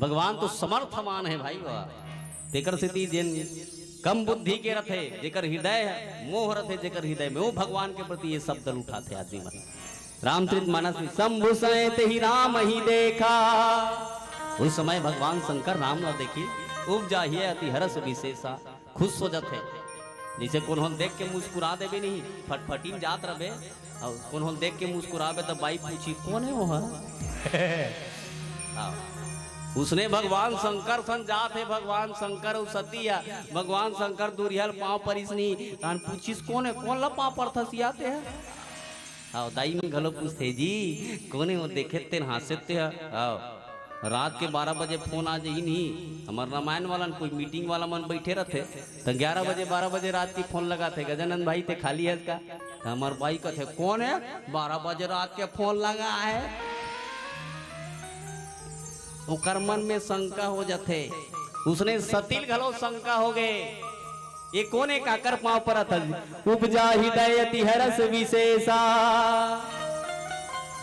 भगवान तो समर्थमान है भाई वाह। तेकर सिद्धि जिन कम बुद्धि के रथे जेकर हृदय मोह रथे जेकर हृदय में वो भगवान के प्रति ये शब्द उठाते आदमी मन। रामचरित मानस में शंभु सहित ही राम ही देखा। उस समय भगवान शंकर राम न देखी उपजा ही अति हरस विशेषा। खुश हो जाते जैसे कौन देख के मुस्कुरा दे भी नहीं फटफटी में जात रहे और कौन देख के मुस्कुरावे तो बाई पूछी कौन है वो उसने भगवान शंकर सन जात है भगवान शंकर सतिया भगवान शंकर दुरियल पाँव परिसनी कान पूछिस कौन है कौन ला पाँव पर थसियाते है आओ दाई में घलो पूछते जी कौन है वो देखे तेन हासिते है आओ रात के 12 बजे फोन आ जाई नहीं हमार रामायण वाला कोई मीटिंग वाला मन बैठे रहते तो 11 बजे 12 बजे रात की फोन लगाते गजानंद भाई थे खाली है इसका तो हमार भाई कहते कौन है 12 बजे रात के फोन लगा है उकर मन में शंका हो जाते उसने सतिल घलो शंका हो गए ये कोने काकर पांव पर था उपजा हृदय हरस विशेषा।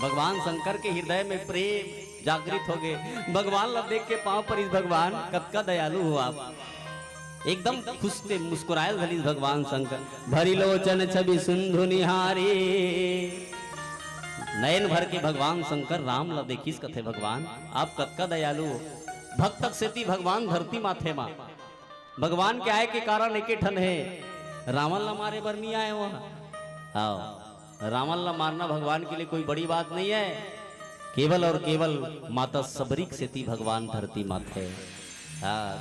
भगवान शंकर के हृदय में प्रेम जागृत हो गए भगवान लब देख के पांव पर इस भगवान कब का दयालु हो आप एकदम खुश थे मुस्कुरायल भली भगवान शंकर भरी लोचन छवि सिंधु निहारी। नयन भर के भगवान शंकर राम ला देखिस कथे भगवान आप कतका दयालु भक्त सेती भगवान धरती माथे माँ भगवान के आए के कारण एक ठन है रावण ला मारे बर नहीं आए वहां आओ रावण ला मारना भगवान के लिए कोई बड़ी बात नहीं है केवल और केवल माता सबरी सेती भगवान धरती माथे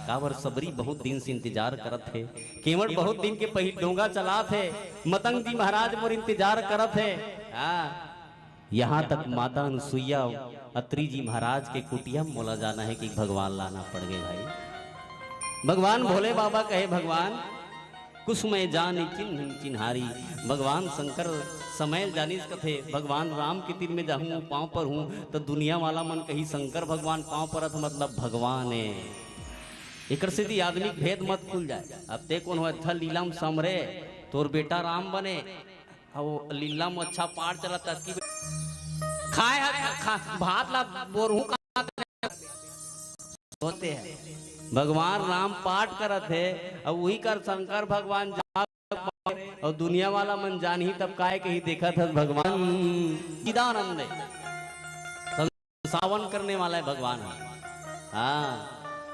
कावर सबरी बहुत दिन से इंतजार करत थे केवल बहुत दिन के पहले डोंगा चला थे मतंग जी महाराज मोर इंतजार करत थे यहाँ तक माता अनुसुईया अत्रि जी महाराज के कुटिया मोला जाना है कि भगवान लाना पड़ गए भाई। भगवान भोले बाबा कहे भगवान कुसुमय जान चिन्ह चिन्हारी भगवान शंकर समय जानिस कथे भगवान राम के तीर में जाऊँ पाँव पर हूँ तो दुनिया वाला मन कही शंकर भगवान पाँव पर मतलब भगवान है एक सीधी आदमी भेद मत खुल जाए अब ते कौन हो लीला में समरे तोर बेटा राम बने और लीला में अच्छा पार चला खाए भात ला बोरू होते हैं भगवान राम पाठ करत है और वही कर शंकर भगवान और दुनिया वाला मन जान ही तब काहे कहीं देखा था भगवान चिदानंद सावन करने वाला है भगवान। हाँ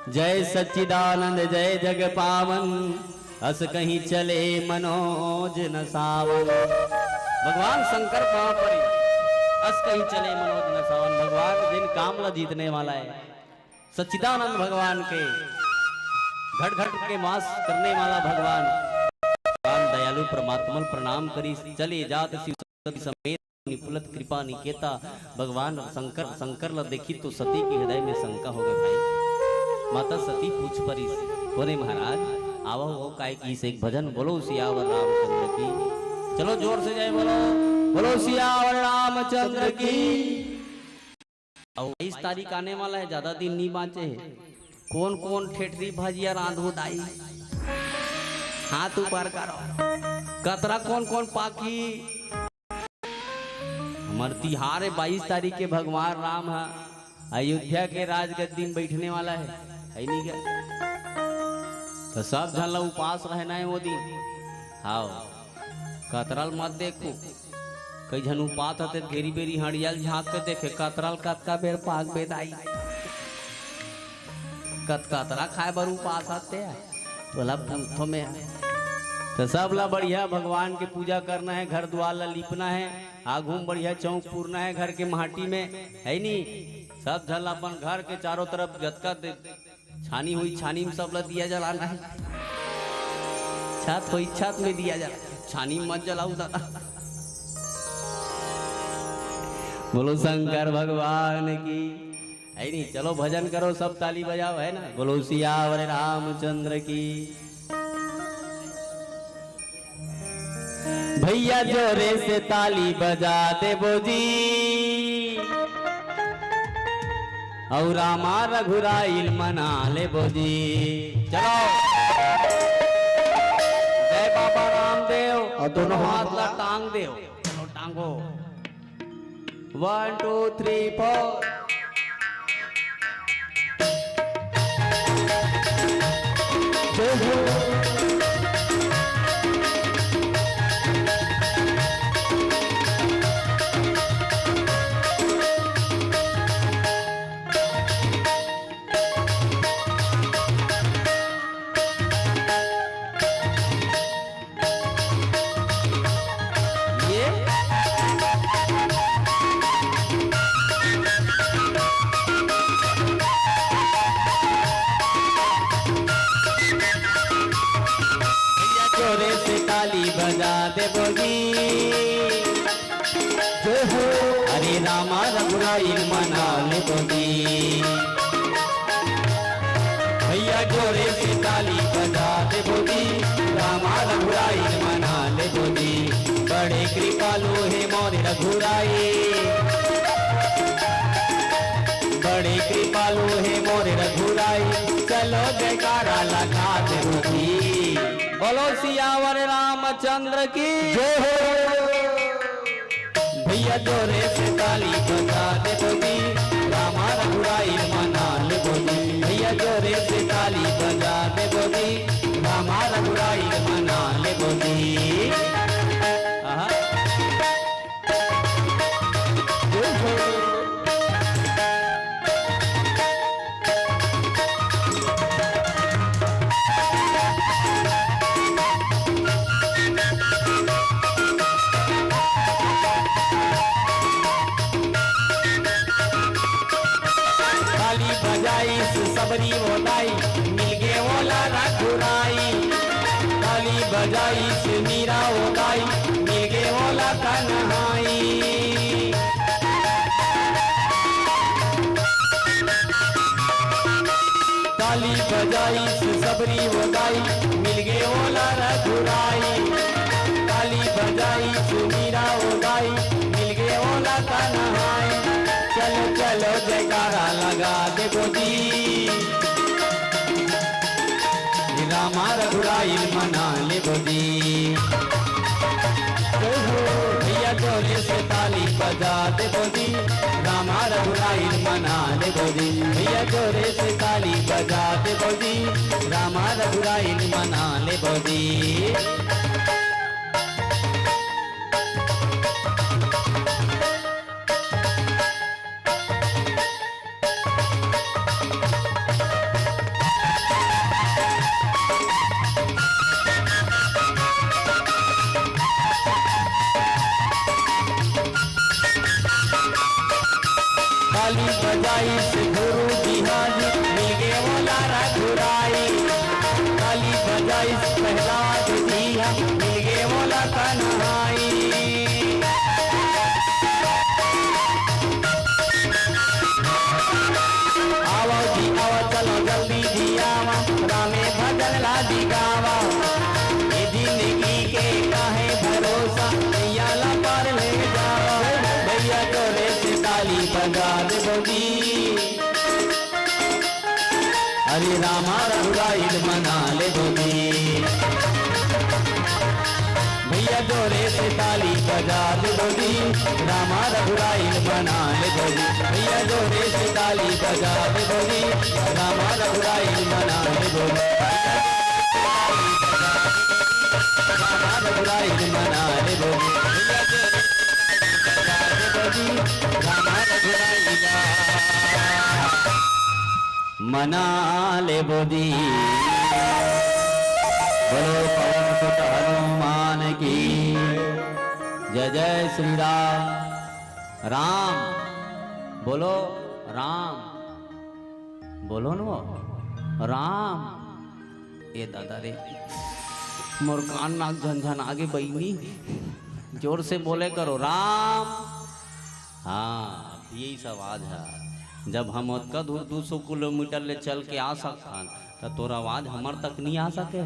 जय सच्चिदानंद जय जग पावन अस कहीं चले मनोज न सावन भगवान शंकर पाँव पर अस कहीं चले मनोज न सावन भगवान जिन काम ला जीतने वाला है सच्चिदानंद भगवान के घट घट के वास करने वाला भगवान दयालु परमात्मा प्रणाम करी चले जात शिव समेत निपुलत कृपा निकेता भगवान शंकर शंकर ला देखी तो सती के हृदय में शंका हो गए भाई। माता सती पूछ परी बोले महाराज आवो वो काय की से एक भजन बोलो सियावर रामचंद्र की चलो जोर से जाए बोलो बोलो सियावर रामचंद्र की। और 22 तारीख आने वाला है ज्यादा दिन नहीं बाँचे है कौन कौन ठेठरी भाजिया रांधो दाई हाथ ऊपर करो कतरा कौन कौन पाकी हमार तिहार है 22 तारीख के भगवान राम है अयोध्या के राजगद्दी में बैठने वाला है नहीं क्या तो सब झन उपास रहना है वो दिन हाँ कतरल मत देखो कई झन उपास होते घेरी बेरी हड़ियल झाँक के देखे कतरल कतका बेर पाक बेदाई कतरा खाए बर उपास आते हैं बोला बूथों में तो सब ला बढ़िया भगवान के पूजा करना है घर द्वार ला लिपना है आगू बढ़िया चौक पूरना है घर के माटी में है नहीं सब झल अपन घर के चारों तरफ जतका छानी हुई छानी में सब ला दिया जलाना है छत हुई छत में दिया जला छानी मत जलाऊ दादा। बोलो शंकर भगवान की है नहीं चलो भजन करो सब ताली बजाओ है ना बोलो सियावर रामचंद्र की। भैया जोरे से ताली बजा दे बोजी और रामा रघुराइल मना ले बोजी चलो जय बाबा रामदेव और दोनों हाथ ला टांग दे चलो टांगो 1 2 3 4 देवो जी। अरे रामा रघुराई मना लेवो जी। भैया जोरे से ताली बजा देवो जी। रामा रघुराई मना लेवो जी। बड़े कृपालु हे मोर रघुराई। बड़े कृपालु हे मोर रघुराई। चलो जयकारा लगा देवो जी। बोलो सियावर रामचंद्र की जय हो। भैया जोरे से ताली बजा देवो जी। रामा रघुराई मना लेवो जी। भैया जोरे से ताली बजा देवो जी। रामा रघुराई मना लेवो जी। सबरी ओलाई मिल गे ओला रघुराई। ताली बजाई से मीरा ओलाई मिल गे ओला कन्हाई। ताली बजाई से सबरी ओलाई मिल गे ओला रघुराई। ताली बजाई से मीरा ओलाई मिल गे ओला कन्हाई। चलो चलो जयकारा लगा देवो जी। रामा रघुराई मना लेवो जी। भैया जोरे से ताली बजा देवो जी। रामा रघुराई मना लेवो जी। भैया जोरे से ताली बजा देवो जी। रामा रघुराई मना लेवो जी। ताली बजाई से गुरु बिहारी मिल गे ओला रघुराई। ताली बजाई से प्रहलाद दिया मिल गे ओला कन्हाई। आओ जी आओ चलो जल्दी जी आवा। रामे भजन लादी गावा। ये जिंदगी के काहे भरोसा भैया ला पर ले जावा। भैया जोरे से ताली बजा देवो जी। अरे रामा रघुराई मना लेवो जी। भैया जोरे से ताली बजा देवो जी। रामा रघुराई मना लेवो जी। भैया जोरे से ताली बजा देवो जी। रामा रघुराई मना लेवो जी। रामा रघुराई मना लेवो जी। रामा रघुराई मना लेवो जी। बोलो पवन सुत हनुमान की जय। जय श्री राम। राम बोलो राम बोलो न राम। ये दादा रे मोर कान नाक झंझन आगे बहनी जोर से बोले करो राम। हाँ यही सब आवाज है। जब हम का दूर 200 किलोमीटर ले चल के आ सकता तो तोरा आवाज हमार तक नहीं आ सके।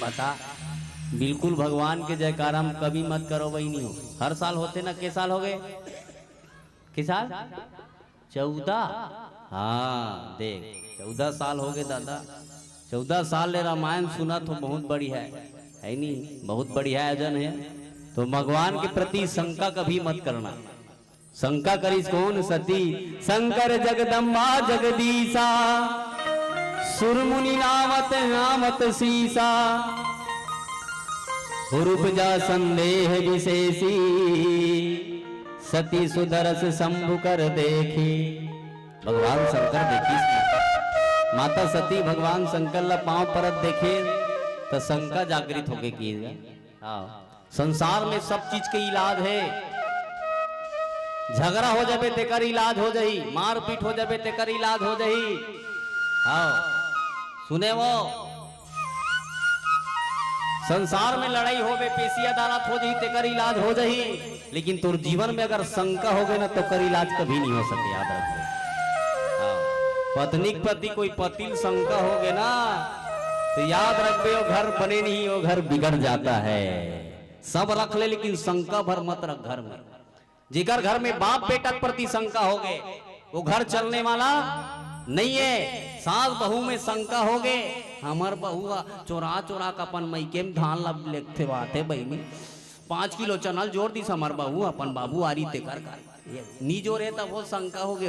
बता बिल्कुल भगवान के जयकारा हम कभी मत करो वही नहीं हो। हर साल होते ना। के साल हो गए? किस साल? 14। हाँ देख 14 साल हो गए दादा। 14 साल ले रामायण सुना तो बहुत बढ़िया है नहीं? बहुत बढ़िया आयोजन है। तो भगवान के प्रति शंका कभी मत करना। शंका करिस कौन सती शंकर जगदम्बा जगदीशा। सुरमुनि नामत नामत सीसा। उपजा संदेह विशेषी। सती सुदरस शंभु कर देखी। भगवान शंकर देखी माता सती भगवान शंकर ला पांव परत देखे तो शंका जागृत होके की। संसार में सब चीज के इलाज है। झगड़ा हो जाए तेकर इलाज हो जाई। मारपीट हो जाए तेकर इलाज हो जाई। हाँ सुने वो संसार में लड़ाई होवे, पेशी अदालत हो जाही, तेकर इलाज हो जाही, लेकिन तोर जीवन में अगर शंका हो गए ना तो कर इलाज कभी नहीं हो सके। याद रखो, पत्नी के प्रति कोई पतिल शंका हो गए ना तो याद रखबे वो घर बने नहीं, वो घर बिगड़ जाता है। सब रख ले लेकिन शंका भर मत रख घर में। जिगर घर में बाप बेटा के प्रति शंका हो गए वो घर चलने वाला नहीं है। सास बहू में शंका हो गए, हमार बहू चोरा चोरा का अपन मैके में धान लब लेते बाते बहनी 5 किलो चनल जोड़ दी हमार बहू अपन बाबू आरी ते कर नी जोरे तब वो शंका हो गए।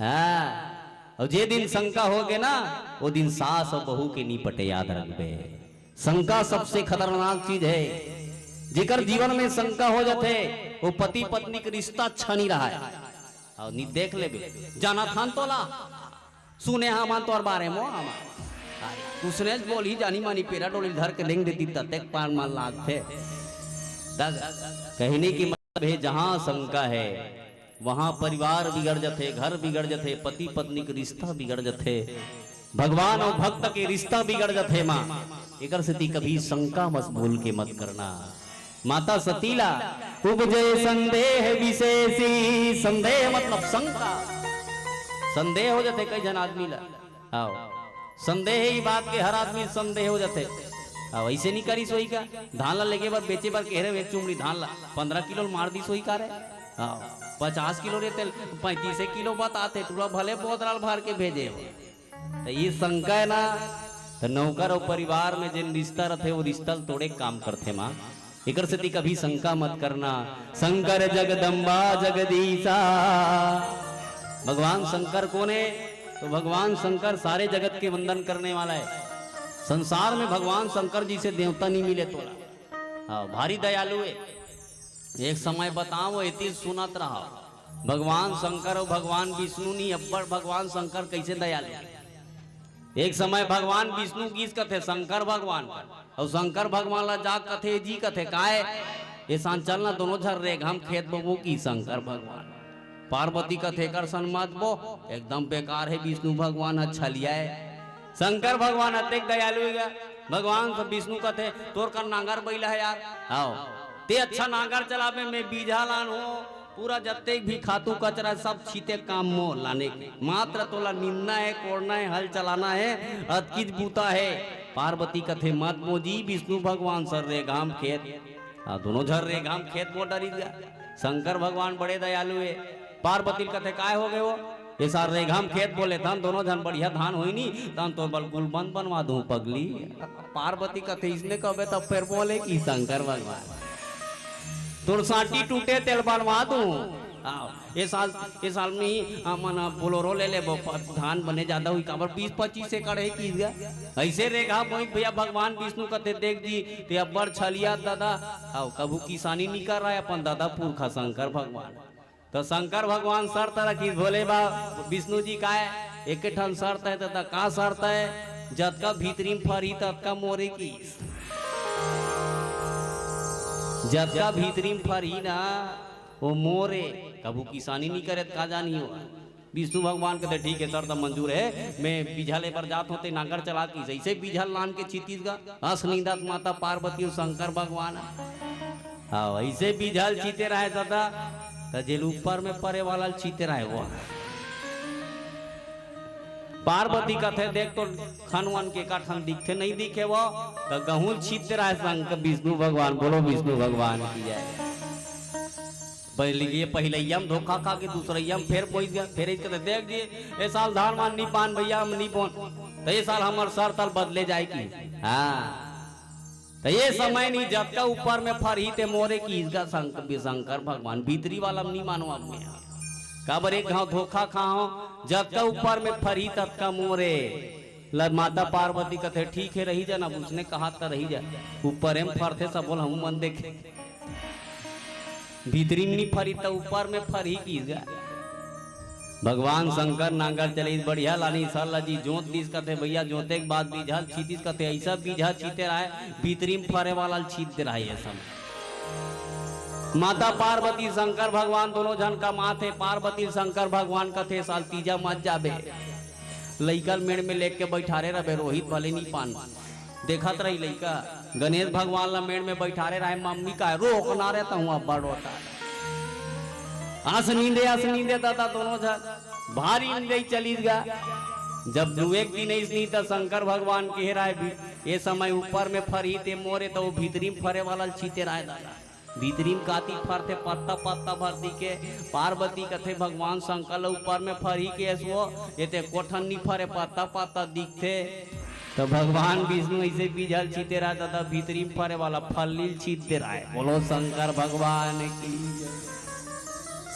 हाँ, और जे दिन शंका हो गए ना वो दिन सास और बहू के नी पटे। याद रखबे शंका सबसे खतरनाक चीज है। जिकर जीवन में शंका हो जाते वो पति पत्नी का रिश्ता अच्छा नहीं रहा है। और नी देख ले जाना थान तोला सुने हमान तोर बारे में उसने बोली जानी मानी पेरा डोली धर के लेंग देती तक पार मान लाग थे। कहने की मतलब है जहां शंका है वहां परिवार बिगड़ जाते, घर बिगड़ जाते, पति पत्नी के रिश्ता बिगड़ जाते, भगवान और भक्त के रिश्ता बिगड़ जाते। माँ एकर से कभी शंका मत भूल के मत करना। माता सतीला उपजे संदेह विशेषी, संदेह मतलब शंका, संदेह हो जाते कई जन आदमी ला। आओ संदेह ही बात के हर आदमी संदेह हो जाते। आओ ऐसे नहीं करी सोई का धान ला लेके बार बेचे बार कह रहे एक चुमड़ी धान ला 15 किलो मार दी सोई का रे। आओ 50 किलो रहते 35 किलो बताते टूरा भले बहुत राल भर के भेजे। तो ये शंका है ना तो नौकर और परिवार में जिन रिश्ता रहते वो रिश्ता तोड़े काम करते। माँ एक से कभी शंका मत करना। शंकर जगदम्बा जगदीशा, भगवान शंकर कौन है? तो भगवान शंकर सारे जगत के वंदन करने वाला है। संसार में भगवान शंकर जी से देवता नहीं मिले तोला। हाँ भारी दयालु है। एक समय बताओ वो इतनी सुनत रहा भगवान शंकर और भगवान विष्णु नहीं अब्बड़ भगवान शंकर कैसे दयालु। एक समय भगवान विष्णु किस कथे शंकर भगवान और शंकर भगवान ला जा कथे जी कथे काहे ये सान चलना दोनों झर रेग हम खेत बबू की शंकर भगवान पार्वती कथे कर सन्मत बो एकदम बेकार है। विष्णु भगवान अच्छा लिया है। शंकर भगवान अत्यंत दयालु है। भगवान विष्णु कथे तोर कर नांगर बैला है यार आओ ते अच्छा नांगर चलावे में बीजा लान हो पूरा जत्ते भी खातू कचरा सब छीते काम मो लाने मात्र तोला निंदना है कोड़ना है हल चलाना है अतकिज बूता है। पार्वती कथे मत मोजी विष्णु भगवान सर रे गाम खेत दोनों झर रे गाम खेत मो डरी गया। शंकर भगवान बड़े दयालु है। पार्वती कथे काय हो गए वो ये सार रे घाम खेत बोले धान दोनों धन बढ़िया धान हुई नहीं धान तो बलकुल बंद बनवा दूं पगली। पार्वती कथे इसने कहे तब फिर बोले कि शंकर भगवान तुर साटी टूटे तेल बनवा दूं। ये साल में मन बोलोरो ले ले धान बने ज्यादा हुई काबर 20-25 एकड़ है की गया ऐसे रेगा मोहित भैया भगवान विष्णु कथे देख जी ते अब्बड़ छलिया दादा आओ कभू किसानी नहीं कर रहा है अपन दादा पुरखा शंकर भगवान। तो शंकर भगवान शर्त रखी भोले बा विष्णु जी का है एक ठन शर्त है तथा का शर्त है जतका भीतरी फरी ततका मोरे की जतका भीतरी फरी ना वो मोरे कबू किसानी नहीं करे का जानी हो। विष्णु भगवान कहते ठीक है शर्त मंजूर है मैं बीझा ले पर जात होते नागर चला की जैसे बीझा लान के छत्तीसगढ़ असनिंदत माता पार्वती और शंकर भगवान हाँ ऐसे बीझल चीते रहे दादा जेल ऊपर में परे वाला चीते रहे वो पार्वती कथे देख तो खनवन के कठन दिखे नहीं दिखे वो तो गहूं छीते रहे शंकर विष्णु भगवान बोलो विष्णु भगवान की जाए। पहले यम धोखा खा के दूसरे यम फिर बोल गया फिर इसके देख दिए ये साल धान मान नहीं पान भैया हम नहीं बोन तो ये साल हमारे सर तल बदले जाएगी। हाँ तो ये समय नहीं जब का ऊपर में फरही ते मोरे की इसका शंकर भगवान भीतरी वाला नहीं मानो अपने काबर एक घाव धोखा खाओ जब का ऊपर में फरही तब का मोरे माता पार्वती कथे ठीक है रही जा ना उसने कहा था रही जा ऊपर में फरते सब बोल हम मन देखे भीतरी में नहीं फरी तो ऊपर में फरही की भगवान शंकर नांगर चले बढ़िया लानी साला जी जोत दीस कथे भैया जोते के बाद बीझा छीतीस कथे ऐसा बीझा छीते रहा है भीतरी में फरे वाला छीते रहा है सब। माता पार्वती शंकर भगवान दोनों जन का माथे पार्वती शंकर भगवान कथे साल तीजा मत जाबे लइकल मेड़ में लेके बैठारे रहे रोहित भले नहीं पान देखत रही लड़का गणेश भगवान ला मेड़ में बैठा रहे मम्मी का रोक ना रहे तो अब्बा रोता आस नींदे दादा दोनों झन भारी नींदे चली गया। जब एक दिन नहीं तो शंकर भगवान कह रहा है ये समय ऊपर में फरी ते मोरे तो भीतरी में फरे वाला छीते रहा दादा भीतरी में काती फरते पत्ता पत्ता भरती के पार्वती कथे भगवान शंकर ऊपर में फरी के ऐसो ये ते कोठन नहीं फरे पत्ता पत्ता दिखते तो भगवान विष्णु ऐसे बीजल छीते रहा दादा भीतरी में फरे वाला फलील छीते रहा है। बोलो शंकर भगवान की।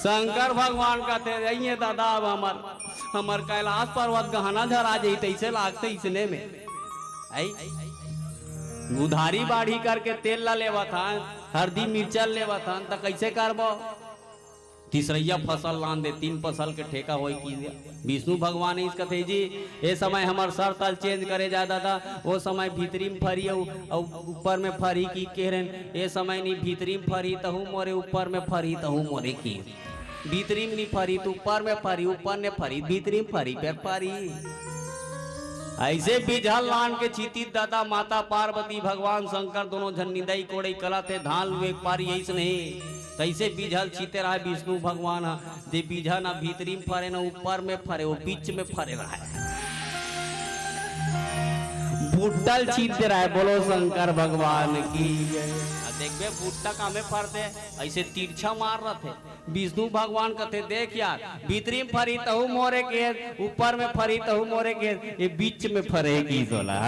शंकर भगवान कहते रहिए दादा अब हमार कैलाश पर्वत गहना झरा जाई तैसे लागते इसने में आई उधारी बाढ़ी करके तेल ला लेवा था हल्दी मिर्चा लेवा था तो कैसे करबो तीसरैया फसल लान दे 3 फसल के ठेका होई की विष्णु भगवान इस कथे जी ये समय हमार सर तल चेंज करे जा दादा वो समय भीतरी में फरी और ऊपर में फरी की कह रहे ये समय नहीं भीतरी में फरी तहु मोरे ऊपर में फरी तहु मोरे की भीतरी में नहीं फरी तो ऊपर में फरी ऊपर ने फरी भीतरी में फरी पर फरी ऐसे बिझल लान के चीती दादा माता पार्वती भगवान शंकर दोनों झन निदाई कोड़ई कला थे धान एक पारी ऐसे नहीं तैसे बिझल छीते रहा विष्णु भगवान दे बिझा ना भीतरी में फरे ना ऊपर में फरे वो बीच में फरे रहा है बुट्टल छीते रहा है। बोलो शंकर भगवान की। देखबे बुट्टा कामे फरते ऐसे तिरछा मार रहे थे विष्णु भगवान कहते देख यार भीतरी में फरी तहु मोरे के ऊपर में फरी तहु मोरे के ये बीच में फरेगी सोला।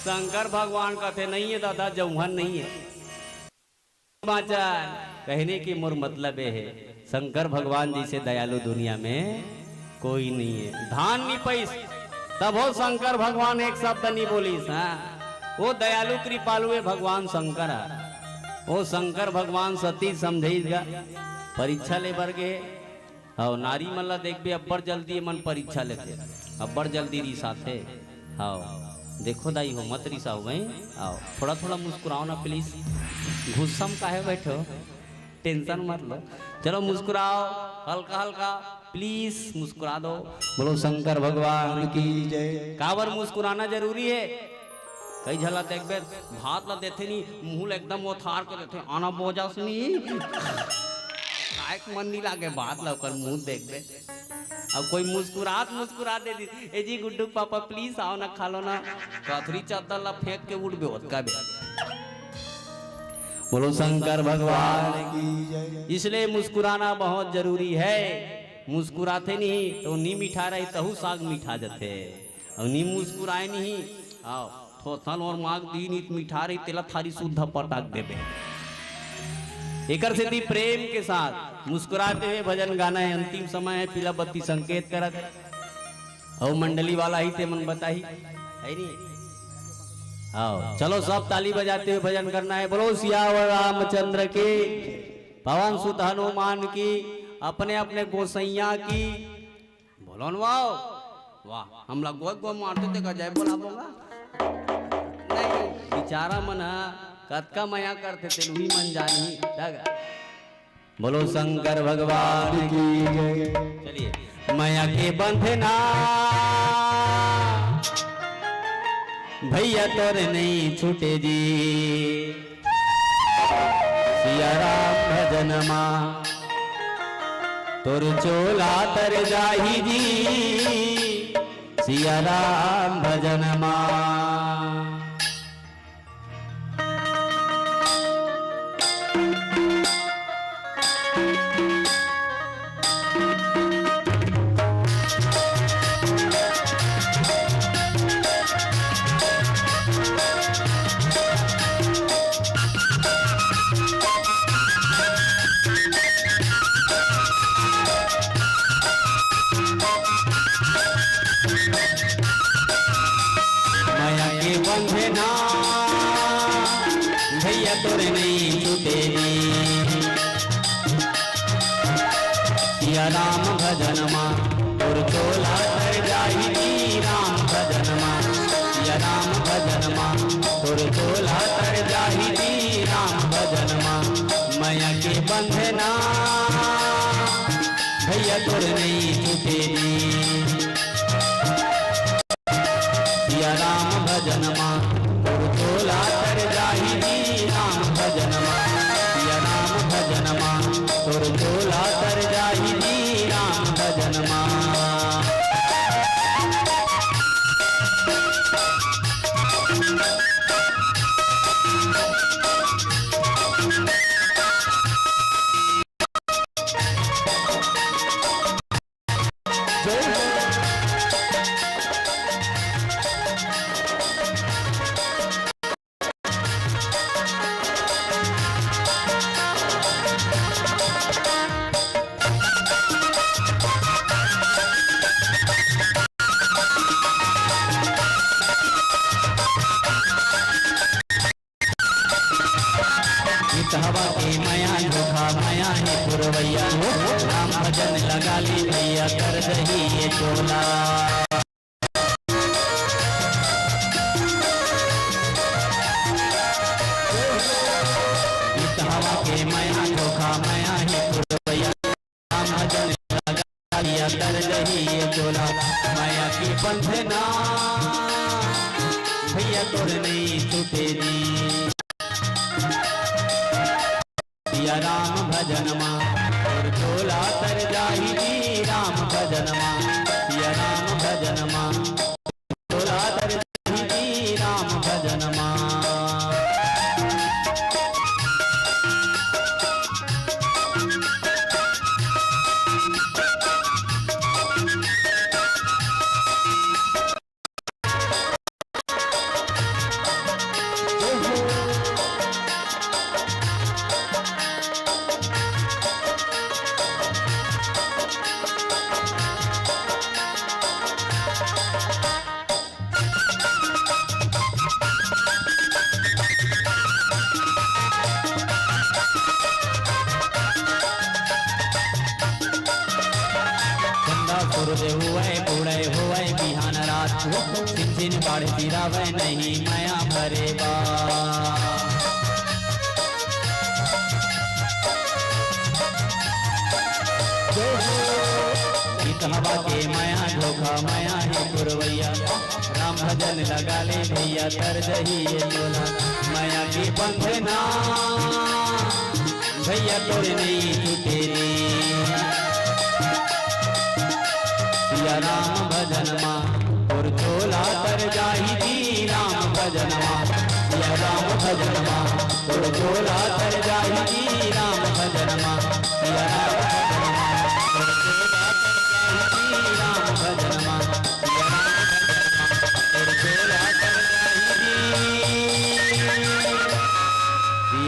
शंकर भगवान कहते नहीं है दादा जौहन नहीं है कहने की मोर मतलब है शंकर भगवान जैसे दयालु दुनिया में कोई नहीं है। धान नहीं पैस तब हो शंकर भगवान एक शब्द नहीं बोलीस। वो दयालु कृपालु है भगवान शंकर वो शंकर भगवान सती समझेगा परीक्षा ले बर गए और नारी मल्ला देख भी अब्बर जल्दी मन परीक्षा लेते अब्बर जल्दी रिसा थे। हाँ देखो दाई हो मत रिसा हो गई आओ थोड़ा थोड़ा मुस्कुराओ ना प्लीज गुस्सा में काहे बैठो टेंशन मत लो चलो मुस्कुराओ हल्का हल्का प्लीज मुस्कुरा दो। बोलो शंकर भगवान की जय। काबर मुस्कुराना जरूरी है कई झला देख बे भात ला देते नहीं मुंह एकदम वो थार के देते आना बोझा सुनी एक मन नहीं लागे बात ला कर मुंह देख बे अब कोई मुस्कुरा दे दी ए जी गुड्डू पापा प्लीज आओ ना खा लो ना कथरी चादर ला फेंक के उड़ बे उसका बे। बोलो शंकर भगवान की जय। इसलिए मुस्कुराना बहुत जरूरी है मुस्कुराते नहीं तो नी मीठा रहे तहु साग मीठा जाते और नी मुस्कुराए नहीं आओ थोथन और माग दी नीत मिठा रही तेला थारी शुद्ध पटाक देबे। एकर से दी प्रेम के साथ मुस्कुराते हुए भजन गाना है अंतिम समय है पीला बत्ती संकेत करत और मंडली वाला ही ते मन बताई है नहीं। आओ चलो सब ताली बजाते हुए भजन करना है। बोलो सियावर रामचंद्र के पवन सुत हनुमान की अपने अपने गोसैया की। बोलो वाह वाह हम लोग गो मारते थे जय बोला बोला बेचारा मन कतका मया करते थे वही मन जानी। बोलो शंकर भगवान की। चलिए मया के बंधना भैया तोरे नहीं छूटे जी सिया राम भजन माँ तोर चोला तर जाही जी सिया राम भजन माँ। भैया तोरे नहीं छूटे सिया राम भजन माँ तोर चोला तर जाही राम भजन माँ सिया राम भजन माँ तोर चोला तर जाही राम भजन माँ। मैया के बंधना भैया तोरे नहीं छूटे सिया राम भजन माँ हवा के माया धोखा माया है पुरवैया राम भजन लगा ली भैया कर दही ये चोला हवा के माया धोखा माया है पुरवैया राम भजन लगा लिया कर दही ये चोला माया की बंधना भैया तोड़ नहीं छूटेगी या राम भजन माँ और चोला तर जाही राम भजन माँ या राम भजन माँ चोला तर जाही राम भजन माँ हुए हुए बिहान रात सिंचिन बाढ़ गिरावे नहीं माया भरे बा हवा के माया धोखा माया है पुरवैया राम भजन लगा ले भैया तर दही ये चोला माया की बंधना भैया तोड़ नहीं छूटेगी या राम भजन माँ और चोला तर जाही राम भजन माँ या राम भजन माँ और चोला तर जाही राम भजन माँ या राम भजन माँ और चोला तर जाही राम भजन माँ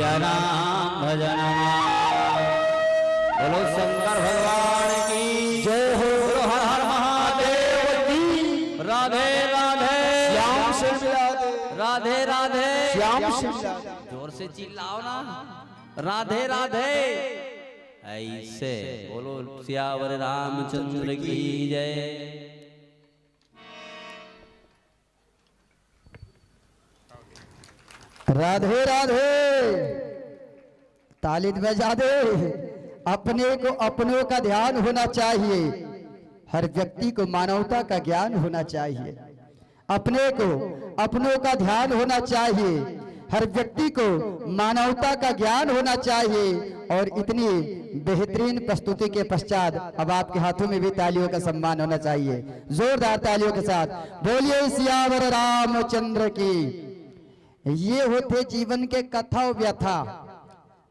या राम भजन माँ बोलो शंकर भगवान की जय हो राधे राधे श्याम से मिला दे राधे राधे श्याम से मिला दे जोर से चिल्लाओ ना राधे राधे ऐसे बोलो सियावर रामचंद्र की जय राधे राधे ताली बजा दे अपने को अपनों का ध्यान होना चाहिए हर व्यक्ति को मानवता का ज्ञान होना चाहिए अपने को अपनों का ध्यान होना चाहिए हर व्यक्ति को मानवता का ज्ञान होना चाहिए और इतनी बेहतरीन प्रस्तुति के पश्चात अब आपके हाथों में भी तालियों का सम्मान होना चाहिए जोरदार तालियों के साथ बोलिए सियावर रामचंद्र की ये होते जीवन के कथा व्यथा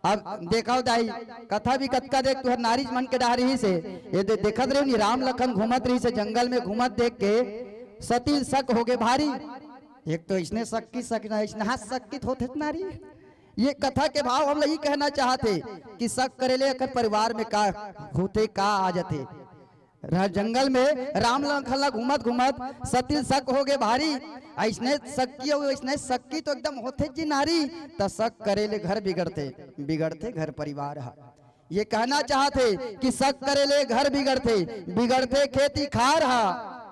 अब देखा दाई कथा भी कतका देख तू नारी मन के डारी से ये देखत रहे राम लखन घूमत रही से जंगल में घूमत देख के सती शक हो गए भारी एक तो इसने शक की शक ना इसने हाथ शक की होते नारी ये कथा के भाव हम यही कहना चाहते कि शक करेले अगर परिवार में का होते का आ जाते जंगल में राम लखन घूमत घूमत सती शक हो गए भारी ऐसने शक की ऐसने शक की तो एकदम होते जी नारी तो शक करेले घर बिगड़ते बिगड़ते घर परिवार है ये कहना चाहते कि शक करेले घर बिगड़ते बिगड़ते खेती खार हा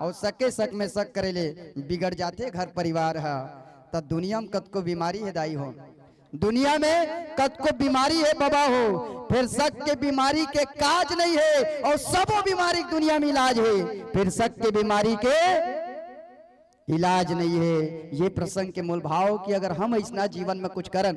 और सके शक में शक करेले बिगड़ जाते घर परिवार है तो दुनिया में कद को बीमारी है दाई हो दुनिया में कद को बीमारी है बाबा हो फिर शक के बीमारी के काज नहीं है और सबो बीमारी दुनिया में इलाज है फिर शक के बीमारी के इलाज नहीं है ये प्रसंग के मूल भाव कि अगर हम इतना जीवन में कुछ करन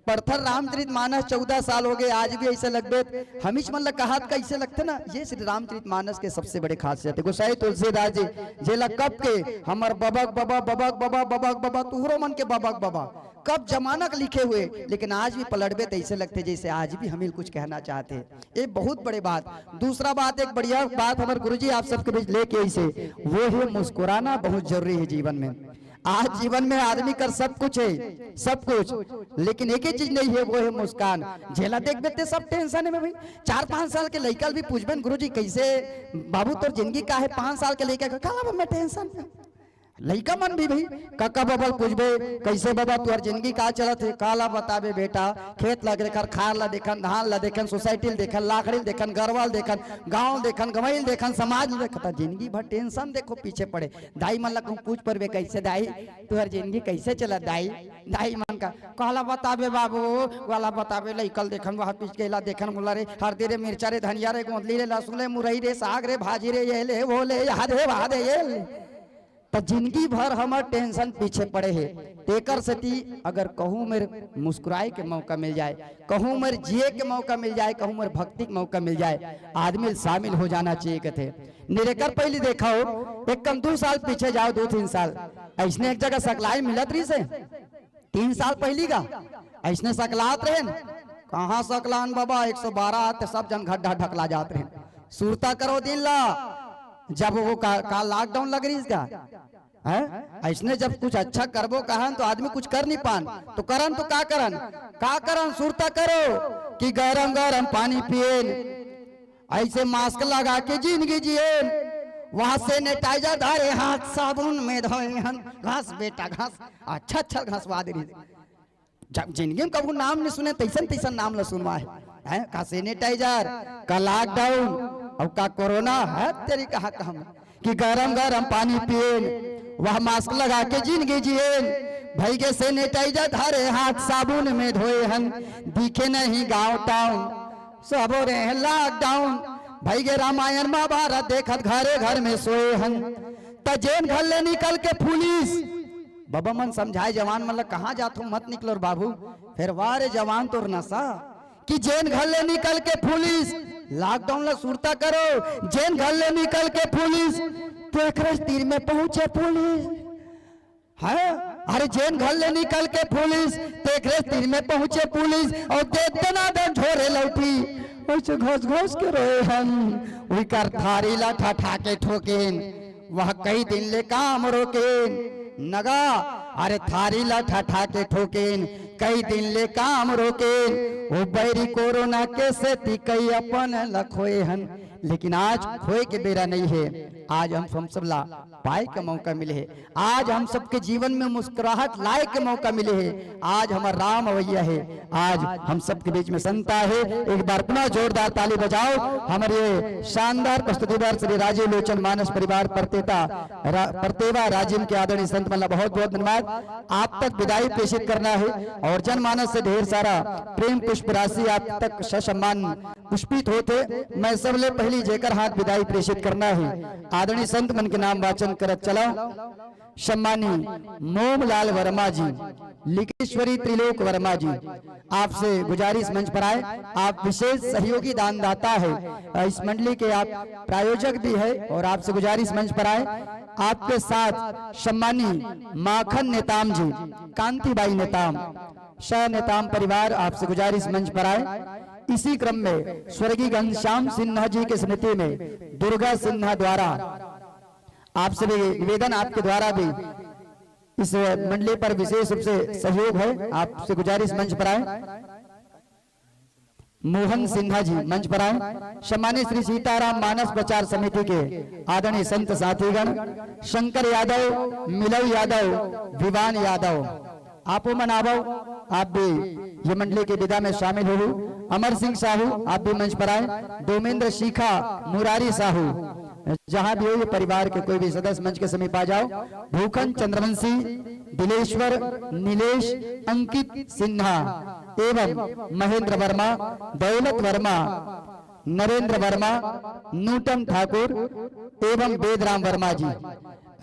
पढ़थर रामचरित मानस 14 साल हो गए, आज भी ऐसे लगबे हमीश मतलब कहात कैसे लगते ना। ये श्री रामचरित मानस के सबसे बड़े खासियत है। गोसाई तुलसीदास जी जेला कब के हमर बबक बबा बबक बबा बबक बबा तुहरो मन के बबक बबा कब जमाना के लिखे हुए, लेकिन आज भी पलटबे तो ऐसे लगते जैसे आज भी हमें कुछ कहना चाहते हैं। ये बहुत बड़ी बात। दूसरा बात, एक बढ़िया बात हमारे गुरुजी आप सबके बीच लेके ऐसे, वो है मुस्कुराना बहुत जरूरी है जीवन में। आज जीवन में आदमी कर सब कुछ है, सब कुछ, लेकिन एक ही चीज नहीं है, वो है मुस्कान। झेला देख देते सब टेंशन है में भाई। 4-5 साल के लड़का भी पूछबे गुरुजी कैसे बाबू तोर जिंदगी का है, 5 साल के लड़का का मैं टेंशन में। लड़का मन भी भाई काका बबल पूछबे कैसे बाबा तुहर जिंदगी का चलत है, काला बताबे बेटा खेत लग देखन, खार ला देखन, धान ला देखन, सोसाइटी देखन, लाखड़ी देखन, गरवाल देखन, गांव देखन, गवैल देखन, समाज देखता, जिंदगी भर टेंशन देखो पीछे पड़े। दाई मन ला पूछ परबे कैसे दाई तुहर जिंदगी कैसे चलत दाई, दाई मन का काला बताबे बाबू वाला बताबे लइकल देखन, वहां पीछ के ला देखन, मुला रे हरदी रे मिर्चा रे धनिया रे गोंदली रे लहसुन रे मुरई रे साग रे भाजी रे ये ले वो ले याद है वाद ये। तो जिंदगी भर हमार टेंशन पीछे पड़े है। तेकर सती अगर कहूँ मेरे मुस्कुराए के मौका मिल जाए, कहूँ मेरे जिए के मौका मिल जाए, कहूँ मेरे भक्ति के मौका मिल जाए, आदमी शामिल हो जाना चाहिए। कहते निरेकर पहले देखा हो एक कम 2 साल पीछे जाओ, 2-3 साल ऐसने एक जगह सकलाई मिलत रही से 3 साल पहली का ऐसने सकलात रहे। कहाँ सकलान बाबा 112 आते सब जन गड्ढा ढकला जाते रहे। सुरता करो दिन ला जब वो का लॉकडाउन लग रही इसका है, ऐसने जब कुछ अच्छा करबो कहन तो आदमी कुछ कर नहीं पान, तो करन तो का करन सुरता करो कि गरम गरम पानी पिए, ऐसे मास्क लगा के जिंदगी जिए, वहां सैनिटाइजर धारे हाथ साबुन में धोए, घास बेटा घास अच्छा घासवा दे। जब जिंदगी में कभी नाम नहीं सुने तैसन नाम ल सुनवा है का सैनिटाइजर का लॉकडाउन और का कोरोना है तेरी कहा हम कि गरम गरम पानी पिए, वह मास्क लगा के जिंदगी जिए, भाई के सैनिटाइजर धारे हाथ साबुन में धोए हन, दिखे नहीं गांव टाउन सब हो रहे हैं लॉकडाउन, भाई के रामायण महाभारत देखत घरे घर में सोए हन। त जेन घर ले निकल के पुलिस बाबा मन समझाए जवान मतलब कहाँ जातो मत निकलो बाबू, फिर वारे जवान तोर नशा कि जेन घर ले निकल के पुलिस लॉकडाउन ला सुरता करो, जेन घर ले निकल के पुलिस तो तीर में पहुंचे पुलिस है, अरे जेन घर ले निकल के पुलिस तो तीर में पहुंचे पुलिस और देते ना दन झोरे लौटी ऐसे घोस के रोए हम, वही कर थारी ला ठा के ठोकेन, वह कई दिन ले काम रोकेन नगा, अरे थारी ला ठा के ठोकेन कई दिन ले काम रोकेन, वो बैरी कोरोना के से कई अपन लखोए हन। लेकिन आज खोए के बेरा नहीं है, आज हम सब ला पाए का मौका मिले है, आज हम सबके जीवन में मुस्कुराहट लाए के मौका मिले है, आज हमारा राम अवैया है, आज हम सबके बीच में संता है। एक बार पुनः जोरदार ताली बजाओ हमारे शानदार कस्तूरीबार श्री राजीव लोचन मानस परिवार परतेवा राजीव के आदरणीय संत मल्ला बहुत बहुत धन्यवाद। आप तक विदाई प्रेषित करना है और जनमानस से ढेर सारा प्रेम पुष्प राशि आप तक सम्मान पुष्पित होते। मैं सबले पहली जेकर हाथ विदाई प्रेषित करना है आदरणीय संत मन के नाम वाचन करत चलाओ। सम्मानी मोमलाल वर्मा जी, लिकेश्वरी त्रिलोक वर्मा जी, आपसे गुजारिश मंच पर आए, आप विशेष सहयोगी दानदाता है, इस मंडली के आप प्रायोजक भी है और आपसे गुजारिश मंच पर आए। आपके साथ सम्मानी माखन नेताम जी, कांतिबाई नेताम, शाह नेताम परिवार आपसे गुजारिश मंच पर आए। इसी क्रम में स्वर्गीय घनश्याम सिन्हा जी के स्मृति में दुर्गा सिन्हा द्वारा आपसे भी निवेदन, आपके द्वारा भी इस मंडली पर विशेष रूप से सहयोग है, आपसे गुजारिश मंच पर आए। मोहन सिन्हा जी मंच पर आए। सम्मानित श्री सीताराम मानस प्रचार समिति के आदरणीय संत साथीगण, शंकर यादव, मिलव यादव, विवान यादव, आपो मनावो, आप भी ये मंडली के विदा में शामिल हो। अमर सिंह साहू आप भी मंच पर आए। डोमेंद्र शिखा, मुरारी साहू, जहां भी हो ये परिवार के कोई भी सदस्य मंच के समीप आ जाओ। भूखन चंद्रवंशी, दिलेश्वर, नीलेश, अंकित सिन्हा एवं महेंद्र वर्मा, दौलत वर्मा, नरेंद्र वर्मा, नूतन ठाकुर एवं वेदराम वर्मा जी,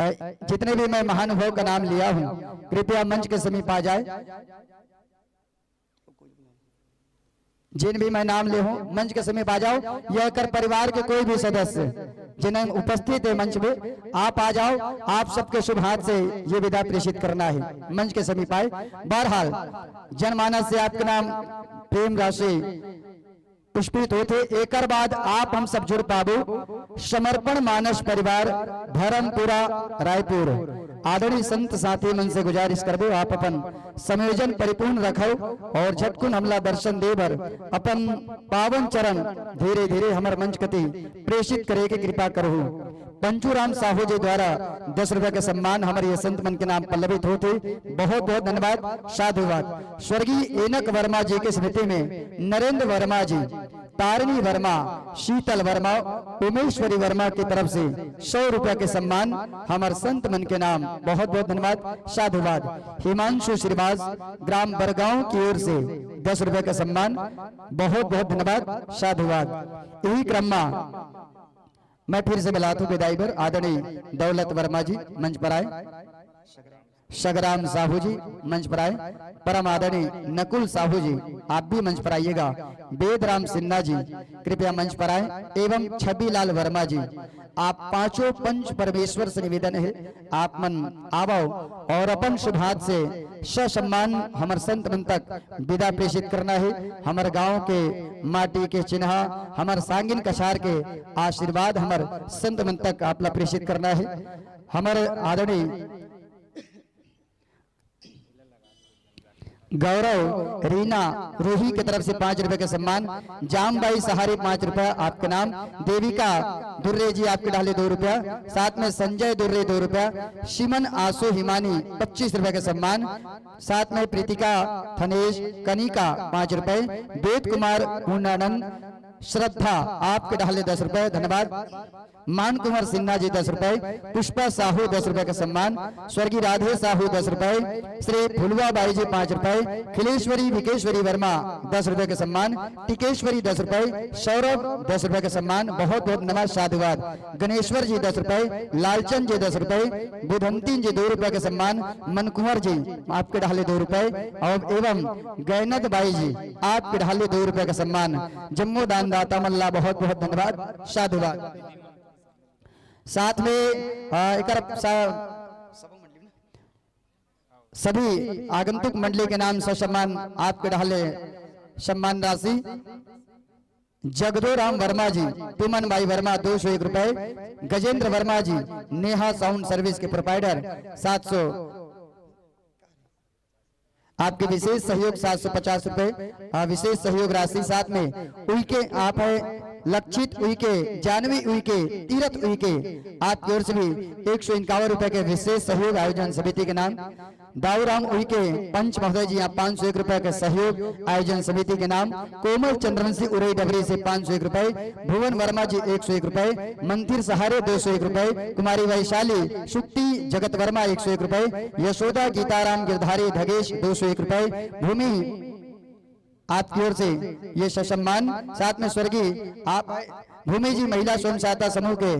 जितने भी मैं महानुभाव का नाम लिया हूं कृपया मंच के समीप आ जाए। जिन भी मैं नाम ले हूं मंच के समीप आ जाओ। यह कर परिवार के कोई भी सदस्य जिन्हें उपस्थित है मंच में, आप आ जाओ। आप सबके शुभ हाथ से ये विदा प्रेषित करना है, मंच के समीप आए। बहरहाल जनमानस से आपके नाम प्रेम राशि पुष्पित होते, एक बाद आप हम सब जुड़ पाबो। समर्पण मानस परिवार धर्मपुरा रायपुर। आदरणीय संत साथी मन से गुजारिश करबो आप अपन संयोजन परिपूर्ण रखो और झटकुन हमला दर्शन देवर अपन पावन चरण धीरे धीरे हमारे मंच कति प्रेषित करे के कृपा करो। पंचूराम साहू जी द्वारा 10 रुपए के सम्मान हमारे संत मन के नाम पल्लवित होते, बहुत बहुत धन्यवाद, साधुवाद। स्वर्गीय एनक वर्मा जी की स्मृति में नरेंद्र वर्मा जी, तारिणी वर्मा, शीतल वर्मा, उमेश्वरी वर्मा की तरफ से 100 रुपए के सम्मान हमारे संत मन के नाम, बहुत बहुत धन्यवाद, साधुवाद। हिमांशु श्रीवास ग्राम बरगांव की ओर से 10 रुपए का सम्मान, बहुत बहुत धन्यवाद, साधुवाद। यही क्रम में मैं फिर से मिलाता हूं विदाई पर आदरणीय दौलत वर्मा जी मंच पर आए, सगराम साहू जी मंच पर आए, परम आदरणीय नकुल साहू जी आप भी मंच पर आइएगा। वेदराम सिन्हा जी कृपया मंच पर आए, एवं छबीलाल वर्मा जी। आप पांचों पंच परमेश्वर से निवेदन है आप मन आवो और अपन शुभ हाथ से ससम्मान हमारे संत मन तक विदा प्रेषित करना है। हमारे गांव के माटी के चिन्ह, हमारे सांगिन कछार के आशीर्वाद हमारे संत मन तक आपला प्रेषित करना है। हमारे आदरणीय गौरव रीना रूही की तरफ से 5 रुपए का सम्मान, जामबाई सहारे 5 रुपया आपके नाम, देविका दुर्रे जी आपके डाले 2 रुपया, साथ में संजय दुर्रे 2 रुपया, शिमन आसो हिमानी 25 रुपए का सम्मान, साथ में प्रीतिका थनेश कनिका 5 रुपए, वेद कुमार पूर्णानंद श्रद्धा आपके डाले 10 रुपए, धन्यवाद। मान कुमार सिन्हा जी 10 रुपए, पुष्पा साहू 10 रुपए का सम्मान, स्वर्गीय राधे साहू 10 रुपए, श्री फुलवा बाई जी 5 रुपए, खिलेश्वरी विकेश्वरी वर्मा 10 रुपए का सम्मान, टिकेश्वरी 10 रुपए, सौरभ 10 रुपए का सम्मान, बहुत बहुत धन्यवाद, साधुवाद। गणेश्वर जी 10 रुपए, लालचंद जी 10 रुपए, बुधंती जी 2 रुपए का सम्मान, मनकुंवर जी आपके डाले 2 रुपए और एवं गैनत बाई जी आपके डाले 2 रुपए का सम्मान, जम्मू दानदाता मल्ला बहुत बहुत धन्यवाद, साधुवाद। साथ में सभी आगंतुक मंडली के नाम ससम्मान आपके डाले सम्मान राशि, जगदो राम वर्मा जी, तुमन बाई वर्मा 201 रुपए, गजेंद्र वर्मा जी नेहा साउंड सर्विस के प्रोपाइटर 700 आपके विशेष सहयोग 750 रुपए विशेष सहयोग राशि, साथ में उइके आप है लक्षित उइके, जानवी उइके, तीरथ उइके आपकी ओर से भी 151 रुपए के विशेष सहयोग आयोजन समिति के नाम, दाऊराम उइके पंच महोदय जी आप 501 रुपए के सहयोग आयोजन समिति के नाम, कोमल चंद्रवंशी उरई डबरी से 501 रुपए, भुवन वर्मा जी 101 रुपए, मंथिर सहारे 201 रुपए, कुमारी वैशाली शुक्ति जगत वर्मा 101 रुपए, यशोदा गीताराम गिरधारी धगेश 201 रुपए, भूमि आपकी ओर से ये ससम्मान, साथ में स्वर्गीय आप भूमि जी महिला स्वयं सहायता समूह के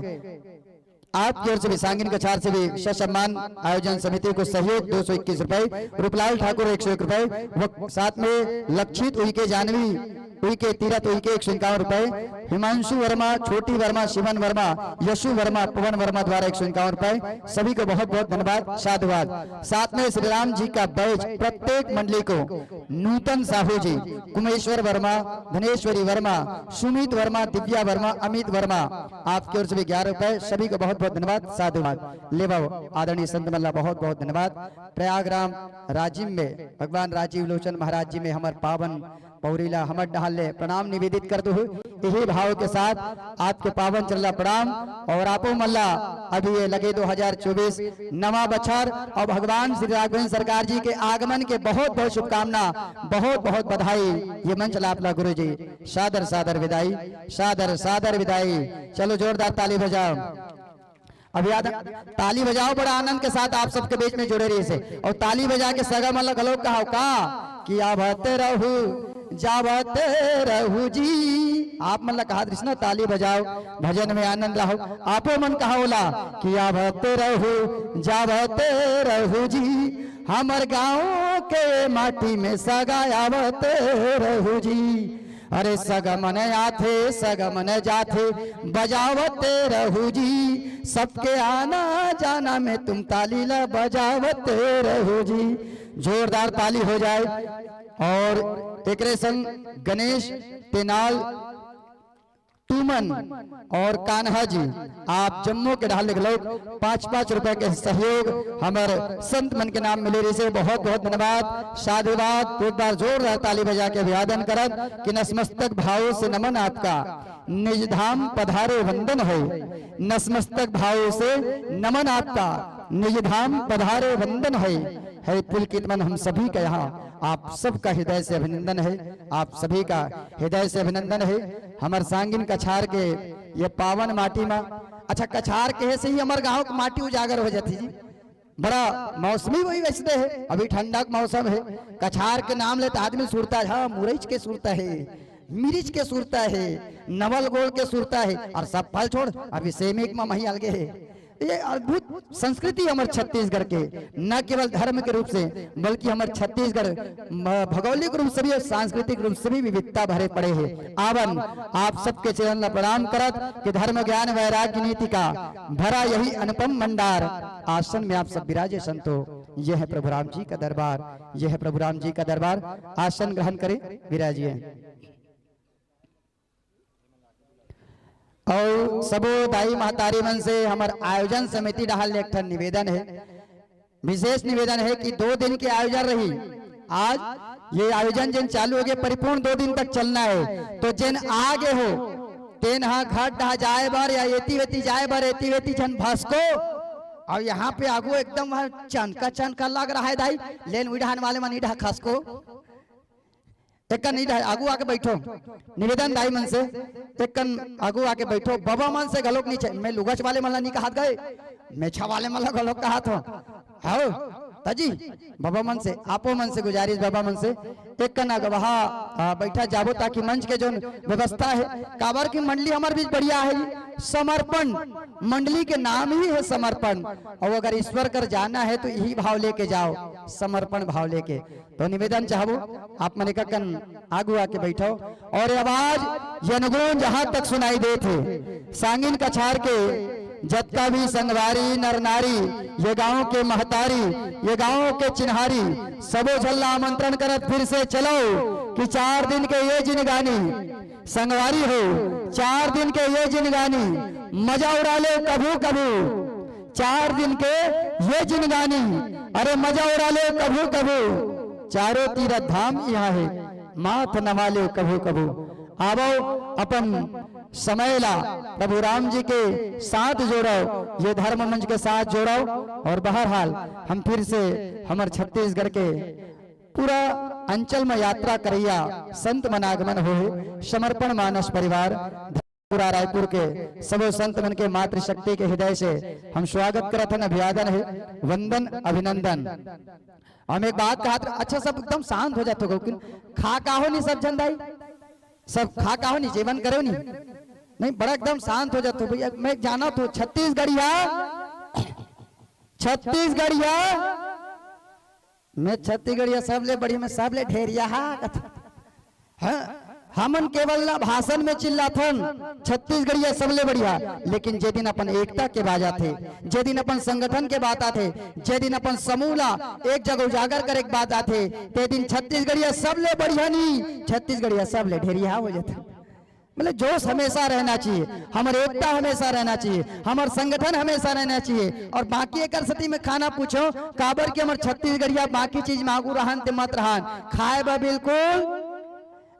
आपकी ओर से भी सांगिन कछार से भी ससम्मान आयोजन समिति को सहयोग 221 रुपए, रूपलाल ठाकुर 101 रुपए, साथ में लक्षित उइके जानवी उइके तीरथ उइके 151 रुपए, हिमांशु वर्मा, छोटी वर्मा, शिवन वर्मा, यशु वर्मा, पवन वर्मा द्वारा 151 रुपए, सभी को बहुत बहुत धन्यवाद, साधुवाद। साथ में श्री राम जी का बैच प्रत्येक मंडली को नूतन साहू जी, कुमेश्वर वर्मा, धनेश्वरी वर्मा, सुमित वर्मा, दिव्या वर्मा, अमित वर्मा आपकी ओर से भी 11 रुपए, सभी को बहुत बहुत धन्यवाद, साधुवाद। ले बाबू आदरणीय संत मल्ला बहुत बहुत धन्यवाद। प्रयागराम राजीव में भगवान राजीव लोचन महाराज जी में हमारे पावन पौरीला हमर डहाले प्रणाम निवेदित करते हुए यही भाव के साथ आपके पावन चल्ला प्रणाम और आपो मल्ला अभी ये लगे 2024 नवा बछर और भगवान श्री राघवेंद्र सरकार जी के आगमन के बहुत बहुत शुभकामना, बहुत बहुत बधाई। ये मंच लापला गुरु जी सादर सादर विदाई, सादर सादर विदाई। चलो जोरदार ताली बजाओ, अब याद ताली बजाओ बड़ा आनंद के साथ आप सबके बीच में जुड़े रही से और ताली बजा के सगा मल्ला गलो कहा का कि आवते रहू जावते रहू जी, आप मतलब कहा कृष्ण ताली बजाओ भजन में आनंद रहो, आपो मन कहा बोला कि आवते रहू जावते रहू जी, हमर गाँव के माटी में सगा आवते रहू जी, अरे सगमन आथे सगमन जाथे बजावते रहू जी, सबके आना जाना में तुम ताली ला बजावते रहू जी। जोरदार ताली हो जाए। और एक संग गणेश तेनाल तुमन और कान्हा जी, आप जम्मू के ढाल लिख लो 5-5 रुपए के सहयोग हमारे संत मन के नाम मिले। इसे बहुत बहुत धन्यवाद, साधुवाद। एक बार जोरदार ताली बजा के अभिवादन करत कि नसमस्तक भाव से नमन आपका, निज धाम पधारे वंदन है। नसमस्तक भाव से नमन आपका, निज धाम पधारे वंदन है पुलकित मन हम सभी का यहाँ आप सबका हृदय से अभिनंदन है, आप सभी का हृदय से अभिनंदन है। हमार सांगिन कछार के ये पावन माटी में, अच्छा कछार के से ही हमारे गांव की माटी उजागर हो जाती जी। बड़ा मौसमी वही वैसे है, अभी ठंडा का मौसम है। कछार के नाम लेते आदमी सुरता है, हाँ मुरैच के सुरता है, मिर्च के सुरता है, नवल गोल के सुरता है, और सब फल छोड़ अभी सेमिक में मही अलगे है। ये अद्भुत संस्कृति हमारे छत्तीसगढ़ के, न केवल धर्म के रूप से बल्कि हमारे छत्तीसगढ़ भौगोलिक रूप से भी और सांस्कृतिक रूप से भी विविधता भरे पड़े हैं। आवन आप सबके चरण ला प्रणाम करत कि धर्म ज्ञान वैराग्य नीति का भरा यही अनुपम भंडार आसन में आप सब विराजे संतो। यह है प्रभु राम जी का दरबार, यह है प्रभु राम जी का दरबार। आसन ग्रहण करें, विराजिए। और सबो दाई महतारी मन से हमारे आयोजन समिति डाल एक निवेदन है, विशेष निवेदन है कि 2 दिन के आयोजन रही। आज ये आयोजन जिन चालू हो गए परिपूर्ण 2 दिन तक चलना है। तो जिन आगे हो तेन हा घाट डहा जाए बार या एती वेती जाए बार एती वेती जन भसको। और यहाँ पे आगू एकदम चनका लग रहा है दाई, लेन उड़ान वाले मन इडा खास को एक आगू आके बैठो। निवेदन दाई मन से एक आगू आके बैठो। बाबा मन से गलोक नीचे, मैं लुगच वाले मला नहीं कहा गए, मेछा वाले मला गलोक कहा था। हाँ ताजी बाबा मन से, आपो मन से गुजारिश बाबा मन से एक वहा बैठा जाबो ताकि मंच के जो व्यवस्था है काबर की मंडली हमारे बीच बढ़िया है। समर्पण मंडली के नाम ही है समर्पण, और अगर ईश्वर कर जाना है तो यही भाव लेके जाओ, समर्पण भाव लेके। तो निवेदन चाहबो आप मन कन आगू आके बैठो। और आवाज यनगुन जहां तक सुनाई दे थे सांगिन कछार के जत्ता भी संगवारी नर नारी, ये गांव के महतारी, ये गांव के चिन्हारी, सबो झल्ला आमंत्रण करत फिर से चलो कि 4 दिन के ये जिनगानी संगवारी हो, 4 दिन के ये जिनगानी मजा उड़ा ले कभू कभू। 4 दिन के ये जिनगानी अरे मजा उड़ा ले कभू कभू। चारों तीरथ धाम यहाँ है, माथ नवा ले कभू कभू। आवो अपन समय ला प्रभु राम जी के साथ जोड़ो, ये धर्म मंच के साथ जोड़ो। और बहरहाल हम फिर से हमारे छत्तीसगढ़ के पूरा अंचल में यात्रा करिया संत मनागमन हो। समर्पण मानस परिवार पूरा रायपुर के सबो संत मन के मातृशक्ति के हृदय से हम स्वागत करत हन, अभिवादन है, वंदन अभिनंदन। हम एक बात कहा, अच्छा सब एकदम शांत हो जाते हो, खा का हो नहीं सब जनदाई, सब खा का हो नहीं, जीवन करो नहीं बड़ा एकदम शांत हो जाते भैया। मैं जाना तो छत्तीसगढ़िया मैं छत्तीसगढ़िया सबले बढ़िया में सबले ढेरिया हाँ हमन केवल भाषण में चिल्लाथन छत्तीसगढ़िया सबले बढ़िया, लेकिन जे दिन अपन एकता के बाजा थे, जे दिन अपन संगठन के बात आते, जे दिन अपन समूला एक जगह उजागर करे के बात आते, ते दिन छत्तीसगढ़िया सबले बढ़िया नहीं, छत्तीसगढ़िया सबले ढेरिया हो जाते। मतलब जोश हमेशा रहना चाहिए, हमारे एकता हमेशा रहना चाहिए, हमारे संगठन हमेशा रहना चाहिए। और बाकी एक स्थिति में खाना पूछो काबर के हमारे छत्तीसगढ़िया बाकी चीज मांगू रहन ते मत रहन खाए बा बिल्कुल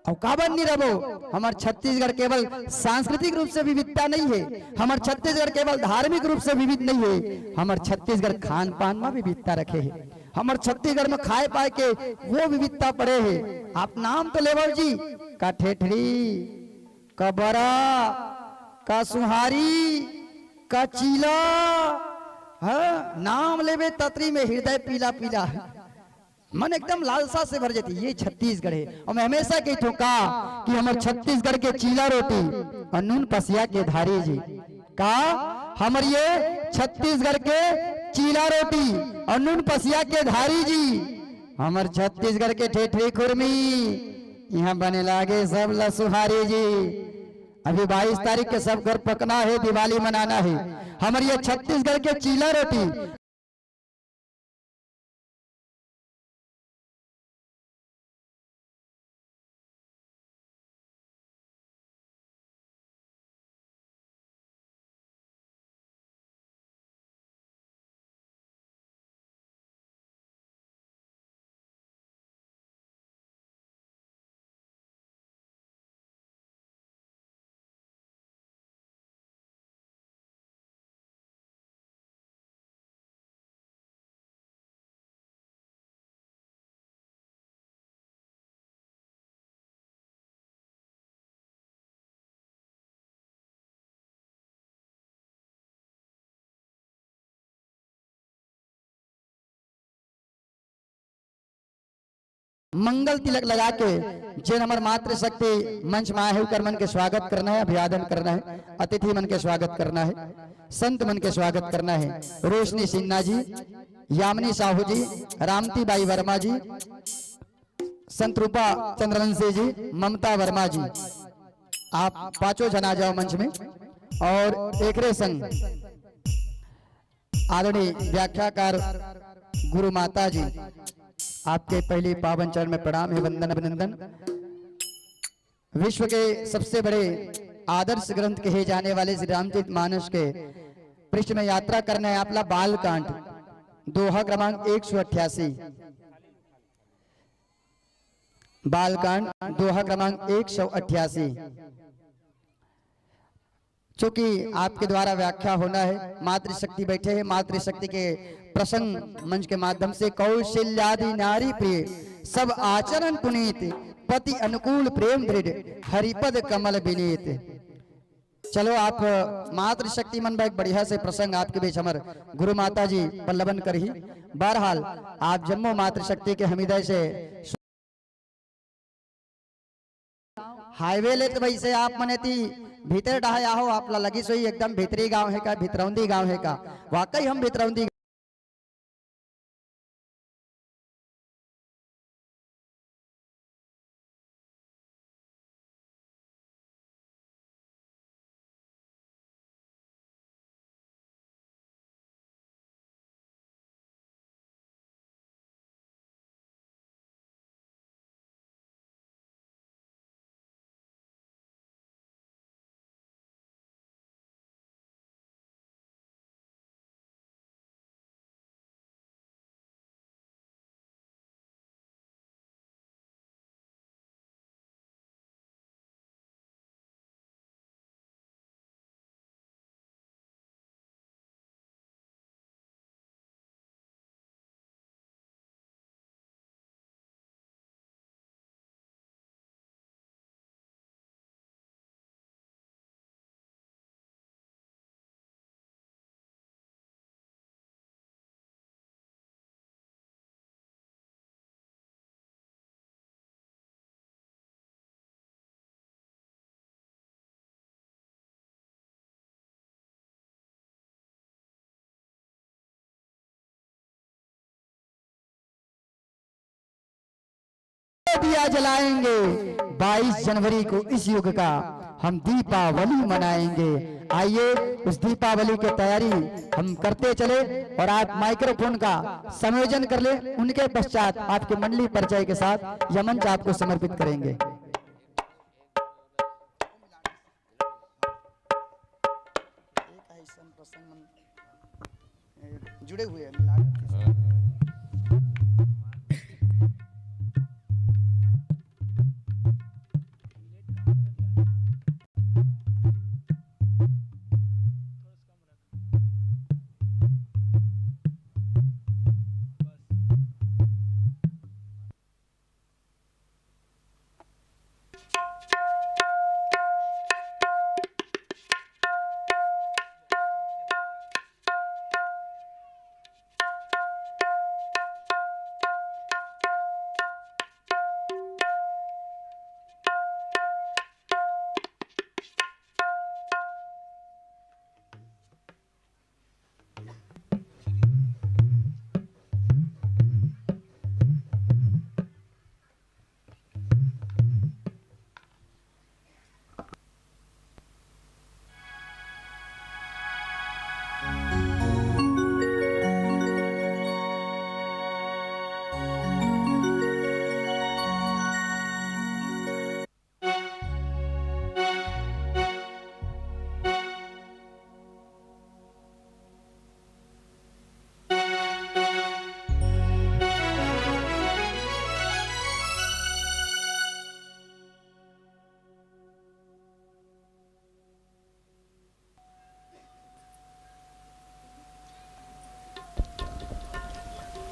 और काबर नहीं रहो। हमारे छत्तीसगढ़ केवल सांस्कृतिक रूप से विविधता नहीं है, हमारे छत्तीसगढ़ केवल धार्मिक रूप से विविध नहीं है, हमारे छत्तीसगढ़ खान पान में विविधता रखे है। हमारे छत्तीसगढ़ में खाए पाए के वो विविधता पड़े है। आप नाम तो लेवल जी का ठेठरी, का बरा, का सुहारी, का चीला, हाँ नाम लेवे ततरी में हृदय पीला पीला, मन एकदम लालसा से भर जाती। ये छत्तीसगढ़ है। और मैं हमेशा कहती हूँ का कि हमारे छत्तीसगढ़ के चीला रोटी और नून पसिया के धारी जी का, हमारे ये छत्तीसगढ़ के चीला रोटी और नून पसिया के धारी जी, हमारे छत्तीसगढ़ के ठेठरी खुरमी यहाँ बने लागे सब लसुहारी जी। अभी 22 तारीख के सब घर पकना है, दिवाली मनाना है। हमारे ये छत्तीसगढ़ के चीला रोटी मंगल तिलक लगा के जिन हमार मातृशक्ति मंच में आए होकर मन के स्वागत करना है, अभिवादन करना है, अतिथि मन के स्वागत करना है, संत मन के स्वागत करना है। रोशनी सिन्हा जी, यामिनी साहू जी, रामती बाई वर्मा जी, संत रूपा चंद्रवंशी जी, ममता वर्मा जी, आप पांचों जना जाओ मंच में। और एकरे संग आदरणीय व्याख्याकार गुरु माता जी, आपके पहले पावन चरण में प्रणाम है, वंदन अभिनंदन। विश्व के सबसे बड़े आदर्श ग्रंथ कहे जाने वाले श्री रामचरित मानस के पृष्ठ में यात्रा करना है आपला बालकांड, दोहा क्रमांक 188। बालकांड दोहा क्रमांक 188। चूंकि आपके द्वारा व्याख्या होना है, मातृशक्ति बैठे हैं, मातृशक्ति के प्रसंग मंच के माध्यम से कौशल्यादि नारी प्रिय सब आचरण पुनीत पति अनुकूल प्रेम दृढ़ हरिपद कमल विनीत। चलो आप मातृशक्ति मन एक बढ़िया से प्रसंग आपके बीच हमारे गुरु माता जी पल्लवन करही। बहरहाल आप जम्मू मातृशक्ति के हृदय से हाईवे ले तो वैसे आप मने थी भीतर डहाया हो, आप लगी सोई एकदम भीतरी गांव है का, भितरौंदी गांव है का। वाकई हम भितरौंदी दिया जलाएंगे 22 जनवरी को इस युग का हम दीपावली मनाएंगे। आइए उस दीपावली की तैयारी हम करते चले और आप माइक्रोफोन का संयोजन कर ले। उनके पश्चात आपके मंडली परिचय के साथ यह मंच आपको समर्पित करेंगे। जुड़े हुए हैं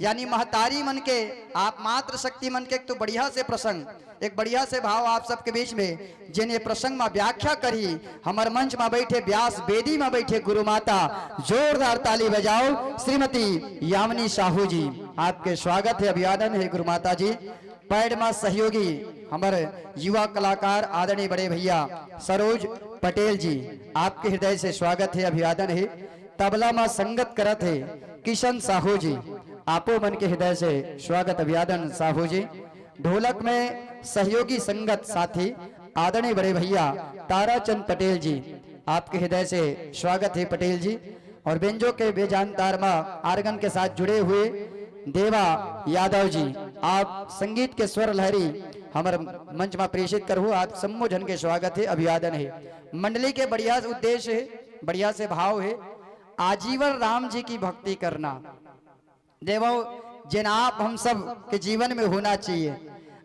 यानी महतारी मन के, आप मात्र शक्ति मन के, एक तो बढ़िया से प्रसंग, एक बढ़िया से भाव आप सबके बीच में जिन्हें प्रसंग में व्याख्या करी, हमार मंच में बैठे व्यास वेदी में बैठे गुरु माता, जोरदार ताली बजाओ श्रीमती यामिनी साहू जी, आपके स्वागत है, अभिवादन है गुरु माता जी। पैड में सहयोगी हमारे युवा कलाकार आदरणीय बड़े भैया सरोज पटेल जी, आपके हृदय से स्वागत है, अभिवादन है। तबला में संगत करत है किशन साहू जी, आपो मन के हृदय से स्वागत अभिवादन साहू जी। ढोलक में सहयोगी संगत साथी आदरणीय बड़े भैया ताराचंद पटेल जी, आपके हृदय से स्वागत है पटेल जी। और बेंजो के बेजान तार में आर्गन के साथ जुड़े हुए देवा यादव जी, आप संगीत के स्वर लहरी हमारे मंच में प्रेषित करो, आप सम्मो जन के स्वागत है, अभिवादन है। मंडली के बढ़िया उद्देश्य है, बढ़िया से भाव है, आजीवन राम जी की भक्ति करना। देवो जिन आप हम सब के जीवन में होना चाहिए,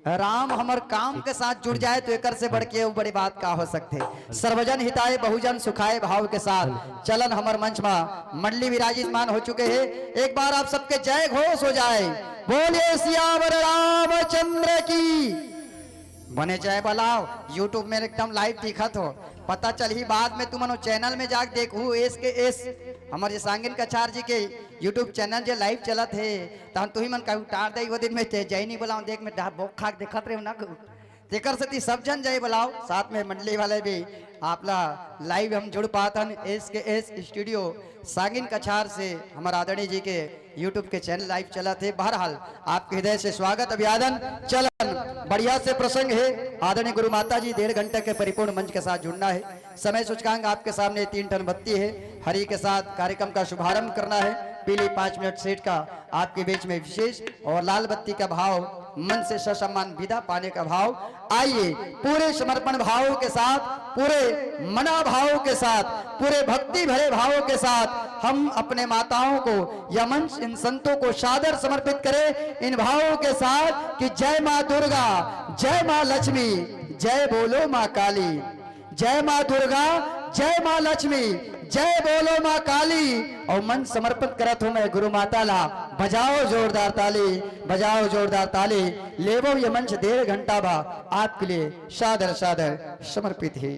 राम हमार काम के साथ जुड़ जाए तो एक से बढ़ के वो बड़ी बात का हो सकते। सर्वजन हिताय बहुजन सुखाय भाव के साथ चलन हमार मंच में मंडली विराजितमान हो चुके हैं। एक बार आप सबके जय घोष हो जाए, बोलिए सियावर रामचंद्र की। बने जय बलाओ, यूट्यूब में एकदम लाइव दिखत हो, पता चल ही बाद में तुम चैनल में जाके देखू एस के एस हमारे सांगिन कछार जी के यूट्यूब चैनल जो लाइव चलत है, तहन तू ही मन कहू उतार दे वो दिन में जय नहीं बोलाऊं, देख में बोक खाक देखत रहे ना तेकर सती सब जन जय बुलाओ, साथ में मंडली वाले भी आपला लाइव हम जुड़ पातन एस के एस स्टूडियो सांगिन कछार से हमारा आदरणीय जी के यूट्यूब के चैनल लाइव चला थे। बहरहाल आपके हृदय से स्वागत अभिवादन। चलन बढ़िया से प्रसंग है, आदरणीय गुरु माता जी 1.5 घंटे के परिपूर्ण मंच के साथ जुड़ना है। समय सूचकांक आपके सामने 3 टन बत्ती है, हरि के साथ कार्यक्रम का शुभारंभ करना है। पीली 5 मिनट सेट का आपके बीच में विशेष और लाल बत्ती का भाव, मन से ससम्मान विदा पाने का भाव। आइए पूरे समर्पण भाव के साथ, पूरे मना भाव के साथ, पूरे भक्ति भरे भाव के साथ हम अपने माताओं को या मंच इन संतों को सादर समर्पित करें इन भावों के साथ कि जय माँ दुर्गा, जय माँ लक्ष्मी, जय बोलो माँ काली। जय माँ दुर्गा, जय माँ लक्ष्मी, जय बोलो माँ काली। और मन समर्पित करत हूं मैं गुरु माता ला, बजाओ जोरदार ताली, बजाओ जोरदार ताली। लेवो ये मंच 1.5 घंटा बा आपके लिए सादर सादर समर्पित है।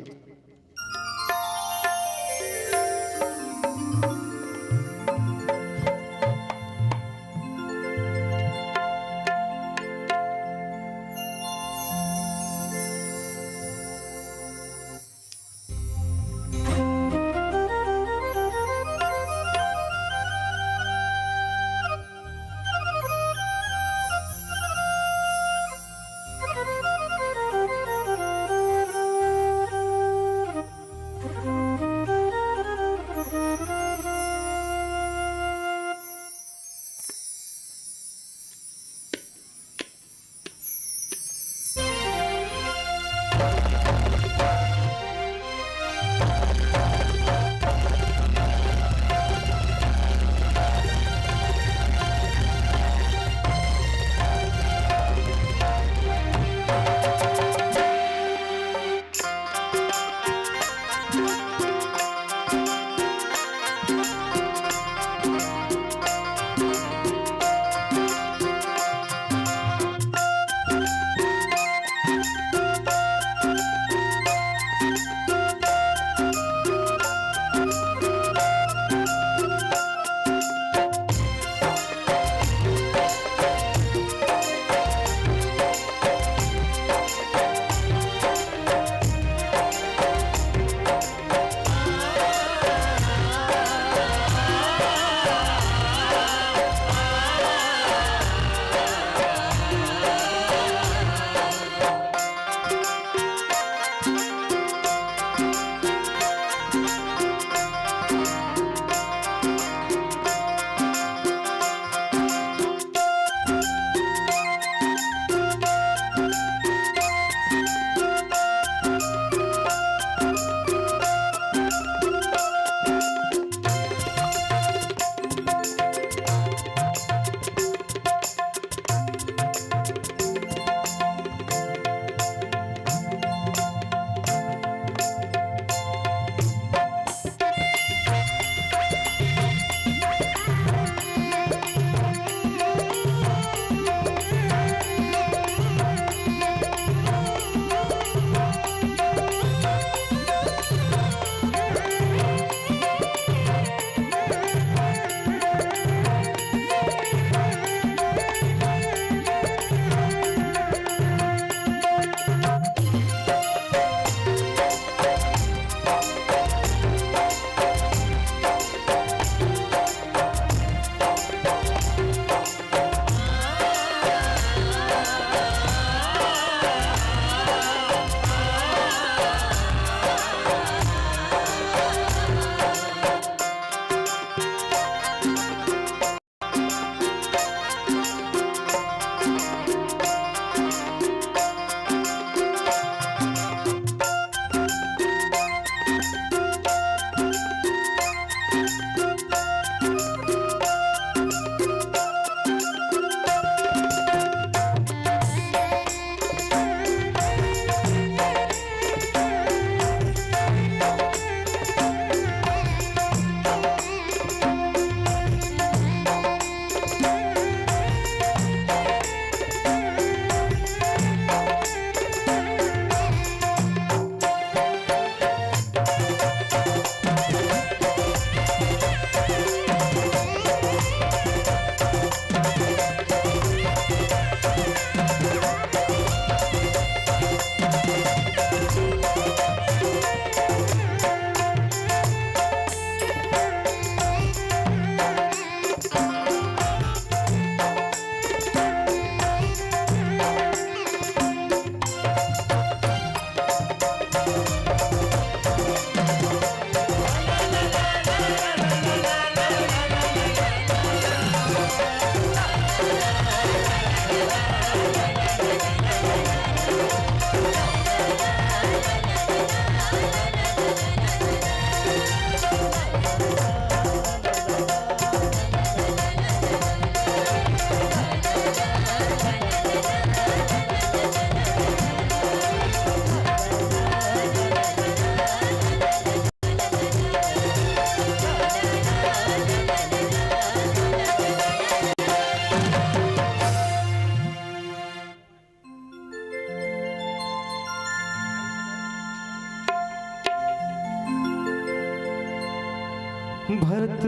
भरत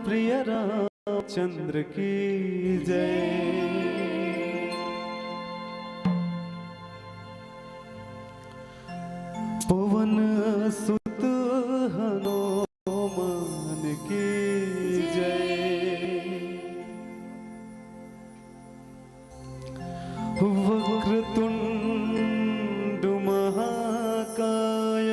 प्रिय रामचंद्र की जय। पवन सुत हनुमान की जय। वक्रतुंड महाकाय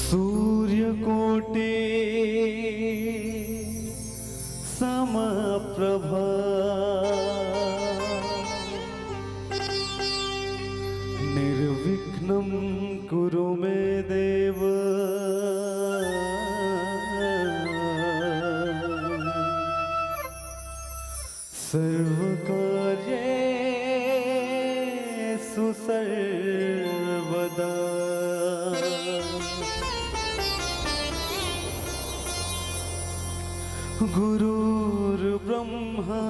सूर्यकोटि समप्रभा निर्विघ्नं कुरु मे देव। सर्वकार्येषु सर्वदा गुरुर्ब्रह्मा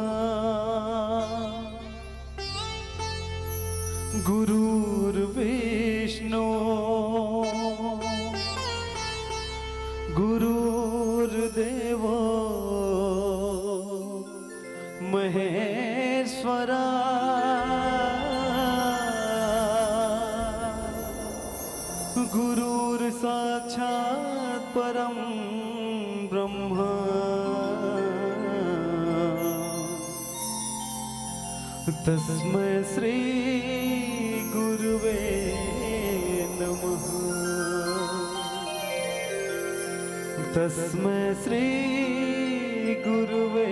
गुरुर्विष्णु गुरुर्देवो महेश्वरा। गुरुर्साक्षात् परं ब्रह्मा तस्मै श्री गुरुवे नमः। तस्मै श्री गुरुवे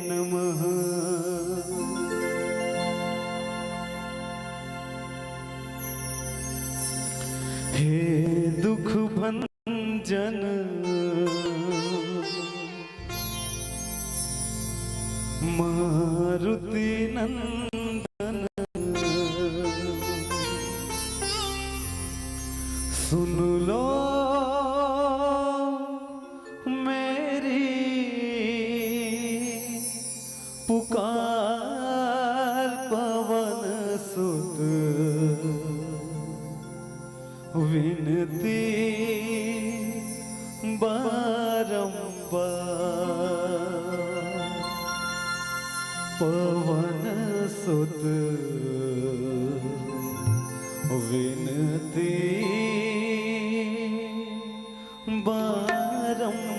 नमः। हे दुख भंजन मारुति नंदन सुन लो मेरी पुकार। पवन सुत विनती बारंबार। पवन सुत विनती बारंबार।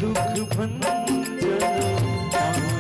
दुख भंजन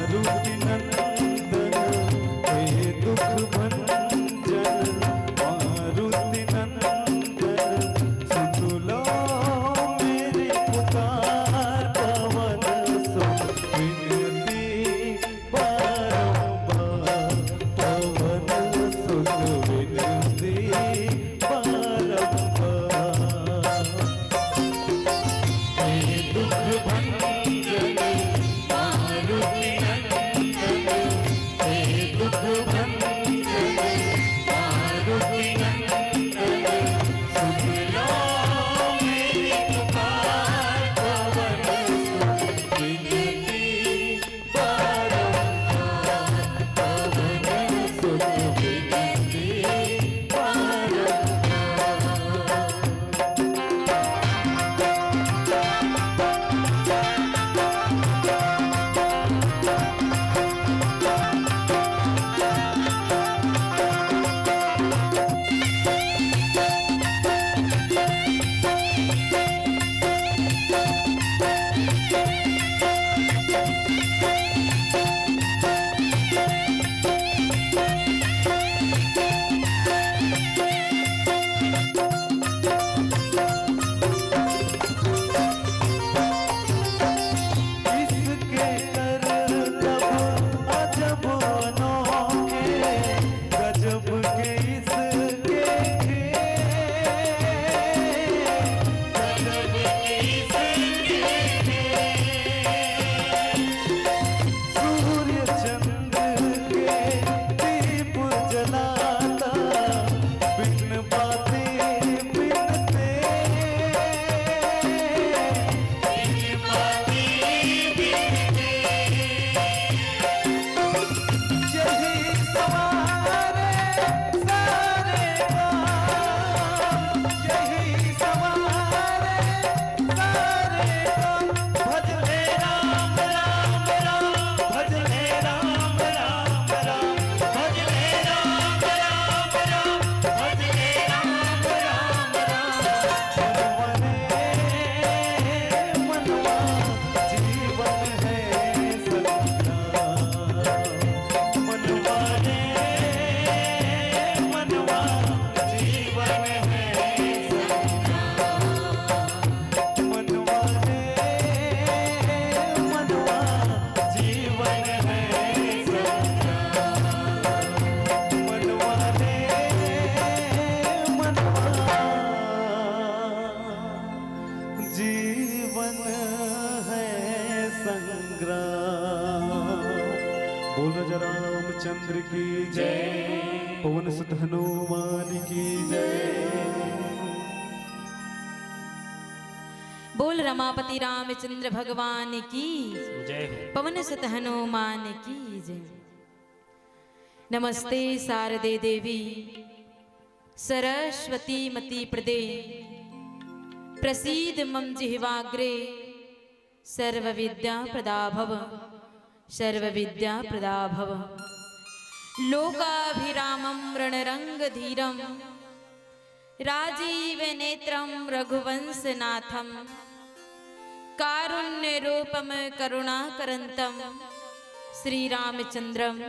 बोल राजा रामचंद्र की जय, पवन सुत हनुमान की जय। बोल रमापति रामचंद्र भगवान की जय। पवन सुत हनुमान की जय। नमस्ते शारदे देवी सरस्वती मति प्रदे, प्रसीद मम जिह्वाग्रे सर्व विद्या प्रदा भव, सर्व विद्या प्रदा भव। लोकाभिरामं रणरंग धीरं, राजीव नेत्रं रघुवंशनाथं, कारुण्य रूपम करुणाकरंतम, श्री रामचंद्रम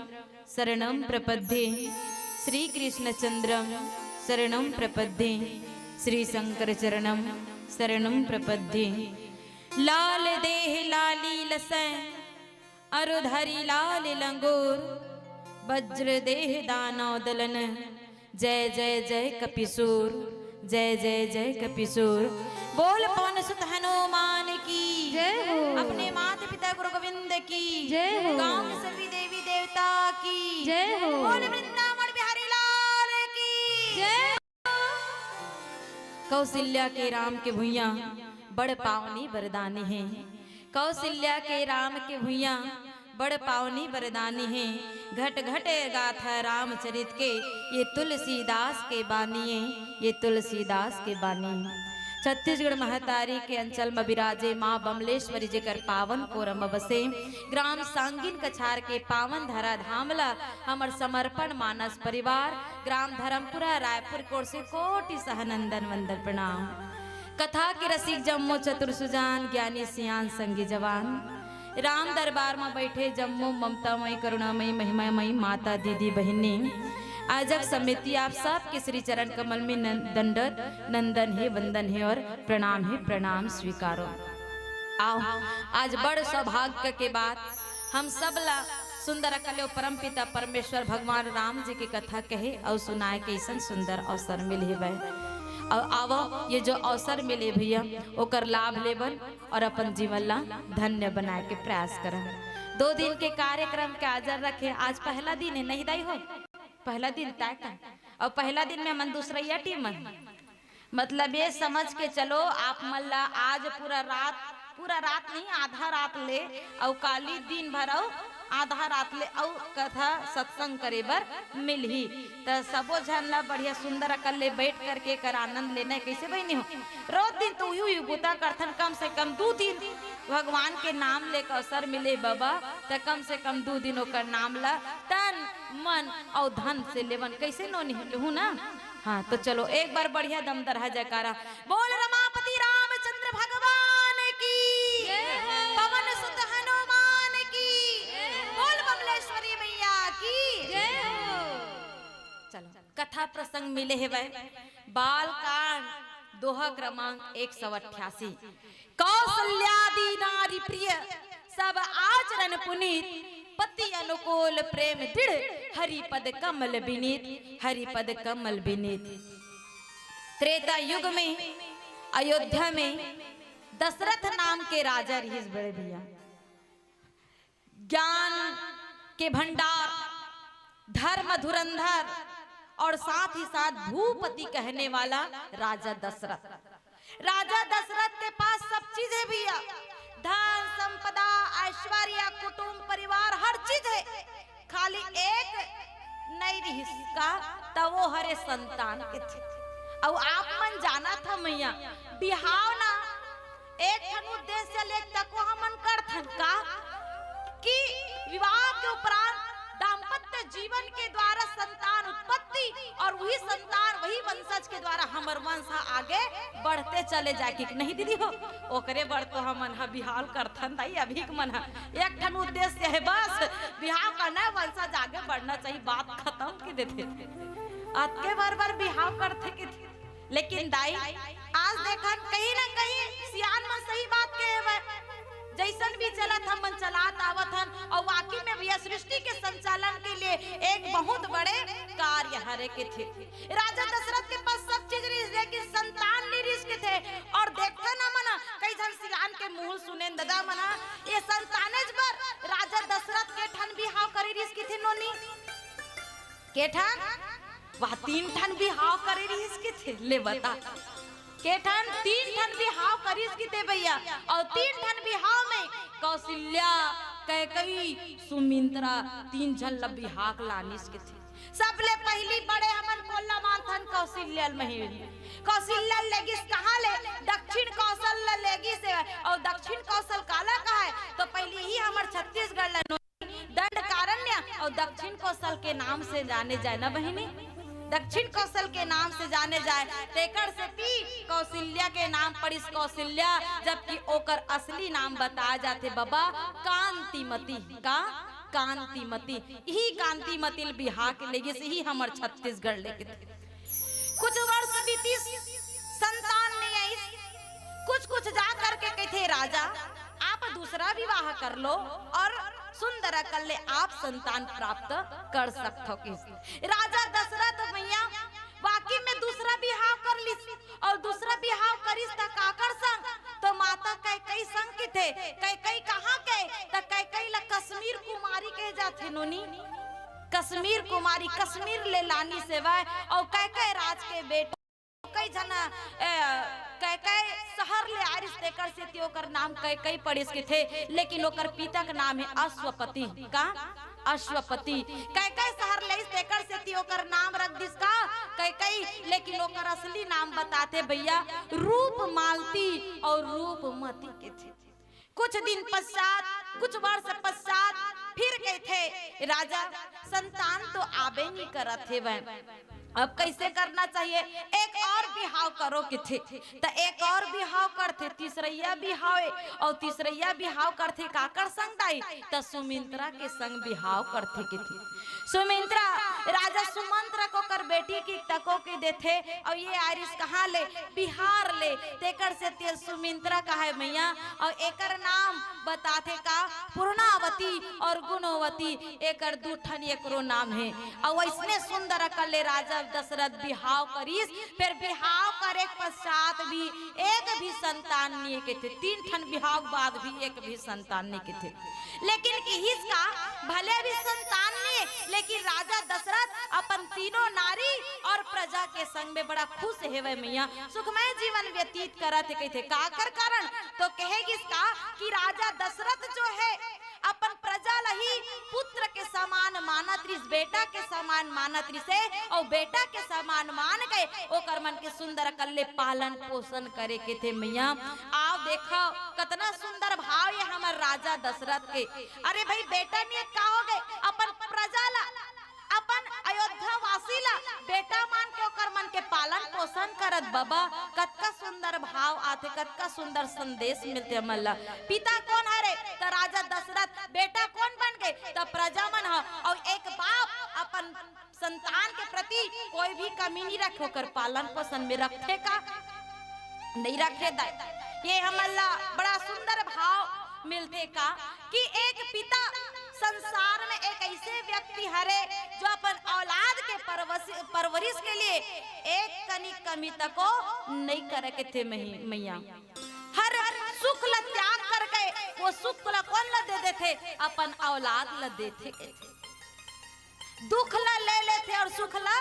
शरणं प्रपद्ये, श्री कृष्णचंद्रम शरणं प्रपद्ये, श्री शंकर चरणं शरणं प्रपद्ये। लाल देह लाली लसै, अरुधरी लाल लंगूर, वज्र देह दानव दलन, जय जय जय कपिसूर, जय जय जय कपिसूर। बोल पवन सुत हनुमान की जय हो। अपने माता पिता गुरु गोविंद की जय हो। गांव के सभी देवी देवता की जय हो। बोल वृंदावन बिहारी लाल की जय। कौशल्या के राम के भुइया बड़ पावनी वरदानी है, कौशल्या के राम के भुइया बड़ पावनी वरदानी है। घट घट गाथा रामचरित के, ये तुलसीदास के बानिए, ये तुलसीदास के बानी। छत्तीसगढ़ महतारी के अंचल में विराजे माँ बमलेश्वरी जेकर पावन कोरम बसे, ग्राम सांगिन कछार के पावन धरा धामला हमर समर्पण मानस परिवार, ग्राम धर्मपुरा रायपुर कोट से कोटि सहनंदन वंदन प्रणाम। कथा के रसिक जम्मो चतुर सुजान, ज्ञानी सियान संगी जवान, राम दरबार में बैठे जम्मो ममतामयी करुणामयी महिमामयी माता दीदी बहिनी, आजक समिति आप सब के श्री चरण कमल में दंडत नंदन है, वंदन है और प्रणाम है, प्रणाम स्वीकारो। आओ आज बड़ सौभाग्य के बाद हम सब ला सुंदर कलो परम पिता परमेश्वर भगवान राम जी की कथा कहे और सुनाए के ऐसा सुंदर अवसर मिले है। और आवो ये जो अवसर मिले भैया ओकर लाभ लेबन और अपन जीवन ला धन्य बनाए के प्रयास करन। 2 दिन के कार्यक्रम के हाजिर रखे। आज पहला दिन है, नहीं दाई हो पहला दिन तय का, और पहला दिन में मन दूसरा टीम मन, मतलब ये समझ के चलो आप मल्ला आज पूरा रात नहीं आधा रात ले और काली दिन भर आधा रात ले और कथा सत्संग करे बर मिलही। तो सबो झन ला बढ़िया सुंदर अकल ले बैठ करके कर आनंद लेना है। कैसे बहनी हो रोज दिन तो यू गुता करथन, कम से कम 2 दिन भगवान के नाम ले अवसर मिले बाबा, तो कम से कम 2 दिन ओकर नाम ला तन मन और धन से लेवन। कैसे नो नहीं ना। हाँ तो चलो एक बार बढ़िया दमदर है जयकारा। बोल रमापति रामचंद्र भगवान की, पवन सुत हनुमान की, बोल बमलेश्वरी मैया की जय हो। चलो कथा प्रसंग मिले है वह बाल कांड दोहा क्रमांक 188। कौशल्यादि नारी प्रिय सब आचरण पुनीत, पति अनुकूल प्रेम दृढ़, हरिपद कमल विनीत, हरिपद कमल विनीत। त्रेता युग में अयोध्या में दशरथ नाम के राजा रही बड़े भैया, ज्ञान के भंडार, धर्म धुरंधर और साथ ही साथ भूपति कहने वाला राजा दशरथ। राजा दशरथ के पास सब चीजें भैया, धन संपदा ऐश्वर्य कुटुंब परिवार हर चीज है, खाली एक नहीं रही का तो वो हरे संतान के थे। और आप मन जाना था मैया बिहाव ना एक ठन उद्देश्य ले तक हमन करथन का कि विवाह के उपरांत दाम्पत्य जीवन के द्वारा संतान उत्पत्ति और वही संतान वही वंशज के द्वारा हमर वंश आगे बढ़ते चले जाए कि नहीं दीदी हो ओकरे बढ़ तो हमन हा बिहार करथन दाई अभी मन हा एक ठन उद्देश्य है बस बिहार करना वंशज आगे बढ़ना चाहिए, बात खत्म की देते आज के बार बिहार करते कि लेकिन दाई आज देखन कहीं ना कहीं सियान में सही बात के जैसन भी चलत हम मन चलात आवत हन और वाकई में भैया सृष्टि के संचालन के लिए एक बहुत बड़े कार्य हरे के थे। राजा दशरथ के पास सब चीज लेकिन संतान नहीं रिस्क थे और देखते ना मना कई जन के मुंह सुने दादा मना ये संतानेज पर राजा दशरथ के ठन भी हाव करी नोनी के ठन वह 3 ठन बिहाव करे रही इसके थे ले बता के ठन 3 ठन बिहाव करी इसकी थे भैया और 3 ठन बिहाव में कौशल्या कैकई सुमिंत्रा 3 जन ला बिहाक लानी इसके थे सबले पहली बड़े हमन कोल्ला मानथन कौशल्या महिनी कौशल्या लेगिस कहाँ ले दक्षिण कौशल लेगी से और दक्षिण कौशल काला कहा है तो पहले ही हमार छत्तीसगढ़ दंडकारण्य और दक्षिण कौशल के नाम से जाने जाए ना बहिनी दक्षिण कौशल के नाम से जाने जाए तेकर से पी कौशल्या के नाम पर इस कौशल्या जबकि ओकर असली नाम बताया जाते बाबा कांतिमती का कांतिमती ही कांतिमती बिहार के लेगे से ही हमार छत्तीसगढ़ लेके थे कुछ वर्ष बीती संतान नहीं आई कुछ जा करके कहते राजा आप दूसरा विवाह कर लो और सुंदर कर ले आप संतान प्राप्त कर सकते हो राजा दशरथ भैया वाकई में दूसरा बिहाव कर ली और दूसरा बिहाव करिस त काकर संग तो माता कैकई संग के थे कैकई कहां के त कैकई ला कश्मीर कुमारी कहे जाथे नोनी कश्मीर कुमारी कश्मीर ले लानी सेवा और कैकई राज के बेटा कई जना कैकई शहर ले आरिस तेकर से त्योकर नाम कैकई पड़िस के थे लेकिन ओकर पिता का नाम है अश्वपति का अश्वपति कैकई शहर ले तेकर से त्योकर नाम रख दिस का कैकई लेकिन ओकर असली नाम बताते भैया रूप मालती और रूपमती के थे कुछ दिन पश्चात कुछ वर्ष पश्चात फिर कहे थे राजा संतान तो आबे नहीं करत थे वह अब कैसे करना चाहिए एक और बिहाव करो कि थे तो एक और बिहाव करते तीसरैया बिहाव और तीसरैया बिहाव करते काकर संग दाई तो सुमिंत्रा के संग बिहाव करते कि थे सुमिंत्रा राजा सुमंत्र को कर बेटी की तको के देते और ये आरिस कहाँ ले बिहार ले तेकर से ते सुमिंत्रा का है मैया और एकर नाम बताते का पूर्णावती और गुणवती एकर दूठन एकरो नाम है और वैसने सुंदर कर ले राजा दशरथ बिहाव करीस फिर बिहाव करे पश्चात भी एक भी संतान नहीं के थे 3 ठन बिहाव बाद भी एक भी संतान नहीं के थे लेकिन किसका भले भी संतान नहीं लेकिन राजा दशरथ अपन तीनों नारी और प्रजा के संग में बड़ा खुश है वह मैया सुखमय जीवन व्यतीत करते कहते काकर कारण तो कहेगी इसका कि राजा दशरथ जो है अपन प्रजा लही पुत्र के समान मानत रिस बेटा के समान मानत रिसे और बेटा के समान मान गए ओकर मन के सुंदर कल्ले पालन पोषण करे के थे मैया आओ देखो कितना सुंदर भाव ये हमार राजा दशरथ के अरे भाई बेटा ने का हो गए अपन प्रजा ला अपन अयोध्या वासी ला बेटा मान के ओकर मन के पालन पोषण करत बाबा कतका सुंदर भाव आते कतका सुंदर संदेश मिलते हमला पिता कौन हरे तो राजा दशरथ बेटा कौन बन गए तो प्रजा मन ह और एक बाप अपन संतान के प्रति कोई भी कमी नहीं रखे कर पालन पोषण में रखे का नहीं रखे ये हमला बड़ा सुंदर भाव मिलते का कि एक पिता संसार में एक ऐसे व्यक्ति हरे जो अपन औलाद के परवरिश के लिए एक कनी कमी तक को नहीं करे के थे मैया हर सुख ला त्याग कर गए वो सुख ला कौन ला दे देते अपन औलाद ला देते दुख ला ले लेते और सुख ला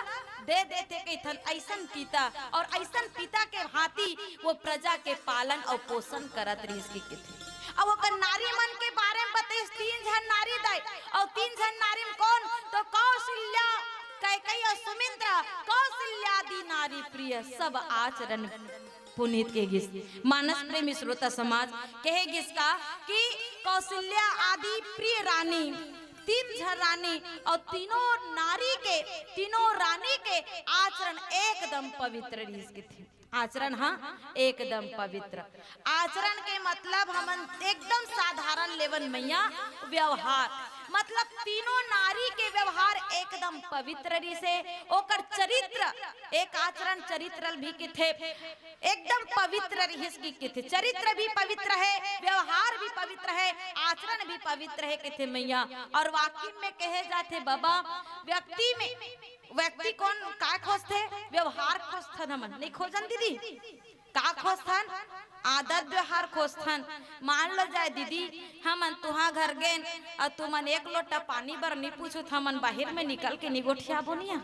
दे देते कहथन ऐसन पिता और ऐसन पिता के भांति वो प्रजा के पालन और पोषण करत रही इसकी के थे अब वो नारी मन के बारे में बताइए 3 जन नारी दाई और 3 जन नारी में कौन तो कौशल्या कैकई और सुमित्रा कौशल्या दी नारी प्रिय सब आचरण पुनीत के गिस मानस प्रेमी श्रोता समाज कहे गिसका कि कौशल्या आदि प्रिय रानी 3 जन रानी और तीनों रानी के आचरण एकदम पवित्र के थे आचरण हाँ एकदम पवित्र आचरण के मतलब हम एकदम साधारण लेवन मैया व्यवहार मतलब तीनों नारी के व्यवहार एकदम पवित्र से ओकर चरित्र एक आचरण चरित्र भी के थे एकदम पवित्र हिस्की के थे चरित्र भी पवित्र है व्यवहार भी पवित्र है आचरण भी पवित्र है के थे मैया और वाकई में कहे जाते बाबा व्यक्ति कौन का खोजते व्यवहार खोजते हमन नहीं खोजन दीदी का खोजथन? आदत व्यवहार खोजथन। मान लो जाए दीदी हमन तुहा घर गए और तुमन एक लोटा पानी बर नहीं पूछो, हमन बाहर में निकल के निगोठिया बोनिया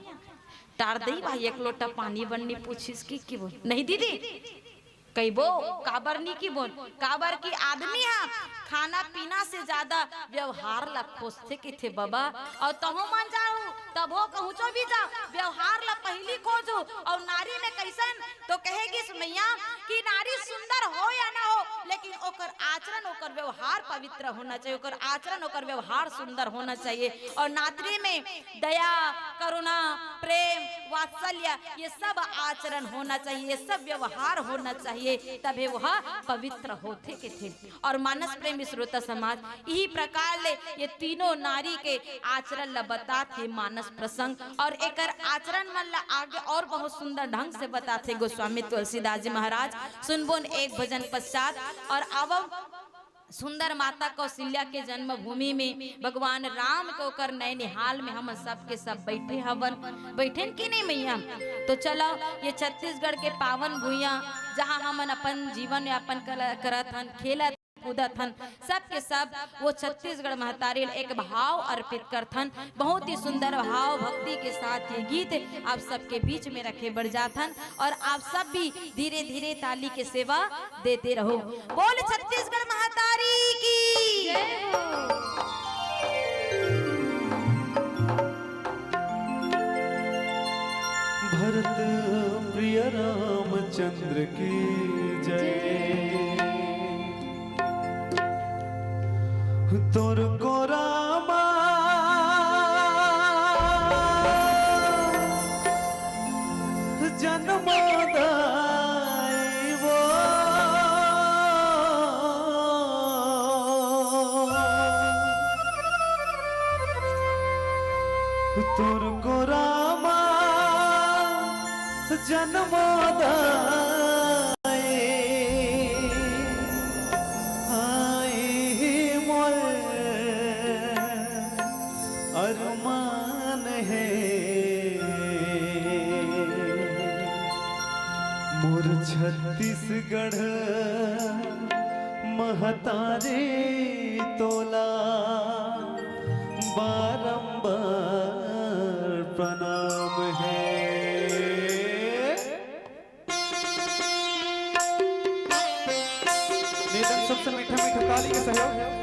टार दई भाई एक लोटा पानी बर नहीं पूछिस की बोल नहीं दीदी कई बो काबर नहीं की बोल काबर की आदमी है खाना पीना से ज्यादा व्यवहार ला खोजते कि थे बाबा। और तहो मान जाऊ तबो कहूँ चो भी जा व्यवहार ला पहली खोजो। और नारी में कैसन तो कहेगी सुमैया कि नारी सुंदर हो या ना हो लेकिन ओकर आचरण ओकर व्यवहार पवित्र होना चाहिए, ओकर आचरण ओकर व्यवहार सुंदर होना चाहिए। और नात्री में दया करुणा प्रेम वात्सल्य ये सब आचरण होना चाहिए, ये सब व्यवहार होना चाहिए, तभी वह पवित्र होते के थे। और मानस प्रेमी श्रोता समाज यही प्रकार ले ये तीनों नारी के आचरण ला बताते मानस प्रसंग। और एकर आचरण मन ला आगे और बहुत सुंदर ढंग से बताते गोस्वामी तुलसीदास जी महाराज। सुनबोन एक भजन पश्चात और अब सुंदर माता कौशल्या के जन्मभूमि में भगवान राम को कर नैनिहाल में हम सब के सब बैठे हवन बैठे कि नहीं मैया। तो चलो ये छत्तीसगढ़ के पावन भूइया जहाँ हमन अपन जीवन यापन करत हन खेलत कूदत हन सब के सब वो छत्तीसगढ़ महतारी एक भाव अर्पित करथन। बहुत ही सुंदर भाव भक्ति के साथ ये गीत आप सबके बीच में रखे बढ़ जाथन और आप सब भी धीरे धीरे ताली के सेवा देते रहो। बोल छत्तीसगढ़ महतारी की भरत प्रिय रामचंद्र की जय। तोर को रामा जन्मोदाई वो तोर को रामा जन्मोदाई अरमान है मोर छत्तीसगढ़ महतारे तोला बारंबार प्रणाम है। निधन सबसे मीठा मीठा ताली के सहयोग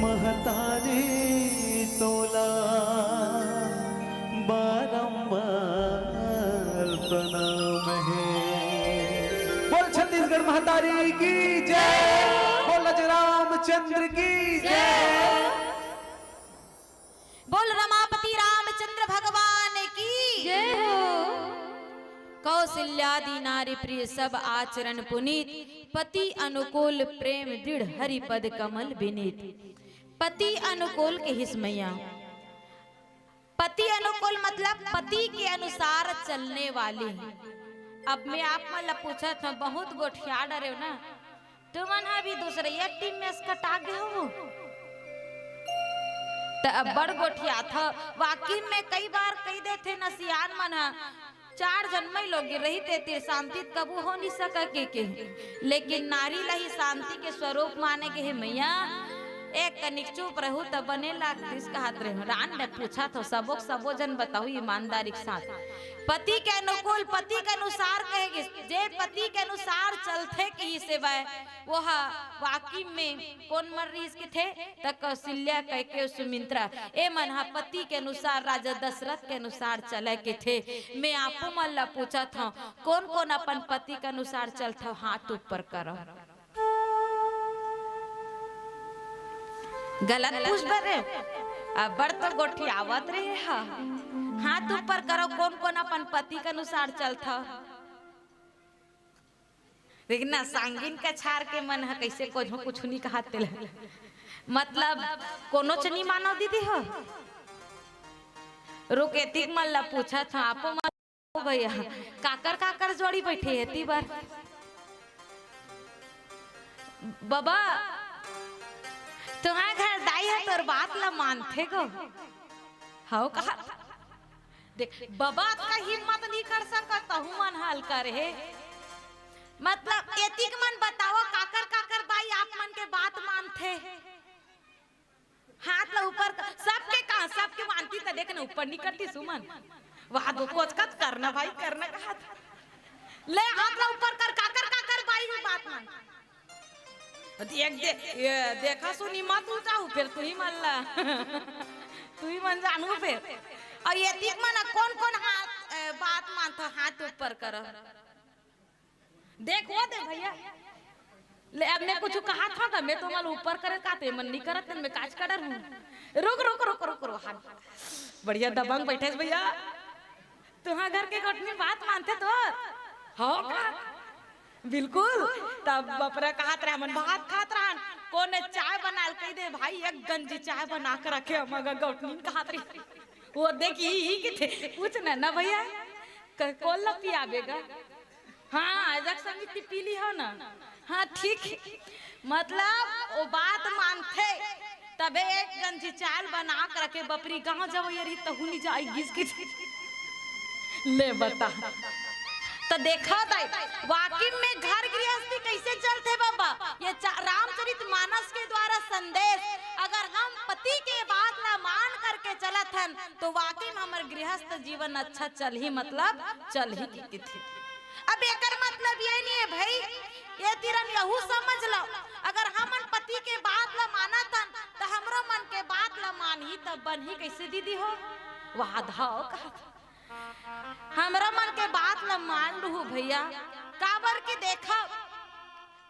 महतारी तोला बारंबार प्रणाम है। बोल छत्तीसगढ़ महतारी की जय, बोल रामचंद्र की जय, बोल रमापति रामचंद्र भगवान की जय हो। कौशल्यादि नारी प्रिय सब आचरण पुनीत, पति अनुकूल प्रेम दृढ़ हरि पद कमल विनीत। पति अनुकूल के हिस्मैया, पति अनुकूल मतलब पति के अनुसार चलने वाली। अब मैं आप मतलब पूछा था बहुत गोठिया डरे ना, तुमन भी दूसरे एक टीम में कटा गए हो तो अब बड़ गोठिया था। वाकई में कई बार कही देते नसियान मन 4 जन्म लोग रही थे शांति कबू हो नहीं सका के लेकिन नारी ला ही शांति के स्वरूप माने के है मैया। एक कनिक चुप रहू तब बने लाग इसका हाथ रहे रान ने पूछा तो सबो जन बताओ ईमानदारी के साथ पति के अनुकूल पति के अनुसार कहेगी जे पति के अनुसार चलते की ही सेवा वो वाकई में कौन मर रही इसके थे तक कौशल्या कह के सुमित्रा ए मन पति के अनुसार राजा दशरथ के अनुसार चले के थे। मैं आपको मल्ला पूछा था कौन कौन अपन पति के अनुसार चलता हाथ ऊपर करो। गलत पूछ रहे अब बड़ तो गोठी आवत रहे हाथ ऊपर करो कौन कौन अपन पति के अनुसार चलता। लेकिन ना सांगिन का छार के मन है कैसे कुछ नहीं कहा मतलब कोनो चनी मानो दीदी हो रुकेती मल्ला पूछा था आपो भैया काकर जोड़ी बैठे है ती बार बाबा तुम्हारे घर दाई है तोर बात ला मानते गो हाउ कहा देख बाबा का हिम्मत नहीं कर सकता हूँ मन हाल करे मतलब एतिक मन बताओ काकर बाई आप मन के बात मानते हाथ ला ऊपर सबके कहा सबके मानती तो देखना ऊपर नहीं करती सुमन वहां दो कोच करना भाई करना कहा ले हाथ ला ऊपर कर काकर बाई में बात मान देखा सुनी मत जाऊ फिर तू ही मन ला तू ही मन जानू फिर और ये ठीक मना कौन हाथ बात मानता हाथ ऊपर करो देखो दे भैया ले अब मैं कुछ कहा था ना मैं तो मन ऊपर करे काते मन नहीं करत मैं काज कर हूं रुक हाथ बढ़िया दबंग बैठे भैया तुम्हारे घर के घटनी बात मानते तो हो बिल्कुल तब बपरा कहत रहे मन भात खात रहन कोने चाय बनाल कह दे भाई एक गंजी चाय बना कर रखे मगर गौटनी कहत रही वो देखी ही थे पूछ ना भैया कौन ला पियाबेगा हाँ जग समिति पीली हो ना हाँ ठीक मतलब वो बात मानते तबे एक गंजी चाय बना कर रखे बपरी गांव जब ये रही तो हुनी जाई घिस के ले बता तो देखा वाकई में घर गृहस्थी कैसे चलते बाबा ये रामचरित मानस के द्वारा संदेश अगर हम पति के बात ना मान करके चलत हन तो वाकई में हमारे गृहस्थ जीवन अच्छा चल ही मतलब चल ही की थी। अब एकर मतलब ये नहीं है भाई ये तिरन यहू समझ लो अगर हमन पति के बात ला माना तन तो हमरो मन के बात ला मान ही तब बन ही कैसे दीदी हो वहां धाओ कहा हमरा मन के बात ला मान लू भैया काबर के देखा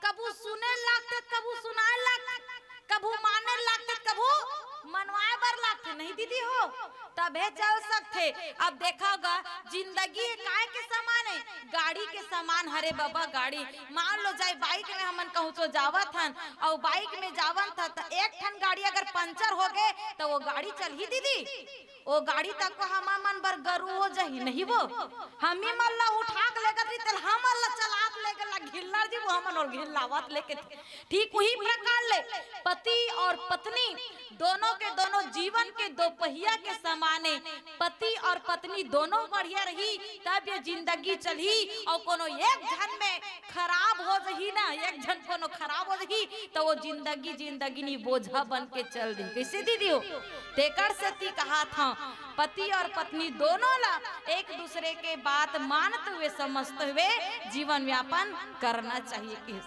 कबू सुने लगते कबू सुनाए लगते कबू माने लगते कबू मनवाए बर लगते नहीं दीदी हो तबे चल सकते। अब देखोगा जिंदगी काय के समान है गाड़ी के समान हरे बाबा गाड़ी मान लो जाए बाइक में हमन कहूँ तो जावत हन और बाइक में जावन था तो एक ठन गाड़ी अगर पंचर हो गए तो वो गाड़ी चल ही दीदी वो गाड़ी तक को हम मन बर गरु हो जाही नहीं वो हम ही मन ला उठा के लेकर तल हम ला चलात लेकर ला घिल्ला जी वो हमन और घिल्लावत लेके ठीक वही प्रकार ले पति और पत्नी दोनों के दोनों जीवन के दो पहिया के समाने पति और पत्नी दोनों बढ़िया रही तब ये जिंदगी चली और कोनो एक जन में खराब हो रही ना एक जन कोनो खराब हो रही तो वो जिंदगी नहीं बोझा बन के चल दी कैसे दीदी हो तेकर से ती कहा था पति और पत्नी दोनों ला एक दूसरे के बात मानते हुए समझते हुए जीवन यापन करना चाहिए।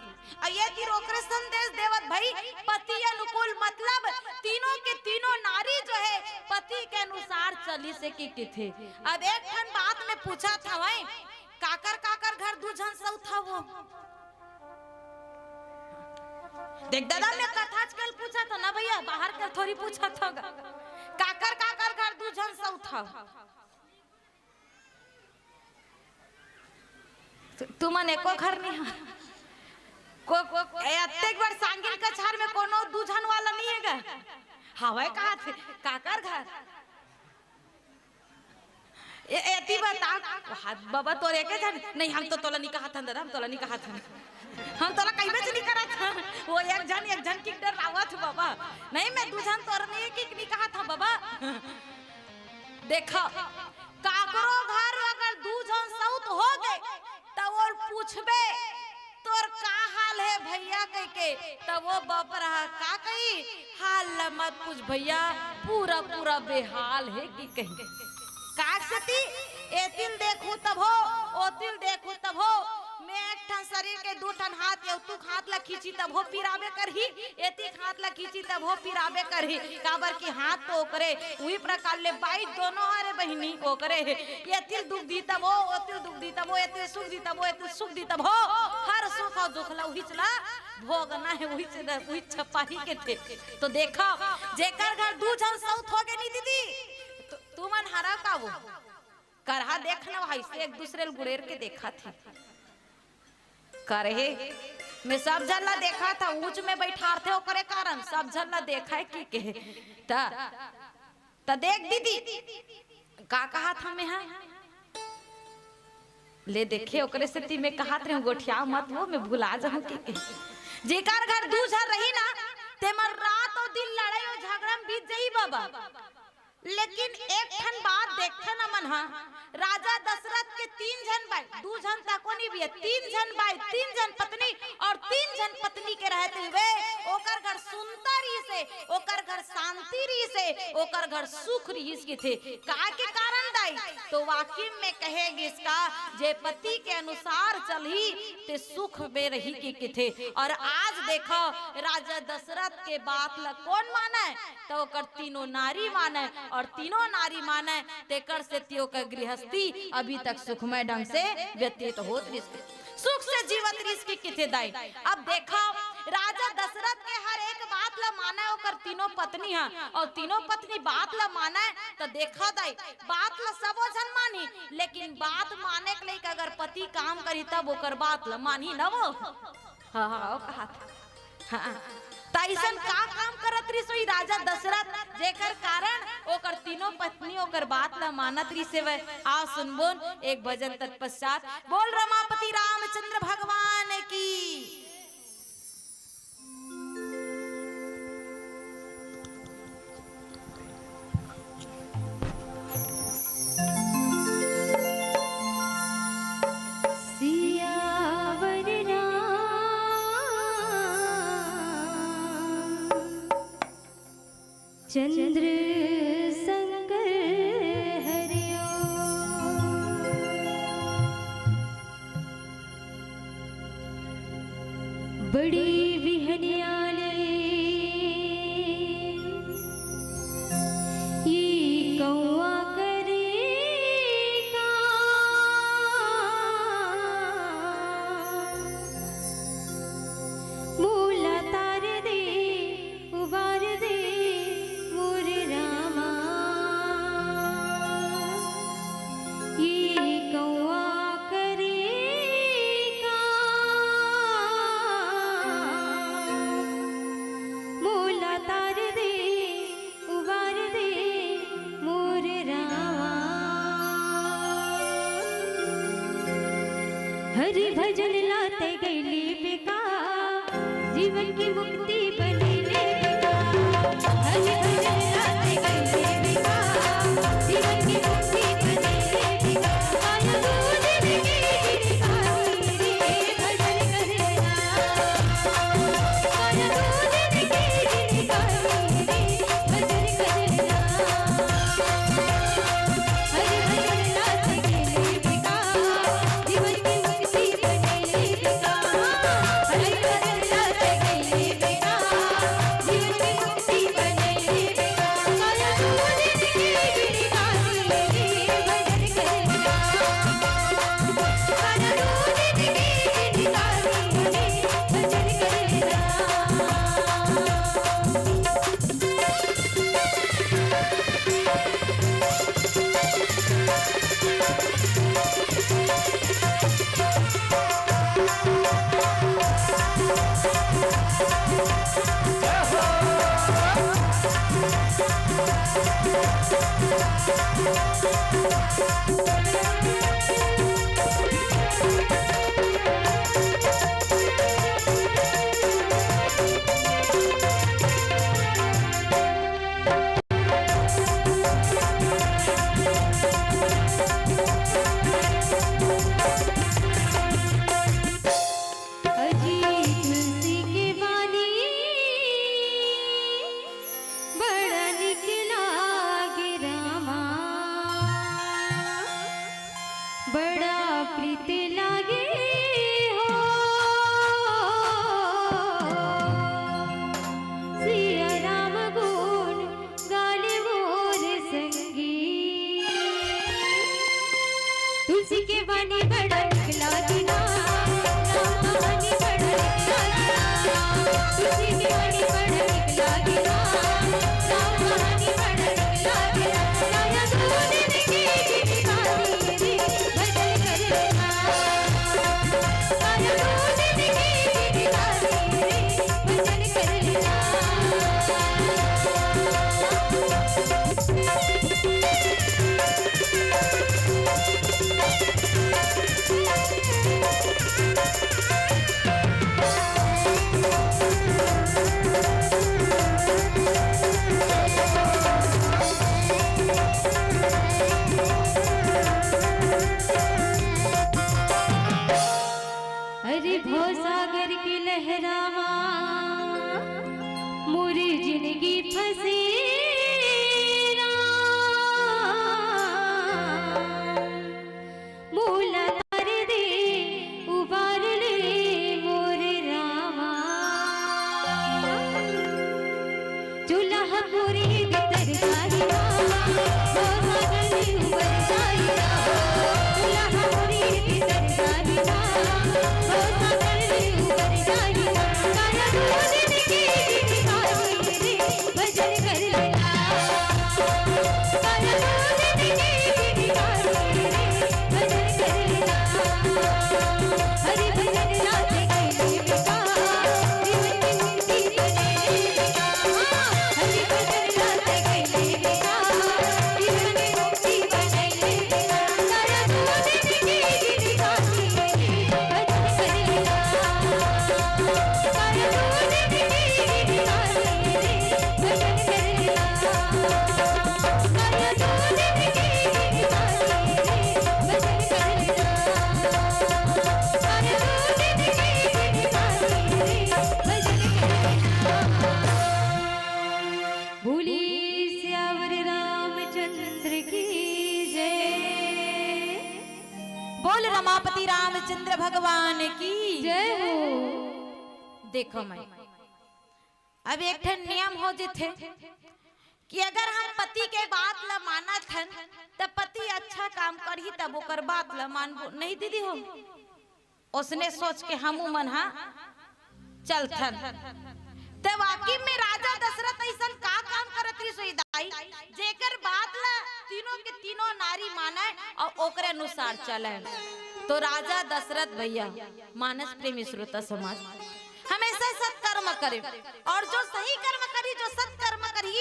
ये रोकरे संदेश देवत भाई पति अनुकूल मतलब चली से की थे। अब एक ठन बात में पूछा था भाई, काकर घर दू झन सौ था वो। देख दादा मैं कथा कल पूछा था ना भैया, बाहर कर थोड़ी पूछा था। काकर घर दू झन सौ था। तू मन एको घर नहीं है को अत्तेक बार सांगिल का छार में कोनो दू झन वाला नहीं हैगा। हवे कहा थे काकर घर एती बता हाथ बाबा तोरे के जान नहीं। हम तो तोला नहीं कहा था दादा, हम तोला नहीं कहा था, हम तोला कहीं भी नहीं करा था। वो एक जन की डर रावत बाबा नहीं, मैं दू झन तोर नहीं कहा था बाबा। देखो काकरो घर अगर दू झन सौत हो गए तो वो पूछबे तोर का हाल है भैया कह के, तब वो बाप रहा का कही हाल मत पूछ भैया, पूरा पूरा बेहाल है कि कहीं काकसती एतिल देखू तब हो ओतिल देखू तब हो। मैं एक ठन शरीर के दू ठन हाथ या तू हाथ ला खींची तब हो पिराबे करही, एती हाथ ला खींची तब हो पिराबे करही। काबर की हाथ तो ओकरे वही प्रकार ले बाई दोनों हरे बहिनी ओकरे एतिल दुख दी तब हो ओतिल दुख दी तब हो, एतिल सुख दी तब हो एतिल सुख दी तब हो। हर सुख और दुख ला वही चला भोगना है, वही छपाही के थे। तो देखा जेकर घर दू झन सौत हो गए नहीं दीदी तू मन हरा का वो करहा देखना भाई से एक दूसरे गुड़ेर के देखा थी करे। मैं सब जन ला देखा था ऊंच में बैठा थे ओकरे कारण सब जन ला देखा है कि के ता देख दीदी का कहा था मैं हाँ ले देखे ओकरे से ती मैं कहा थे गोठिया मत वो मैं भुला जाऊं कि जेकर घर दू झर रही ना ते मर रात और दिन लड़ाई और झगड़ा में बीत जाई बाबा। लेकिन एक ठन बात देखते ना मन हाँ, राजा दशरथ के 3 जन भाई दू झन तको नहीं भी 3 जन भाई 3 जन पत्नी और 3 जन पत्नी के रहते हुए ओकर घर सुनता रही से ओकर घर शांति रही से ओकर घर सुख रही के थे का के कारण दाई। तो वाकई में कहेगी इसका जे पति के अनुसार चली ते सुख में रही के थे। और आज देखो राजा दशरथ के बात ला कौन माने तो ओकर तीनों नारी माने और तीनों नारी माने तेकर से तियो का गृहस्थी अभी तक सुखमय ढंग से व्यतीत होत रही, सुख से जीवत रही किथे दाई। अब देखो राजा दशरथ के हर एक बात ला माने ओकर तीनों पत्नी है और तीनों पत्नी बात ला माने तो देखा दाई बात ला सबो जन मानी, लेकिन बात माने के लिए अगर पति काम करी तब ओकर बात ला मानी न वो। हाँ हाँ कहा था हाँ ताइसन का काम करत रही सोई राजा दशरथ जेकर कारण ओकर तीनों पत्नी ओकर बात ला मानत रही से वह आ सुनबोन एक भजन तत्पश्चात बोल रमापति रामचंद्र भगवान की। चंद्र संकर हरियो बड़ी विहनियाली ये कौआ करेगा मूला तार दे उबार दे हरि भजन लाते गैली बिका जीवन की मुक्ति बनी ले बिका। हरि भजन लाते गैली बिका जीवन की मुक्ति बनी ले बिका। आया दूध की गिरकारी रे भजन करना आया दूध की गिरकारी रे भजन करना। हरि भजन लाते गैली बिका जीवन की मुक्ति बनी ले बिका। हरि भजन लाते गैली बिका अजी तुलसी के बानी बड़ा निक लागे रामा, बड़ा प्रीत लागे हो सिया राम गुण गाले मोर संगी। तुलसी के बानी बड़ा निक लागे ना, राम बानी बड़ा निक लागे ना। तुलसी के बानी बड़ा निक लागे ना, राम बानी बड़ा निक लागे ना। राया दूध के भिखारी रे भजन कर लेना, राया दूध के भिखारी रे भजन कर लेना। अरे भवसागर की लहरावा मोरी जिंदगी फंसे मूला तार दे उबार ले मोरे रामा। चूल्हा पूरी भीतर जाइना भवसागर में उबर जाइना। चूल्हा पूरी भीतर जाइना भवसागर में उबर जाइना। काया दूध के भिखारी रे भजन कर लेना, काया दूध के भिखारी रे भजन कर लेना। हरि भजन लाते गए बेकार जीवन की मुक्ति बने बेकार। हरि भजन लाते गए बेकार जीवन की मुक्ति बने बेकार। काया दूध के भिखारी रे भजन कर लेना, काया दूध के भिखारी रे भजन कर लेना, काया दूध के भिखारी रे भजन कर लेना, काया दूध के भिखारी रे भजन कर लेना। बोली सियावर रामचंद्र की जय। बोल रमापति रामचंद्र भगवान की जय हो। देखो मैं अब एक ठन नियम हो जिथे कि अगर हम पति के बात ला मानत हन तब पति अच्छा काम करही तब ओकर बात ला मानबो नहीं दीदी हो। उसने सोच के हमू मन हा चलथन ते वाकई में राजा दशरथ ऐसन का काम करत रही सोईदाई जेकर बात ला तीनों के तीनों नारी माने और ओकरे अनुसार चले। तो राजा दशरथ भैया मानस प्रेमी श्रोता समाज हमेशा सत्कर्म करे और जो सही कर्म करी जो सत्कर्म करी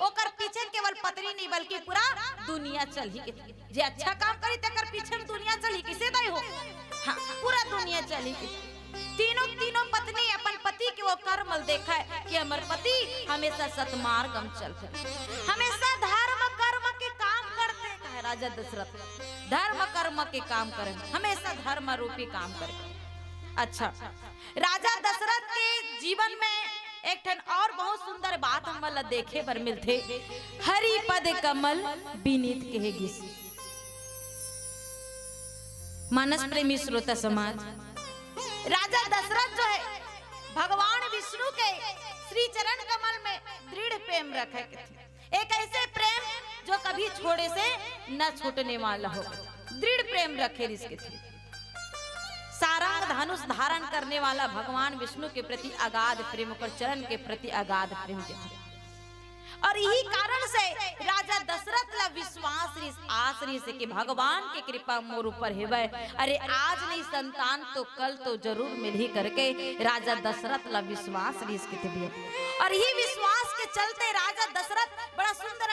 ओकर पीछे केवल पत्नी नहीं बल्कि पूरा दुनिया चल ही के जे अच्छा काम करी तेकर पीछे दुनिया चल ही किसे दाई हो। हाँ पूरा दुनिया चल ही तीनों तीनों पत्नी अपन पति के वो कर्म देखा है कि हमारे पति हमेशा सतमार्गम चलते हमेशा धर्म कर्म के काम करते हैं। राजा दशरथ धर्म कर्म के काम करें हमेशा धर्म रूपी काम करें। अच्छा राजा दशरथ के जीवन में एक ठन और बहुत सुंदर बात हमला देखे पर मिलते हरि पद कमल बिनीत कहेगी। मानस प्रेमी श्रोता समाज राजा दशरथ जो है भगवान विष्णु के श्री चरण कमल में दृढ़ प्रेम रखे थे। एक ऐसे प्रेम जो कभी छोड़े से न छूटने वाला हो दृढ़ प्रेम रखे इसके थे। सारंग धनुष धारण करने वाला भगवान विष्णु के प्रति अगाध प्रेम और चरण के प्रति अगाध प्रेम थे। और यही कारण से राजा दशरथ ला विश्वास रिस आस रिस कि भगवान की कृपा मोर ऊपर हेवे अरे आज नहीं संतान तो कल तो जरूर मिल ही करके राजा दशरथ ला विश्वास रिस के थे। और यही विश्वास के चलते राजा दशरथ बड़ा सुंदर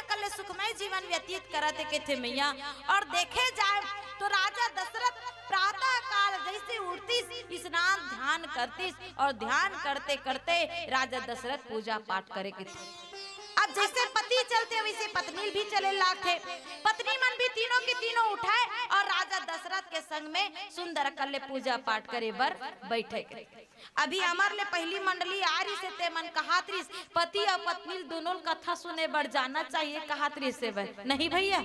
जीवन व्यतीत करते के थे मैया। और देखे जाए तो राजा दशरथ प्रातः काल जैसे उठती स्नान ध्यान करती और ध्यान करते करते राजा दशरथ पूजा पाठ करे के थे। अब जैसे पति चलते वैसे पत्नी भी चले लाखे। पत्नी मन भी तीनों की तीनों उठाए और राजा दशरथ के संग में सुंदर कल्ले पूजा पाठ करे बर बैठे। अभी हमारे लिए पहली मंडली आ रही से ते मन कहात्रिस पति और पत्नी दोनों कथा सुने बढ़ जाना चाहिए कहात्रिस से वह नहीं भैया।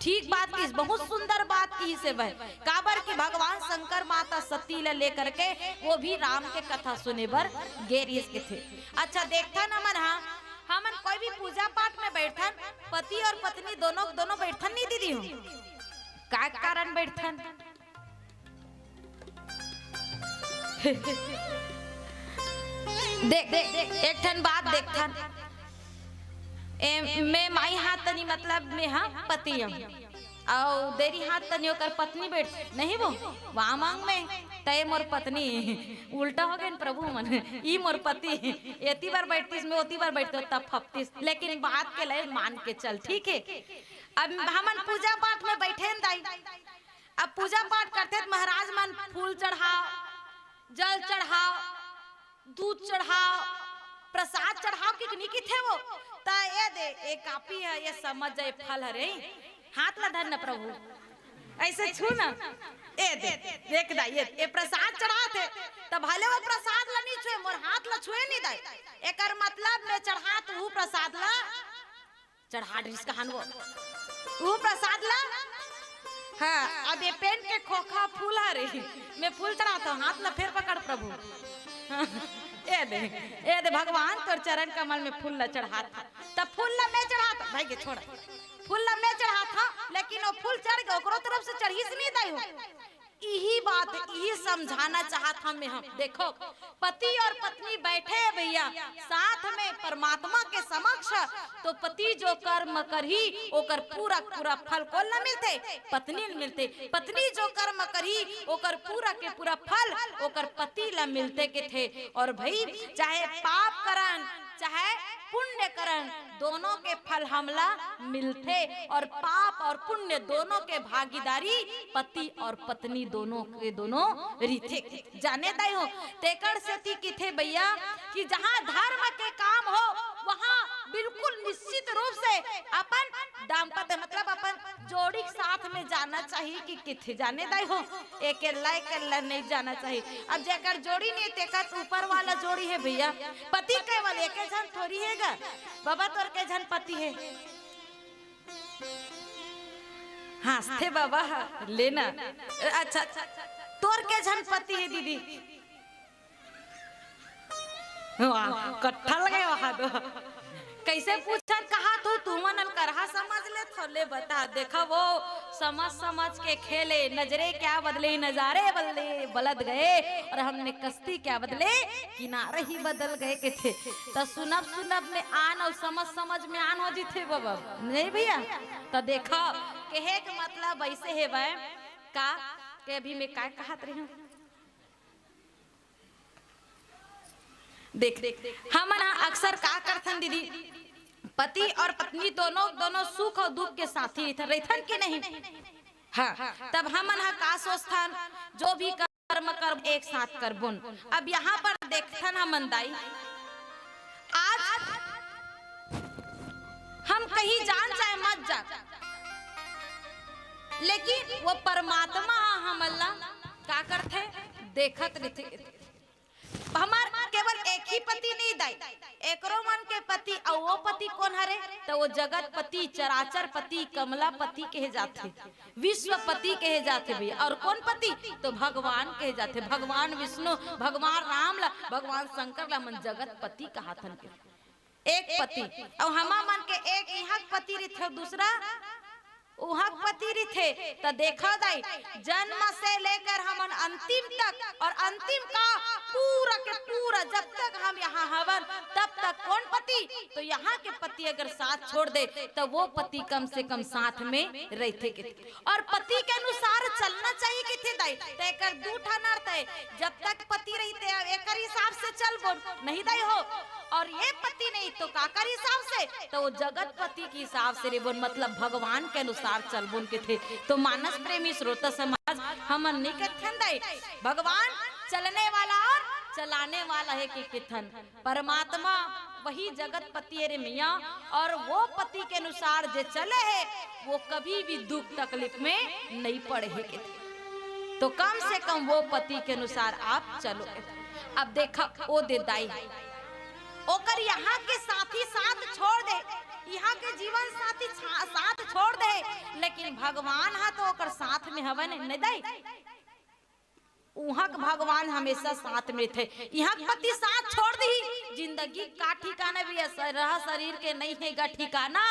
ठीक बात की, बहुत सुंदर बात की से वह काबर की भगवान शंकर माता सती ले लेकर के वो भी राम के कथा सुने बर गेरिस के थे। अच्छा देखता न मन, हाँ हमन कोई भी पूजा पाठ में बैठन पति और पत्नी दोनों बैठन नहीं दीदी हूँ का कारण बैठन देख एक ठन बात देखथन मैं माई हाथ तनी मतलब में हाँ पति और देरी हाथ तनी ओकर पत्नी बैठ नहीं वो वहाँ मांग में तय मोर पत्नी उल्टा हो गए प्रभु मन ई मोर पति एती बार बैठतीस मैं ओती बार बैठते तब फपतीस। लेकिन बात के लिए मान के चल ठीक है। अब हमन पूजा पाठ में बैठे दाई, अब पूजा पाठ करते महाराज मन फूल चढ़ाओ, जल चढ़ाओ, दूध चढ़ाओ, प्रसाद चढ़ाओ कि नहीं की थे वो ता ये दे एक कापी है ये समझ जाए फल हरे हाथ ला धर न प्रभु ऐसे छू ना ए दे देख दा ये प्रसाद चढ़ाते तब भले वो प्रसाद ला नहीं छुए मोर हाथ ला छुए नहीं दाई एकर मतलब मैं चढ़ात हूँ प्रसाद ला चढ़ा डिस कहान वो प्रसाद ला। हाँ अब ये पेन के खोखा फूल हरे मैं फूल चढ़ाता हूँ हाथ ला फिर पकड़ प्रभु ए दे भगवान तोर चरण कमल में फूल ला चढ़ाता तब फूल ला मैं चढ़ाता भाई के छोड़ फूल ला मैं चढ़ाता लेकिन वो फूल चढ़ गए ओकरो तरफ से चढ़ीस नहीं दाई हो। यही बात यही समझाना चाहता मैं हम देखो पति और पत्नी बैठे हैं भैया साथ में परमात्मा के समक्ष तो पति जो कर्म करही ओकर पूरा पूरा फल को न मिलते पत्नी मिलते पत्नी जो कर्म करही ओकर पूरा के पूरा फल ओकर पति ला मिलते के थे। और भाई चाहे पाप करन चाहे पुण्य करन दोनों के फल हमला मिलते और पाप और पुण्य दोनों के भागीदारी पति और पत्नी दोनों के दोनों रीते जाने दाई हो। तेकर से की थे भैया कि जहाँ धर्म के काम हो वहाँ बिल्कुल निश्चित रूप से अपन दाम्पत्य मतलब अपन जोड़ी साथ में जाना चाहिए कि किथे जाने दाई हो एक नहीं जाना चाहिए। अब जेकर जोड़ी नहीं तेकर ऊपर वाला जोड़ी है भैया पति केवल एक जन थोड़ी हैगा बाबा तोर के जन पति है हंसते बाबा लेना अच्छा तोर के जन पति है दीदी कट्ठा लगे वहां तो कैसे पूछन कहा तू मनन करहा समझ ले थोले बता देखा वो समझ के खेले नजरे क्या बदले नजारे बदले बलद गए और हमने कश्ती क्या बदले किनारे ही बदल गए के थे। तो सुनब में आन और समझ में आन हो जी थे बाबा नहीं भैया। तो देखो कहे के मतलब ऐसे है भाई का के अभी मैं क्या कहत रही हूँ देख हम अक्सर का करथन दीदी पति और पत्नी दोनों सुख और दुख के साथी रहथन कि नहीं। हाँ तब हमन का सोचथन जो भी कर्म कर एक साथ करबुन। अब यहाँ पर देखथन हमन दाई आज हम कहीं जान जाए मत जा लेकिन वो परमात्मा हमला का करते देखत रहते। हमार केवल एक ही पति नहीं दाई एकरो मन के पति और वो पति कौन हरे तो वो जगत पति चराचर पति कमला पति कहे जाते विश्व पति कहे जाते भैया। और कौन पति तो भगवान कहे जाते भगवान विष्णु भगवान राम ला भगवान शंकर ला मन जगत पति कहाथन के एक पति और हमा मन के एक यहाँ पति रहे दूसरा वहाँ पति थे। तो देखा दाई जन्म से लेकर हम अंतिम तक और अंतिम का पूरा के पूरा जब तक हम यहाँ हवन तब तक कौन पति, तो यहाँ के पति अगर साथ छोड़ दे तो वो पति कम से कम साथ में रहते के और पति के अनुसार चलना चाहिए कि थे दाई ते कर दूठा नर्त है जब तक पति रहते एक हिसाब से चल बोल नहीं दाई हो और ये पति नहीं तो काकर हिसाब से तो वो जगत पति के हिसाब से रे बोल मतलब भगवान के अनुसार चल बोल के थे। तो मानस प्रेमी श्रोता समाज हम निकथन भगवान चलने वाला और चलाने वाला है कि किथन परमात्मा वही जगत पति रे मियाँ और वो पति के अनुसार जो चले है वो कभी भी दुख तकलीफ में नहीं पड़े है कि तो कम से कम वो पति के अनुसार आप चलो। अब देखा वो दे दाई ओकर यहाँ के साथी साथ छोड़ दे यहाँ के जीवन साथी साथ छोड़ दे लेकिन भगवान हा तो ओकर साथ में हवन नहीं दाई वहाँ भगवान हमेशा साथ में थे यहाँ पति साथ छोड़ दी जिंदगी का ठिकाना भी रहा शरीर के नहीं है गा ठिकाना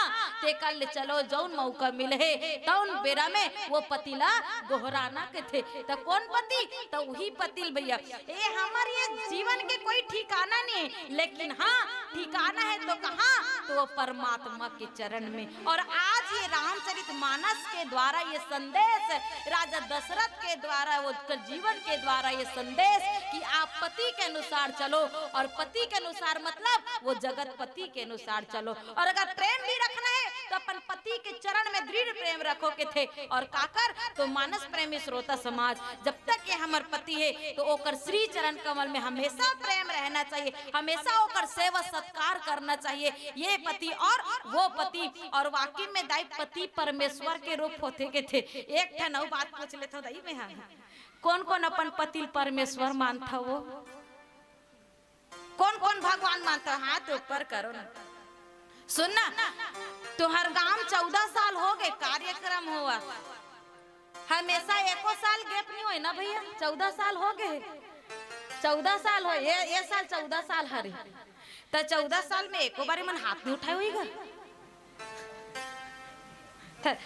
ते कल चलो जौन मौका मिले तौन बेरा में वो पतिला गोहराना के थे तो कौन पति तो वही पतिल भैया ये हमारे ये जीवन के कोई ठिकाना नहीं है लेकिन हाँ ठिकाना है तो कहाँ तो वो परमात्मा के चरण में। और आज ये रामचरित मानस के द्वारा ये संदेश राजा दशरथ के द्वारा वो जीवन के द्वारा ये संदेश कि आप पति के अनुसार चलो और पति के अनुसार मतलब वो जगत पति के अनुसार चलो और अगर प्रेम भी रखना है तो अपन पति के चरण में दृढ़ प्रेम रखो के थे और काकर तो मानस प्रेमी श्रोता समाज जब तक ये हमार पति है तो ओकर श्री चरण कमल में हमेशा प्रेम रहना चाहिए हमेशा ओकर सेवा सत्कार करना चाहिए ये पति और वो पति। और वाकई में दाई पति परमेश्वर के रूप होते के थे। एक ठन बात पूछ लेता दाई में हाँ कौन कौन अपन पति परमेश्वर मानता वो कौन कौन भगवान मानता हाथ ऊपर करो ना सुनना तो हर गांव 14 साल हो गए कार्यक्रम हुआ हमेशा एको साल गैप नहीं हुई ना भैया 14 साल हो गए 14 साल हो ये साल 14 साल हरे तो 14 साल में एको बार मन हाथ नहीं उठाए हुईगा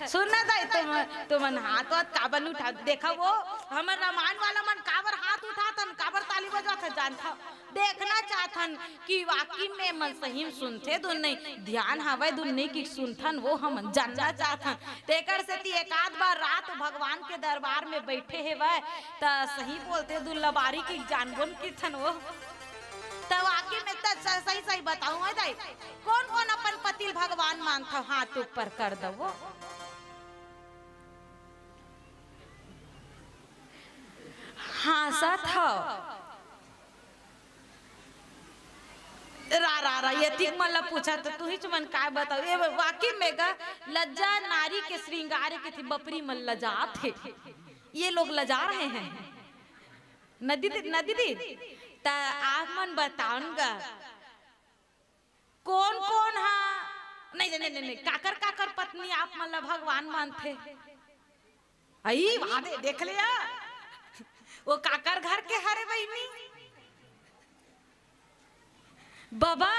सुनना दाई तुमन हाथ वाथ काबर नहीं उठा देखा वो हमर रामायण वाला मन काबर हाथ उठाथन काबर ताली बजात जानता देखना चाहथन कि वाकई में मन सही में सुनथे दुन नहीं ध्यान हवे दुन नहीं कि सुनथन वो हम जानना चाहथन तेकर से ती एक आध बार रात भगवान के दरबार में बैठे है वह त सही बोलते दुन लबारी की जानबुन की थन वो तब वाकई में सही सही बताऊं है दाई कौन कौन अपन पति भगवान मानता हाथ ऊपर कर दो हाँ साथ रा ये ठीक मतलब पूछा तो तू ही चमन काय बताओ ये वाकई में गा लज्जा नारी के श्रृंगार के थी बपरी मन लजा थे ये लोग लजा रहे हैं नदी दी ता आप मन बताऊंगा कौन कौन हाँ नहीं काकर काकर पत्नी आप मतलब भगवान मानते आई वहां देख लिया वो काकर घर के हरे बहनी बाबा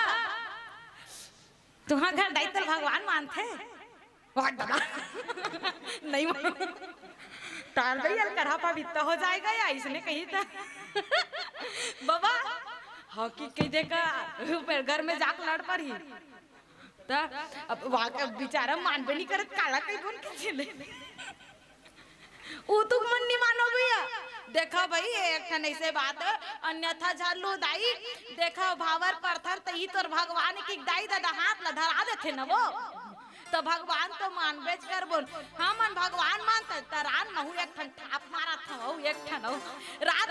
तुम्हारा घर दायित्व भगवान मानते नहीं ताल कढ़ा पवित्र हो जाएगा या इसने कही था बाबा हॉकी के देखा घर में जाक लड़ पर ही अब वहां का बेचारा मानवे नहीं करत काला कहीं गुण के चले वो तुम मन नहीं मानो भैया देखा भाई एक ठन ऐसे बात अन्यथा झालू दाई देखा भावर परथर तही तोर भगवान की दाई दादा हाथ ला धरा देथे न वो तो भगवान तो मानबेच कर बोल हाँ मन भगवान मानता तरान महू एक ठन थाप मारा था हो एक ठन हो रात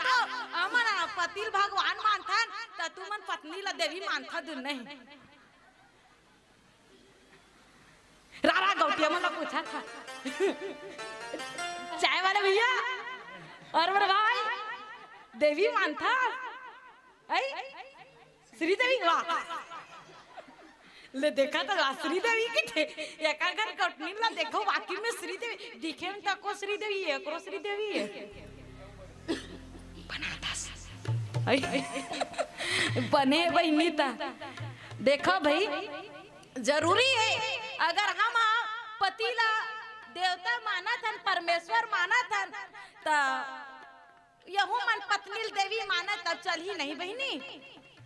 अमन पति भगवान मानथन त तू मन पत्नी ला देवी मानथा दुन नहीं रारा गौटिया मन पूछा था चाय वाले भैया और मेरे भाई देवी मानता श्री देवी वाह ले देखा तो श्री देवी के थे एक घर कटनी ला देखो वाकई में श्री देवी दिखे में तको श्री देवी है करो श्री देवी है बने बहनी था देखो भाई जरूरी है अगर हम पतिला देवता माना थन परमेश्वर माना थन ता यहू मन पत्नी देवी माना तब चल ही नहीं बहनी।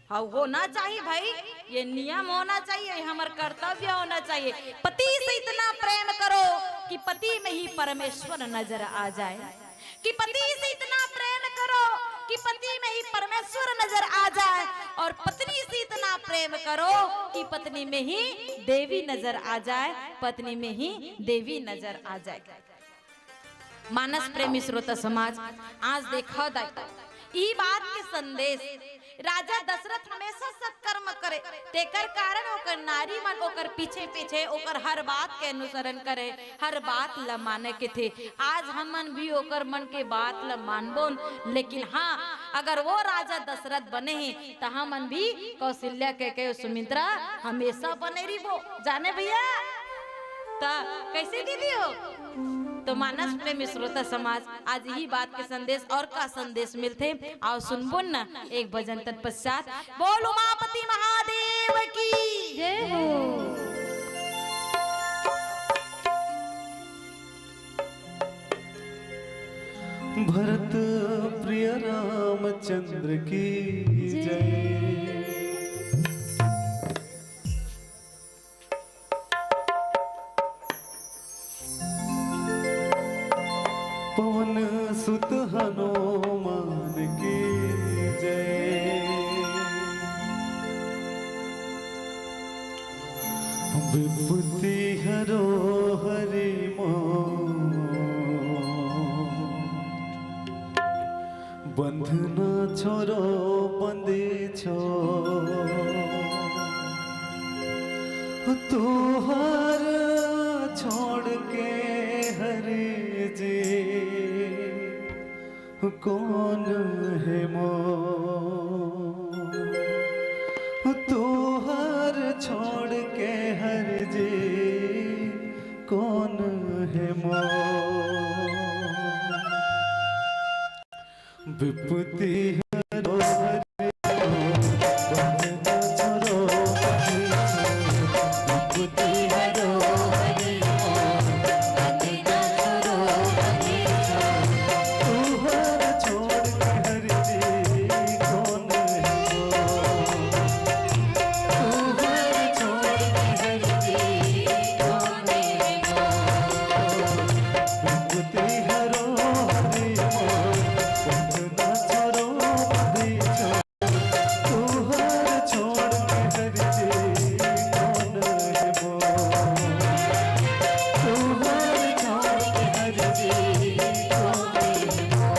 हाँ होना चाहिए भाई, ये नियम होना चाहिए, हमार कर्तव्य होना चाहिए। पति से इतना प्रेम करो कि पति में ही परमेश्वर नजर आ जाए, कि पति से इतना प्रेम करो कि पति में ही परमेश्वर नजर आ जाए, और पत्नी से इतना प्रेम करो कि पत्नी में ही देवी नजर आ जाए, पत्नी में ही देवी नजर आ जाए। मानस प्रेमी श्रोता समाज, आज देखो ई बात के संदेश राजा दशरथ हमेशा सत्कर्म करे, तेकर कारण ओकर नारी मन ओकर पीछे पीछे ओकर हर बात के अनुसरण करे, हर बात ल माने के थे। आज हमन भी ओकर मन के बात ल मानबो, लेकिन हाँ अगर वो राजा दशरथ बने हैं तो हमन भी कौशल्या के सुमित्रा हमेशा बने रहिबो। जाने भैया ता कैसे दीदी हो? तो मानस प्रेमी श्रोता समाज, आज यही बात के संदेश और का संदेश मिलते आओ सुनबो न एक भजन तत्पश्चात। बोल उमापति महादेव की जय हो। भरत प्रिय रामचंद्र की जय। पवन सुत हनुमान की जय। विभूति हरो हरि बंधना छोरो बंदे छो, तुहार छोड़ के हरे जे कौन है मो, तुहार छोड़ के हर जे कौन है मो। विपत्ति हरो हरि बंधना छोरो बंदे छो, विपत्ति हरो हरि बंधना छोरो बंदे छो, तुहार छोड़ के हर जे कौन है मो, तुहार छोड़ के हर जे कौन है मो। विपत्ति हरो हरि बंधना छोरो बंदे छो, तुहार छोड़ के हर जे कौन है मो, तुहार छोड़ के हर जे कौन है मो।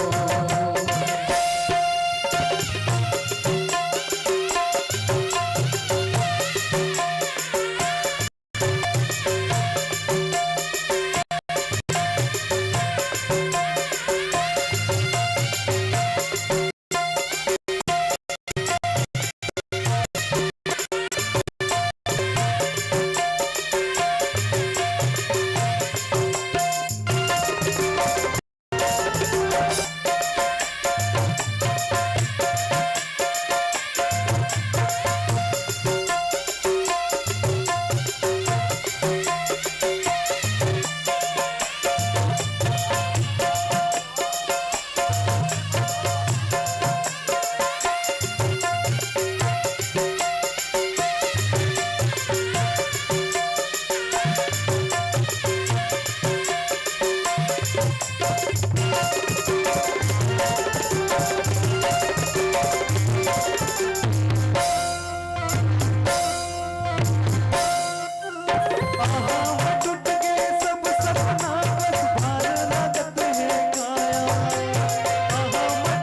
टूट गए सब सपना बस भार लागत है काया।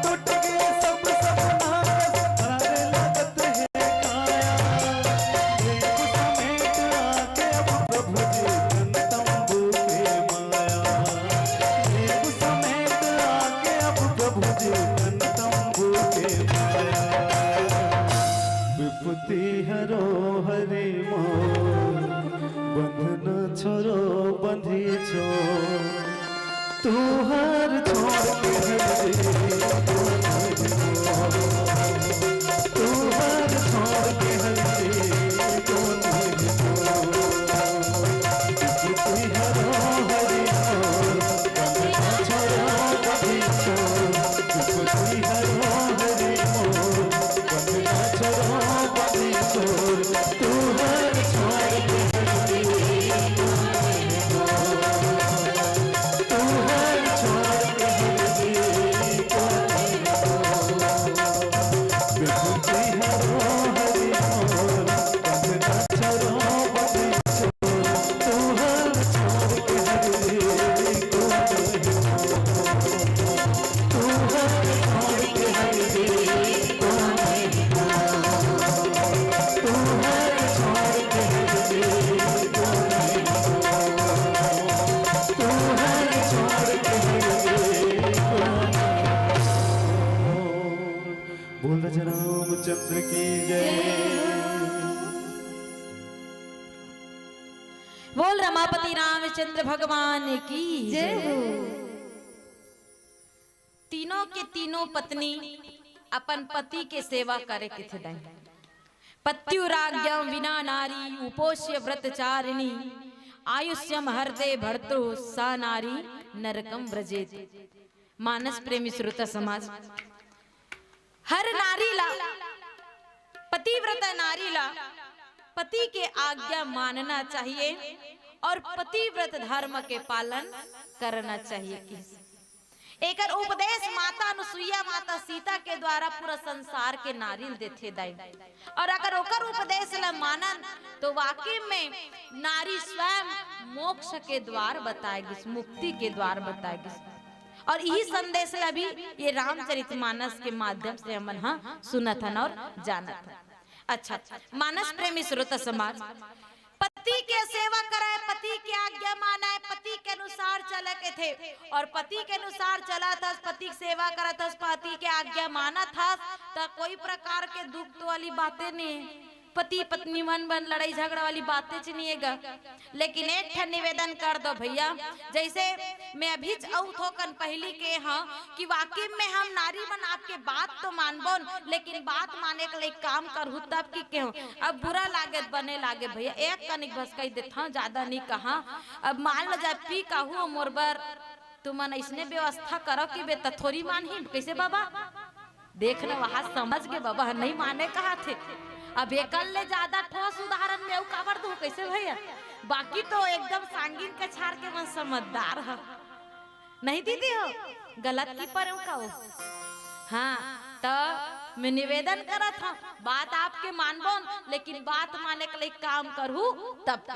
टूट गए सब सपना बस भार लागत है काया। एक समेट आके अब प्रभु जी तन तंबू के माया। एक समेट आके अब प्रभु जी तन तंबू के माया। विपत्ति हरो हरि बंधना छोरो बंधी छो, तुहार छोड़ के हर जे कौन है मो, तुहार छोड़ के हर जे कौन है मो। विपत्ति हरो हरि बंधना छोरो बंधी छो, विपत्ति रामचंद्र की जय। बोल रमापति रामचंद्र भगवान की जय हो। तीनों के तीनों पत्नी अपन पति के सेवा करे के थे दाई। पत्युराज्ञम विना नारी उपोष्य व्रतचारिणी आयुष्यम हरदे भर्तृ सा नारी नरकम व्रजेत। मानस प्रेमी श्रोता समाज, हर नारी ला, पतिव्रता नारी ला पति के आज्ञा मानना चाहिए और पतिव्रत धर्म के पालन करना चाहिए। एक उपदेश माता अनुसुईया माता सीता के द्वारा पूरा संसार के नारियल देते दाई। और अगर ओकर उपदेश ला मानन तो वाकई में नारी स्वयं मोक्ष के द्वार बताएगी, मुक्ति के द्वार बताएगी। और यही संदेश ला भी ये रामचरितमानस के माध्यम से हम सुनत हन और जानत हन। अच्छा, मानस प्रेमी श्रोता समाज, पति के सेवा कराए, पति की आज्ञा माना, पति के अनुसार चले के थे और पति के अनुसार चला था, पति की सेवा करा था, पति के आज्ञा माना था, तो कोई प्रकार के दुख तो वाली बातें नहीं है। पति पत्नी मन बन लड़ाई झगड़ा वाली बातें चनिएगा। लेकिन एक ठन निवेदन कर दो भैया, जैसे मैं अभी थोकन पहली के हाँ कि वाकई में हम नारी मन आपके बात तो मानबो, लेकिन बात माने के लिए काम करहु तब की के अब बुरा लागत बने लागे भैया। एक कनिक बस कही देता हूँ, ज्यादा नहीं कहा। अब मान लो जब पी कहूँ मोर बर तुमन इसने व्यवस्था करो कि बे थोड़ी मान ही कैसे बाबा देखना वहां समझ के बाबा नहीं माने कहा थे। अब एकल ले ज्यादा ठोस उदाहरण में काबर दू कैसे भैया, बाकी तो एकदम सांगीन के छाड़ के मन समझदार है नहीं दीदी हो, गलत की पर का हो। हाँ तो मैं निवेदन करा था, बात आपके मानबो लेकिन बात माने के लिए काम करूँ तब।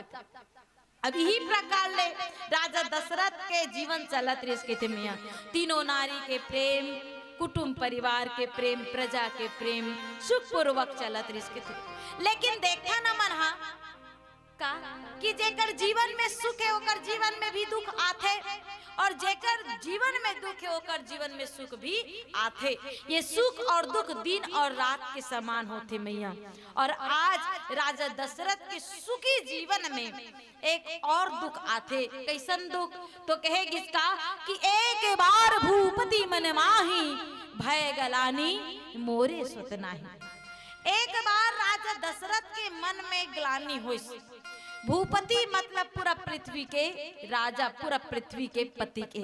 अब यही प्रकार ले राजा दशरथ के जीवन चलत रहे थे मियाँ। तीनों नारी के प्रेम, कुटुंब परिवार के प्रेम, प्रजा के प्रेम सुखपूर्वक चलत रहे थे। लेकिन देखा न मन हा का कि जेकर जीवन में सुख है ओकर जीवन में भी दुख आथे, और जेकर जीवन में दुख है ओकर जीवन में सुख भी आथे। ये सुख और दुख दिन और रात के समान होते मैया। और आज राजा दशरथ के सुखी जीवन में एक और दुख आथे। कैसन दुख तो कहे किसका कि एक बार भूपति मन माही भय गलानी मोरे सुत नाही। एक बार राजा दशरथ के मन में ग्लानि हुई। भूपति मतलब पूरा पृथ्वी के राजा, पूरा पृथ्वी के पति के।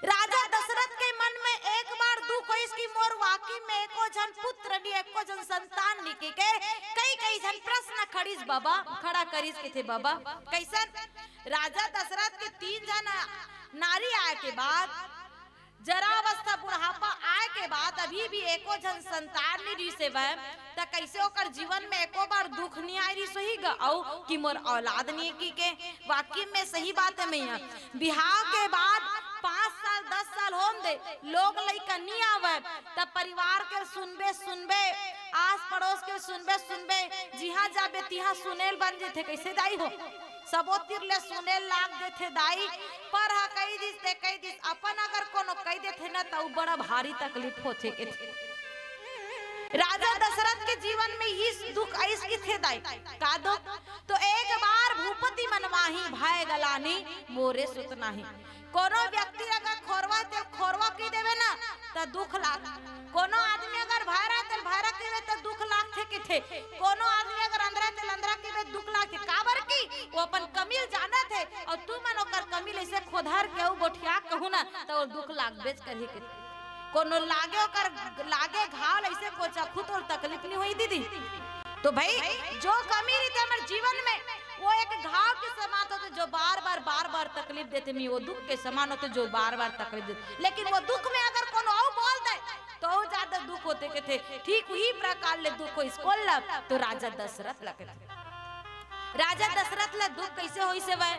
राजा दशरथ के मन में एक बार दुख हुई कि मोर वाकई में एको जन पुत्र नी, एको जन संतान नी के कई जन प्रश्न खड़ीस बाबा खड़ा करीस के थे बाबा। कैसन राजा दशरथ के 3 जन नारी आए के बाद, जरावस्था बुढ़ापा आए के बाद अभी भी एको जन संतान नहीं रही से वह त कैसे ओकर जीवन में एको बार दुख नहीं आई रही सही गा औ कि मोर औलाद नहीं की के। वाकई में सही बात है मैया। बिहाव के बाद 5 साल 10 साल होम दे लोग लइका नहीं आवे तब परिवार के सुनबे आस पड़ोस के सुनबे जिहा जाबे तिहा सुनेल बन जेथे। कैसे दाई हो सबो तिरले सुने लाग देथे दाई, पर हा कई दिस अपन अगर कोनो कही देथे ना तो बड़ा भारी तकलीफ होथे के थे। राजा दशरथ के जीवन में ही दुख आइस की थे दाई का दुख तो एक बार भूपति मनमाही भय गलानी मोरे सुत नाही। कोनो व्यक्ति अगर खोरवा की देवे ना तो दुख लाग, कोनो आदमी अगर भारा की वे तो दुख लाग थे कि थे, कोनो आदमी अगर अंदरा की वे दुख लाग थे। काबर की वो अपन कमिल जाना थे और तू मन ओकर कमिल ऐसे खोधर के गोठिया कहू ना तो दुख लाग बेच कर ही के। कोनो लागे ओकर लागे घाव ऐसे को चखू तो तकलीफ नहीं हुई दीदी। तो भाई जो कमी रहती है हमारे जीवन में वो एक घाव के समान होते जो बार बार तकलीफ देते मी, वो दुख के समान होते जो बार तकलीफ देते। लेकिन वो दुख में अगर कोनो और बोल दे तो ज्यादा दुख होते के थे। ठीक वही प्रकार ले दुख को स्कूल ला तो राजा दशरथ लगे थे। राजा दशरथ ला दुख कैसे होई से वह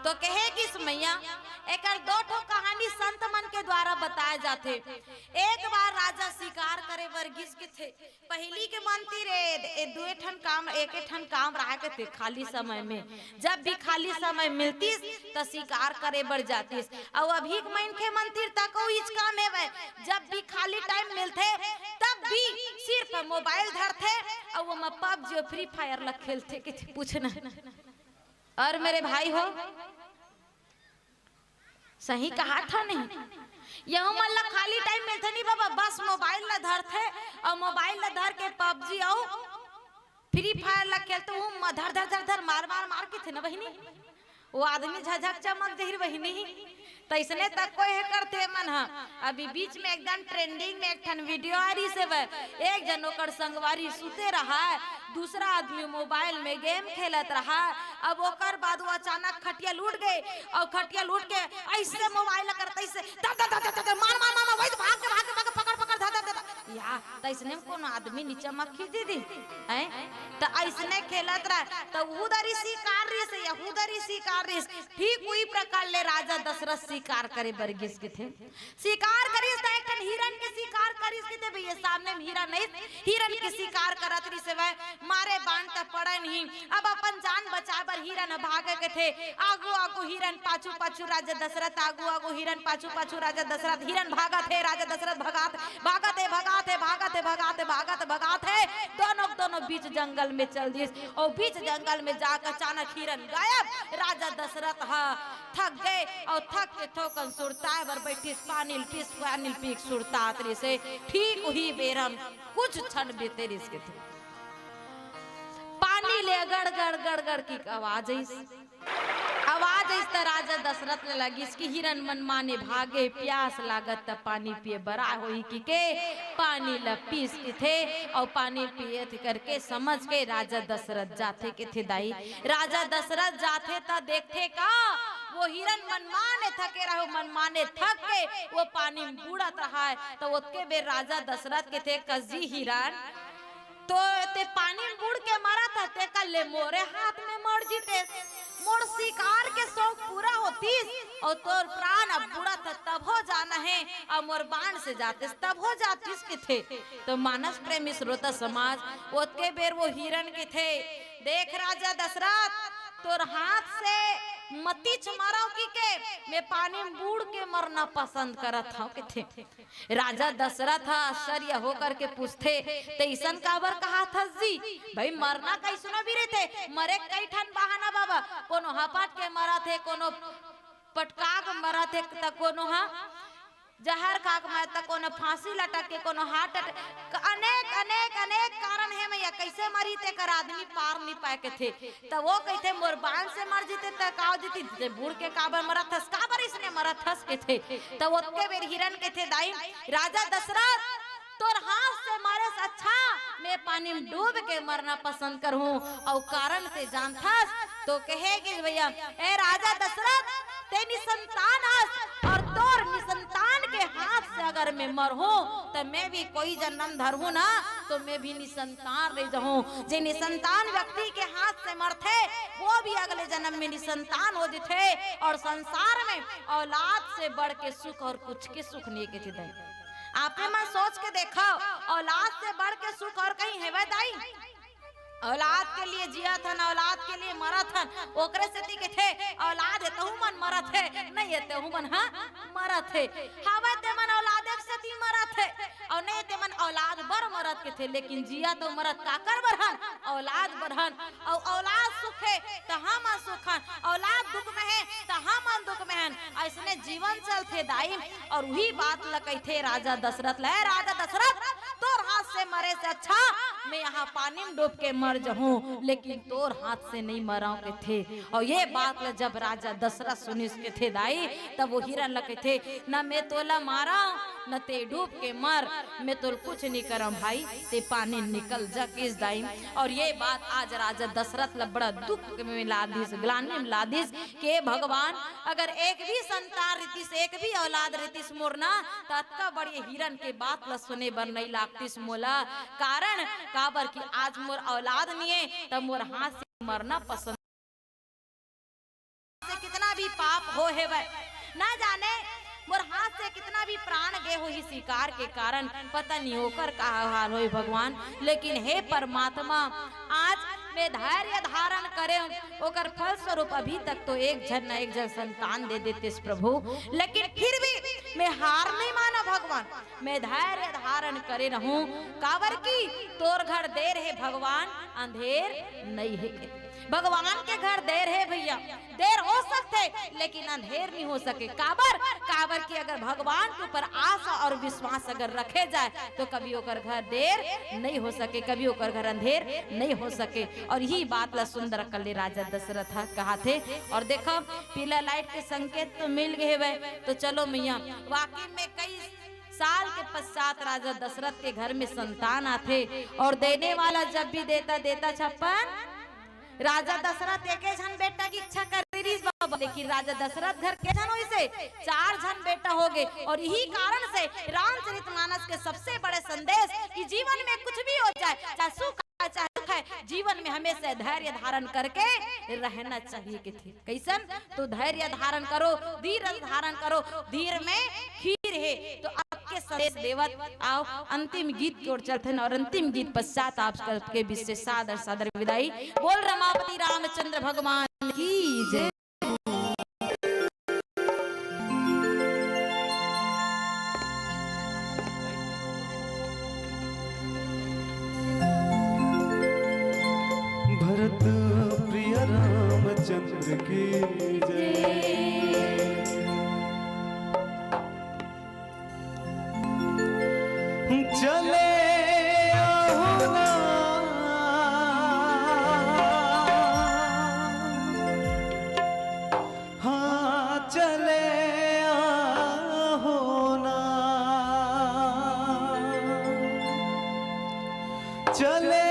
तो कहे कि मैया एक दो ठो कहानी संत मन के द्वारा बताए जाते। एक बार राजा शिकार करे वर्गीस के थे। पहली के मनती रे दुए ठन काम एक ठन काम रहा के थे। खाली समय में जब भी खाली समय मिलतीस तो शिकार करे बर जातीस। और अभी मन के मंदिर तक इच काम है, जब भी खाली टाइम मिलते तब भी सिर्फ मोबाइल धरते और वो पबजी और फ्री फायर लग खेलते कि पूछना। और मेरे भाई हो सही कहा था नहीं, यह मतलब खाली टाइम में थे नहीं बाबा, बस मोबाइल ला धरते और मोबाइल ला धर के पबजी और फ्री फायर ला खेलते हूँ। धर धर धर धर मार मार मार के थे ना बहिनी, वो आदमी झझक चमक जहिर बहिनी तो इसने तक कोई करते मन। अभी बीच में एकदम ट्रेंडिंग में एक ठन वीडियो आ रही से एक जन ओकर संगवारी सुते रहा है, दूसरा आदमी मोबाइल में गेम खेलत रहा। अब ओकर बाद वो अचानक खटिया लूट गए और खटिया लूट के ऐसे मोबाइल करते ऐसे मार मार मार वही भाग के पकड़ पकड़ धा धा या तो इसने कोनो आदमी नीचे मक्खी दीदी हैं तो ऐसने खेलत रहा। तो उधर शिकार रे से उधर शिकार रे ठीक वही प्रकार ले राजा दशरथ शिकार करे बरगिस के थे। शिकार करिस तो एक हिरन के शिकार करिस के थे भैया, सामने में हिरन नहीं, हिरन के शिकार करत रही से वह मारे बाण त पड़े नहीं। अब अपन जान बचा बर हिरन भागे के थे। आगू आगू हिरन पाछू पाछू राजा दशरथ, आगू आगू हिरन पाछू पाछू राजा दशरथ। हिरन भागत है, राजा दशरथ भागत भागत है भागत है भागत है भागत है भागत भागत है। दोनों बीच जंगल में चल दिए और बीच जंगल में जाकर अचानक हिरन गायब। राजा दशरथ थक गए और थक के ठोकन सुरता बर बैठी पानी पीक सुरता से ठीक वही बेरम कुछ क्षण बीते रिसके थे। पानी ले गड़ गड़ गड़ गड़ की आवाज तो राजा दशरथ ने लगी इसकी हिरन मन माने भागे, प्यास लागत त पानी पिए बरा होई की के पानी ला पीस के थे और पानी पिए थे करके समझ के राजा दशरथ जाते के थे। दाई राजा दशरथ जाते ता देखते का वो हिरन मनमाने थके रहो, मनमाने थक के वो पानी में बूढ़त रहा है। तो उसके बेर राजा दशरथ के थे कजी हिरन तो ते पानी में बूढ़ के मरा था, ते कल ले मोरे हाथ में मर जीते। मोर शिकार के शौक पूरा होतीस और तोर प्राण अब बुरा था तब हो जाना है और मोर बाण से जाते तब हो जातीस के थे। तो मानस प्रेमी श्रोता समाज उसके बेर वो हिरन के थे। देख राजा दशरथ तोर हाथ से मती चमाराओ की के मैं पानी में बूढ़ के मरना पसंद करत हूँ के थे। राजा दशरथ आश्चर्य होकर के पूछते तैसन काबर कहा था जी भाई मरना कैसनो भी रहे थे, मरे कई ठन बहाना बाबा, कोनो हपट के मरा थे, कोनो पटकाक मरा थे, कोनो जहर खाक मार तक कोनो फांसी लटक के कोनो हार्ट अनेक अनेक अनेक कारण है मैया कैसे मरी ते कर आदमी पार नहीं पाए के थे। तो वो कहते मोर बाण से मर जीते त काव जीती ते बूढ़ के काबर मरा थस काबर इसने मरा थस के थे। तो उसके बेर हिरन के थे दाई राजा दशरथ तोर हाथ से मारे से अच्छा मैं पानी में डूब के मरना पसंद करूं और कारण ते जानथस। तो कहेगी भैया ए राजा दशरथ ते निसंतान और तोर निसंतान के हाथ से अगर मैं मरहूं तो मैं भी कोई जन्म धरहूं ना तो मैं भी निसंतान रह जाऊं। जे निसंतान व्यक्ति के हाथ से मरते वो भी अगले जन्म में निसंतान हो जाते और संसार में औलाद से बढ़ के सुख और कुछ के सुख नहीं के थे। आपने मैं सोच के देखा औलाद से बढ़ के सुख और कहीं है वह दाई। औलाद के लिए जिया था ना औलाद के लिए मरा था, ओकरे से के थे औलाद है तहु मन मरा थे नहीं है तहु मन हाँ मरा थे। हवा ते मन औलाद एक से मरा थे और नहीं ते मन औलाद बर मरत के थे, लेकिन जिया तो मरत काकर बरहन औलाद बरहन और औलाद सुख है तो हम सुखन, औलाद दुख में है तो हम दुख में हन, ऐसने जीवन चलते दाई। और वही बात लकई थे राजा दशरथ ले राजा दशरथ तोर हाथ से मरे से अच्छा मैं यहाँ पानी में डूब के मर जाऊं लेकिन तोर हाथ से नहीं मराओ के थे। और ये बात जब राजा दशरथ सुनी के थे दाई तब वो हिरन लगे थे न मैं तोला मारा न ते डूब के मर, मैं तो कुछ नहीं करम भाई ते पानी निकल जा किस दाई। और ये बात आज राजा दशरथ ला बड़ा दुख में लादिस ग्लानि में लादिस के भगवान अगर एक भी संतान रीतिस एक भी औलाद रीतिस मोरना तत्का बड़ी हिरन के बात ला सुने बर नहीं लागतिस मोला। कारण काबर की आज मोर औलाद नहीं है तब मोर हाथ से मरना पसंद से कितना भी पाप हो है वह ना जाने मोर हाथ से कितना भी प्राण गए हो ही शिकार के कारण, पता नहीं होकर का हाल हो भगवान। लेकिन हे परमात्मा, आज मैं धैर्य धारण करे ओकर फल स्वरूप अभी तक तो एक जन न एक जन संतान दे देते प्रभु, लेकिन फिर भी मैं हार नहीं माना भगवान, मैं धैर्य धारण करे रहूं। काबर की तोर घर देर है भगवान, अंधेर नहीं है। भगवान के घर देर है भैया, देर हो सकते लेकिन अंधेर नहीं हो सके। काबर की अगर भगवान के ऊपर आशा और विश्वास अगर रखे जाए तो कभी ओकर घर देर नहीं हो सके, कभी ओकर घर अंधेर नहीं हो सके। और यही बात ला सुंदर कल्ले राजा दशरथ कहा थे। और देखो पीला लाइट के संकेत तो मिल गए वे, तो चलो मैया वाकई में कई साल के पश्चात राजा दशरथ के घर में संतान आते, और देने वाला जब भी देता 56 राजा दशरथ एक जन बेटा की इच्छा कर रही बाबा, लेकिन राजा दशरथ घर के जन से 4 जन बेटा हो गए। और यही कारण से रामचरितमानस के सबसे बड़े संदेश कि जीवन में कुछ भी हो जाए, चाहे सुख चाहे दुख है, जीवन में हमेशा धैर्य धारण करके रहना चाहिए। कि थे कैसन तो धैर्य धारण करो, धीर धारण करो, धीर में खीर है। तो आपके संदेश देवत आओ अंतिम गीत की ओर चलते हैं, और अंतिम गीत पश्चात आपके बीच से सादर सादर विदाई। बोल रमापति रामचंद्र भगवान की जय। भरत प्रिय रामचंद्र की जय। चले आओ ना, हाँ चले आओ ना, चले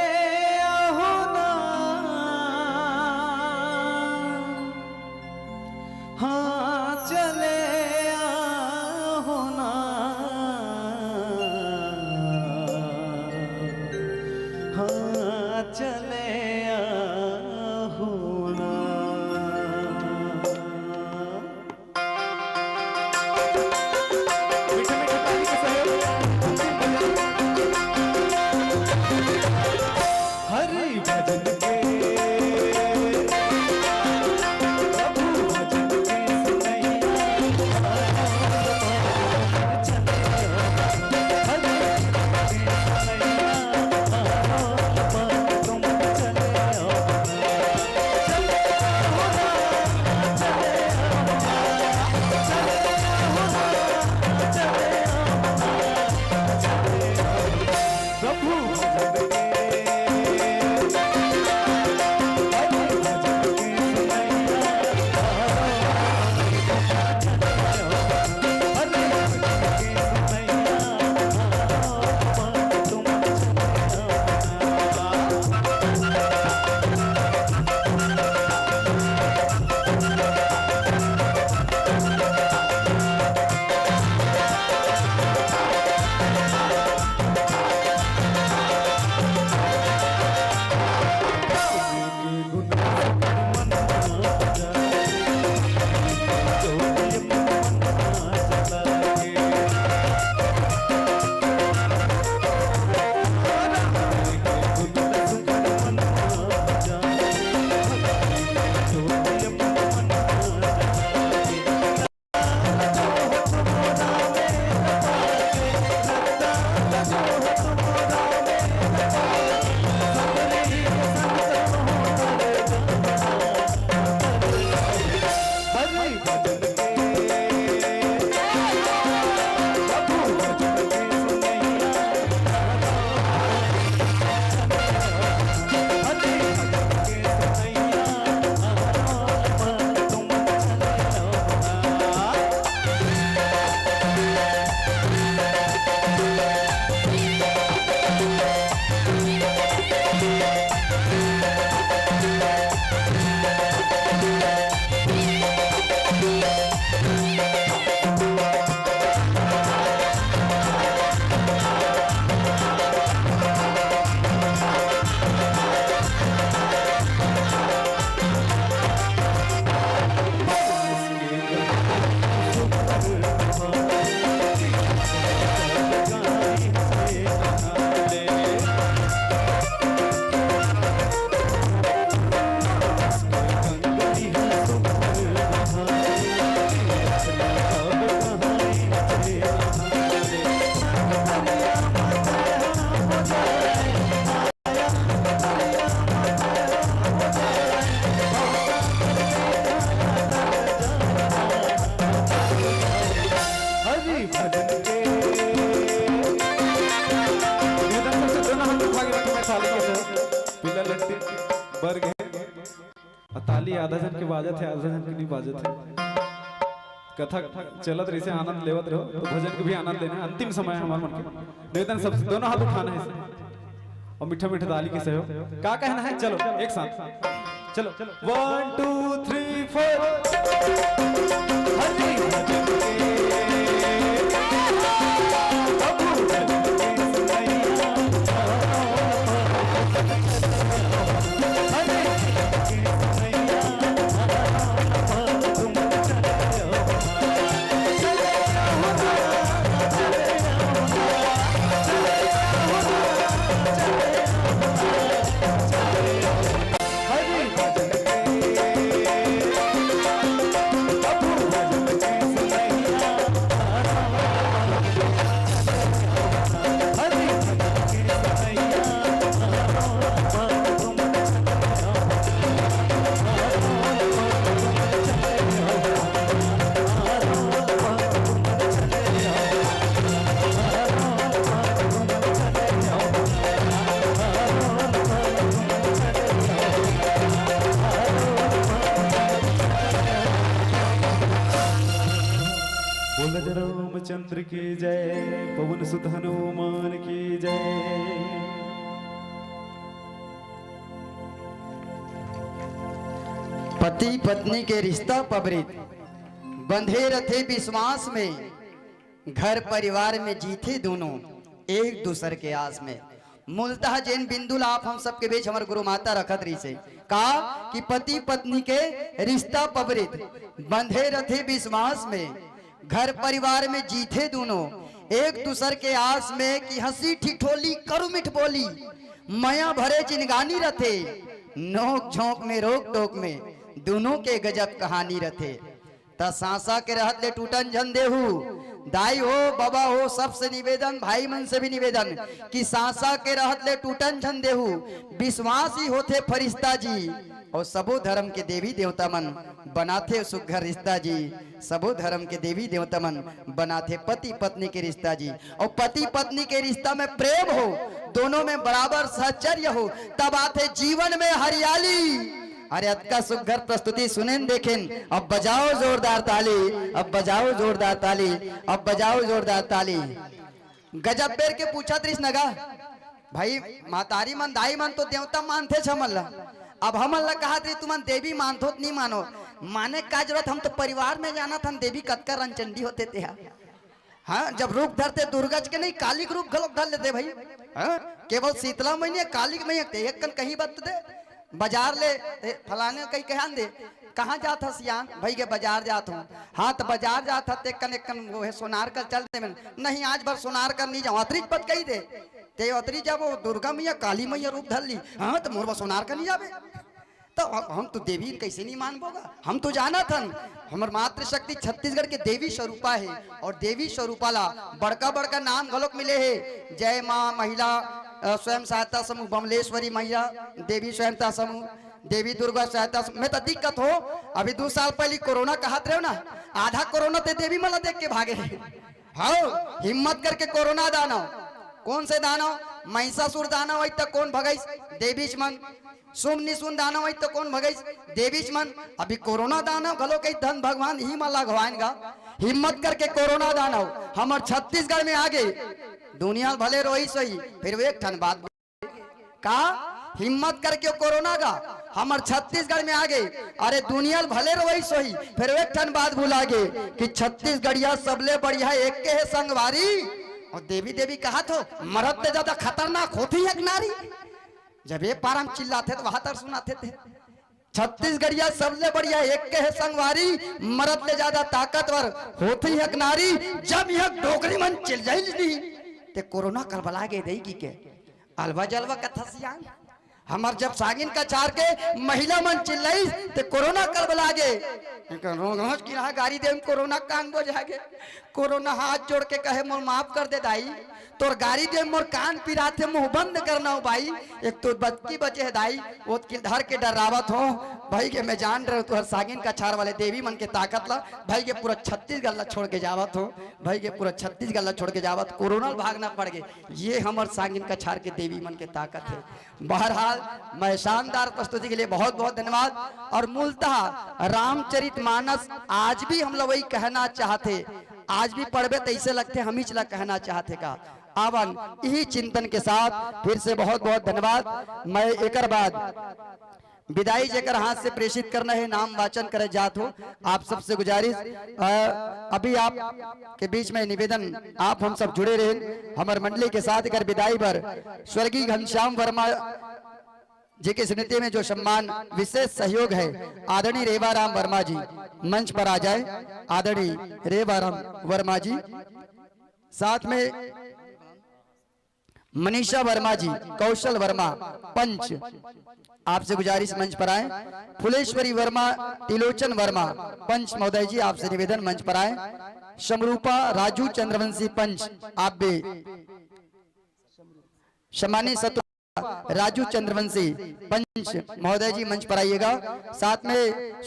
हाँ चले आओ ना, आधा जन के बाजत है, आधा जन के नहीं बाजत है। कथा चलत रही से आनंद लेवत रहो, तो भजन के भी आनंद लेना। अंतिम समय है हमारे मन के निवेदन, सब दोनों हाथ उठाना है और मीठा मीठा ताली के सहयोग। क्या कहना है? चलो एक साथ चलो 1 2 3 4। हरि भजन रामचंद्र की जय, पवन सुत हनुमान की जय। पति पत्नी के रिश्ता पबरित बंधे रथे विश्वास में, घर परिवार में जीते दोनों एक दूसर के आस में। मूलतः जैन बिंदु आप हम सबके बीच हमारे गुरु माता रखत रही से कहा कि पति पत्नी के रिश्ता पबरित बंधे रथे विश्वास में, घर परिवार में जीते दोनों एक दूसर के आस में। कि हंसी ठिठोली करू मिठ बोली, माया भरे जिनगानी रथे, नोक झोंक में रोक टोक में दोनों के गजब कहानी रथे। त सांसा के रहत ले टूटन झन देहू, दाई हो बाबा हो सबसे निवेदन, भाई मन से भी निवेदन कि सांसा के रहत ले टूटन झन देहू, विश्वास ही होते फरिश्ता जी और सबो धर्म के देवी देवता मन बनाते सुघर रिश्ता जी। सबो धर्म के देवी देवता मन बनाते पति पत्नी के रिश्ता जी। और पति पत्नी के रिश्ता में प्रेम हो, दोनों में बराबर सहचर्य हो, तब आते जीवन में हरियाली। अरे अतका सुघर प्रस्तुति सुनेन देखें। अब बजाओ जोरदार ताली, अब बजाओ जोरदार ताली, अब बजाओ जोरदार ताली। गजब बेर के पूछा त्रिस नगा भाई, मातारी मन दाई मन तो देवता मानते छमल्ला, अब हम अल्लाह कहा थी तुम देवी मानतो नहीं मानो, माने का जरूरत, हम तो परिवार में जाना था देवी कतका रंचंडी होते थे। हाँ जब रूप धरते दुर्गज के नहीं कालिक रूप गलत धर लेते भाई। हाँ केवल शीतला महीने कालिक में एक कन कहीं बत दे बाजार ले फलाने कहीं कहा दे कहाँ जाता सियान भाई के बाजार जाता हूँ। हाँ तो बाजार जाता ते कन एक वो है सोनार कर चलते में नहीं आज भर सोनार कर नहीं जाओ अतरी पत कही दे ते अतरी जब वो दुर्गा मैया काली मैया रूप धर ली। हाँ तो मोरबा सोनार का नहीं जावे तो हम तो देवी कैसे नहीं मान बोगा। हम तो जाना था हमार मातृशक्ति छत्तीसगढ़ के देवी स्वरूपा है और देवी स्वरूपाला बड़का बड़का नाम गलोक मिले है। जय माँ महिला स्वयं सहायता समूह, बमलेश्वरी महिला देवी सहायता समूह, देवी दुर्गा सहायता समूह में तो दिक्कत हो। अभी 2 साल पहले कोरोना कहत रहे हो ना, आधा कोरोना ते देवी मला देख के भागे। हाँ हिम्मत करके कोरोना दानव, कौन से दानव, महिषासुर दानव आई तो कौन भगाइस देवीच मन, सुम निसुन दानव आई तो कौन भगाइस देवीच मन। अभी कोरोना दानव गलो कई धन भगवान ही माला घवाएगा। हिम्मत करके कोरोना दानव हमार छत्तीसगढ़ में आगे, दुनिया भले रोई सोई फिर एक ठन बात का हिम्मत करके कोरोना का हमार छत्तीसगढ़ में आगे। अरे दुनिया भले रोई सोई फिर एक ठन बात भूला गे कि छत्तीसगढ़िया सबले बढ़िया एक के है संगवारी। और देवी देवी कहा तो मरद से ज्यादा खतरनाक होती है नारी। जब ये पार हम चिल्लाते तो वहां तक सुनाते थे छत्तीसगढ़िया सबसे बढ़िया एक के है संगवारी, मरद से ज्यादा ताकतवर होती है नारी। जब यह डोगरी मन चिल जाई ते कोरोना करबला के देगी के अलवा जलवा कथा सियान। हमार जब सागिन का चार के महिला मन चिल्लाई ते कोरोना करबला गे की गाड़ी दे कोरोना कान बो जागे। कोरोना हाथ जोड़ के कहे मोर माफ कर दे दाई, तोर गाड़ी दे मोर कान पिराते मुंह बंद करना हो भाई। एक तो बच्ची बचे है दाई वो धर के डरावत हो भाई के मैं जान रहे हो तुहर सागिन का छार वाले देवी मन के ताकत ला भाई के पूरा छत्तीसगढ़ ला छोड़ के जावत हो, भाई के पूरा छत्तीसगढ़ ला छोड़ के जावत कोरोना भागना पड़ गए। ये हमार सागिन का छार के देवी मन के ताकत है। बहरहाल बहरहाल मैं शानदार प्रस्तुति के लिए बहुत बहुत धन्यवाद। और मूलतः रामचरितमानस आज भी हम लोग वही कहना चाहते, आज भी पढ़बे तो ऐसे लगते हम ही चला कहना चाहते का। आवन यही चिंतन के साथ फिर से बहुत बहुत धन्यवाद। मैं एक बाद विदाई जेकर हाथ से प्रेषित करना है, नाम वाचन करे जात हो। आप सबसे गुजारिश, अभी आप के बीच में निवेदन, आप हम सब जुड़े रहे हमारे मंडली के साथ। कर विदाई पर स्वर्गीय घनश्याम वर्मा जी के स्मृति में जो सम्मान विशेष सहयोग है, आदरणीय रेवाराम वर्मा जी मंच पर आ जाए। आदरणीय रेवाराम वर्मा जी, साथ में मनीषा वर्मा जी, कौशल वर्मा पंच, आपसे गुजारिश मंच पर आए। फुलेश्वरी वर्मा, तिलोचन वर्मा पंच महोदय जी, आपसे निवेदन मंच पर आए। शमरूपा राजू चंद्रवंशी पंच, आप भी सम्मानित सतु राजू चंद्रवंशी पंच महोदय जी मंच पर आइएगा। साथ में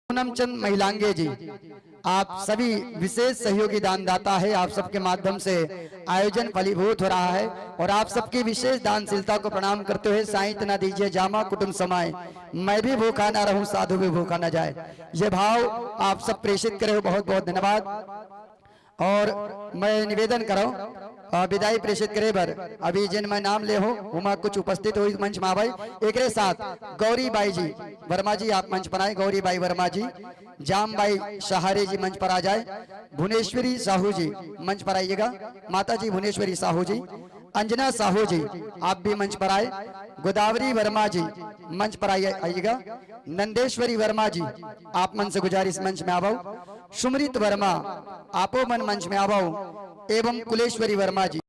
पूनमचंद महिलांगे जी, आप सभी विशेष सहयोगी दानदाता है। आप सबके माध्यम से आयोजन फलीभूत हो रहा है और आप सबकी विशेष दानशीलता को प्रणाम करते हुए साहित्य न दीजिए जामा कुटुंब समाए, मैं भी भूखा ना रहूं साधु भी भूखा ना जाए, ये भाव आप सब प्रेषित करे हो। बहुत बहुत धन्यवाद। और मैं निवेदन करो विदाई प्रेषित करे बर अभी जिन मैं नाम ले हो उमा कुछ उपस्थित हुई मंच में भाई। एक साथ गौरी बाई जी वर्मा जी, आप मंच पर आए। गौरी बाई वर्मा जी, जाम बाई सहारे जी मंच पर आ जाए। भुवनेश्वरी साहू जी मंच पर आइएगा। माता जी भुवनेश्वरी साहू जी, अंजना साहू जी आप भी मंच पर आए। गोदावरी वर्मा जी मंच पर आइएगा। नंदेश्वरी वर्मा जी, आप मन से गुजारिश मंच में आओ। सुमृत वर्मा, आपो मन मंच में आओ। एवं कुलेश्वरी वर्मा जी,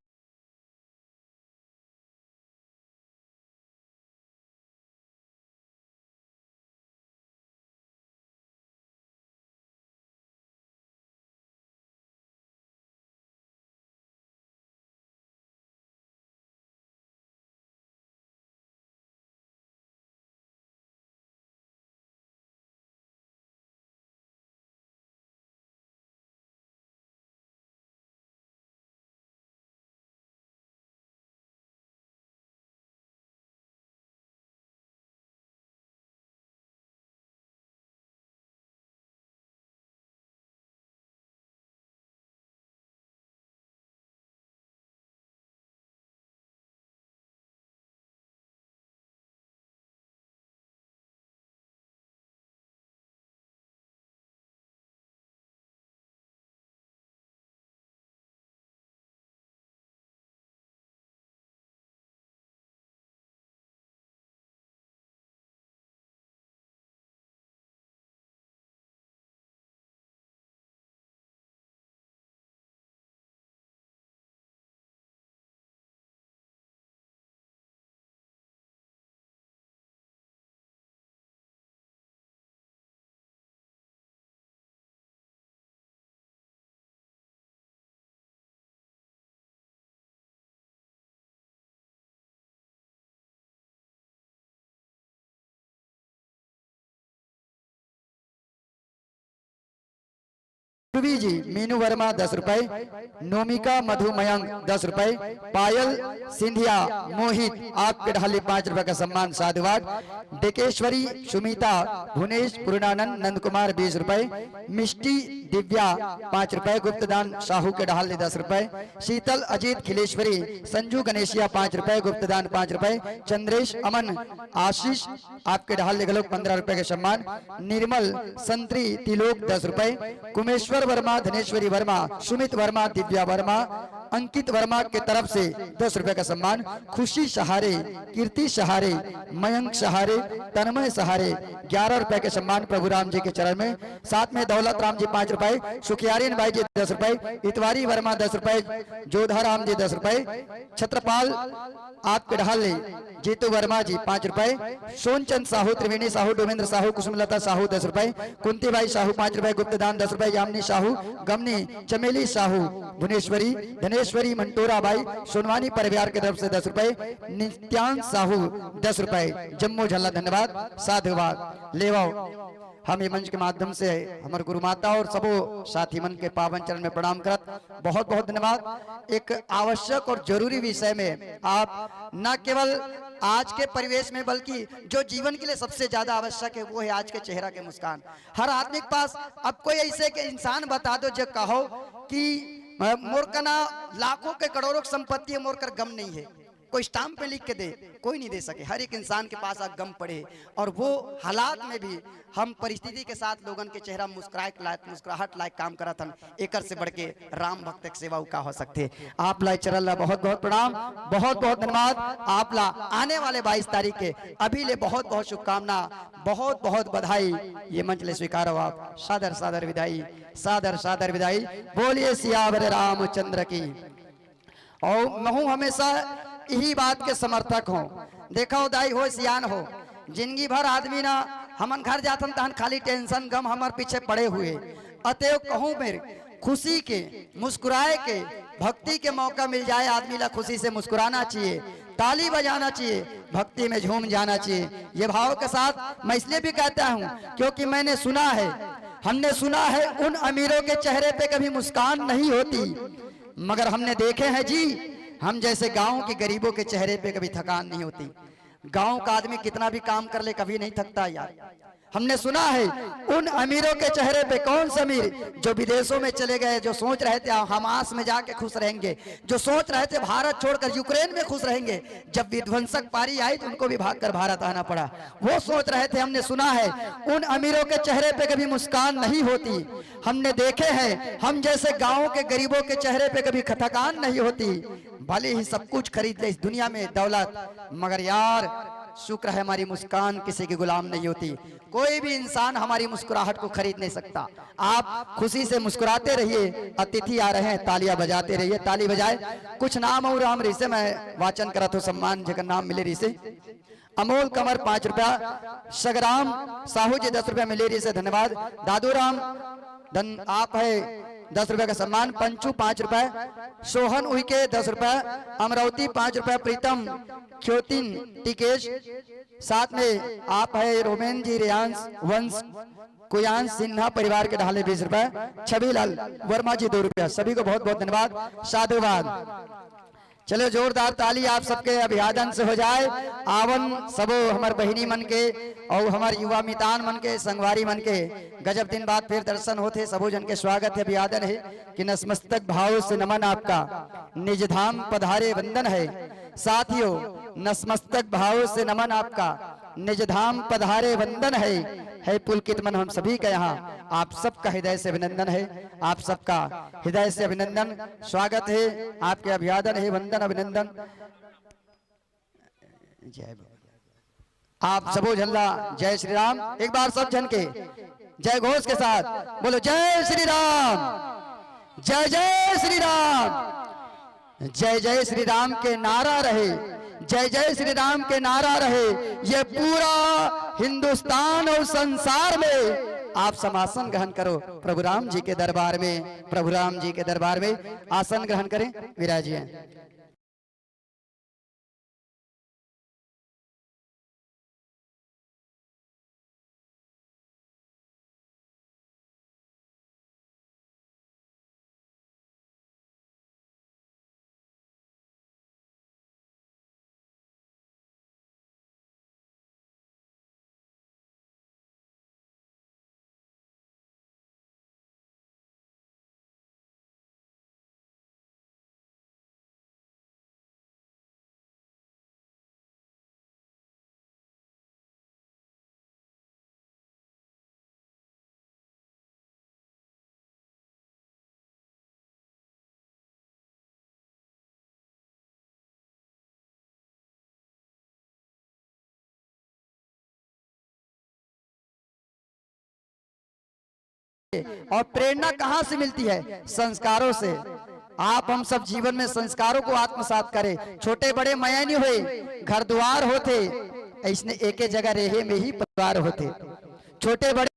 ध्रुवी जी, मीनू वर्मा 10 रुपए, नोमिका मधु मयंक 10 रुपए, पायल सिंधिया मोहित आपके ढाले 5 रुपए का सम्मान साधुवाद। डेकेश्वरी सुमिता भुवनेश पूर्णानंद नंद कुमार 20 रुपए, मिष्टी दिव्या 5 रुपए, गुप्तदान साहू के ढाले 10 रुपए, शीतल अजीत खिलेश्वरी संजू गणेशिया 5 रुपए, गुप्तदान 5 रुपए, चंद्रेश अमन आशीष आपके ढाले गलोक 15 रुपए के सम्मान। निर्मल संतरी तिलोक 10 रुपए, कुमेश्वर वर्मा धनेश्वरी वर्मा सुमित वर्मा दिव्या वर्मा अंकित वर्मा के तरफ से 10 रुपए का सम्मान, खुशी सहारे, कीर्ति सहारे, मयंक सहारे, तन्मय सहारे 11 रुपए के सम्मान प्रभु राम जी के चरण में। साथ में दौलत राम जी 5 रुपए, सुखियारिन भाई जी 10 रुपए, इतवारी वर्मा 10 रुपए, जोधा राम जी 10 रुपए, छत्रपाल आपके ढाले जीतू वर्मा जी 5 रुपए, सोनचंद साहू, त्रिवेणी साहू, डोमेंद्र साहू, कुसुमलता साहू 10 रुपए, कुंती भाई साहू 5 रुपए, गुप्तदान 10 रुपए, यामिनी साहू, गमनी चमेली साहू, भुवनेश्वरी, धनेश्वरी, मंटोरा भाई, सोनवानी परिवार की तरफ से 10 रुपए, नित्यांश साहू 10 रुपए, जम्मू झल्ला धन्यवाद, साधुवाद लेवाओ। हम ये मंच के माध्यम से हमारे गुरु माता और सबो साथी मन के पावन चरण में प्रणाम करत बहुत बहुत धन्यवाद। एक आवश्यक और जरूरी विषय में आप न केवल आज के परिवेश में बल्कि जो जीवन के लिए सबसे ज्यादा आवश्यक है वो है आज के चेहरा के मुस्कान। हर आदमी के पास अब कोई ऐसे के इंसान बता दो जो कहो कि मोर का ना लाखों के करोड़ों की संपत्ति है, मोर कर गम नहीं है, कोई स्टाम्प पे लिख के दे, कोई नहीं दे सके। हर एक इंसान के पास अब गम पड़े और वो हालात में भी हम परिस्थिति के साथ लोगन के चेहरा मुस्कुराहट लायक काम करत हन। एकर से बढ़ के राम भक्त के सेवा का हो सकते। आप ला चरल ला बहुत बहुत प्रणाम, बहुत बहुत धन्यवाद। आप ला आने वाले 22 तारीख के अभी ले बहुत बहुत शुभकामना, बहुत बहुत बधाई। ये मंच ले स्वीकार हो आप। सादर सादर विदाई, सादर सादर विदाई। बोलिए सियावर रामचंद्र की। और मैं हमेशा यही बात के समर्थक हूँ। देखो दाई हो सियान हो, जिंदगी भर आदमी ना हमन घर जातन तहन खाली टेंशन गम हमार पीछे पड़े हुए। अतएव कहूँ मेरे खुशी के, मुस्कुराए के, भक्ति के मौका मिल जाए आदमी ला खुशी से मुस्कुराना चाहिए, ताली बजाना चाहिए, भक्ति में झूम जाना चाहिए। ये भाव के साथ मैं इसलिए भी कहता हूँ क्योंकि मैंने सुना है, हमने सुना है उन अमीरों के चेहरे पे कभी मुस्कान नहीं होती, मगर हमने देखे हैं जी हम जैसे गांव के गरीबों के चेहरे पे कभी थकान नहीं होती। गांव का आदमी कितना भी काम कर ले कभी नहीं थकता यार। हमने सुना है उन अमीरों के चेहरे पे, कौन से अमीर जो विदेशों में चले गए, जो सोच रहे थे हमास में जाके खुश रहेंगे, जो सोच रहे थे भारत छोड़कर यूक्रेन में खुश रहेंगे, जब विध्वंसक पारी आई तो उनको भी भागकर भारत आना पड़ा। वो सोच रहे थे। हमने सुना है उन अमीरों के चेहरे पे कभी मुस्कान नहीं होती। हमने देखे हैं हम जैसे गाँव के गरीबों के चेहरे पे कभी थकान नहीं होती। भले ही सब कुछ खरीद ले इस दुनिया में दौलत, मगर यार शुक्र है हमारी मुस्कान किसी की गुलाम नहीं होती। कोई भी इंसान हमारी मुस्कुराहट को खरीद नहीं सकता। आप खुशी से मुस्कुराते रहिए। अतिथि आ रहे हैं, तालियां बजाते रहिए, ताली बजाए। कुछ नाम और राम रिसे मैं वाचन करा तो सम्मान जगह नाम मिले रिसे। अमोल कमर 5 रुपया, सगराम साहू जी 10 रुपया मिले रिसे धन्यवाद। दादू राम धन आप है 10 रुपए का सम्मान। पंचू 5 रुपए, सोहन उइके 10 रुपए, अमरावती 5 रुपए, प्रीतम ख्योतिन टिकेश, साथ में आप है रोमेन जी, रियांश वंश, कुयांश सिन्हा परिवार के ढाले 20 रुपए, छबीलाल वर्मा जी 2 रुपया। सभी को बहुत बहुत धन्यवाद, साधुवाद। चलो जोरदार ताली आप सबके अभिवादन से हो जाए। आवन सबो हमार बहिनी मन के और हमारे युवा मितान मन के, संगवारी मन के गजब दिन बाद फिर दर्शन होते। सबो जन के स्वागत है, अभिवादन है कि नतमस्तक भाव से नमन आपका, निज धाम पधारे वंदन है। साथियों नतमस्तक भाव से नमन आपका, निज धाम पधारे वंदन है पुलकित मन हम सभी का यहाँ आप सबका हृदय से अभिनंदन है। आप सबका हृदय से अभिनंदन, स्वागत है, आपके अभिवादन है, वंदन अभिनंदन। जय आप सबो झल्ला जय श्री राम। एक बार सब जन के जय घोष के साथ बोलो जय श्री राम, जय जय श्री राम, जय जय श्री राम के नारा रहे, जय जय श्री राम के नारा रहे। ये पूरा हिंदुस्तान और संसार में आप समासन ग्रहण करो प्रभु राम जी के दरबार में, प्रभु राम जी के दरबार में आसन ग्रहण करें, विराजिए। और प्रेरणा कहाँ से मिलती है? संस्कारों से। आप हम सब जीवन में संस्कारों को आत्मसात करें। छोटे बड़े मया नहीं हुए, घर द्वार होते, इसने एक जगह रहे में ही परिवार होते। छोटे बड़े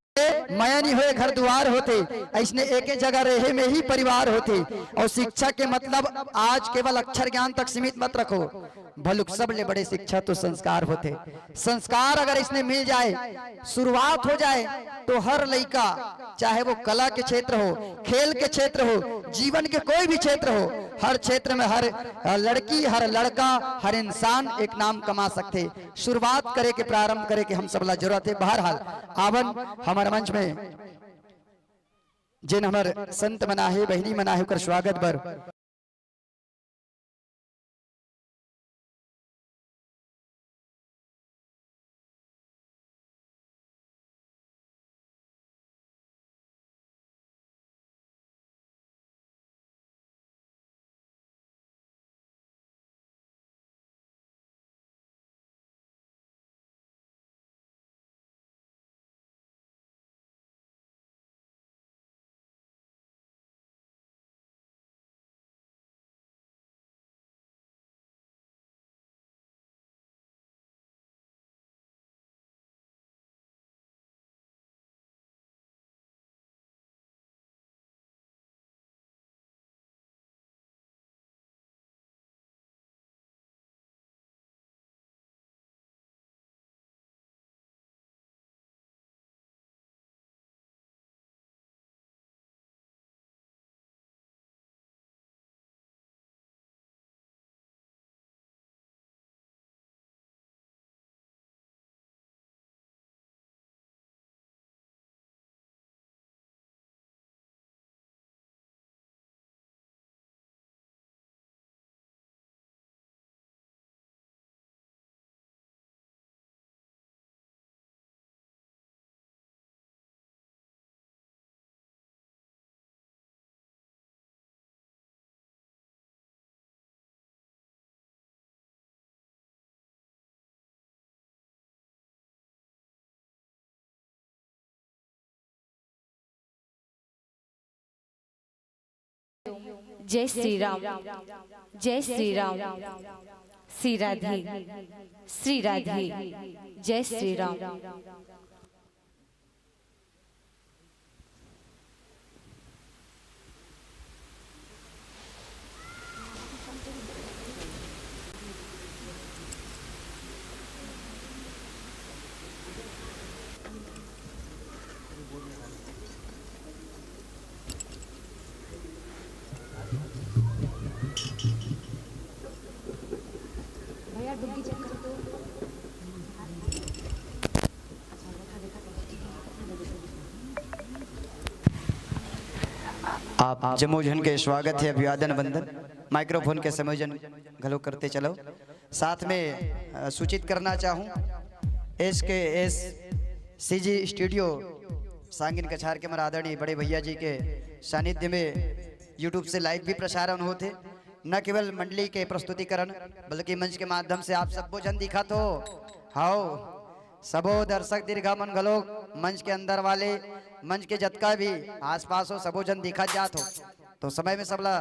मया नहीं हुए, घर द्वार होते, इसने एक जगह रहे में ही परिवार होते। और शिक्षा के मतलब आज केवल अक्षर ज्ञान तक सीमित मत रखो, भलुक सब ले बड़े शिक्षा तो संस्कार होते। संस्कार अगर इसने मिल जाए, शुरुआत हो जाए, तो हर लड़का, चाहे वो कला के क्षेत्र हो, खेल के क्षेत्र हो, जीवन के कोई भी क्षेत्र हो, हर क्षेत्र में हर लड़की, हर लड़का, हर इंसान एक नाम कमा सकते। शुरुआत करे के, प्रारंभ करे के हम सबला जरूरत है। बहरहाल आवन हमारे मंच में जिन हमार संत मना है, बहनी मना है, कर स्वागत बर जय श्री राम, जय श्री राम, श्री राधे, श्री राधे, जय श्री राम। आप जमोजन के स्वागत है, अभिवादन बंदन। माइक्रोफोन के समोजन घलो करते चलो। साथ में सूचित करना चाहूँ, SKS CG स्टूडियो सांगिन कछार के मरादनी बड़े भैया जी के सानिध्य में यूट्यूब से लाइव भी प्रसारण होते। न केवल मंडली के प्रस्तुतिकरण बल्कि मंच के माध्यम से आप सबको जन दिखा तो हाओ सबो दर्शक दीर्घा मन घलो मंच के अंदर वाले, मंच के जतका भी आसपास हो, सबो जन दिखा जात हो। तो समय में सबला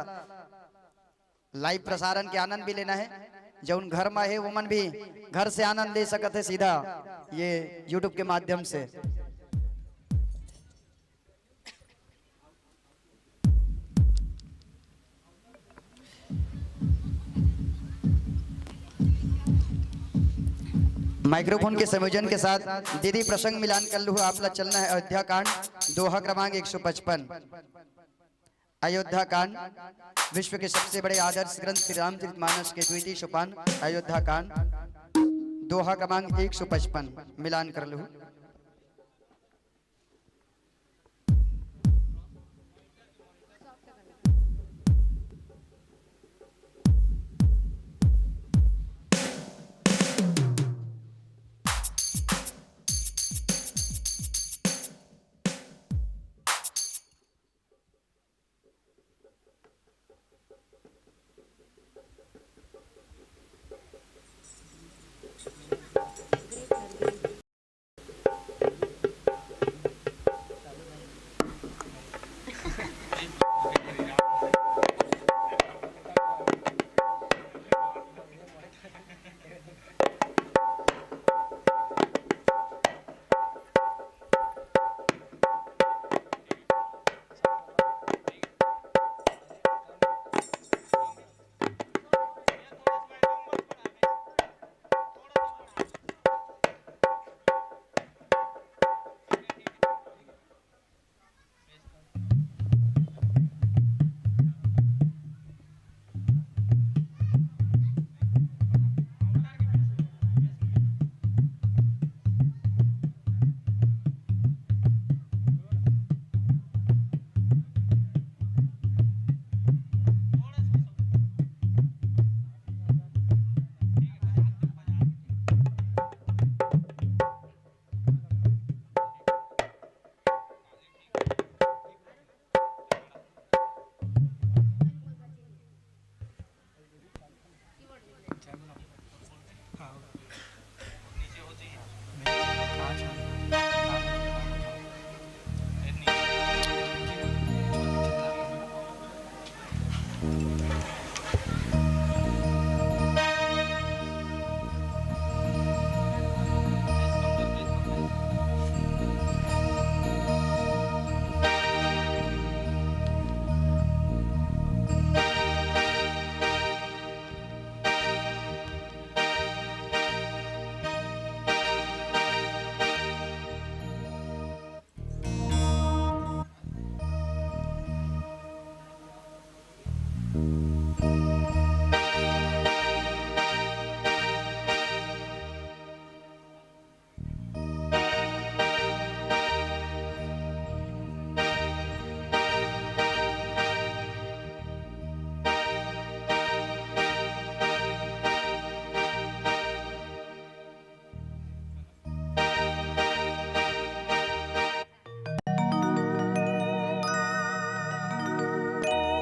लाइव प्रसारण के आनंद भी लेना है। जो उन घर में है वो मन भी घर से आनंद ले सकते है सीधा ये यूट्यूब के माध्यम से। माइक्रोफोन के संयोजन के साथ दीदी प्रसंग मिलान कर लू। आपला चलना है अयोध्या कांड, दोहा क्रमांक 155। अयोध्या कांड विश्व के सबसे बड़े आदर्श ग्रंथ श्री रामचरितमानस के द्वितीय सोपान अयोध्या कांड, दोहा क्रमांक 155 मिलान कर लू।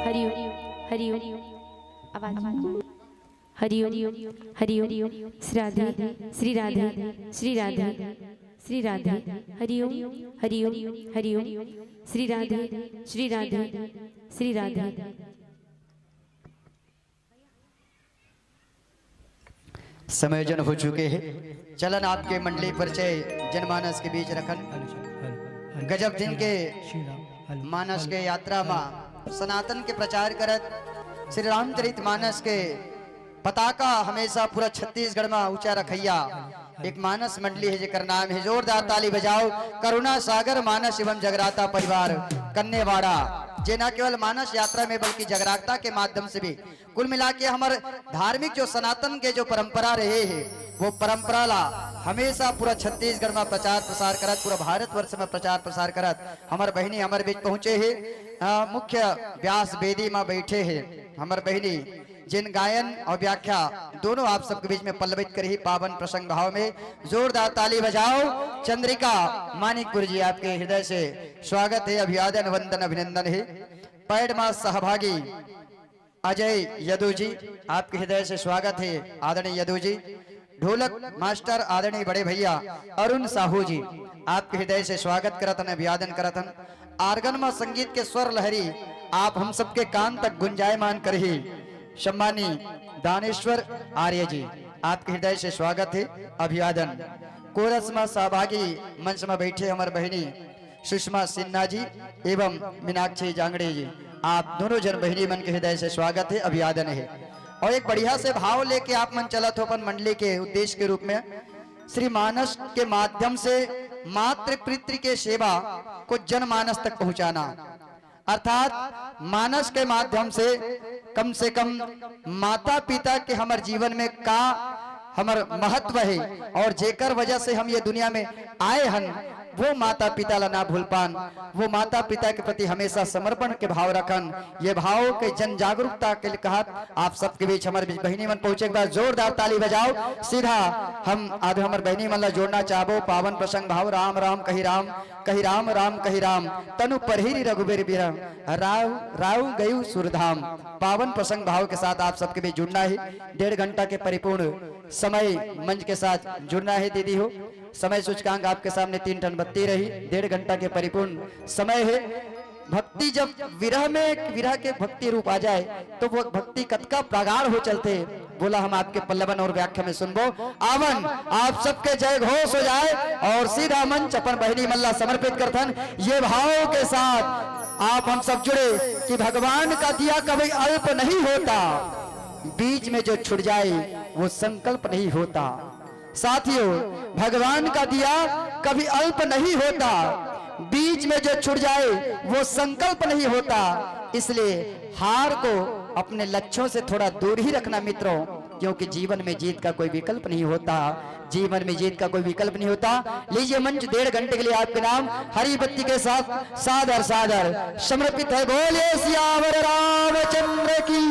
हरिओम हरिओम आवाज हरिओम हरिओम श्री राधे श्री राधे श्री राधे श्री राधे हरिओम हरिओम हरिओम श्री राधे श्री राधे श्री राधे। समायोजन हो चुके हैं। चलन आपके मंडली परिचय जनमानस के बीच रखन गजब दिन के मानस के यात्रा में सनातन के प्रचार करत श्री रामचरित मानस के पताका हमेशा पूरा छत्तीसगढ़ में ऊंचा रखैया एक मानस मंडली है जेकर नाम है जोरदार ताली बजाओ करुणा सागर मानस एवं जगराता परिवार कन्नेवाड़ा जे न केवल मानस यात्रा में बल्कि जगराता के माध्यम से भी कुल मिला के हमारे धार्मिक जो सनातन के जो परंपरा रहे हैं वो परंपरा ला हमेशा पूरा छत्तीसगढ़ में प्रचार प्रसार करत पूरा भारतवर्ष में प्रचार प्रसार करत हमार बहनी हमारे बीच पहुंचे है मुख्य व्यास वेदी में बैठे हैं हमार बहनी जिन गायन और व्याख्या दोनों आप सबके बीच में पल्लवित करी पावन प्रसंग भाव में जोरदार ताली बजाओ। चंद्रिका मानिकपुर जी आपके हृदय से स्वागत है अभिवादन वंदन अभिनंदन है। पैड में सहभागी अजय यदु जी आपके हृदय से स्वागत है आदरणीय यदु जी। ढोलक मास्टर आदरणीय बड़े भैया अरुण साहू जी आपके हृदय से स्वागत करतन अभिवादन करतन। आर्गन में संगीत के स्वर लहरी आप हम सबके कान तक गुंजायमान करही सम्मानी दानेश्वर आर्य जी आपके हृदय से स्वागत है अभिवादन। कोरस में सहभागी मंच में बैठे हमारे बहनी सुषमा सिन्हा जी एवं मीनाक्षी जांगड़े जी आप दोनों जन बहनी मन के हृदय से स्वागत है अभिवादन है। और एक बढ़िया से भाव लेके आप मन चलत हो अपन मंडली के उद्देश्य के रूप में श्री मानस के माध्यम से मातृ पितृ के सेवा को जनमानस तक पहुंचाना अर्थात मानस के माध्यम से कम माता पिता के हमारे जीवन में का हमार महत्व है और जेकर वजह से हम ये दुनिया में आए हन वो माता पिता ला ना भूल पान वो माता पिता के प्रति हमेशा समर्पण के भाव रखन ये भाव के जन जागरूकता के लिए कहा आप सबके बीच हमारे बीच बहनी मन पहुंचे के बाद जोरदार ताली बजाओ। सीधा हम आधे हमारे बहनी मन ला जोड़ना चाहबो पावन प्रसंग भाव राम राम कही राम कही राम राम कही राम तनु परहिरी रघुबीर बिरम राव राव गयु सुरधाम पावन प्रसंग भाव के साथ आप सबके बीच जुड़ना है। 1.5 घंटा के परिपूर्ण समय मंच के साथ जुड़ना है दीदी हो। समय सूचकांक आपके सामने 3 टन बत्ती रही 1.5 घंटा के परिपूर्ण समय है। भक्ति जब विरह के भक्ति रूप आ जाए तो वो भक्ति कतका प्रगाढ़ हो चलते बोला हम आपके पल्लवन और व्याख्या में सुनबो आवन आप सबके जय घोष हो जाए और सीधा मंच अपन बहनी मल्ला समर्पित करथन ये भाव के साथ आप हम सब जुड़े कि भगवान का दिया कभी अल्प नहीं होता बीच में जो छुट जाए वो संकल्प नहीं होता। साथियों भगवान का दिया कभी अल्प नहीं होता बीच में जो छूट जाए वो संकल्प नहीं होता इसलिए हार को अपने लक्ष्यों से थोड़ा दूर ही रखना मित्रों क्योंकि जीवन में जीत का कोई विकल्प नहीं होता जीवन में जीत का कोई विकल्प नहीं होता। लीजिए मंच 1.5 घंटे के लिए आपके नाम हरी बत्ती के साथ सादर सादर समर्पित है। बोले सियावर रामचंद्र की।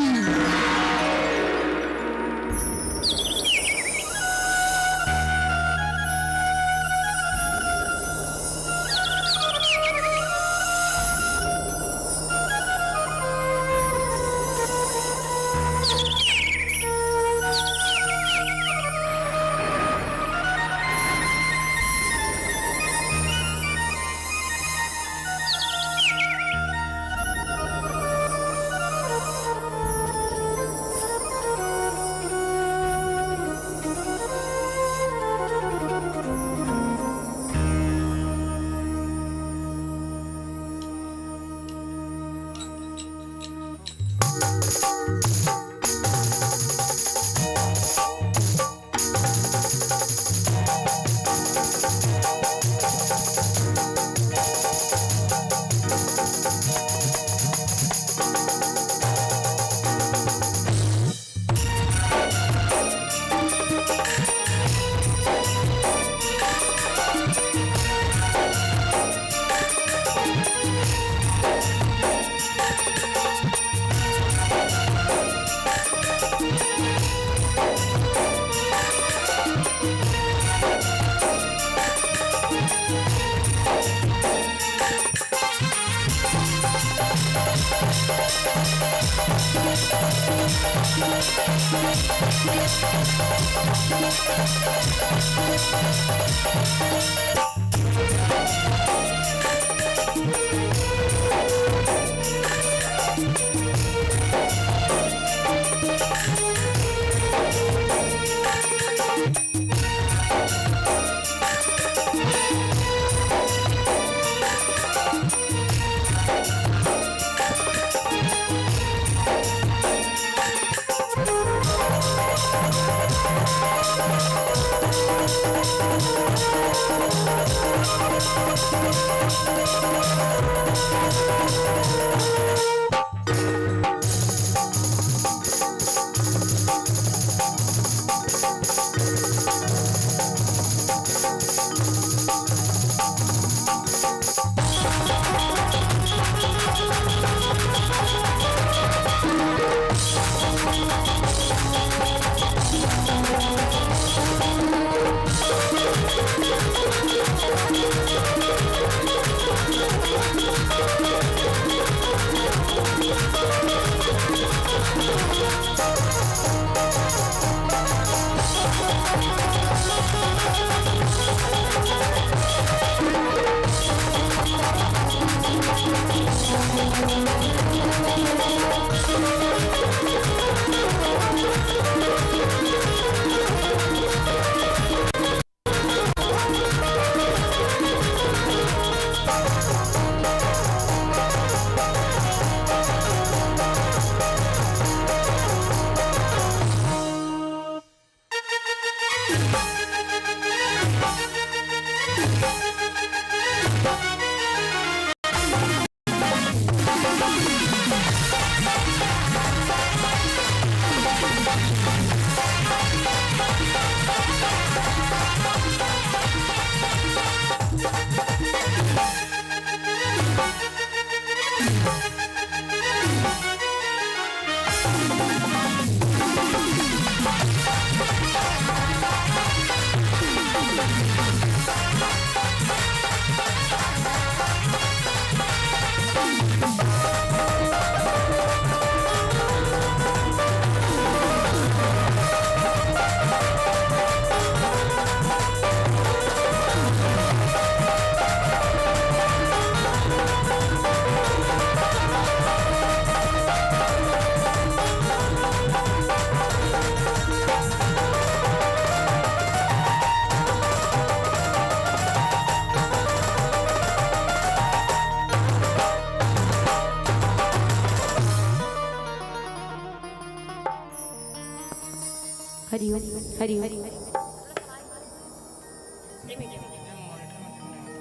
हरि ओम हरि ओम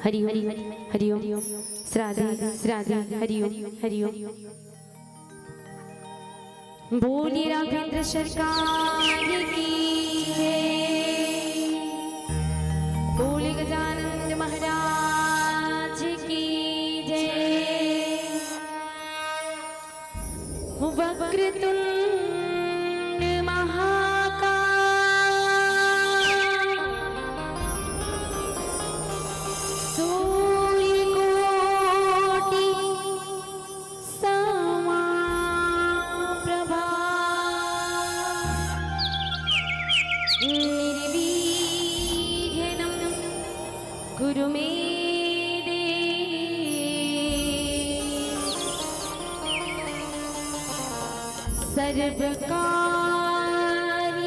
हरि ओम हरि ओम श्राद्धे श्राद्धे हरि ओम हरि ओम। बोलिए राघवेंद्र सरकार की जय, बोले गजानंद महाराज की जय। वक्रतुंड महाकाय सूर्यकोटि समप्रभा निर्विघ्नं कुरु मे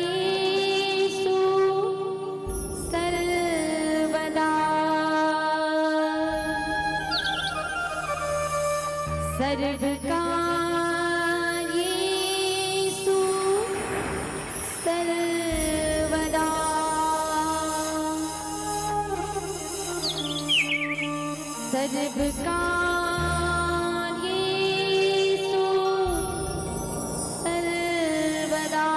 सर्वकार्येषु सर्वदा सर्वकार्येषु अजब कार्य सो सर्वदा।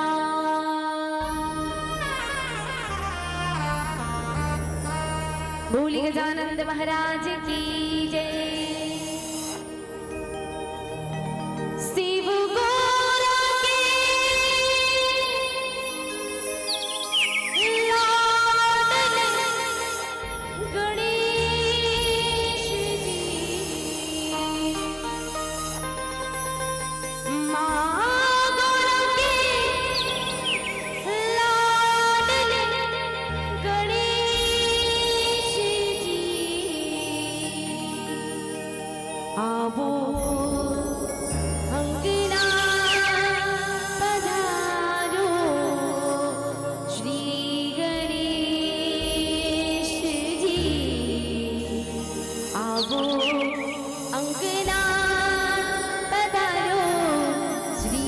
बोली गजानंद महाराज की जय। शिव गोरा के लाडले गणेश जी, माँ गोरा के लाडले गणेश जी, आवो अंगना पधारो श्री गणेश जी, आवो अंगना पधारो श्री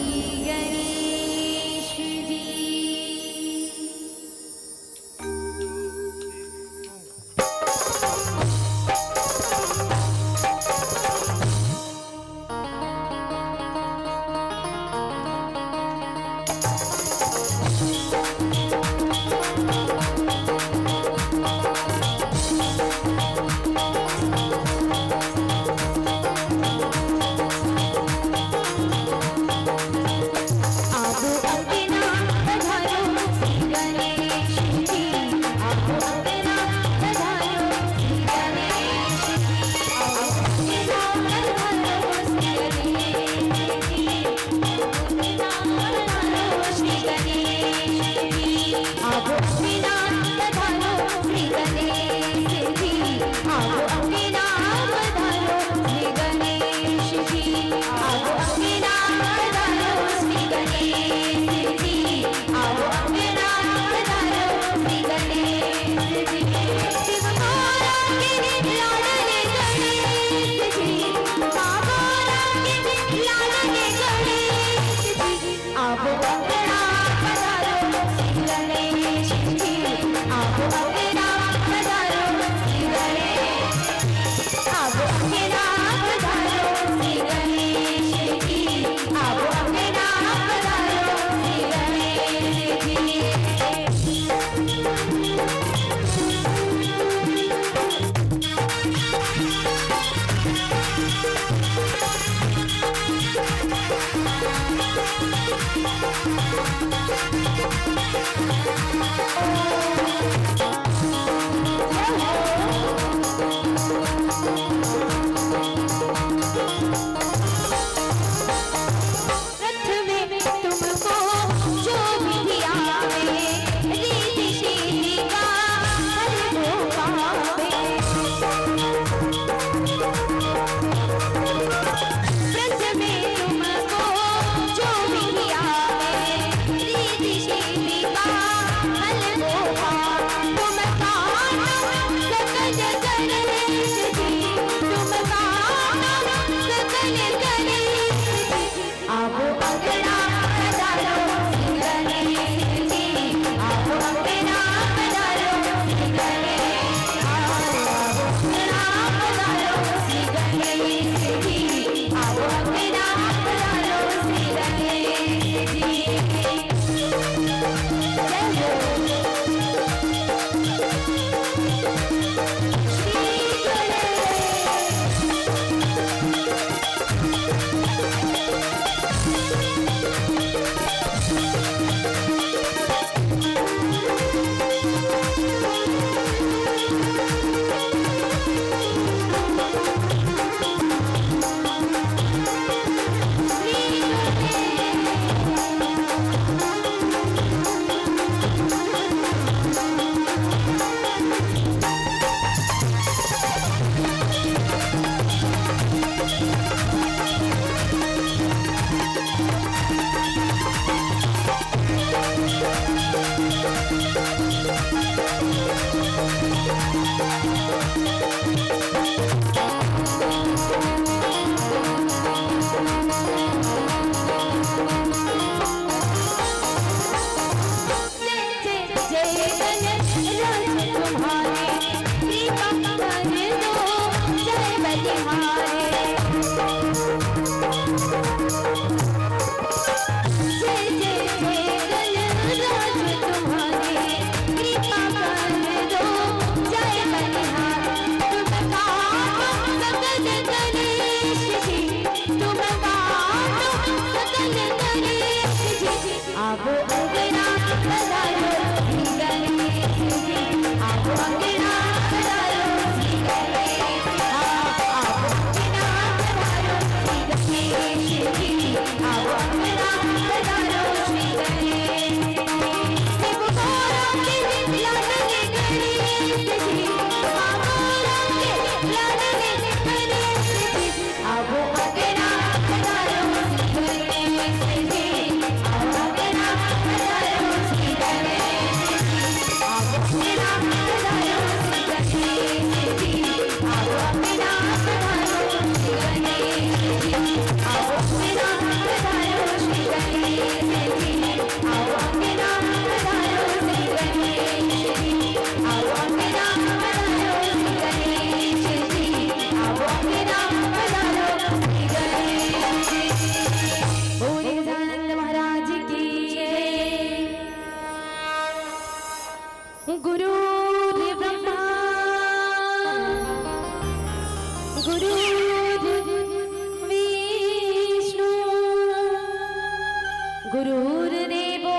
गुरुर्देवो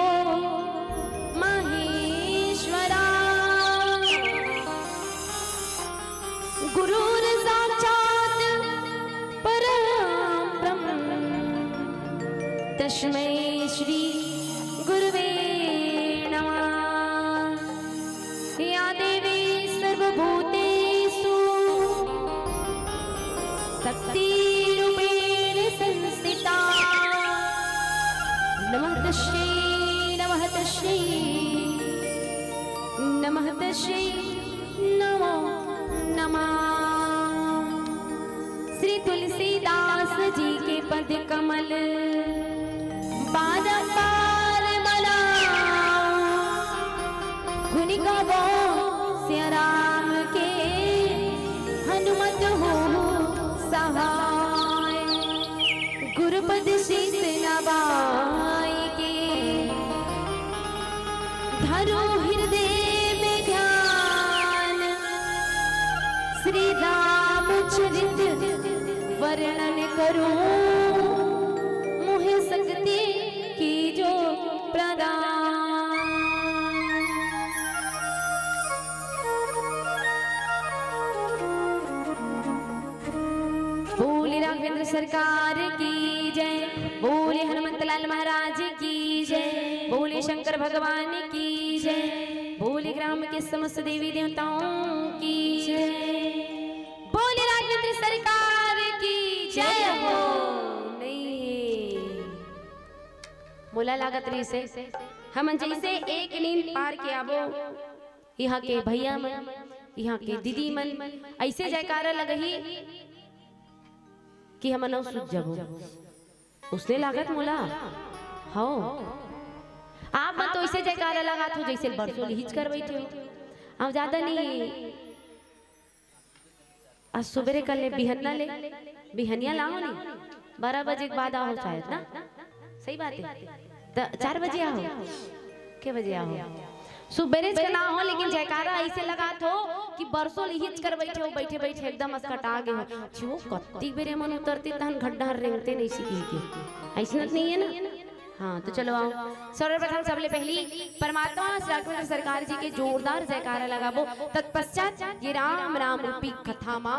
महेश्वरा गुरुर्साक्षात् परब्रह्म तस्मै श्री गुरुवे नमः। या देवी सर्वभूतेषु शक्तिरूपेण संस्थिता नमः तस्यै नमः तस्यै नमः तस्यै नमो नमः। श्री तुलसीदास जी के पद कमल बारंबार बना गुण गावो सिया राम के हनुमत हो सहाय गुरुपद शीस नवाय के धरो हृदय में ध्यान श्री रामचरित वर्णन करो मुहे शक्ति की जो प्रदान। बोले राघवेंद्र सरकार की जय, बोले हनुमंतलाल महाराज की जय, बोले शंकर भगवान की जय, बोले ग्राम के समस्त देवी देवताओं की जय, बोले राघवेंद्र सरकार की जय हो। नहीं मोला लागत रही से हम जैसे एक नींद पार के आबो यहाँ के भैया मन यहाँ के दीदी मन ऐसे जयकारा लगही कि हम न सुध जबो उसने लागत मोला हो आप मत तो ऐसे जयकारा लगा तो जैसे बरसों हिच कर बैठे हो। अब ज्यादा नहीं आज सुबह कल ले बिहन्ना ले बिहनिया लाओ नहीं 12 बजे के बाद आओ शायद ना सही बात है 4 बजे आओ के बजे आओ सुबह का ना हो लेकिन जयकारा ऐसे लगा तो कि बरसों हिच कर बैठे हो बैठे बैठे एकदम अस्कटा गए हो छो कत्ती बेरे मन उतरते तहन गड्ढा रेंगते नहीं सीखी के ऐसा नहीं है ना। हाँ तो चलो आओ सर्वप्रथम सबले पहली परमात्मा राघवेंद्र सरकार जी के जोरदार जयकारा लगाबो तत्पश्चात ये राम नाम रूपी कथा मा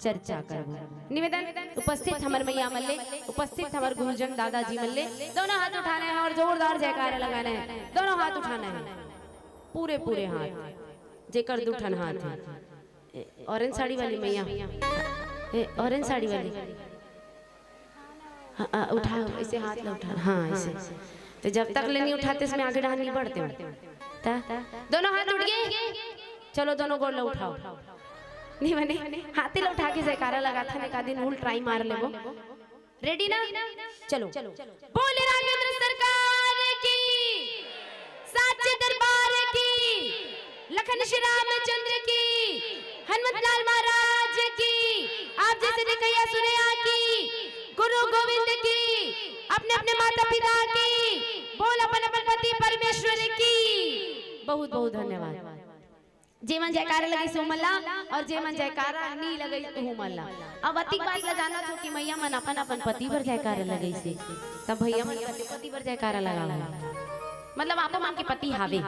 चर्चा करबो। निवेदन उपस्थित हमर मैया मल्ले उपस्थित हमर गुरुजन दादाजी मल्ले दोनों हाथ उठाने हैं और जोरदार जयकारा लगाना है। दोनों हाथ उठाना है पूरे पूरे हाथ जेकर दुठन हाथ है। ऑरेंज साड़ी वाली मैया ऑरेंज साड़ी वाली उठाओ ऐसे हाथ ला उठा हाँ ऐसे तो जब तक ले नहीं उठाते इसमें आगे डाल नहीं बढ़ते दोनों हाथ उठ गए चलो दोनों गोड़ ला उठाओ नहीं बने हाथे ला उठा के जयकारा लगा था एक दिन उल्ट ट्राई मार ले वो रेडी ना चलो बोले राघवेंद्र सरकार की साचे दरबार की लखन श्री रामचंद्र की हनुमतलाल महाराज की आप जैसे ने कहिया सुने की गुरु गोविंद की अपने अपने माता पिता की बोल अपन अपन पति परमेश्वर की बहुत बहुत धन्यवाद। जे मन जयकारा लगे सो मल्ला और जे मन जयकारा नहीं लगे तो मल्ला। अब अतिक बात ल जाना तो कि मैया मन अपन अपन पति पर जयकारा लगे से तब भैया मन पति पर जयकारा लगा मतलब आप मन के पति हावे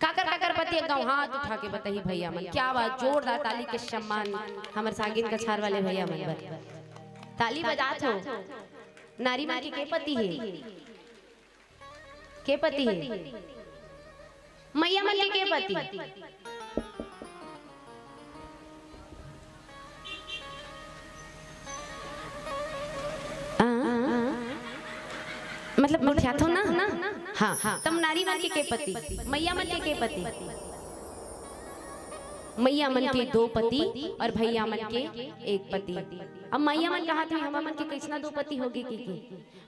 काकर पति गाँव हाथ उठा के बताइए भैया मन क्या बात जोरदार ताली के सम्मान हमारे सागिन कछार वाले भैया मन ताली बजात हो। नारी माँ के पति है के पति है मैया मन के पति मतलब मुख्या थो ना हाँ तम नारी मन के पति मैया मन के पति मैया मन के 2 पति और भैया मन के 1 पति। अब मैया मन कहा था हम मन के कैसना 2 पति होगी की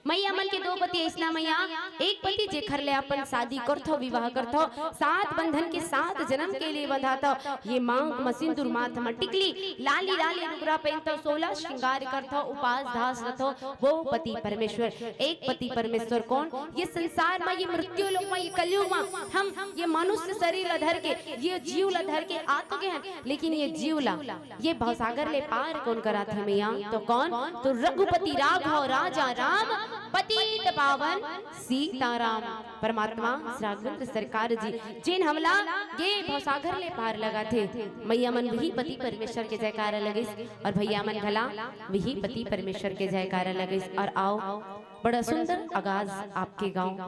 मैया मन के 2 पति ऐसना मैया 1 पति जे घर ले अपन शादी करथो विवाह करथो 7 बंधन के 7 जन्म के लिए बंधाता ये मांग मसिंदूर माथ में टिकली लाली लाली रुगरा पहनतो 16 श्रृंगार करथो उपास धास रथो वो पति परमेश्वर। 1 पति परमेश्वर कौन ये संसार में ये मृत्यु लोक में ये कलयुग में हम ये मनुष्य शरीर धर के ये जीव ला धर के आ तो गए हैं लेकिन ये जीव ला ये भवसागर ले पार कौन करा थे मैया तो कौन तो रघुपति राघव राजा राम पतित पावन सीताराम परमात्मा राघवेंद्र सरकार जी जिन हमला ये भवसागर ले पार लगा थे मैया मन वही पति परमेश्वर के जयकारा लगिस और भैया मन भला वही पति परमेश्वर के जयकारा लगिस। और आओ बड़ा सुंदर आगाज आपके गांव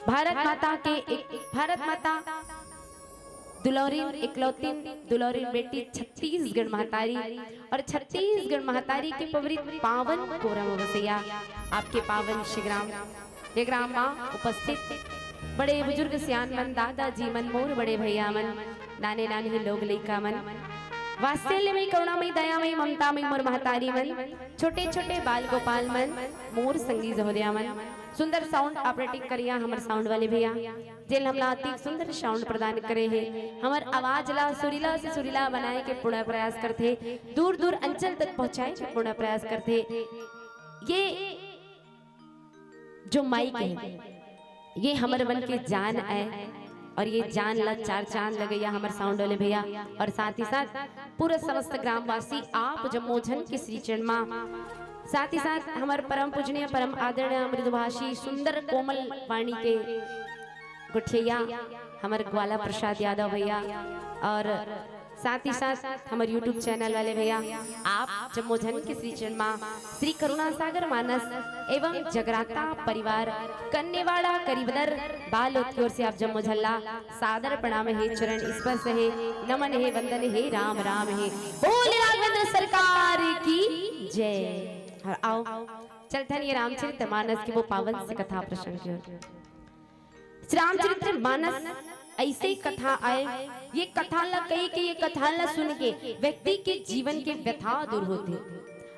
भारत माता दुलौरीन इकलौती दुलौरीन बेटी छत्तीसगढ़ महतारी और छत्तीसगढ़ महतारी के पवित्र पावन कोरम बसैया आपके पावन शिग्राम ये ग्राम मां उपस्थित बड़े बुजुर्ग सियान मन दादाजी मन मोर बड़े भैया मन नाने नानी लोग लइका मन वात्सल्यमय करुणामय दयामय ममतामय मोर महतारी मन छोटे छोटे बाल गोपाल मन मोर संगी जहोरिया मन सुंदर साउंड ऑपरेटिंग करिया हमर साउंड वाले भैया जेल हमला अति सुंदर साउंड प्रदान करे है हमर आवाज ला सुरीला से सुरीला बनाए के पूर्ण प्रयास करते दूर दूर अंचल तक पहुंचाए के पूर्ण प्रयास करते। ये जो माइक है ये हमर मन के जान है और ये जान ला चार चांद लगैया हमर साउंड वाले भैया और साथ ही साथ पूरा समस्त ग्रामवासी आप जमोझन के श्री चरण मां साथ ही साथ हमारे परम पूजनीय परम आदरणीय मृदुभाषी सुंदर कोमल वाणी के गुठिया हमारे ग्वाला प्रसाद यादव भैया और साथ ही साथ हमारे YouTube चैनल वाले भैया आप जमोझन के श्री चरण मां श्री करुणा सागर मानस एवं जगराता परिवार कन्नेवाड़ा करीबदर बाल की ओर से आप जमोझल्ला सादर प्रणाम है चरण स्पर्श है नमन है वंदन है राम राम है बोले राघवेंद्र सरकार की जय। और आओ चलते हैं ये रामचरित्र मानस के वो पावन से कथा प्रसंग की ओर। श्री रामचरित्र मानस ऐसे ही कथा आए ये कथा ला कही कि ये कथा ला सुन के व्यक्ति के जीवन के व्यथा दूर होते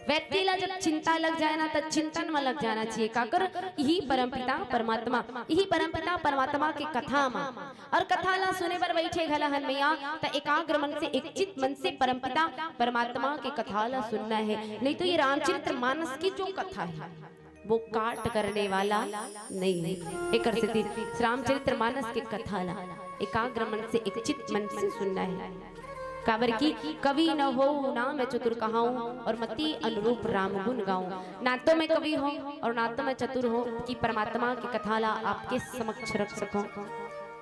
व्यक्ति ला जब चिंता लग जाए ना तो चिंतन में लग जाना चाहिए काकर यही परमपिता परमात्मा के कथा मा और कथा ला सुने पर बैठे घला हन मैया तो एकाग्र मन से एक चित मन से परमपिता परमात्मा के कथा ला सुनना है। नहीं तो ये रामचरित्र मानस की जो कथा है वो काट करने वाला नहीं है। एक रामचरित्र मानस के कथा ला एकाग्र मन से एक चित मन से सुनना है। काबर की कवि न हो ना मैं चतुर कहाऊं और मति अनुरूप राम गुण गाऊं ना तो मैं कवि हो और ना तो मैं चतुर हो कि परमात्मा की कथा ला आपके समक्ष रख सकूं।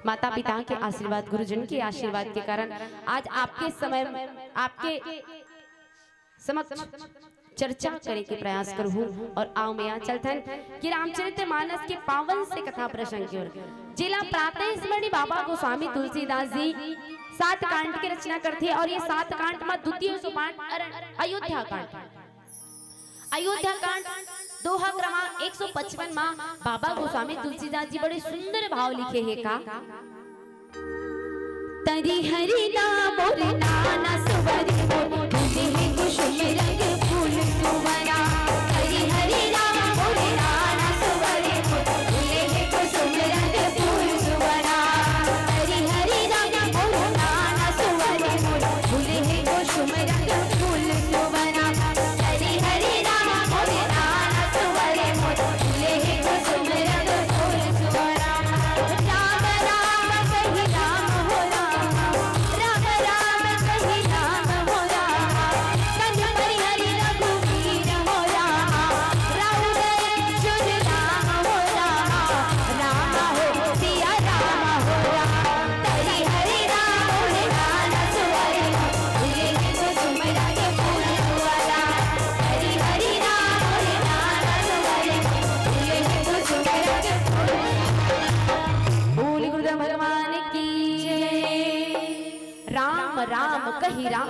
माता पिता के आशीर्वाद गुरुजन के आशीर्वाद के कारण आज आपके समय आपके समक्ष चर्चा करे के प्रयास करूं और आओ मैं चलथन कि रामचरित्र मानस के पावन से कथा प्रसंग की ओर। जिला प्रातः स्मरणी बाबा गोस्वामी तुलसीदास जी 7 कांड की रचना करते और ये 7 कांड में द्वितीय सोपान अयोध्या कांड दोहा क्रमांक 155 में बाबा गोस्वामी तुलसीदास जी बड़े सुंदर भाव लिखे हैं का तरी हरि नाम और नाना सुवरि मोर तुझे कुसुम रंग फूल सुवरा हरि हरि नाम और नाना सुवरि मोर तुझे कुसुम रंग फूल सुवरा हरि हरि नाम और नाना सुवरि मोर तुझे कुसुम रंग फूल सुवरा हरि हरि नाम और नाना सुवरि मोर तुझे कुसुम रंग फूल सुवरा राम राम कहि राम हो राम राम कहि राम हो राम कन हरि हरि रघुवीर हो राम राम शुद्ध राम हो राम हो सिया राम हो राम हरि हरि राम हो नाना सुवरि तुझे कुसुम रंग फूल सुवरा हरि हरि राम हो नाना सुवरि तुझे कुसुम रंग फूल बोल गुरुदेव भगवान की राम राम कहि राम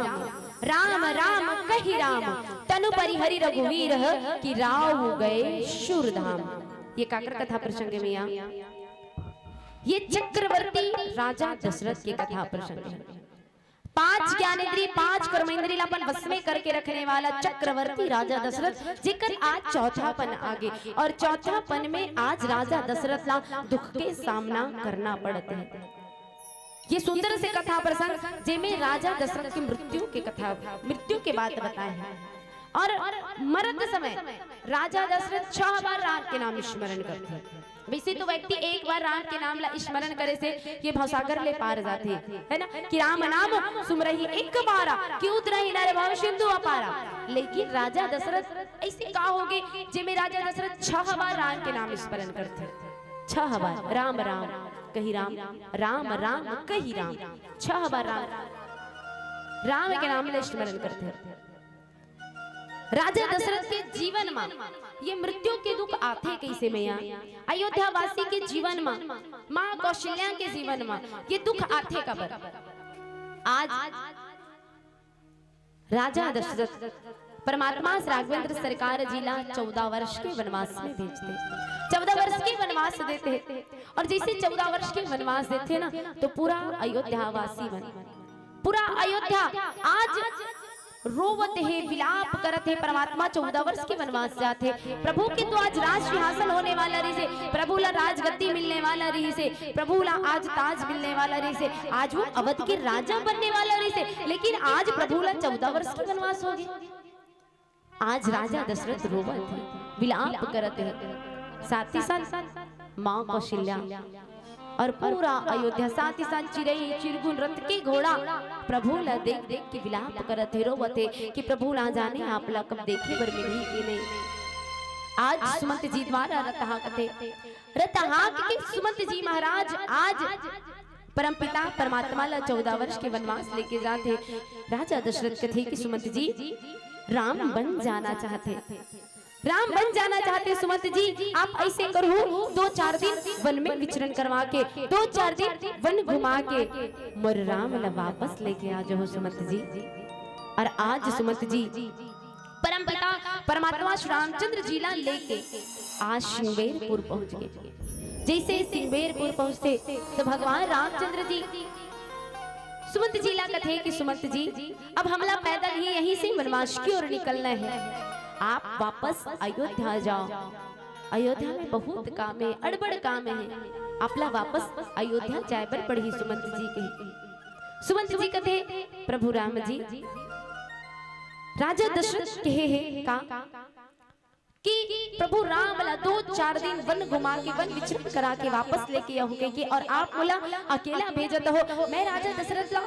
राम राम कहि राम तनु परिहरि रघुवीर कि राव हो गए शूरधाम। ये काकर कथा प्रसंग में ये चक्रवर्ती राजा दशरथ की कथा प्रसंग है। 5 ज्ञानेंद्रिय 5 कर्मेंद्रिय अपन वश में करके रखने वाला चक्रवर्ती राजा दशरथ जेकर आज चौथापन आगे और चौथापन में आज राजा दशरथ ला दुख के सामना करना पड़ते हैं। ये सुंदर से कथा प्रसंग जेमें राजा दशरथ की मृत्यु के बाद बताए हैं और मरते समय राजा दशरथ 6 बार राम के नाम स्मरण करते हैं। वैसे तो व्यक्ति एक बार राम के नाम ला स्मरण करे से ये भवसागर ले पार जाते है ना कि राम नाम सुमरहि एक बारा कि उतरहि नर भव सिंधु अपारा। लेकिन राजा दशरथ ऐसे का होगे जे में राजा दशरथ 6 बार राम के नाम स्मरण करते, 6 बार राम राम कही राम, राम राम कही राम, 6 बार राम के नाम स्मरण करते हैं। राजा दशरथ के जीवन में ये मृत्यु के दुख आते कैसे मैया, अयोध्या वासी के जीवन में, माँ कौशल्या के जीवन में ये दुख आते कब? आज राजा दशरथ परमात्मा राघवेंद्र सरकार जिला 14 वर्ष के वनवास में भेजते, 14 वर्ष के वनवास देते, और जैसे 14 वर्ष के वनवास देते ना तो पूरा अयोध्या वासी पूरा अयोध्या आज रोवत है, विलाप करत है। परमात्मा 14 वर्ष के वनवास जाते, प्रभु के तो आज राज सिंहासन होने वाला रही से, प्रभु ला राजगद्दी मिलने वाला रही से, प्रभु ला आज ताज मिलने वाला रही से, आज वो अवध के राजा बनने वाला रही से, लेकिन आज प्रभु ला 14 वर्ष के वनवास हो गए। आज राजा दशरथ रोवत है, विलाप करत है, साथ ही साथ माँ कौशल्या और पूरा अयोध्या, साथ ही साथ चिड़ई चिरगुन रथ के घोड़ा प्रभु ला देख देख के विलाप करत है, रोवत है कि प्रभु ला जाने आप ला कब देखे बर मिली कि नहीं। आज सुमंत जी द्वारा रतहाक थे, रतहाक के सुमंत जी महाराज आज परमपिता परमात्मा ला 14 वर्ष के वनवास लेके जाते। राजा दशरथ कथे कि सुमंत जी राम बन जाना चाहते, राम बन जाना चाहते सुमंत जी, आप ऐसे करो 2-4 दिन वन में विचरण करवा के, 2-4 दिन वन घुमा के मोर राम ला वापस लेके आ जाओ सुमंत जी। और आज सुमंत जी परमपिता परमात्मा श्री रामचंद्र जी ला लेके आज सिंगवेरपुर पहुंच गए। जैसे सिंगवेरपुर पहुंचते तो भगवान रामचंद्र जी सुमंत जी ला कथे कि सुमंत जी अब हमला पैदल ही यहीं से वनवास की ओर निकलना है, आप वापस अयोध्या जाओ, अयोध्या में बहुत काम है, अड़बड़ काम है, आपला वापस अयोध्या जाए पर पड़ी। सुमंत जी कहे, सुमंत जी कथे प्रभु राम जी राजा दशरथ कहे है का कि प्रभु राम ला 2-4 दिन वन घुमा के वन विचरण करा के वापस लेके आओ के, और आप बोला अकेला भेजत हो, मैं राजा दशरथ ला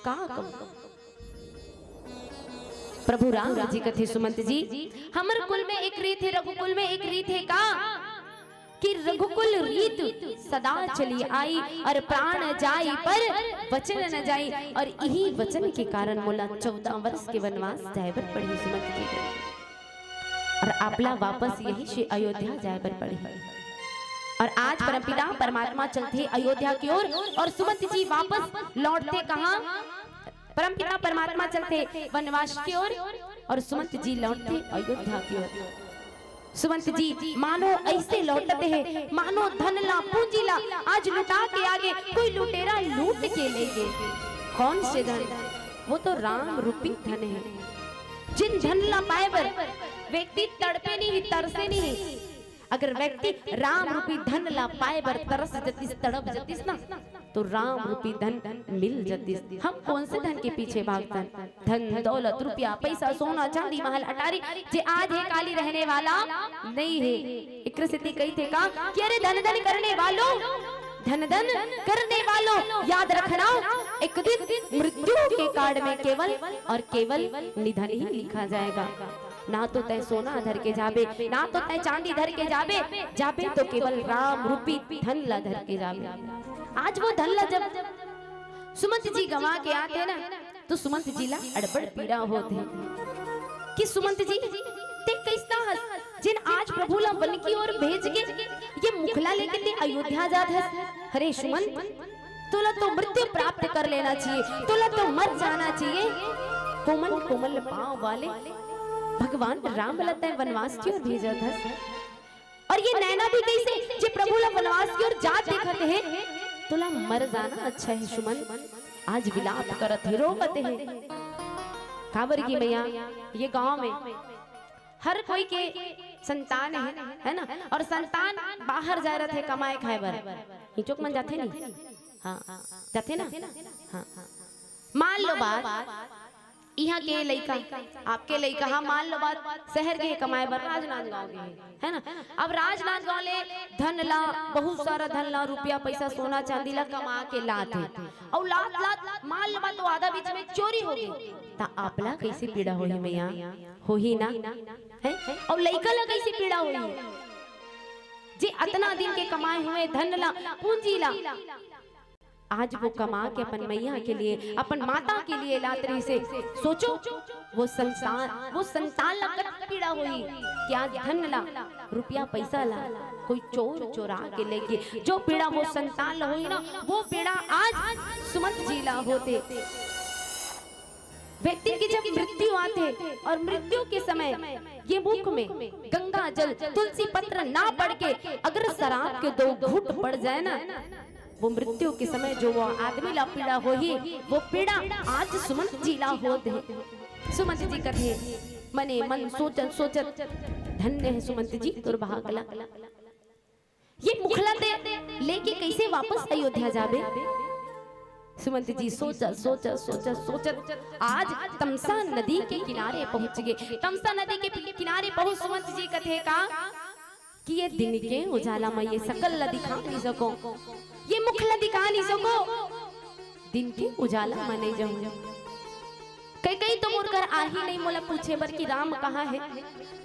का कहूं। प्रभु राम जी कथे सुमंत जी हमर कुल में एक रीत है, रघुकुल में एक रीत है का कि रघुकुल रीत सदा चली आई और प्राण जाई पर वचन न जाई, और यही वचन के कारण मोला 14 वर्ष के वनवास जाए पर पड़ी सुमंत जी, और आपला वापस यही से अयोध्या जाए पर पड़ी। और आज परमपिता परमात्मा चलते अयोध्या की ओर, और सुमंत जी वापस लौटते कहां, परमपिता परमात्मा चलते वनवास की ओर और सुमंत जी लौटते अयोध्या की ओर। सुमंत जी मानो ऐसे लौटते हैं मानो धन ला पूंजी ला आज लुटा के आगे कोई लुटेरा लूट के ले गए। कौन से धन? वो तो राम रूपी धन है, जिन धन ला पाए बर व्यक्ति तड़पे नहीं तरसे नहीं। अगर व्यक्ति राम रूपी धन ला पाए बर तरस जतिस तड़प जतिस ना तो राम रूपी धन मिल जतिस। हम कौन से धन के पीछे भागतन? धन दौलत रुपया पैसा सोना चांदी महल अटारी जे आज है काली रहने वाला नहीं है। एक स्थिति कही थे का कि अरे धन धन करने वालों, धन धन करने वालों याद रखना एक दिन मृत्यु के कार्ड में केवल और केवल निधन ही लिखा जाएगा। ना तो तय सोना धर के जाबे, ना तो तय चांदी धर के जाबे, जाबे तो केवल राम रूपी धन ला धर के जाबे। आज वो धन ला जब सुमंत जी गंवा के आते ना तो सुमंत जी ला अड़बड़ पीड़ा होते कि सुमंत जी ते कैसा हस जिन आज प्रभु ला वन की ओर भेज के ये मुखला लेके ते अयोध्या जात है। अरे सुमंत तोला तो मृत्यु प्राप्त कर लेना चाहिए, तोला तो मर जाना चाहिए। कोमल कोमल पांव वाले भगवान राम लता वनवास की ओर भेजा था, और ये नैना भी कैसे जे प्रभु ला वनवास की ओर जात देखत है। तोला मर जाना अच्छा है सुमन, आज विलाप करत है रोवत है। काबर की मैया ये गांव में हर कोई के संतान है ना, और संतान बाहर जा रहे थे कमाए खाए बर, हिचोक मन जाते नहीं। हाँ जाते ना। हाँ मान लो बात यहाँ के लइका आपके लइका, हाँ मान लो बात शहर के कमाए बर राजनांदगांव के है ना। अब राजनांदगांव ले धन ला बहुत सारा धन ला रुपया पैसा सोना चांदी ला कमा के लाते, और लात लात मान लो बात तो आधा बीच में चोरी हो गई ता आपला कैसे पीड़ा होही मैया, होही ना है और लइका ला कैसे पीड़ा हुई जे अतना दिन के कमाए हुए धन ला पूंजी ला आज वो कमा के अपन मैया के लिए अपन माता के लिए लातरी से सोचो वो संतान ला कत पीड़ा हुई क्या धन ला रुपया पैसा ला कोई चोर चोरा के लेके जो पीड़ा वो संतान ला हुई ना वो पीड़ा आज सुमंत जी ला होते। व्यक्ति की जब मृत्यु आते और मृत्यु के समय ये मुख में गंगा जल तुलसी पत्र ना पड़ के अगर शराब के 2 घूंट पड़ जाए ना वो मृत्यु के समय जो वो आदमी ला पीड़ा होही वो पीड़ा आज सुमंत जी ला होते। सुमंत जी कथे मने मन सोचत सोचत धन्य है सुमंत जी तोर भागला ये मुखला दे लेके कैसे वापस अयोध्या जाबे। सुमंत जी सोचत सोचत सोचत सोचत आज तमसा नदी के किनारे पहुंच गए। तमसा नदी के किनारे पहुंच सुमंत जी कथे का कि ये दिन के उजाला में ये सकल ला दिखा नहीं सको ये मुख ला दिखा नहीं सको दिन के उजाला में नहीं जाऊं कई कई तो मुड़कर आ ही नहीं मोला पूछे बर कि राम कहाँ है।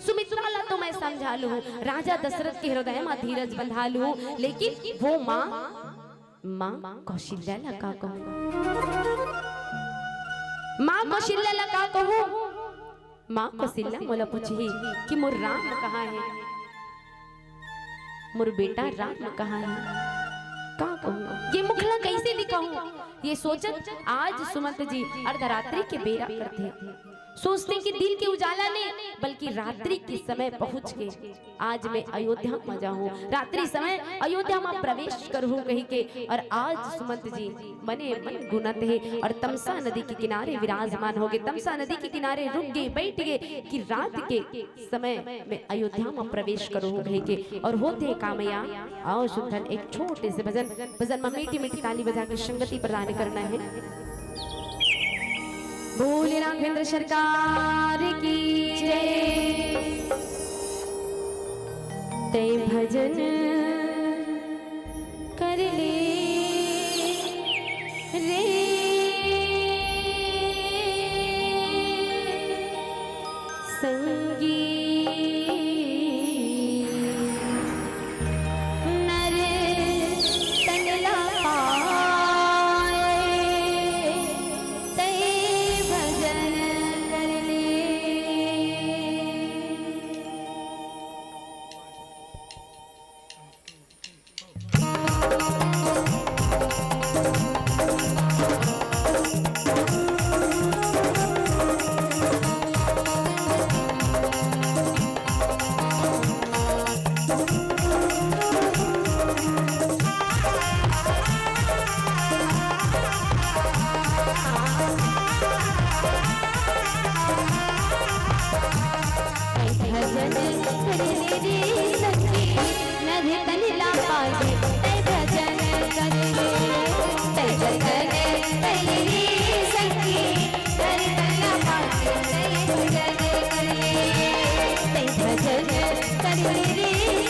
सुमित्रा ला तो मैं समझा लूं राजा दशरथ के हृदय में धीरज बंधा लूं लेकिन वो माँ कौशल्या ला का कहूं माँ कौशल्या ला का कहूं माँ कौशल्या मोला पूछी कि मोर राम कहाँ है मोर बेटा राम कहाँ है का कहूं ये मुखला कैसे दिखाऊं ये सोचत आज सुमंत जी अर्धरात्रि के बेरा करते सोचते कि दिन के उजाला ने बल्कि रात्रि के समय पहुंच के आज मैं अयोध्या में जाऊं रात्रि समय अयोध्या में प्रवेश करूं कहीं के। और आज सुमंत जी मने मन गुनत है और तमसा नदी के किनारे विराजमान हो गए। तमसा नदी के किनारे रुक गए बैठ गए कि रात के समय में अयोध्या में प्रवेश करूं कहीं के। और होते कामया आओ सुधन एक छोटे से भजन में मीठी मीठी ताली बजा के संगति प्रदान करना है। बोले राघवेंद्र सरकार की जय। ते भजन कर ले रे संगी नर तनला कर ले रे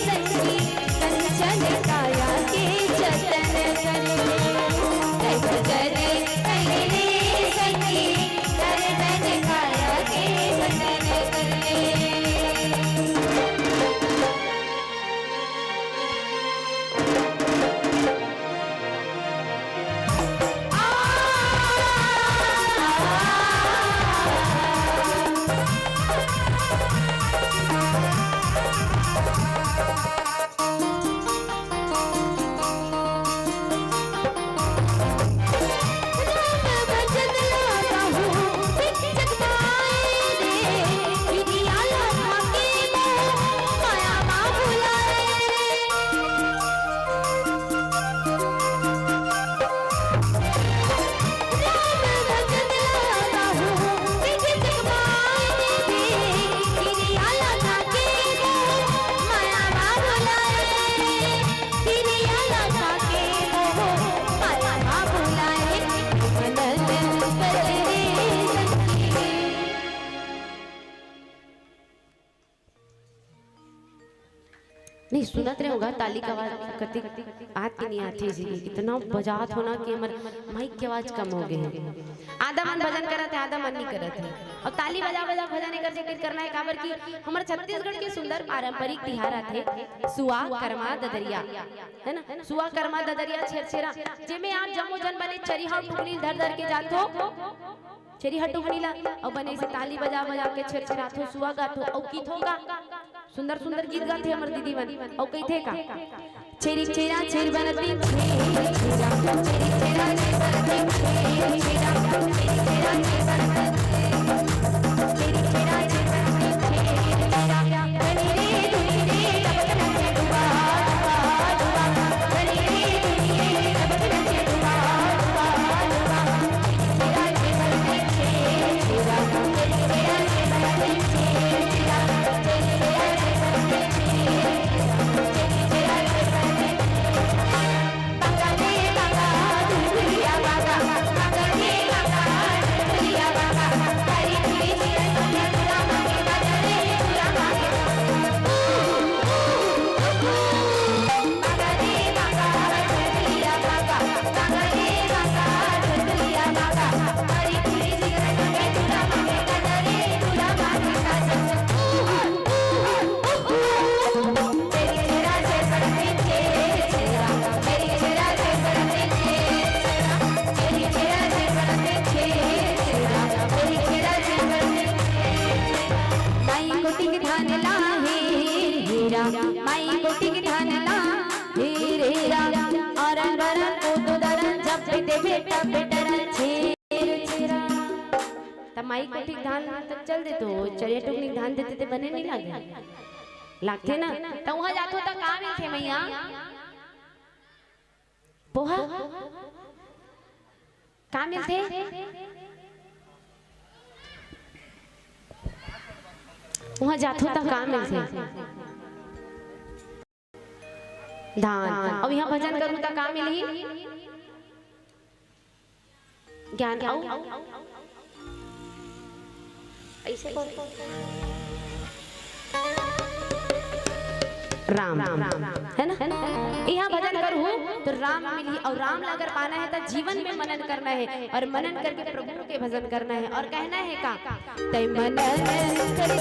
संगी नहीं सुनत रहे होगा ताली का आवाज कति आत के नहीं आती जी इतना बजात होना कि हमर माइक की आवाज कम हो गई है। आधा मन भजन करत है आधा मन नहीं करत है और ताली बजा बजा भजन कर जे करना है काबर की हमारे छत्तीसगढ़ के सुंदर पारंपरिक तिहार आथे सुआ कर्मा ददरिया है ना। सुआ कर्मा ददरिया छेरछेरा जेमे आप जम्मो जन बने चरिहा टुकनी धर धर के जात हो चरिहा टुकनी ला और बने से ताली बजा बजा के छेरछेरा थो सुआ गाथो और की थोगा सुंदर सुंदर गीत गाते हमर दीदी बन और कही थे का चेरी चेरा चेर बनती चेरा चेरी चेरा चेर बनती चेरी चेरा चेरी चेरा चेर बनती चेरी चेरा चेर बनती चेरी चेरा बनी रे दुनी रे तब तक डुबा डुबा डुबा बनी रे दुनी रे तब तक डुबा डुबा डुबा चेरा चेर बनती चेरी चेरा चेरी चेरा चेर बनती चेरी चेरा माई को ठीक धान तक चल दे तो चरिया टुकनी धान देते थे बने नहीं लागे लागते ना तो वहां जातो तो का मिलथे मैया पोहा का मिलथे वहां जातो तो का मिलथे धान अब यहाँ भजन करूँ तो का मिली ज्ञान आओ ऐसे राम है ना यहाँ भजन करूँ तो राम मिली और राम अगर पाना है तो जीवन में मनन करना है और मनन करके प्रभु के भजन करना है और कहना है का तै मनन कर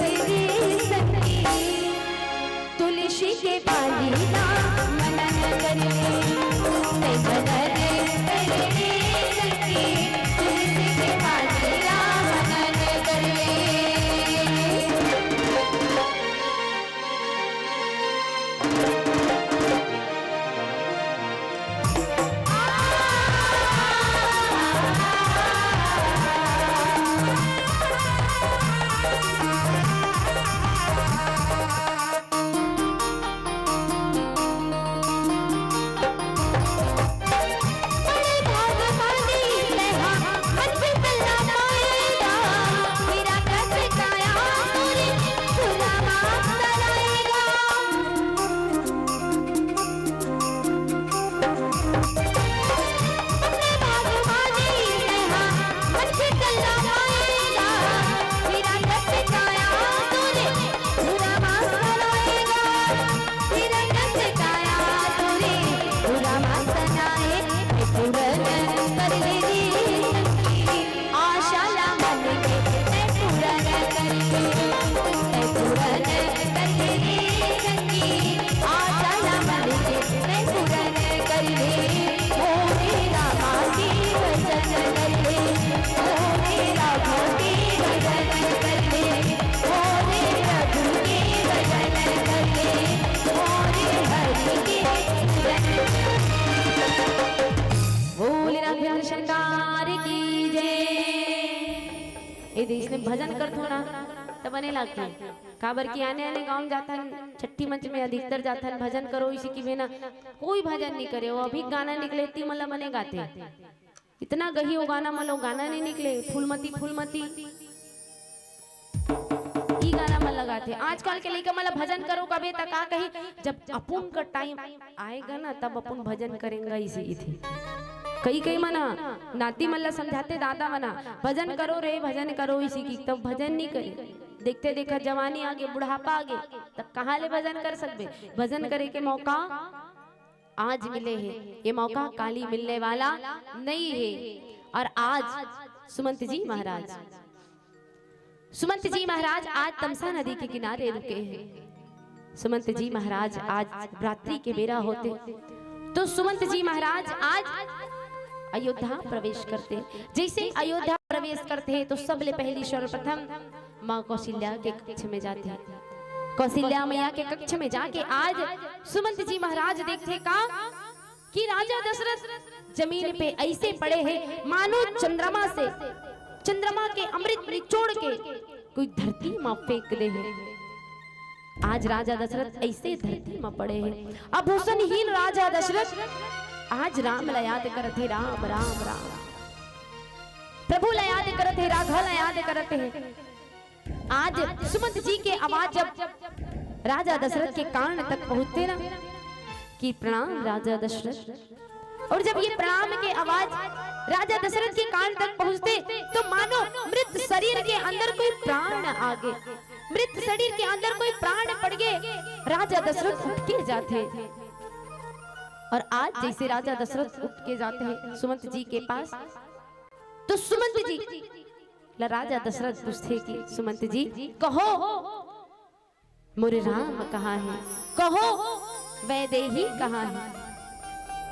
तुलसी के पालीना मनन करे तै मनन करे तुलसी के पालीना मनन करे देश में भजन कर थो ना तो बने लगते काबर की आने आने गांव में जाता छठी मंच में अधिकतर जाता भजन करो इसी की बिना कोई भजन नहीं करे वो अभी गाना निकले ती मतलब बने गाते इतना गही वो गाना मतलब गाना नहीं निकले फूलमती फूलमती ई गाना मन लगाते आजकल के लेकर मतलब भजन करो कभी तक आ कहीं जब अपन का टाइम आएगा ना तब अपन भजन करेंगे इसी थी कई कई मना नाती मल्ला समझाते दादा मना भजन करो रे भजन करो इसी की तब भजन नहीं करे देखते देखा जवानी आगे बुढ़ापा आगे तब कहाँ ले भजन कर सकते। भजन करे के मौका आज मिले हैं, ये मौका काली मिलने वाला नहीं है। और आज सुमंत जी महाराज आज तमसा नदी के किनारे रुके हैं। सुमंत जी महाराज आज रात्रि के बेरा होते तो सुमंत जी महाराज आज अयोध्या प्रवेश करते। जैसे अयोध्या प्रवेश करते हैं तो सबले पहली सर्वप्रथम माँ कौशल्या के कक्ष में जाते हैं। कौशल्या मैया के कक्ष में जाके आज सुमंत जी महाराज देखते का कि राजा दशरथ जमीन पे ऐसे पड़े हैं मानो चंद्रमा के अमृत निचोड़ के कोई धरती में फेंक दे है। आज राजा दशरथ ऐसे धरती में पड़े हैं। आभूषणहीन राजा दशरथ आज राम ला याद करते, राम राम राम प्रभु ला याद करते, राघव ला याद करते हैं। आज सुमंत जी के आवाज जब राजा दशरथ के कान तक पहुंचते ना कि प्रणाम राजा दशरथ, और जब ये प्रणाम के आवाज राजा दशरथ के कान तक पहुंचते तो मानो मृत शरीर के अंदर कोई प्राण आ गए, मृत शरीर के अंदर कोई प्राण पड़ गए, राजा दशरथ उठ के जाते। और आज जैसे राजा दशरथ उठ के जाते हैं सुमंत जी के पास तो सुमंत जी राजा दशरथ पूछते कि सुमंत जी कहो मोरे राम कहाँ है, कहो वैदेही कहाँ है,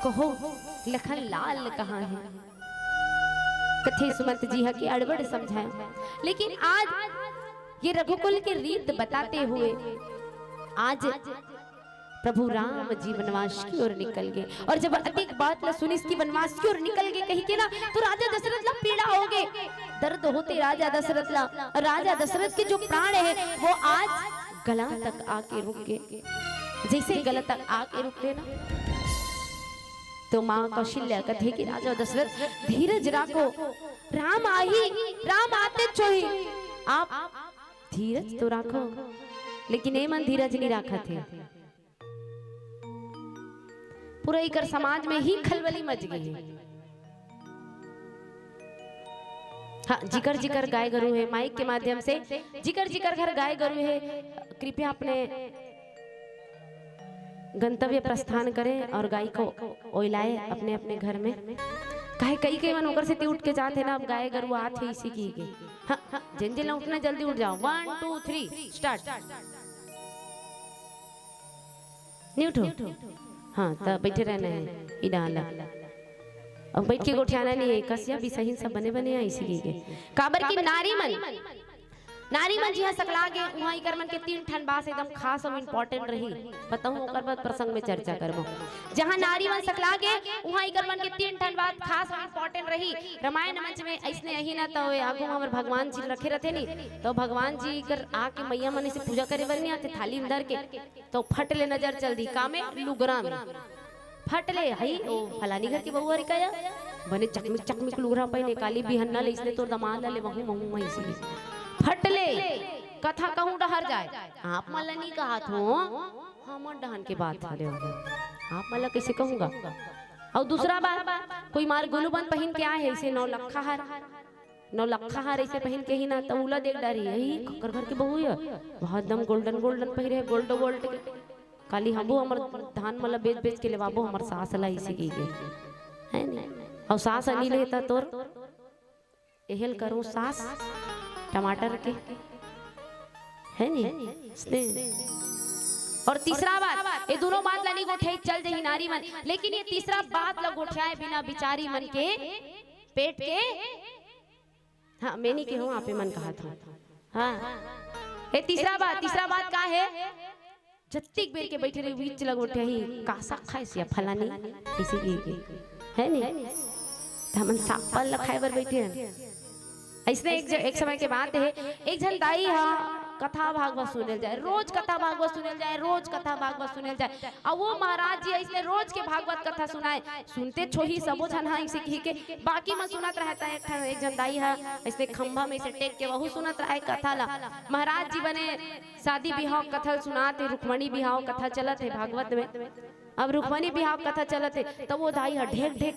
कहो लखन लाल कहाँ है। कथे सुमंत जी है कि अड़बड़ समझाए, लेकिन आज ये रघुकुल के रीत बताते हुए आज प्रभु राम जी वनवास की ओर निकल गए। और जब अधिक बात न सुनी इसकी वनवास की ओर निकल गए कही के ना तो राजा दशरथ ला पीड़ा हो गए, दर्द होते राजा दशरथ ला। राजा दशरथ के जो प्राण है वो आज गला तक आके रुक गए। जैसे गला तक आके रुके ना तो माँ कौशल्या कथे कि राजा दशरथ धीरज राखो, राम आई, राम आते छोही, आप धीरज तो राखो। लेकिन ये मन धीरज नहीं रखा थे। पूरा इकर समाज में ही खलबली मच गई है। हाँ, जिकर जिकर गाय गरु है, माइक के माध्यम से जिकर जिकर घर गाय गरु है, कृपया अपने गंतव्य प्रस्थान करें और गाय को ओइलाए अपने अपने घर में। कहे कई कई मन होकर से उठ के जाते ना, अब गाय गरु आते इसी की गई। हाँ हाँ, जिन जिन उठना जल्दी उठ जाओ। 1 2 3 स्टार्ट। नहीं उठो, हाँ तब बैठे रहना है इडाला। अब बैठ के गोठियाना नहीं है, कसिया भी सही सब बने बने इसी के काबर की नारी मन जी सकला के वहां इकर मन के 3 ठन बात एकदम खास और इंपॉर्टेंट रही बताऊं, ओकर बाद प्रसंग में चर्चा करबो। जहां नारी मन सकला के वहां इकर मन के 3 ठन बात खास और इंपॉर्टेंट रही। रामायण मंच में ऐसने यही ना तो आगू हमर भगवान जी रखे रहते नहीं तो भगवान जी कर आके मैया मन से पूजा करे बरनी आते थाली में धर के तो फट ले नजर चल दी का में लुगरा में फट ले हई ओ फलानी घर की बहू हरी काया बने चकमिक चकमिक लुगरा पहने काली बिहन्ना ले इसने तोर दमाद ले बहु महू मई से फटले कथा कहूं डहर जाए। आप मला नहीं कहा थो, हमर डहन के बात हले आप मला कैसे कहूंगा। और दूसरा बात कोई मार गुलबंद पहन के आए ऐसे 9 लखा हार ऐसे पहन के ही ना तौला देख डारी यही खकर घर के बहू है बहुत दम गोल्डन पहिरे गोल्ड के काली हमबो हमर धान मला बेच बेच के ले बाबू हमर सास ला इसी की है नहीं। और सास अनिल है त तोर एहल करूं सास टमाटर के है नहीं। और तीसरा बात ये दोनों बात लानी गोठे चल जाही नारी मन, लेकिन ये तीसरा बात ला गोठियाए बिना बिचारी मन के पेट के हाँ मैंने के हूँ आपे मन कहा था। हाँ ये तीसरा बात का है जत्तिक बेर के बैठे रही बीच लगोठे ही कासा खाए से फलानी इसी की है नहीं हमन सापल लखाए बर बैठे हैं। ऐसे एक समय के बात है एक जन दाई कथा भागवत सुनल जाए, रोज कथा भागवत सुनल जाए। और वो महाराज जी ऐसे रोज के भागवत कथा सुनाए सुनते छोही सबो जन इसे कही के बाकी में सुनत रहता है। एक जन दाई है ऐसे खंभा में से टेक के वहू सुनत रहे कथा ला। महाराज जी बने शादी बिहाव कथा सुनाते, रुक्मणी बिहाव कथा चलत है भागवत में। अब रुक्मणी बिहाव कथा चलत है तब वो दाई ढेक ढेक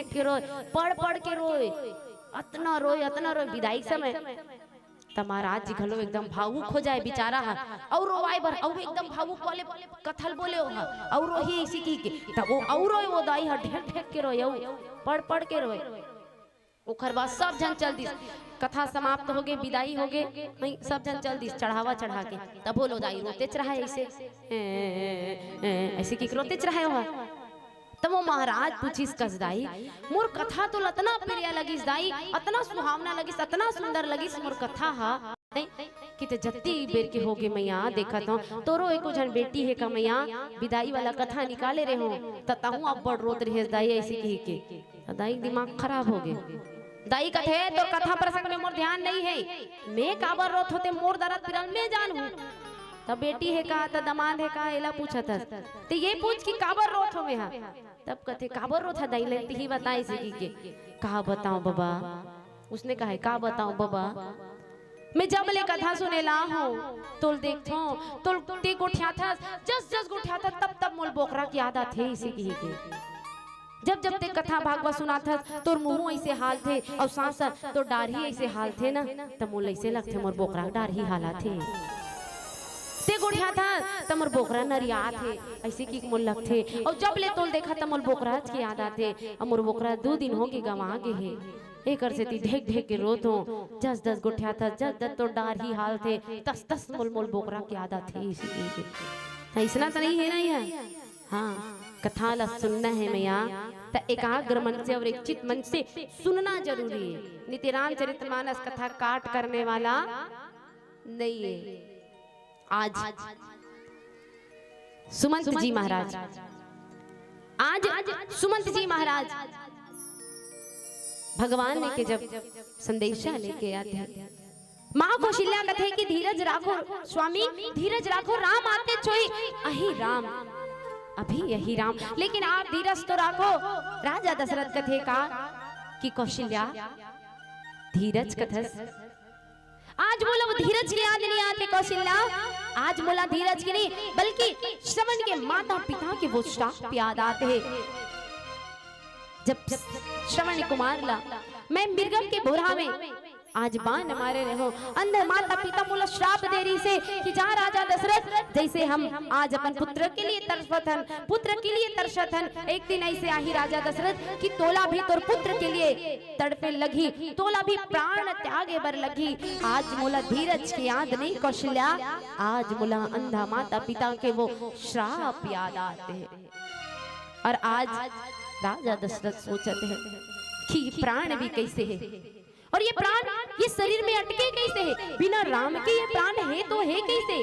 के रोए, पढ़ के रोए, अतना रोए विदाई समय त महाराज जी घलो एकदम भावुक हो जाए बेचारा है और रोवाए बर और एकदम भावुक वाले कथल बोले हो और रोही इसी की के त वो और रोए वो दाई ह ढेक ढेक के रोए पढ़ पढ़ के रोए। ओखर बाद सब जन चल दिस, कथा समाप्त हो गए, विदाई हो गए, नहीं सब जन चल दिस चढ़ावा चढ़ा के। तब बोलो दाई रोते चढ़ा ऐसे ऐसे की रोते चढ़ाए हो। तब वो महाराज पूछिस कस दाई मोर कथा तो लतना प्रिय लगिस दाई, अतना सुहावना लगिस, अतना सुंदर लगिस मोर कथा हा कि ते जत्ती बेर के होगे मैया देखत हो तोरो एको जन बेटी है का मैया विदाई वाला कथा निकाले रे हो तताहू अब बड़ रोत रहे दाई ऐसे कही के। दाई दिमाग खराब हो गए। दाई कथे तो कथा प्रसंग में मोर ध्यान नहीं है, मैं काबर रोत होते मोर दर्द पिरल में जानू। तब बेटी है का त दमाद है का एला पूछत तो ये पूछ कि काबर रोत हो में हा। तब कथे काबर रोत है दाई लेती ही बताई से के कहा बताऊं बाबा। उसने कहा का बताऊं बाबा, मैं जब ले कथा सुने ला हूं तोल देखथो तोल ते गोठिया था जस जस गोठिया था तब तब मोल बोकरा की आदत थे इसी की के। जब जब ते कथा भागवत सुना था तोर मुंह ऐसे हाल थे और सांस तो डारही ऐसे हाल थे ना तब मोल ऐसे लगथे मोर बोकरा डारही हाला थे। ते गोठिया था तब मोर बोकरा नरिया थे ऐसे की मोल लगथे और जब ले तोल देखा तब मोल बोकरा की आदत थे और मोर बोकरा 2 दिन हो गए गवा गे है। एक से ती ढेक ढेक के रोत हो जस दस गोठिया था जस दस तो डार ही हाल थे तस तस मोल मोल बोकरा की आदत थी इसी के। ऐसा तो नहीं है ना यह। हाँ कथा ला सुनना है मैया तो एकाग्र मन से और एक चित मन से सुनना जरूरी है। नित्य चरितमानस कथा काट करने वाला नहीं है। आज सुमंत जी महाराज सुमंत जी महाराज भगवान ने के जब संदेशा लेके आते माँ कौशल्या कथे कि धीरज राखो स्वामी धीरज राखो, राम आते छोई अही राम अभी यही राम, लेकिन आप धीरज तो राखो। राजा दशरथ कथे का कि कौशल्या धीरज कथस आज बोला वो धीरज की याद नहीं आते कौशल्या, आज बोला धीरज की नहीं बल्कि श्रवण के माता पिता के वो श्राप याद आते हैं। जब श्रवण कुमार ला मैं मिर्गम के बोरा में आज बाण मारे रहो अंदर माता पिता मोला श्राप दे रही से कि जा राजा दशरथ जैसे हम आज अपन पुत्र के लिए तरसथन पुत्र के लिए तरसथन एक दिन ऐसे आही राजा दशरथ कि तोला भी तोर पुत्र के लिए तड़पे लगी, तोला भी प्राण त्यागे बर लगी। आज मोला धीरज की याद नहीं कौशल्या, आज मोला अंधा माता पिता के वो श्राप याद आते हैं। और आज राजा दशरथ सोचते हैं कि प्राण भी कैसे है और ये प्राण ये शरीर में अटके कैसे है, बिना राम के ये प्राण है तो है कैसे।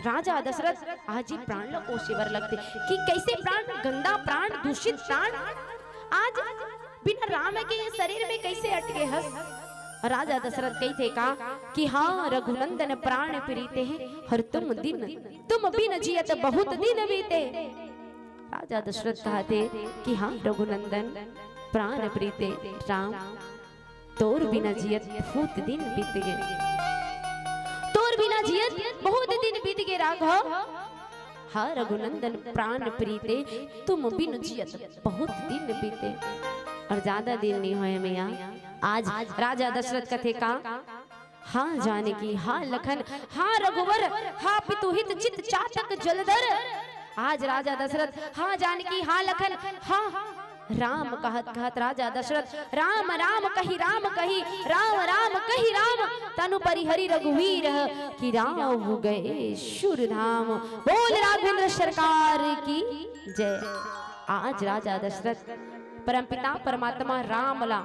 राजा दशरथ आज ही प्राण लो ओसेवर लगते कि कैसे प्राण गंदा प्राण दूषित प्राण आज बिना राम के ये शरीर में कैसे अटके हस। राजा दशरथ कहते का कि हाँ रघुनंदन प्राण प्रीते हैं हर तुम बिन जियत बहुत दिन बीते। राजा दशरथ कहते कि हाँ रघुनंदन प्राण प्रीते राम तोर बिना जियत बहुत दिन बीत गए, तोर बिना जियत बहुत दिन बीत गए राघव। हाँ रघुनंदन प्राण प्रीते तुम बिन जियत बहुत दिन बीते। और ज्यादा दिन नहीं हुए मैया। आज राजा दशरथ कथे का हाँ जानकी हाँ लखन हाँ रघुवर हाँ पितुहित चित चातक जलधर। आज राजा दशरथ हाँ जानकी हाँ लखन हाँ राम कहत कहत राजा दशरथ राम राम कही राम कही राम तनु परिहरि रघुवीर कि राम हो गए शुर धाम। बोल राघवेंद्र सरकार की जय। आज राजा दशरथ परमपिता परमात्मा राम ला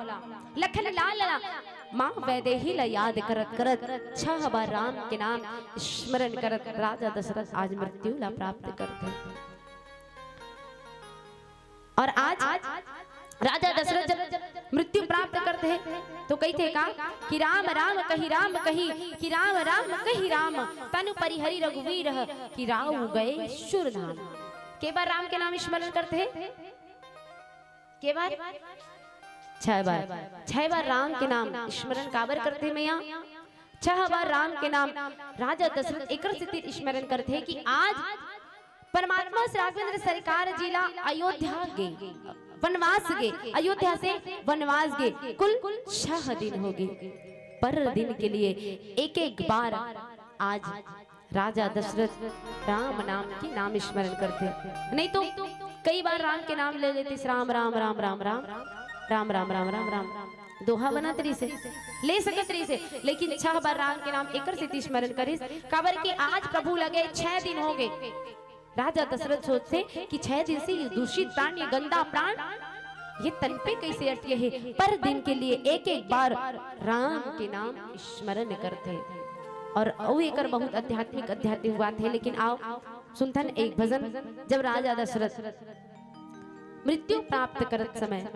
लखन लाल ला माँ वैदेही ला याद करत करत 6 बार राम के नाम स्मरण करत राजा दशरथ आज मृत्यु ला प्राप्त करते। और आज राजा दशरथ जब मृत्यु प्राप्त करते हैं तो कहते का कि राम राम कही कि राम कही राम तनु परिहरि रघुवीर कि राव गए शुर धाम। के बार राम के नाम स्मरण करते हैं के बार 6 बार राम के नाम स्मरण काबर करते हैं मैया 6 बार राम के नाम। राजा दशरथ एक स्मरण करते हैं कि आज परमात्मा राघवेंद्र सरकार जिला अयोध्या गए वनवास गए, अयोध्या से वनवास गए कुल 6 दिन हो गए। पर दिन के लिए एक एक बार आज राजा दशरथ राम नाम की नाम स्मरण करते, नहीं तो कई बार राम के नाम ले लेते, राम राम राम राम राम राम राम राम राम राम दोहा बना तरी से ले सकत तरी से, लेकिन 6 बार राम के नाम एकर से स्मरण करिस। काबर कि आज प्रभु लगे 6 दिन हो गए। राजा दशरथ सोचते कि 6 दिन से ये दूषित प्राण, ये गंदा प्राण ये तन पे कैसे अटके है। पर दिन के लिए एक एक बार राम के नाम स्मरण करते और एकर बहुत आध्यात्मिक बात है। लेकिन आओ सुनथन एक भजन। जब राजा दशरथ मृत्यु प्राप्त करत समय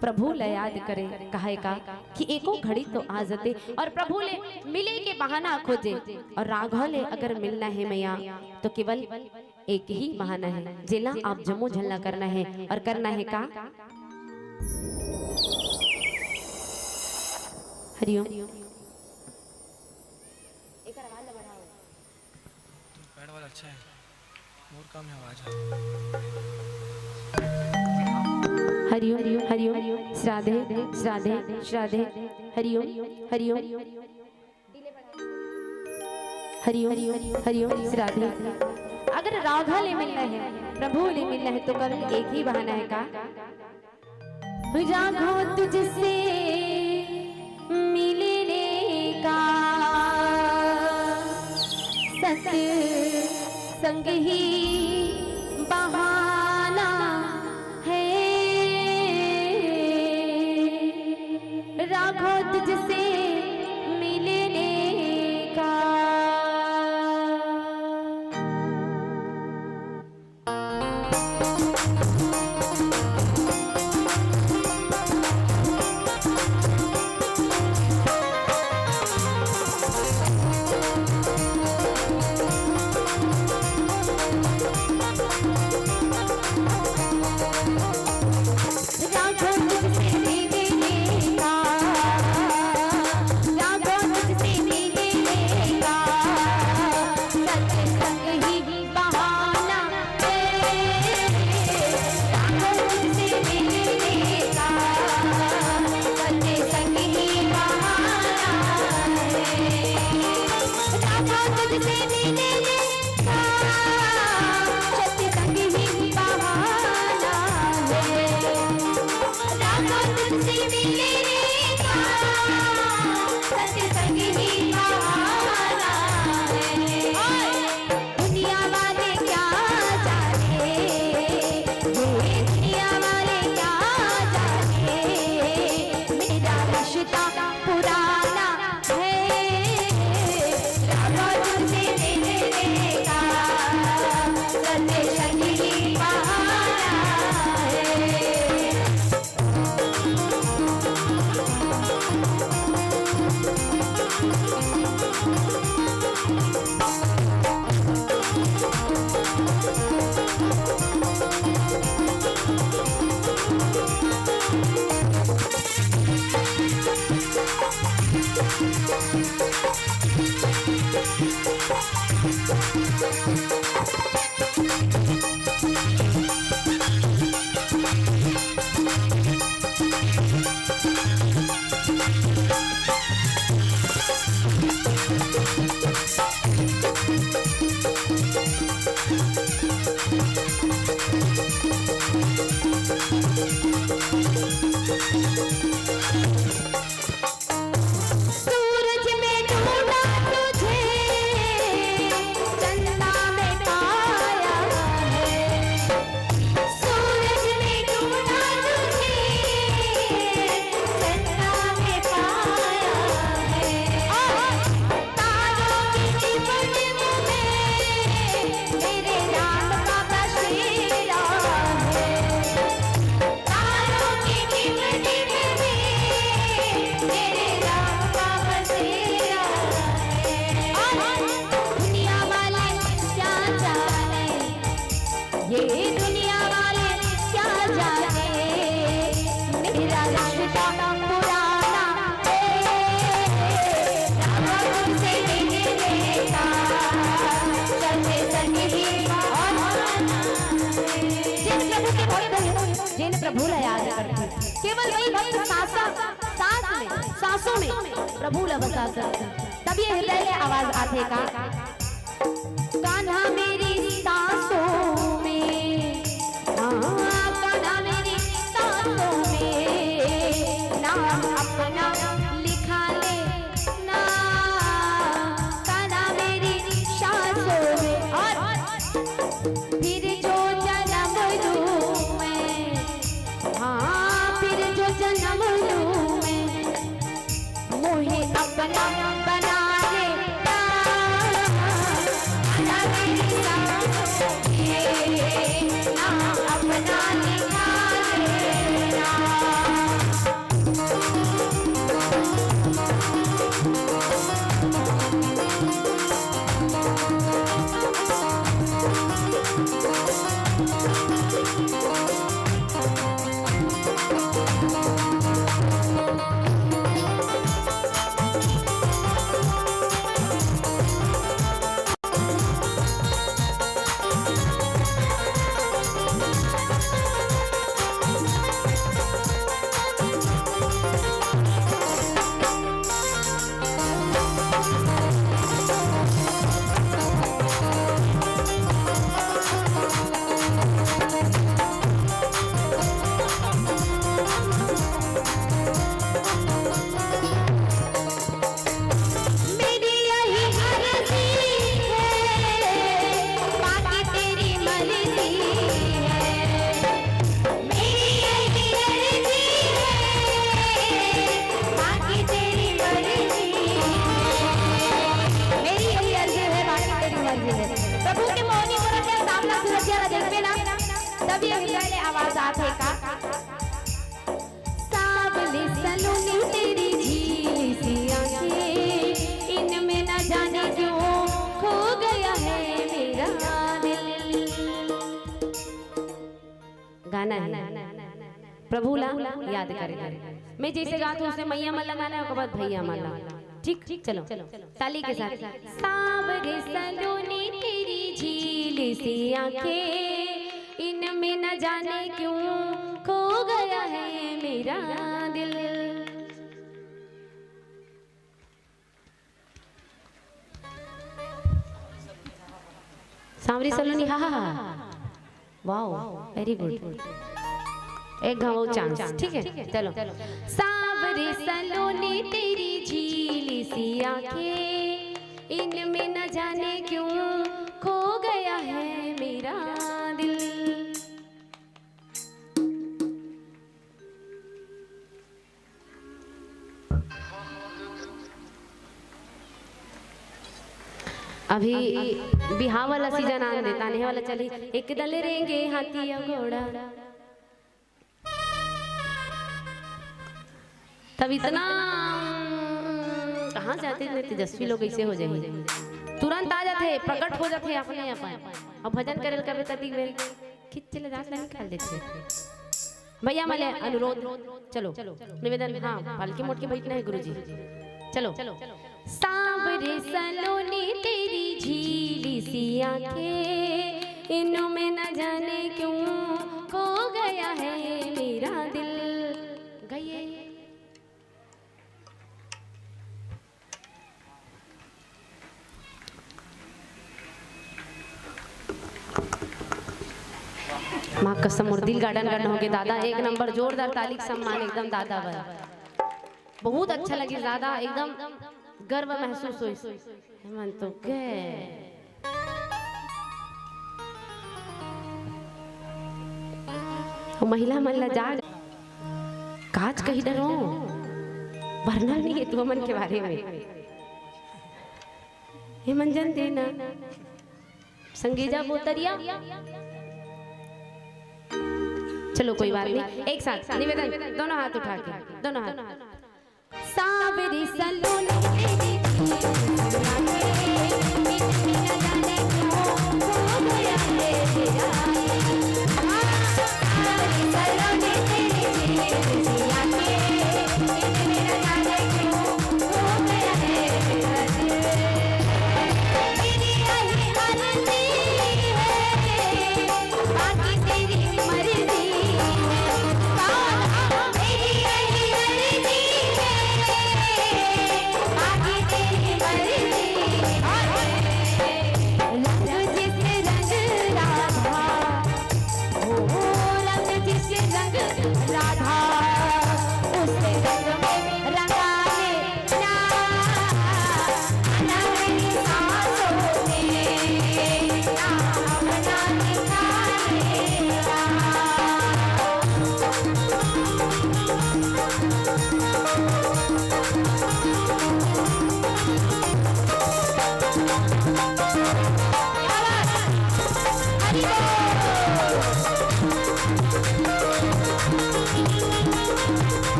प्रभु ल याद करे, कहे का कि एको घड़ी तो आ जाते और प्रभु ले मिले के बहाना खोजे, और राघव ले अगर मिलना है मैया तो केवल एक ही बहाना है, जिला आप जम्मू झलना करना है। और करना है का हरिओम पैड वाला अच्छा है, मोर कम है आवाज। हरिओम हरिओम श्राद्धे श्राद्धे श्राद्धे हरिओम हरिओम हरिओम हरिओम श्राद्धे। अगर राधा ले मिलना है, प्रभु ले मिलना है तो केवल एक ही बहाना है का राघव तुझसे मिलने का, सत संग ही बहाना है। राघव तुझसे मिलने का। जिस प्रभु के भक्त हैं जिन प्रभु ला याद करते केवल वही भक्त सांसों में प्रभु ला बसा सकते तब ये हृदय में आवाज आते का कान्हा मेरी सांसों में कान्हा मेरी सांसों में नाम अपना लिखा ले ना कान्हा मेरी सांसों में और फिर जो जन्म लूं मैं फिर जो जन्म लूं मैं मोहे अपना बना ले ना मेरी सांसों में नाम अपना लिखा लेना आवाज आते का सावली सलोनी तेरी झीली सी आंखें इनमें न जाने क्यों खो गया है मेरा दिल गाना है प्रभु ला याद करेगा मैं जैसे गाता हूँ उसे मैया मल्ला गाना है उसके बाद भैया मल्ला ठीक ठीक चलो ताली के साथ सावरी सलोनी तेरी झीली सी आंखें इनमें न जाने क्यों खो गया है मेरा दिल सांवरी सलोनी हा वाओ वेरी गुड एक गाँव चांस ठीक है चलो सांवरी सलोनी तेरी झीली सी आंखें इनमें न जाने क्यों खो गया है मेरा दिल अभी बिहार वाला सीजन आने देता नहीं वाला चली एक दल रेंगे हाथी या घोड़ा तब इतना कहाँ जाते थे तेजस्वी लोग ऐसे हो जाएंगे तुरंत आ जाते प्रकट हो जाते अपने अपन और भजन करे कभी तभी खिंच ले जाते निकाल देते भैया मले अनुरोध चलो निवेदन हाँ पालकी मोट के बैठना है गुरुजी चलो सांवरे सलोनी तेरी झीली सी आंखें इनमें न जाने क्यों खो गया है मेरा दिल गए माँ कसम और दिल गार्डन करना होगे दादा एक नंबर जोरदार ताली सम्मान एकदम दादा बहुत अच्छा लगे दादा एकदम गर्व महसूस हुई मन तो गए महिला मल्ला जा काज कही डरो भरना नहीं है तू मन के बारे में ये मंजन देना संगीजा बोतरिया चलो कोई बात नहीं एक साथ निवेदन दोनों हाथ उठा के दोनों हाथ सांवरी सलोनी तेरी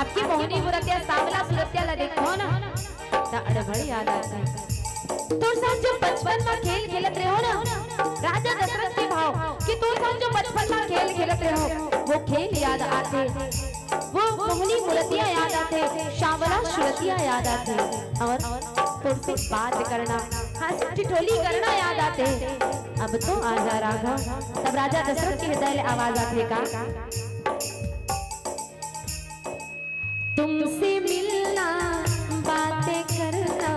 आपकी मोहनी मूर्तिया सावला सूरतिया ला देखो ना त अड़बड़ याद आता है। तो साथ जो बचपन में खेल खेलत रहे हो ना राजा दशरथ के भाव कि तो साथ जो बचपन में खेल खेलत रहे हो वो खेल याद आते, वो मोहनी मूर्तियां याद आते, सावला सूरतियां याद आते और तुमसे बात करना हंस ठिठोली करना याद आते। अब तो आजा राघव। तब राजा दशरथ की हृदय में आवाज आती का तुमसे मिलना बातें करना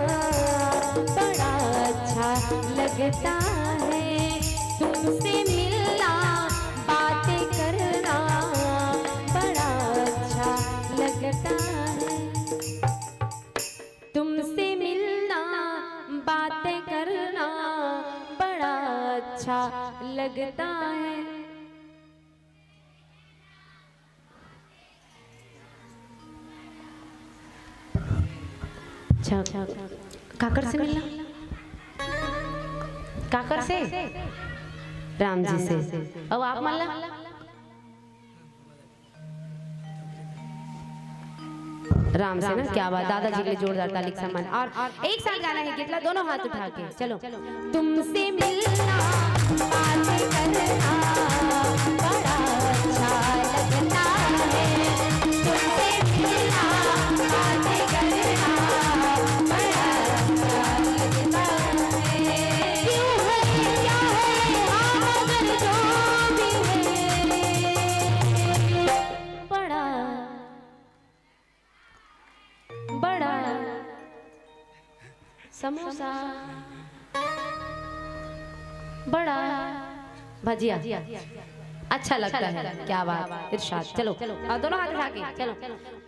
बड़ा अच्छा लगता है, तुमसे मिलना बातें करना बड़ा अच्छा लगता है, तुमसे मिलना बातें करना बड़ा अच्छा लगता है। काकर से मिलना, काकर से राम जी से। अब आप मान ला राम से ना, क्या बात, दादाजी के लिए जोरदार ताली का सम्मान। और एक साथ गाना है कितना, दोनों हाथ उठा के चलो। तुमसे मिलना बातें करना बड़ा अच्छा लगता है, तुमसे मिलना बातें करना बड़ा अच्छा लगता है। क्यों है क्या है हाँ मगर जो भी है बड़ा बड़ा समोसा बड़ा भजिया अच्छा लगता है, क्या बात, इरशाद। चलो और दोनों हाथ उठा के चलो।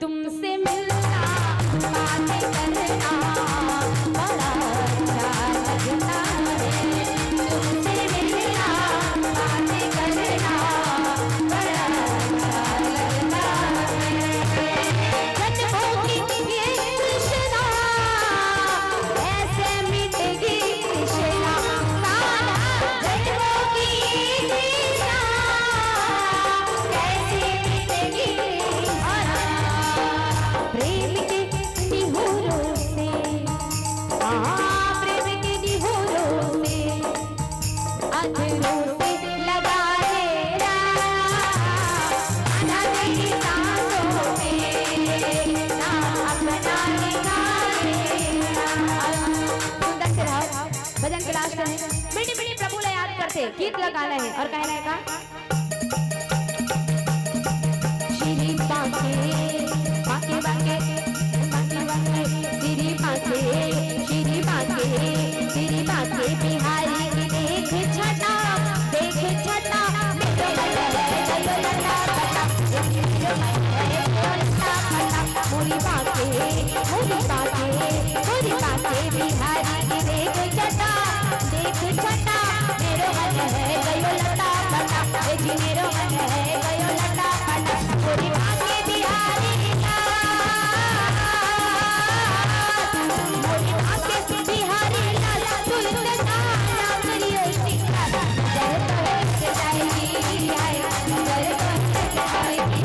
तुमसे मिलना बातें करना बड़ा अच्छा लगता है, तुमसे मिलना बातें करना बड़ा अच्छा लगता गीत लगाना है और कहना है का श्री पाके पाके बाके बाके बाके श्री पाके श्री पाके श्री पाके बिहारी की देख छटा मेरो लटा पटा मोरी पाके बिहारी की देख छटा मेरो मन है गयो लटा पटा, जी मेरो मन है गयो लटा पटा, मोरी भागे बिहारी मोरी भागे बिहारी लाला तुलते नाना करियो सिंगारा जय तो जाएगी आए जय तो जाएगी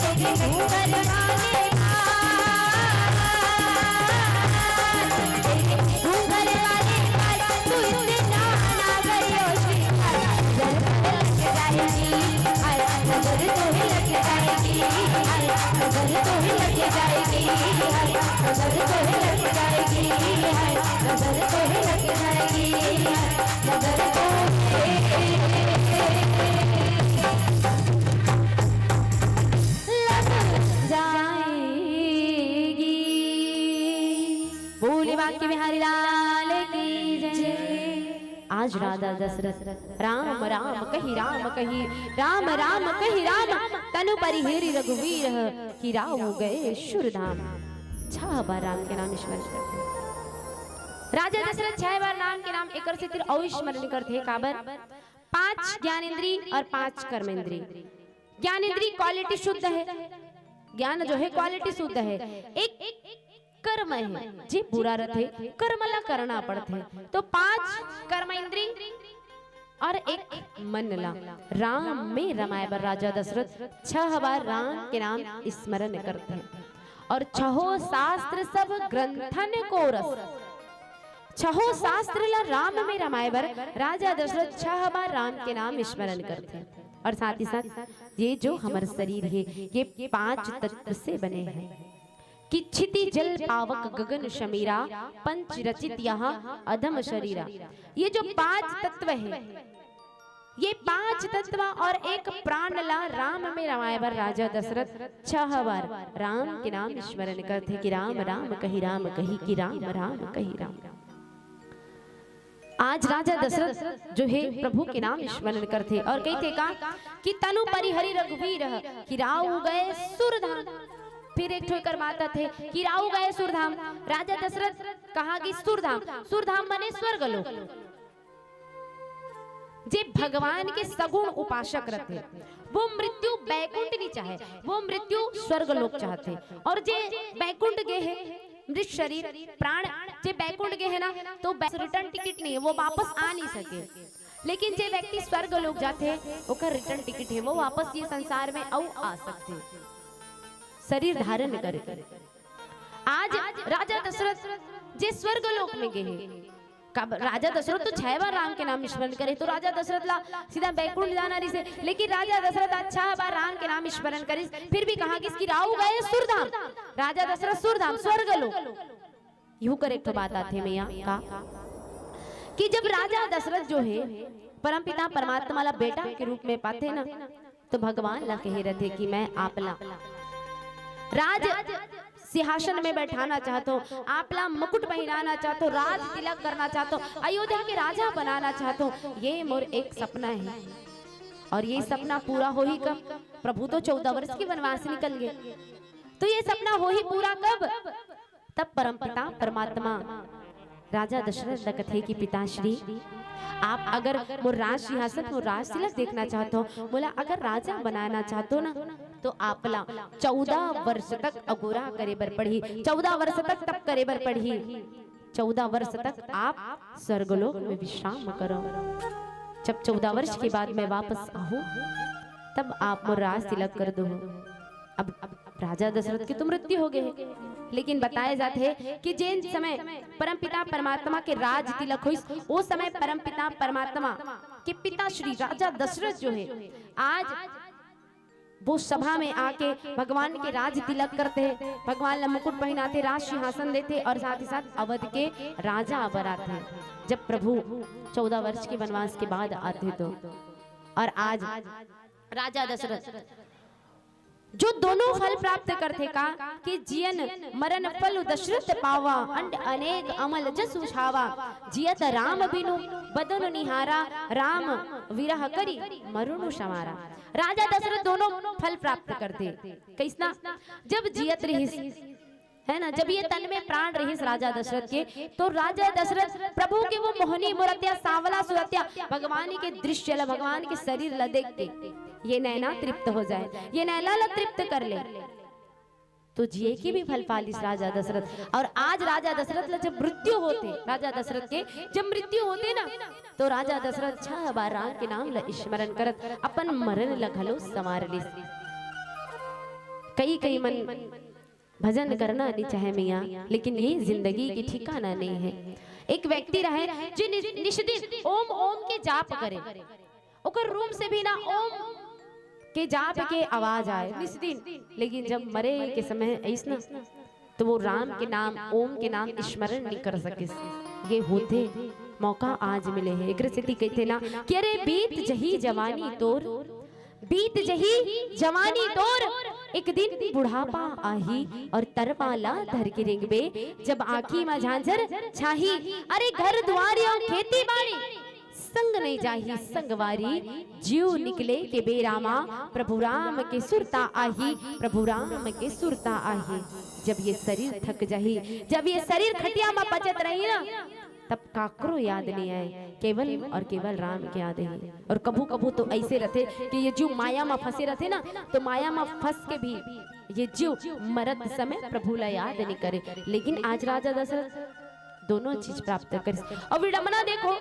तेरे घूमर वाले घूमर वाले तुलते नाना करियो सिंगारा नजर तो ही लग जाएगी नजर तो ही लग जाएगी नजर तो ही लग जाएगी नजर तो ही लग जाएगी नजर तो लग जाएगी। बोले बाकी बिहारी लाल की जय। आज राधा दशरथ राम राम कही राम कही राम राम कही राम तनु परिहेरी रघुवीर की राव गए शुरधाम। 6 बार राम के नाम स्मरण करते राजा दशरथ 6 बार नाम के नाम एक से तिर अविस्मरण करते काबर 5 ज्ञानेंद्री और 5 कर्मेंद्री। ज्ञानेंद्री क्वालिटी शुद्ध है, ज्ञान जो है क्वालिटी शुद्ध है। एक कर्म है जी बुरा रथे कर्म ला करना पड़ते, तो 5 कर्म इंद्री और 1 मन ला। राम में रमाए बर राजा दशरथ 6 बार राम के नाम स्मरण करते हैं और 6 शास्त्र सब ग्रंथन को रस। 6 शास्त्र ला राम में रमाए बर राजा दशरथ 6 बार राम के नाम स्मरण करते हैं। और साथ ही साथ ये जो हमारा शरीर है ये 5 तत्व से बने हैं कि क्षिति जल पावक गगन शमीरा पंच रचित यहाँ अधम शरीरा। ये जो 5 तत्व है ये 5 तत्व और एक प्राण ला राम में रमाए बर राजा दशरथ 6 बार राम के नाम स्मरण करते कि राम राम कही कि राम राम कही राम। आज राजा दशरथ जो है प्रभु के नाम स्मरण करते और कहते का कि तनु परिहरि रघुवीर कि राव गए सुरधाम। फिर एक ठोकर माता थे कि राव गए सुरधाम। राजा दशरथ कहा कि सुरधाम, सुरधाम माने स्वर्गलोक। जे भगवान के सगुण उपासक रहते वो मृत्यु बैकुंठ नहीं चाहे, वो मृत्यु स्वर्गलोक चाहते। और जे बैकुंठ गए है मृत शरीर प्राण जे बैकुंठ गए है ना तो रिटर्न टिकट नहीं है, वो वापस आ नहीं सके। लेकिन जे व्यक्ति स्वर्ग लोग जाते हैं उसका रिटर्न टिकट है, वो वापस ये संसार में आ सकते शरीर धारण करे। आज राजा दशरथ जे स्वर्ग लोक में गए हैं, राजा दशरथ तो 6 बार राम के नाम स्मरण करे तो राजा दशरथ ला सीधा बैकुंठ जाना रही से। लेकिन राजा दशरथ 6 बार राम के नाम स्मरण करे फिर भी कहा कि इसकी राव गए सुरधाम। राजा दशरथ सुरधाम स्वर्ग लोक यूं करेक्ट बात आते मैया का कि जब राजा दशरथ जो है परमपिता परमात्मा ला बेटा के रूप में पाते ना तो भगवान ला कह रहे थे कि मैं आपला राज सिंहासन में बैठाना चाहता हूँ, आपला मुकुट पहनाना चाहता हूँ, राज तिलक करना चाहता हूँ, अयोध्या के राजा बनाना चाहता हूँ। ये मोर एक सपना है और ये सपना पूरा हो ही कब? प्रभु तो 14 वर्ष के वनवास निकल गए तो ये सपना हो ही पूरा कब? तब परमपिता परमात्मा राजा दशरथ लगत है कि पिताश्री आप अगर वो राज सिंहासन वो राज तिलक देखना चाहते हो, बोला अगर राजा बनाना चाहते हो ना तो आपला 14 वर्ष तक अगोरा करे बर पढ़ी, 14 वर्ष तक तप करे बर पढ़ी, 14 वर्ष तक आप स्वर्गलोक में विश्राम करो। जब 14 वर्ष के बाद मैं वापस आऊं तब आप वो राज तिलक कर दो। अब राजा दशरथ की तो मृत्यु हो गई, लेकिन बताए जाते हैं कि जिन समय परमपिता परमात्मा के राज तिलक हुई उस समय परमपिता परमात्मा के पिता श्री राजा दशरथ जो है आज वो सभा में आके भगवान के राज तिलक करते हैं, भगवान ला मुकुट पहनाते, राज सिंहासन देते और साथ ही साथ अवध के राजा बनाते हैं। जब प्रभु 14 वर्ष के वनवास के बाद आते तो और आज राजा दशरथ जो दोनों फल प्राप्त करते का कि जियन मरण फल दशरथ पावा अंड अनेक अमल जस उछावा जियत राम बिनु बदन निहारा राम विरह करी मरुनु समारा। राजा दशरथ दोनों फल प्राप्त करते कैसना? जब जियत रहिस है ना, जब ये तन में प्राण रहिस राजा दशरथ के तो राजा दशरथ प्रभु के वो मोहनी मूर्तिया सांवला सुरतिया भगवान के दृश्य ला भगवान के शरीर ला देख के ये नैना तृप्त हो जाए, ये नैना ला तृप्त कर ले तो जिए की भी फल पालिस राजा दशरथ। और आज राजा दशरथ ला जब मृत्यु होते राजा दशरथ के जब मृत्यु होते ना तो राजा दशरथ 6 बार राम के नाम ला स्मरण करत अपन मरण ला घलो संवार लिस। कई मन भजन करना नहीं चाहे मियाँ, लेकिन ये जिंदगी की ठिकाना नहीं है। एक व्यक्ति रहे जो निष्दिन ओम ओम के जाप करे, ओकर रूम से भी ना ओम के जाप के आवाज आए निष्दिन, लेकिन जब मरे के समय ऐसा तो वो राम के नाम ओम के नाम स्मरण नहीं कर सके। ये होते मौका आज मिले है। एक स्थिति कहते ना कि अरे बीत जही जवानी तोर, बीत जही जवानी तोर, एक दिन बुढ़ापा आही और तरपाला धर के रेंगबे, जब आँखी में झांझर छाही, अरे घर द्वार और खेती बाड़ी संग नहीं जाही संगवारी, जीव निकले के बेरामा प्रभु राम के सुरता आही, प्रभु राम के सुरता आही। जब ये शरीर थक जाही, जब ये शरीर खटिया में पचत रही ना तब काकरो याद नहीं आए, केवल और केवल राम के याद है। और कभू कभू तो ऐसे रहते कि ये जीव माया में फंसे रहते ना तो माया में फंस के भी ये जीव मरत समय प्रभु ला याद नहीं करे। लेकिन आज राजा दशरथ दोनों चीज प्राप्त कर। और विडंबना देखो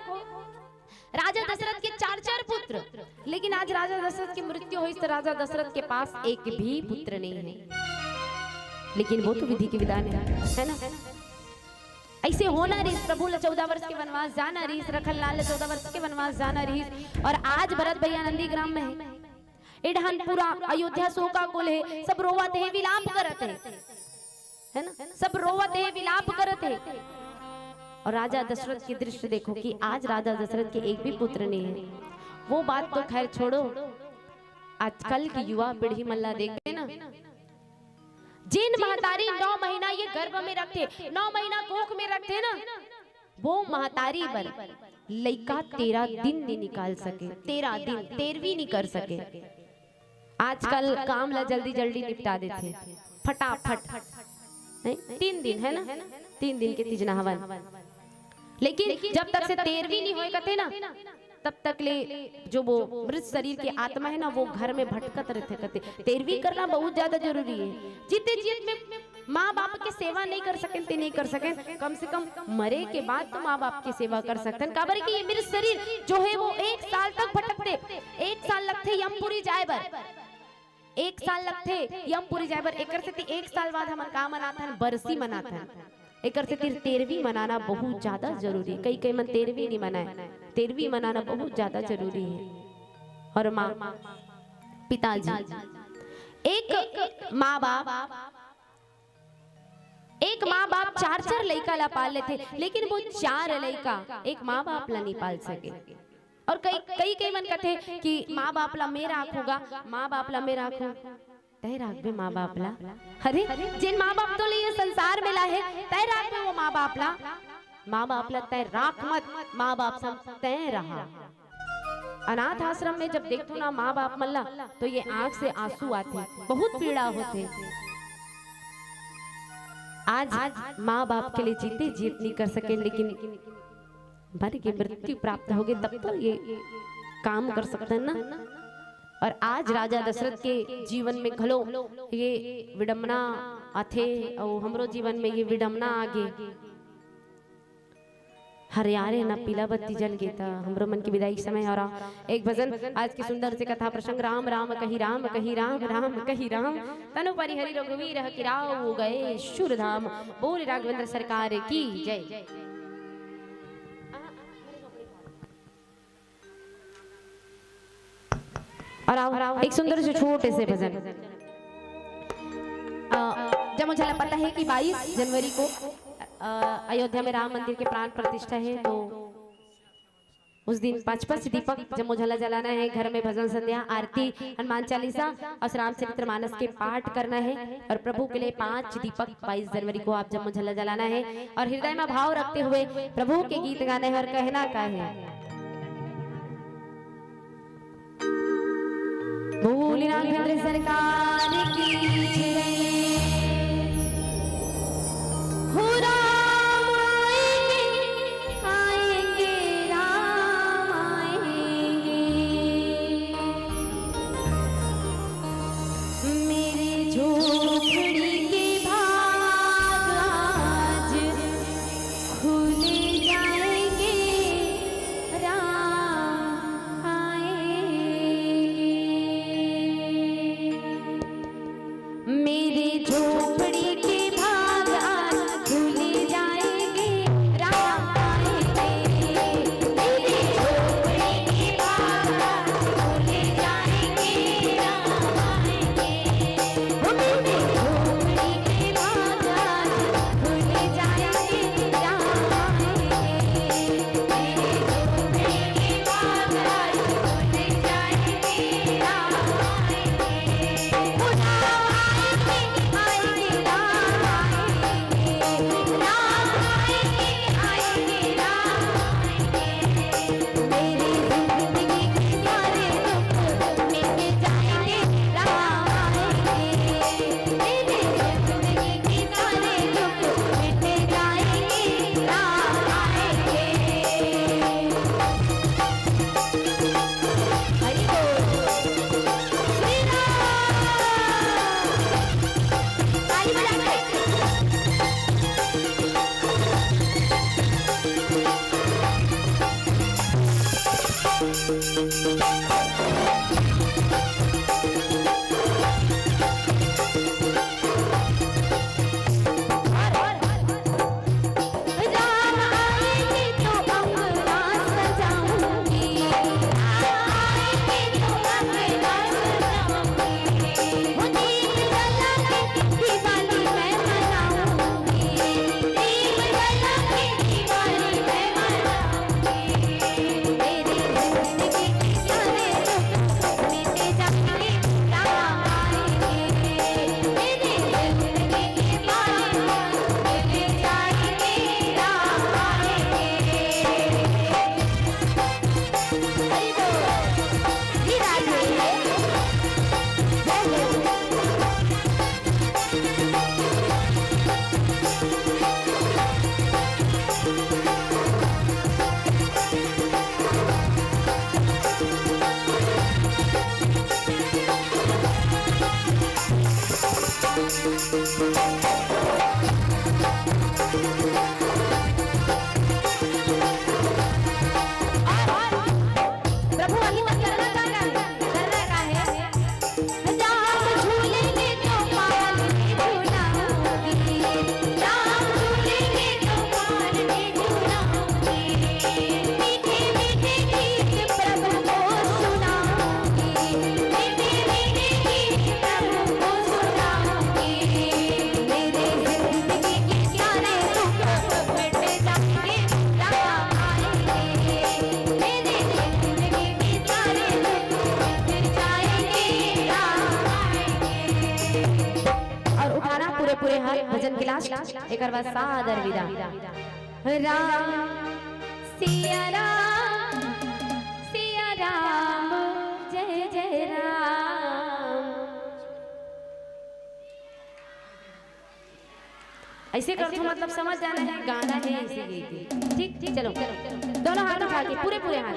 राजा दशरथ के 4 पुत्र, लेकिन आज राजा दशरथ की मृत्यु हुई तो राजा दशरथ के पास एक भी पुत्र नहीं है। लेकिन वो तो विधि के विधान है ना। ऐसे होना रही, प्रभु 14 वर्ष के वनवास जाना रही, रखल लाल 14 वर्ष के वनवास जाना रही, और आज भरत भैया नंदीग्राम में है। इधन पूरा अयोध्या शोका कुल है, सब रोवत है, विलाप करत है ना, सब रोवत है, विलाप करत है। और राजा दशरथ की दृश्य देखो कि आज राजा दशरथ के एक भी पुत्र नहीं है। वो बात तो खैर छोड़ो, आजकल की युवा पीढ़ी मल्ला देखते ना, जिन महतारी 9 महीना ये गर्भ में रखते, 9 महीना कोख में रखते ना, वो महतारी पर लड़का 13 दिन नहीं निकाल सके, 13 दिन 13वीं नहीं कर सके। आजकल काम ला जल्दी जल्दी निपटा देते फटाफट, 3 दिन है ना, 3 दिन के तीजना हवन। लेकिन जब तक से 13वीं नहीं होए कथे ना, तब तक ले जो वो मृत शरीर की आत्मा है ना, वो घर में भटकत रहते कथे। 13वीं करना बहुत ज्यादा जरूरी है। जीते जीत में माँ बाप की सेवा नहीं कर सकें ते नहीं कर सकें, कम से कम मरे के बाद तो माँ बाप की सेवा कर सकते हैं। काबर की ये मृत शरीर जो है वो 1 साल तक भटकते, 1 साल लगते यमपुरी जाए बर, 1 साल लगते यमपुरी जाए बर। एक 1 साल बाद हम का मनाते हैं, बरसी मनाते हैं। एक 13वीं मनाना बहुत ज्यादा जरूरी है। कई मन 13वीं नहीं मनाए, 13वीं मनाना बहुत ज्यादा जरूरी है। और माँ पिताजी, एक माँ बाप 4 लड़का ला पाल लेते, लेकिन वो 4 लड़का एक माँ बाप ला नहीं पाल सके। और कई मन कहते कि माँ बाप ला मेरा आँख होगा, माँ बाप ला मेरा आँख होगा, तय राख बे माँ बाप ला। अरे जिन माँ बाप तो लिए संसार में ला है, तय राख बे वो माँ बाप ला, माँ बाप ला तय राख मत, माँ बाप सब तय रहा। अनाथ आश्रम में जब देखो ना माँ बाप मल्ला, तो ये आंख से आंसू आते, बहुत पीड़ा होते। आज माँ बाप के लिए जीते जीत नहीं कर सके, लेकिन मर के मृत्यु प्राप्त हो गई तब तो ये काम कर सकते हैं ना। और आज राजा दशरथ के जीवन में घलो ये विडम्बना आथे, और हमरो जीवन में ये विडम्बना आगे। हरियारे न पीला बत्ती जल गए था हमरो मन की विदाई समय। और एक भजन आज की सुंदर से कथा प्रसंग, राम राम कही राम कही राम, राम कही राम, तनु परिहरि रघुवीर किराऊ गए शुरधाम। बोल राघवेंद्र सरकार की जय। और एक सुंदर से छोटे से भजन। जब मुझे पता है कि 22 जनवरी को अयोध्या में राम मंदिर के प्राण प्रतिष्ठा है, तो उस दिन 5 दीपक जब मुझे जलाना है, घर में भजन संध्या आरती हनुमान चालीसा और रामचरित्र मानस के पाठ करना है। और प्रभु के लिए 5 दीपक 22 जनवरी को आप जब मुझे जलाना है, और हृदय में भाव रखते हुए प्रभु के गीत गाने हैं। और कहना का है, बोल राघवेंद्र सरकार की जय। हो राम आएंगे राम आएंगे, मेरे झोपड़ी के भाग आज खुल जाएंगे, राम आएंगे। मेरे राम आएंगे तो अंगना सजाऊंगी, आएंगे तो अंगना सजाऊंगी, वो दीप जला के दिवाली मैं मनाऊंगी, दीप जला के दिवाली मैं मनाऊंगी। मेरी जिंदगी के सारे दुख मिटे जाएंगे, राम आएंगे। मेरी जिंदगी के बारे मिटे जाएंगे, राम आएंगे। हरि बोल, जी राधे, जय जय। प्रभु वही मत करना का है। राम झूलेंगे तो पाल में झूलाऊंगी, राम झूलेंगे तो पाल में झूलाऊंगी, मीठे मीठे गीत प्रभु को सुनाऊंगी, मीठे मीठे गीत प्रभु को सुनाऊंगी। मेरे जिंदगी के सारे दुख मिट जाएंगे, राम आएंगे। मेरे जिंदगी के सारे दुख मिट जाएंगे, राम आएंगे। और उठाना पूरे पूरे हाथ भजन के लास्ट एक बार सादर विदा। राम सिया राम जय जय राम। ऐसे कर तो मतलब समझ जाना है गाना है ऐसे गीत। ठीक ठीक चलो दोनों हाथ उठा के पूरे पूरे हाथ।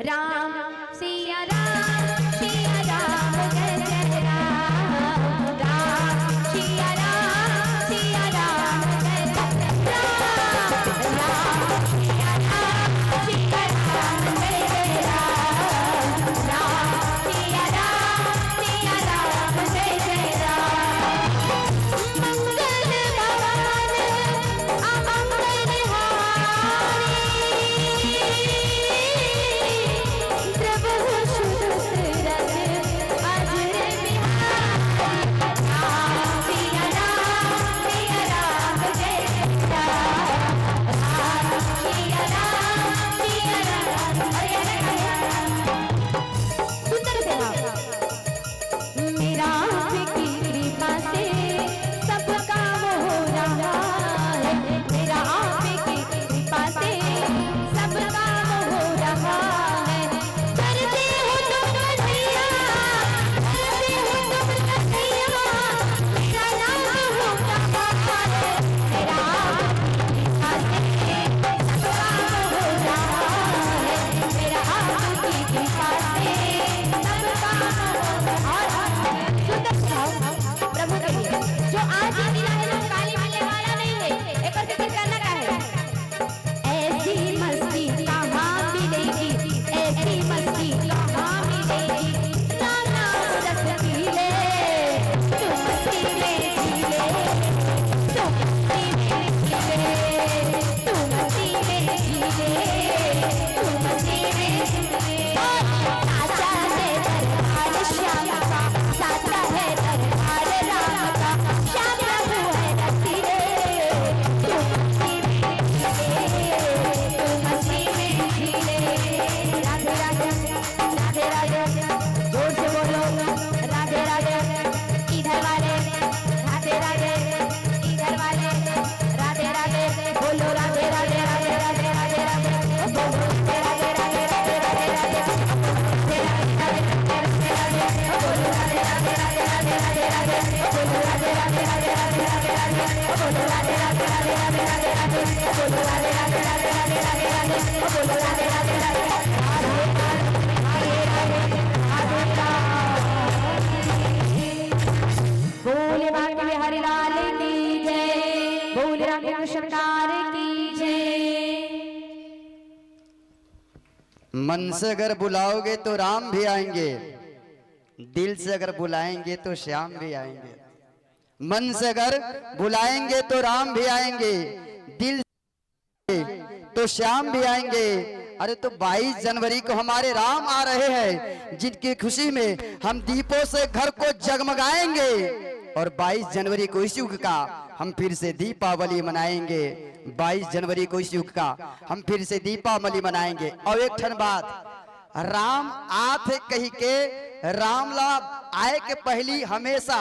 राम सिया राम जय जय राम, राम सिया राम जय जय राम, राम सिया राम जय जय राम, राम सिया राम जय जय राम। मंगल भवन अमंगल हारी, प्रभु सुरत अजर बिहारी। राम सिया राम जय जय राम, राम सिया राम हरे हरे। सुंदर से मेरा आपकी कृपा से सब काम हो रहा है, मेरा आपकी कृपा से सब काम हो रहा है। करते हो तुम कन्हैया, करते हो तुम कन्हैया, मेरा नाम हो रहा है। मेरा आपकी कृपा से सब काम हो रहा है, मेरा आपकी कृपा से सब काम हो रहा है। प्रभु के लिए जो आज ही मिला है, जो काली मिलने वाला नहीं है। एक और जिक्र करना का है। ऐसी मस्ती कहाँ मिलेगी, ऐसी मस्ती कहाँ मिलेगी, नाना रस पीले, तू मस्ती में जीले, तू मस्ती में जीले, तू मस्ती में जीले, तू मस्ती में जीले। साचा है दरबार श्याम का, साचा है दरबार राम का, श्याम प्रभु है रसीले, तू मस्ती में जीले, तू मस्ती में जीले। राधे राधे राधे राधे, जोर से बोलो राधे राधे। इधर वाले राधे राधे, इधर वाले राधे राधे, बोलो राधे राधे राधे राधे राधे राधे, बोलो राधे राधे राधे राधे राधे राधे, बोलो राधे राधे राधे राधे राधे राधे, बोलो राधे राधे राधे राधे राधे राधे, बोलो राधे राधे राधे राधे राधे राधे, बोलो राधे राधे राधे राधे राधे राधे, बोलो राधे राधे राधे राधे बोले बाकी बिहारी लाल की जय, बोले राधे कृष्ण कार की जय। मन से अगर बुलाओगे तो राम भी आएंगे, दिल से अगर बुलाएंगे तो श्याम भी आएंगे। मन से अगर बुलाएंगे तो राम भी आएंगे, दिल से तो श्याम भी आएंगे। अरे तो 22 जनवरी को हमारे राम आ रहे हैं, जिनकी खुशी में हम दीपों से घर को जगमगाएंगे। और 22 जनवरी को इस युग का हम फिर से दीपावली मनाएंगे। 22 जनवरी को इस युग का हम फिर से दीपावली मनाएंगे। और एक ठन बात, राम आथे कही के रामला आए के पहली हमेशा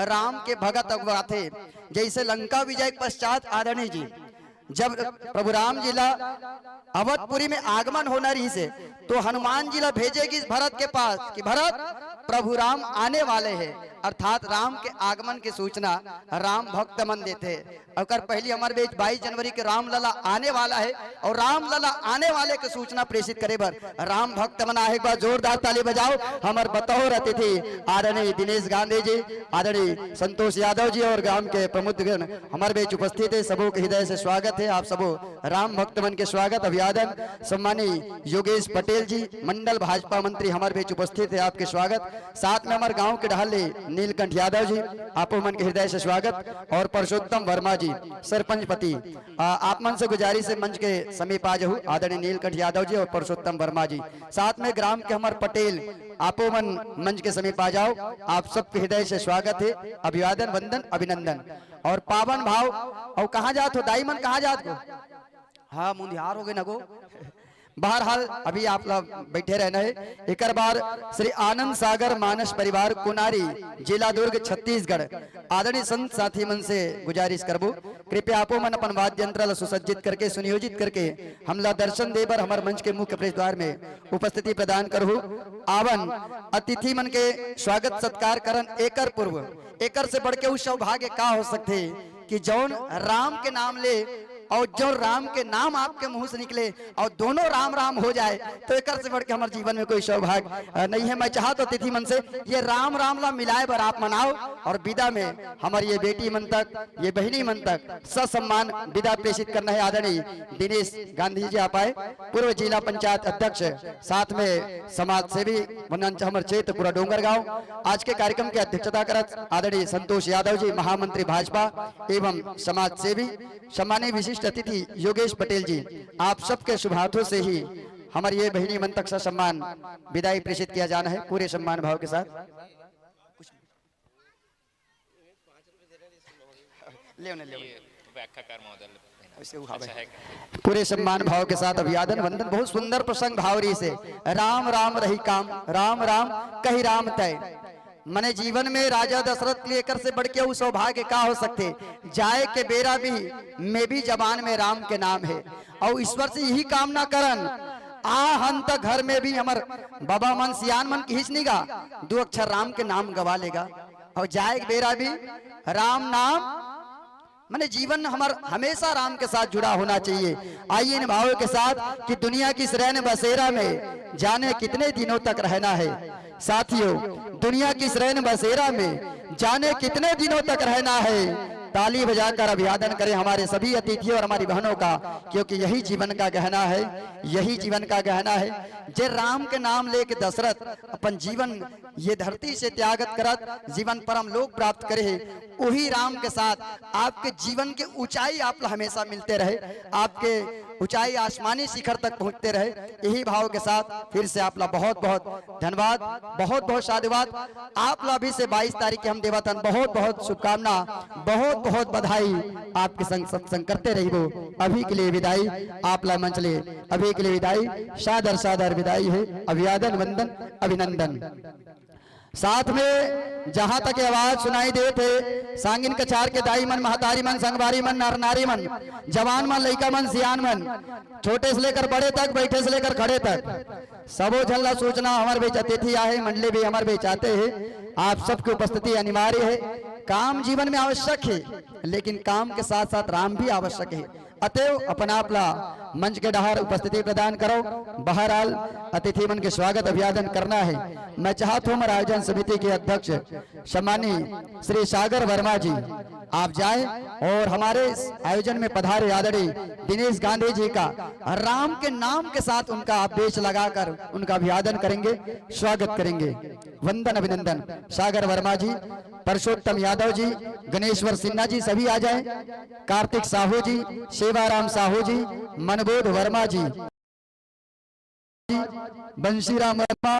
राम के भगत अगुआ थे। जैसे लंका विजय के पश्चात आदरणीय जी जब प्रभु राम जी ला अवधपुरी में आगमन होना रही से, तो हनुमान जी ला भेजेगी भरत के पास कि भरत प्रभु राम आने वाले हैं। अर्थात राम के आगमन की सूचना राम भक्त मन देते। अगर पहली हमारे बीच 22 जनवरी के राम लला आने वाला है और राम लला आने वाले की सूचना प्रेषित करे बर राम भक्त मन आए। एक बार जोरदार ताली बजाओ। हमारे बतौर अतिथि आदरणीय दिनेश गांधी जी, आदरणीय संतोष यादव जी और ग्राम के प्रमुखगण हमारे बीच उपस्थित है। सबों के हृदय से स्वागत है। आप सबों राम भक्त मन के स्वागत अभिवादन। सम्मानीय योगेश पटेल जी मंडल भाजपा मंत्री हमारे बीच उपस्थित है, आपके स्वागत। साथ में हमारे गांव के ढाले नीलकंठ यादव जी, आपो मन के हृदय से स्वागत। और परसोत्तम वर्मा जी सरपंच पति, आप मन से गुजारिश है मंच के समीप आ जाओ। आदरणीय नीलकंठ यादव जी और परसोत्तम वर्मा जी, साथ में ग्राम के हमारे पटेल, आपो मन मंच के समीप आ जाओ। आप सबके हृदय से स्वागत है, अभिवादन वंदन अभिनंदन। और पावन भाव। और कहाँ जात हो दाई मन, कहाँ जात हो? हाँ मुंदिहार हो गए नगो। बहरहाल अभी आप लोग बैठे रहना है। एक बार श्री आनंद सागर मानस परिवार कुनारी जिला दुर्ग छत्तीसगढ़ आदरणीय संत साथी मन से गुजारिश करबो, कृपया आपो मन अपन वाद्य यंत्र सुसज्जित करके सुनियोजित करके हमला दर्शन देवर हमारे मंच के मुख्य प्रवेश द्वार में उपस्थिति प्रदान करहु। आवन अतिथि मन के स्वागत सत्कार करन एकर पूर्व एकर से बढ़ के उस सौभाग्य का हो सकते कि जौन राम के नाम ले और जो राम के नाम आपके मुंह से निकले और दोनों राम राम हो जाए, तो एक से बढ़ के हमारे जीवन में कोई सौभाग्य नहीं है। मैं चाहता हूं तिथि मन से ये राम राम ला मिलाए बर आप मनाओ। और विदा में हमारी ये बेटी मन तक, ये बहनी मन तक ससम्मान विदा प्रेषित करना है। आदरणीय दिनेश गांधी जी आप आए, पूर्व जिला पंचायत अध्यक्ष, साथ में समाज सेवी हमारे क्षेत्र पूरा डोंगरगांव। आज के कार्यक्रम की अध्यक्षता करत आदरणीय संतोष यादव जी महामंत्री भाजपा एवं समाज सेवी। सम्मानीय विशिष्ट अतिथि योगेश पटेल जी, आप सबके शुभ हाथों से ही हमारी ये बहनी मन तक सम्मान विदाई प्रेषित किया जाना है पूरे सम्मान भाव के साथ। पूरे सम्मान भाव के साथ अभिवादन वंदन। बहुत सुंदर प्रसंग भावरी से राम राम रही काम, राम राम कही राम तय। मने जीवन में राजा दशरथ लेकर से बढ़ के वो सौभाग्य का हो सकते, जाए के बेरा भी मैं भी जबान में राम के नाम है। और ईश्वर से यही कामना करन आ हम तक घर में भी हमार बाबा मन सियान मन की हिचनीगा 2 अक्षर राम के नाम गवा लेगा। और जाए के बेरा भी राम नाम, मैंने जीवन हमार हमेशा राम के साथ जुड़ा होना चाहिए। आइए इन भावों के साथ कि दुनिया की इस रैन बसेरा में जाने कितने दिनों तक रहना है। साथियों, दुनिया की इस रैन बसेरा में जाने कितने दिनों तक रहना है। ताली बजाकर अभिवादन करें हमारे सभी अतिथियों और हमारी बहनों का, क्योंकि यही जीवन का गहना है, यही जीवन का गहना है। जे राम के नाम लेके दशरथ अपन जीवन ये धरती से त्यागत करत जीवन परम लोक प्राप्त करे, वही राम के साथ आपके जीवन के ऊंचाई आप हमेशा मिलते रहे, आपके ऊंचाई आसमानी शिखर तक पहुंचते रहे। यही भाव के साथ फिर से आप बहुत बहुत धन्यवाद, बहुत बहुत साधुवाद। आप अभी से 22 तारीख के हम देवतन बहुत बहुत शुभकामना, बहुत बहुत बधाई। आपके संग सत्संग करते रहिबो। अभी के लिए विदाई, आप ला मंच ले अभी के लिए विदाई, सादर सादर विदाई है। अभिवादन वंदन अभिनंदन। साथ में जहां तक आवाज सुनाई दे थे, सांगिन कछार के दाई मन, महतारी मन, संगवारी मन, नर नारी मन, जवान मन, लड़का मन, सियान मन, छोटे से लेकर बड़े तक, बैठे से लेकर खड़े तक, सबो झल्ला सूचना हमारे बीच अतिथि आए, मंडली भी हमारे बीच आते हैं। आप सबकी उपस्थिति अनिवार्य है। काम जीवन में आवश्यक है, लेकिन काम के साथ साथ राम भी आवश्यक है। अतएव अपन आपला मंच के बाहर उपस्थिति प्रदान करो। बहरहाल अतिथि मन के स्वागत अभिवादन करना है। मैं चाहता हूँ हमारे आयोजन समिति के अध्यक्ष सम्मानीय श्री सागर वर्मा जी आप जाए और हमारे इस आयोजन में पधारे आदरणीय दिनेश गांधी जी का राम के नाम के साथ उनका आवेश लगाकर उनका अभिवादन करेंगे, स्वागत करेंगे। वंदन अभिनंदन। सागर वर्मा जी, परशोत्तम यादव जी, गणेश्वर सिन्हा जी सभी आ जाएं। कार्तिक साहू जी, सेवाराम साहू जी, मनबोध वर्मा जी, बंशीराम वर्मा,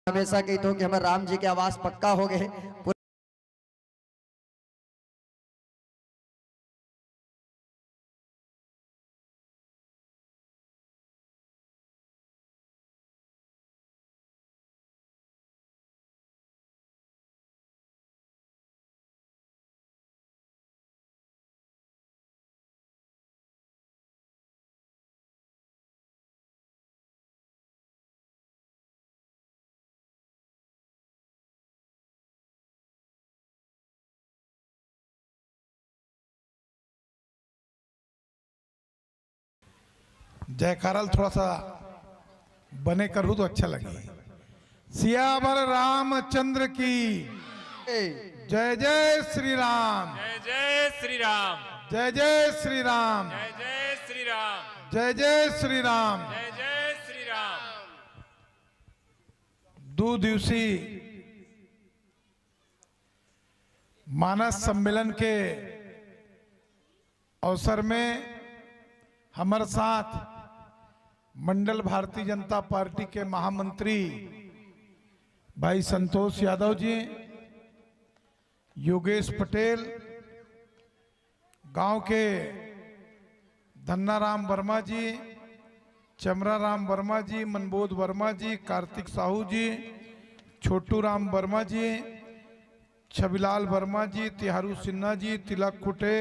हमेशा कहते हो कि हमारे राम जी के आवास पक्का हो गए। जयकारा थोड़ा सा बने करूँ तो अच्छा लगे। सियावर रामचंद्र की जय जय श्री राम, जय जय श्री राम, जय जय श्री राम, जय जय श्री राम, जय जय श्री राम। जय जय श्री राम। 2 दिवसीय मानस सम्मेलन के अवसर में हमारे साथ मंडल भारतीय जनता पार्टी के महामंत्री भाई संतोष यादव जी, योगेश पटेल, गांव के धन्नाराम वर्मा जी, चमराराम वर्मा जी, मनबोध वर्मा जी, कार्तिक साहू जी, छोटू राम वर्मा जी, छबिलाल वर्मा जी, तिहारू सिन्हा जी, तिलक कुटे,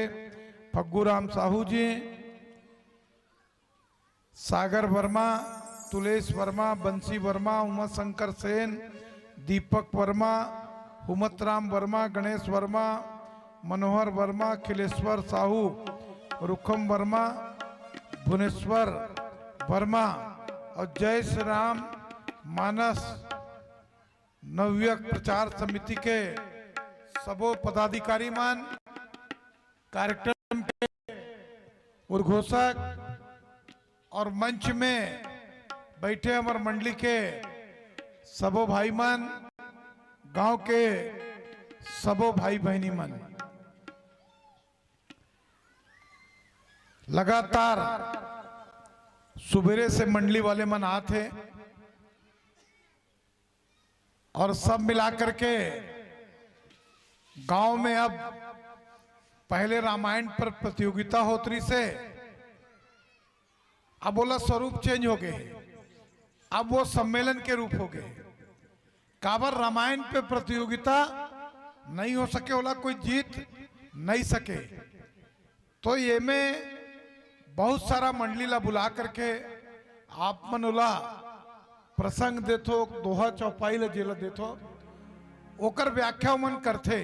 फग्गू राम साहू जी, सागर वर्मा, तुलेश वर्मा, बंसी वर्मा, उमा शंकर सेन, दीपक वर्मा, हुमत राम वर्मा, गणेश वर्मा, मनोहर वर्मा, खिलेश्वर साहू, रुखम वर्मा, भुवनेश्वर वर्मा और जय श्री राम मानस नवयुवक प्रचार समिति के सबो पदाधिकारी मान, कार्यक्रम के उद्घोषक और मंच में बैठे हमारे मंडली के सबो भाई मन, गांव के सबो भाई बहनी मन, लगातार सुबेरे से मंडली वाले मन आते और सब मिलाकर के गांव में अब पहले रामायण पर प्रतियोगिता होती से अब बोला स्वरूप चेंज हो गए, अब वो सम्मेलन के रूप हो गए। काबर रामायण पे प्रतियोगिता नहीं हो सके, बोला कोई जीत नहीं सके, तो ये में बहुत सारा मंडली ला बुला करके आप मन ओला प्रसंग देथो, दोहा चौपाई ला जेला देथो, ओकर व्याख्या मन करथे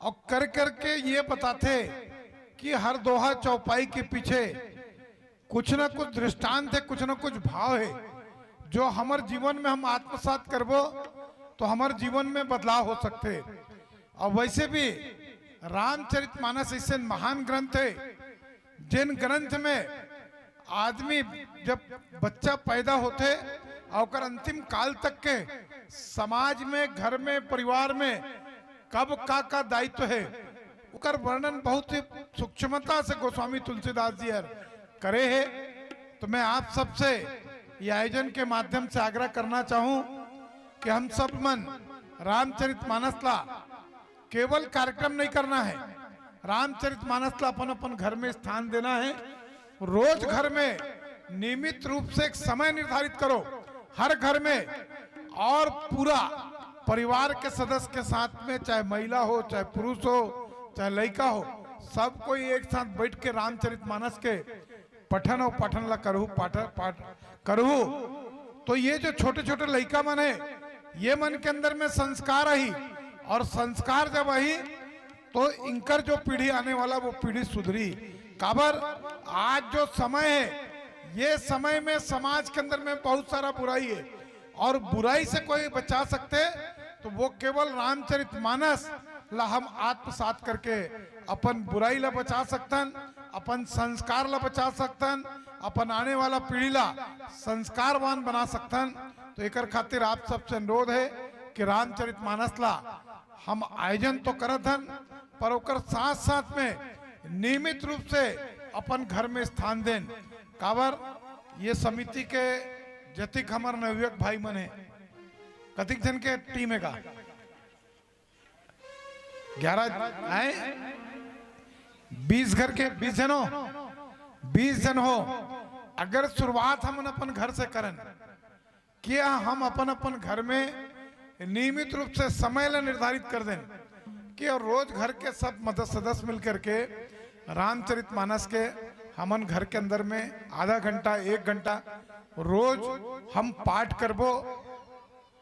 और कर करके ये बताते कि हर दोहा चौपाई के पीछे कुछ ना कुछ दृष्टांत है, कुछ ना कुछ भाव है जो हमारे जीवन में हम आत्मसात करबो तो हमारे जीवन में बदलाव हो सकते। और वैसे भी रामचरितमानस ऐसे महान ग्रंथ है जिन ग्रंथ में आदमी जब बच्चा पैदा होते और अंतिम काल तक के समाज में, घर में, परिवार में कब का दायित्व है उकर वर्णन बहुत ही सूक्ष्मता से गोस्वामी तुलसीदास जी करे है। तो मैं आप सबसे ये आयोजन के माध्यम से आग्रह करना चाहूं कि हम सब मन रामचरितमानस ला केवल कार्यक्रम नहीं करना है, रामचरितमानस ला अपन अपन घर में स्थान देना है। रोज घर में नियमित रूप से एक समय निर्धारित करो हर घर में, और पूरा परिवार के सदस्य के साथ में, चाहे महिला हो, चाहे पुरुष हो, चाहे लड़का हो, सब कोई एक साथ बैठ के रामचरितमानस के पठन और पाठन ला करहु। तो ये जो छोटे छोटे लड़का मन है, ये मन के अंदर में संस्कार आई, और संस्कार जब आई तो इनकर जो पीढ़ी आने वाला वो पीढ़ी सुधरी। काबर आज जो समय है, ये समय में समाज के अंदर में बहुत सारा बुराई है, और बुराई से कोई बचा सकते तो वो केवल रामचरितमानस ला हम आत्मसात करके अपन बुराई ला बचा सकतन, अपन संस्कार ला बचा सकतन, अपन आने वाला पीढ़ी ला संस्कारवान बना सकतन। तो एक खातिर आप सबसे अनुरोध है कि रामचरितमानस ला हम आयोजन तो करत हन, पर ओकर साथ साथ में नियमित रूप से अपन घर में स्थान दें। काबर ये समिति के जतिक हमार नवयुवक भाई मन है, कतिक जन के टीम है का 11 आए 20 घर के 20 जन हो 20 जन हो। अगर शुरुआत हम अपन घर से करें क्या हम अपन अपन घर में नियमित रूप से समय निर्धारित कर दें कि और रोज घर के सब सदस्य मिलकर के रामचरितमानस के हमन घर के अंदर में आधा घंटा 1 घंटा रोज हम पाठ करबो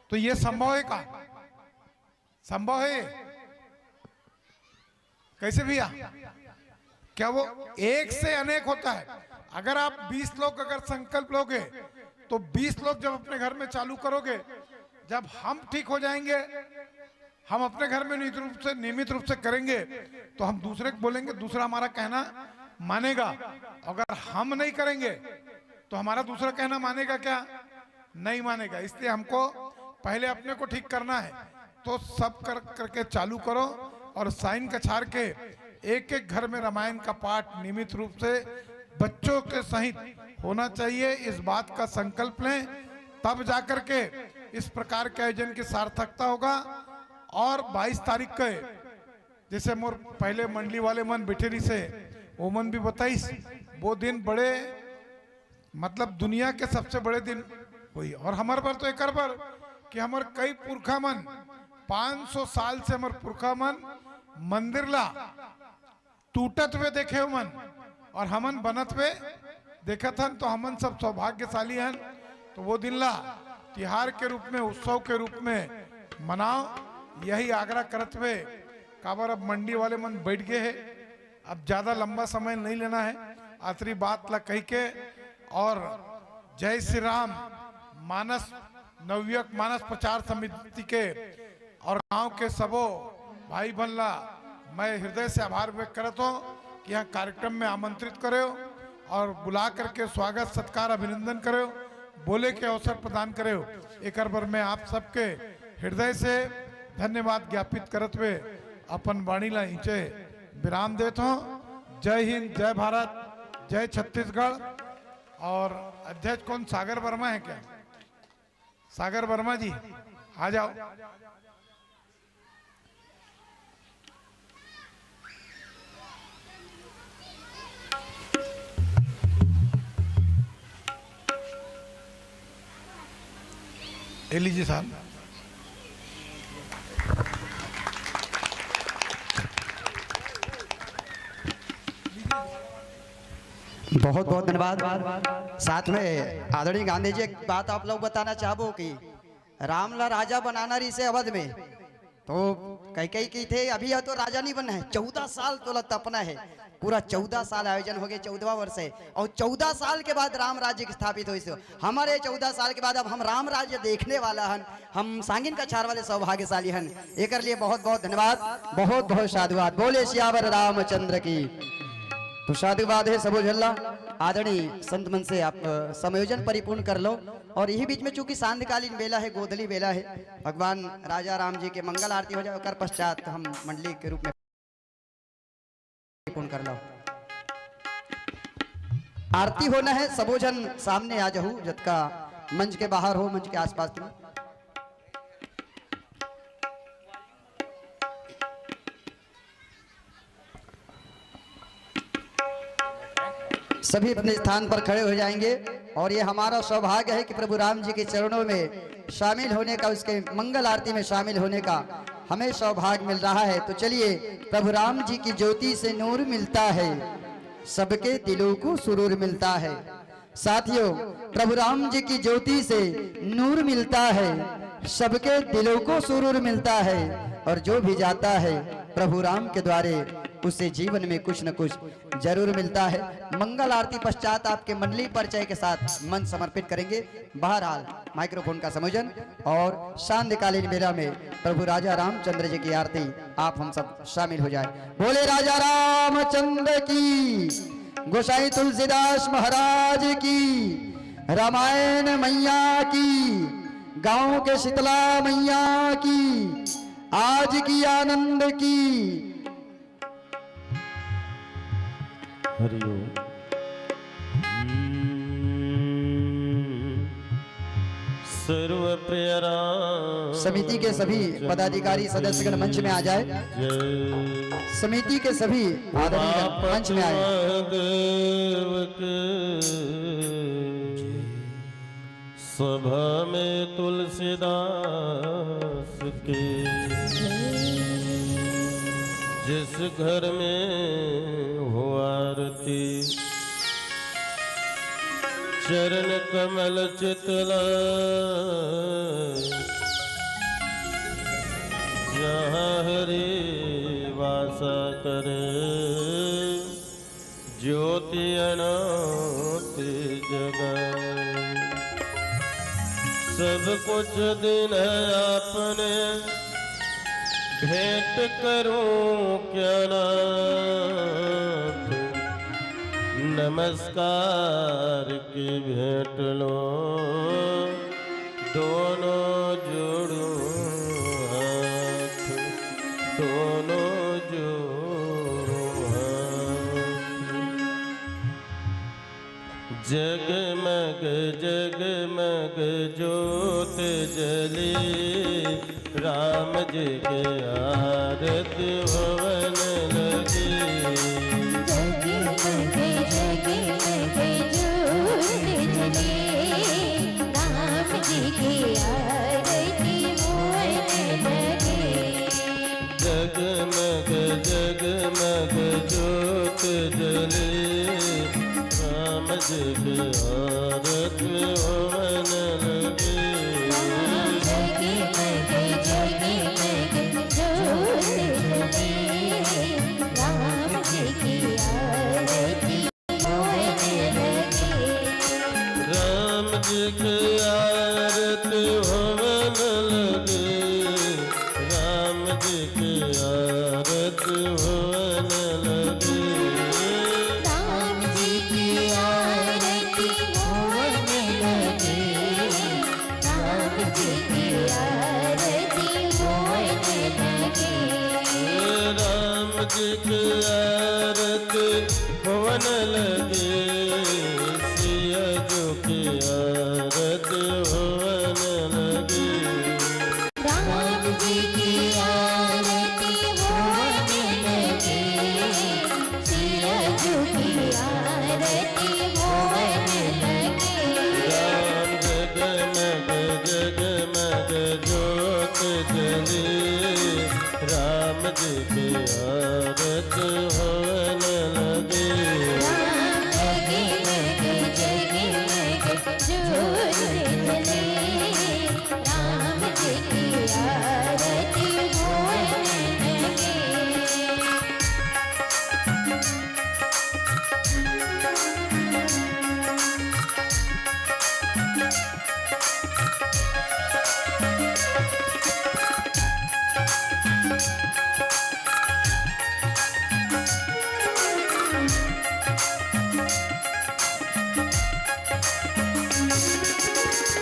तो ये संभव है का? संभव है? कैसे भैया? क्या वो एक से अनेक होता है? अगर आप 20 लोग अगर संकल्प लोगे तो 20 लोग जब अपने घर में चालू करोगे, जब हम ठीक हो जाएंगे, हम अपने घर में नियमित रूप से करेंगे तो हम दूसरे को बोलेंगे, दूसरा हमारा कहना मानेगा। अगर हम नहीं करेंगे तो हमारा दूसरा कहना मानेगा क्या? नहीं मानेगा। इसलिए हमको पहले अपने को ठीक करना है। तो सब करके चालू करो और साइन कछार के एक एक घर में रामायण का पाठ नियमित रूप से बच्चों के सहित होना चाहिए। इस बात का संकल्प लें, तब जाकर के इस प्रकार के आयोजन की सार्थकता होगा। और 22 तारीख के जैसे मोर पहले मंडली वाले मन बिठेरी से वो मन भी बताइस, वो दिन बड़े मतलब दुनिया के सबसे बड़े दिन हुई। और हमारे पर तो एक बार कि हमारे कई पुरखा मन 500 साल से हमारे पुरखा मन मंदिर ला टूटत हुए देखे हो मन और हमन बनत हुए देखत हन, तो हमन सब सौभाग्यशाली हन। तो वो दिन ला तिहार के रूप में, उत्सव के रूप में मनाओ, यही आग्रह करत हुए काबर अब मंडी वाले मन बैठ गए हैं, अब ज्यादा लंबा समय नहीं लेना है। आखिरी बात ला कही के और जय श्री राम मानस नवयुवक मानस प्रचार समिति के और गांव के सबो भाई बहनला मैं हृदय से आभार व्यक्त करता हूँ कि यह कार्यक्रम में आमंत्रित करे और बुला करके स्वागत सत्कार अभिनंदन करे, बोले के अवसर प्रदान करे। एक बार मैं आप सबके हृदय से धन्यवाद ज्ञापित करते हुए अपन वाणी ला नीचे विराम देता हूँ। जय हिंद, जय भारत, जय छत्तीसगढ़। और अध्यक्ष कौन सागर वर्मा है क्या? सागर वर्मा जी आ जाओ। लीजिए साहब। बहुत बहुत धन्यवाद। साथ में आदरणीय गांधी जी एक बात आप लोग बताना चाहबो कि रामला राजा बनाना रही से अवध में, तो कई की थे अभी तो राजा नहीं बना है, 14 साल तो तपना है। पूरा 14 साल आयोजन हो गए, 14वां वर्ष है और 14 साल के बाद राम राज्य स्थापित हुई। हमारे 14 साल के बाद अब हम राम राज्य देखने वाला हन, हम सांगिन कछार वाले सौभाग्यशाली हन। एक लिए बहुत बहुत धन्यवाद, बहुत बहुत साधुवाद। बोले सियावर रामचंद्र की। तो साधुवाद है सबो झल्ला। आदरणीय संत मन से आप समायोजन परिपूर्ण कर लो। और यही बीच में चूंकि सांध्यकालीन बेला है, गोधली बेला है, भगवान राजा राम जी के मंगल आरती हो जाए, कर पश्चात हम मंडली के रूप में पूर्ण कर लो। आरती होना है, सबो जन सामने आ जाओ, जतका मंच के बाहर हो, मंच के आसपास में। सभी अपने स्थान पर खड़े हो जाएंगे। और ये हमारा सौभाग्य है कि प्रभु राम जी के चरणों में शामिल होने का, उसके मंगल आरती में शामिल होने का हमें सौभाग्य मिल रहा है। तो चलिए, प्रभु राम जी की ज्योति से नूर मिलता है, सबके दिलों को सुरूर मिलता है। साथियों, प्रभु राम जी की ज्योति से नूर मिलता है, सबके दिलों को सुरूर मिलता है। और जो भी जाता है प्रभु राम के द्वारे, उसे जीवन में कुछ न कुछ जरूर मिलता है। मंगल आरती पश्चात आपके मंडली परिचय के साथ मन समर्पित करेंगे। बहरहाल माइक्रोफोन का संयोजन और सांध्यकालीन बेला में प्रभु राजा रामचंद्र जी की आरती आप हम सब शामिल हो जाए। बोले राजा रामचंद्र की, गोसाई तुलसीदास महाराज की, रामायण मैया की, गांव के शीतला मैया की, आज की आनंद की। हरिओम। सर्व प्रिय राम समिति के सभी पदाधिकारी सदस्यगण मंच में आ जाए। समिति के सभी आदरणीय मंच में आए। सभा में तुलसीदास के जिस घर में हो आरती चरण कमल चितलाय जहाँ हरि वासा करे ज्योति अनंत जगाए। सब कुछ दिन आपने भेंट करूं क्या नाथ नमस्कार की भेंट लो दोनों जोड़ूं हाथ दोनों जोड़ूं हाथ। जगमग जगमग ज्योत जली राम जी के आरती भवन लगी। जगमग जगमग ज्योत जली राम जी की आरती भवन लगी। जगमग जगमग ज्योत जली राम जी की आरती भवन लगी। राम जी की आरती भवन लगे राम जी की आरती भवन लगे। राम जी की आरती भवन लगे राम जी की आरती भवन लगे। राम जी की आरती भवन लगे सिया जो की आरती भवन लगे। राम जी की आरती भवन लगे सिया जो की आरती भवन लगे। राम जगमग जगमग ज्योत जली राम जी की आरती भवन लगे। राम जगमग जगमग ज्योत जले राम जी की आरती भवन लगे।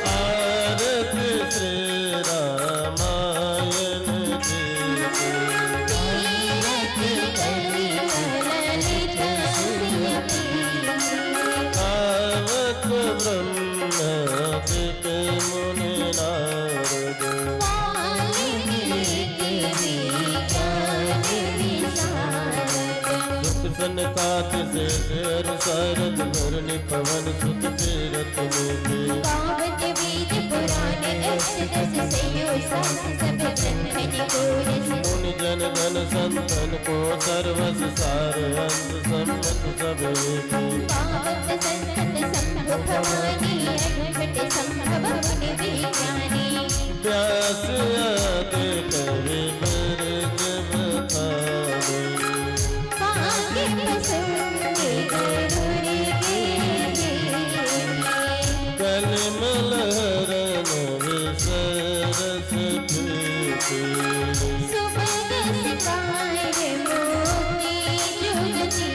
आरती श्री रामायण जी की। तीरथ कली ललित आवत ब्रह्म मुनि नारद सनकात से शेर सारद धरणी पवन सुत तीरथ नीति। पावक वेद पुराण अष्टदश संयोग सब ब्रह्मनि गोरस। मुनि जन गण संतन को सर्वस सार अंत सम्मत सब रीति। पावक संतत संभव भवानी अद्भुत संभव मुनि विज्ञानी। व्यास आदि कवि बिरज बतावे काके पसंदे गुरुर के कलिमल हरन विसरस प्रीति। सुभग सितार मोती जुगती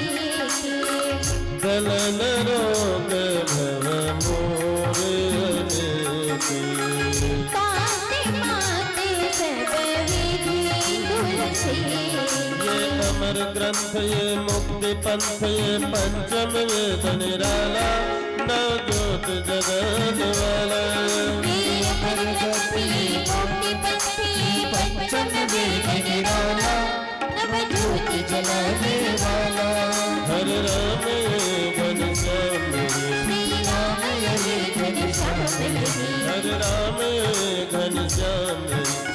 दलन रोग भव मोर अनेकी। काते माते सब विधि तुलसी। ये अमर ग्रंथ ये मुक्ति पंथ ये पंचम वेद निराला नव ज्योत जगत वाला। ये अमर ग्रंथ ये मुक्ति पंथ पंचम वेद निराला नव ज्योति जलाने वाला हरे राम घनश्याम श्री राम ये घनश्याम हरे राम घनश्याम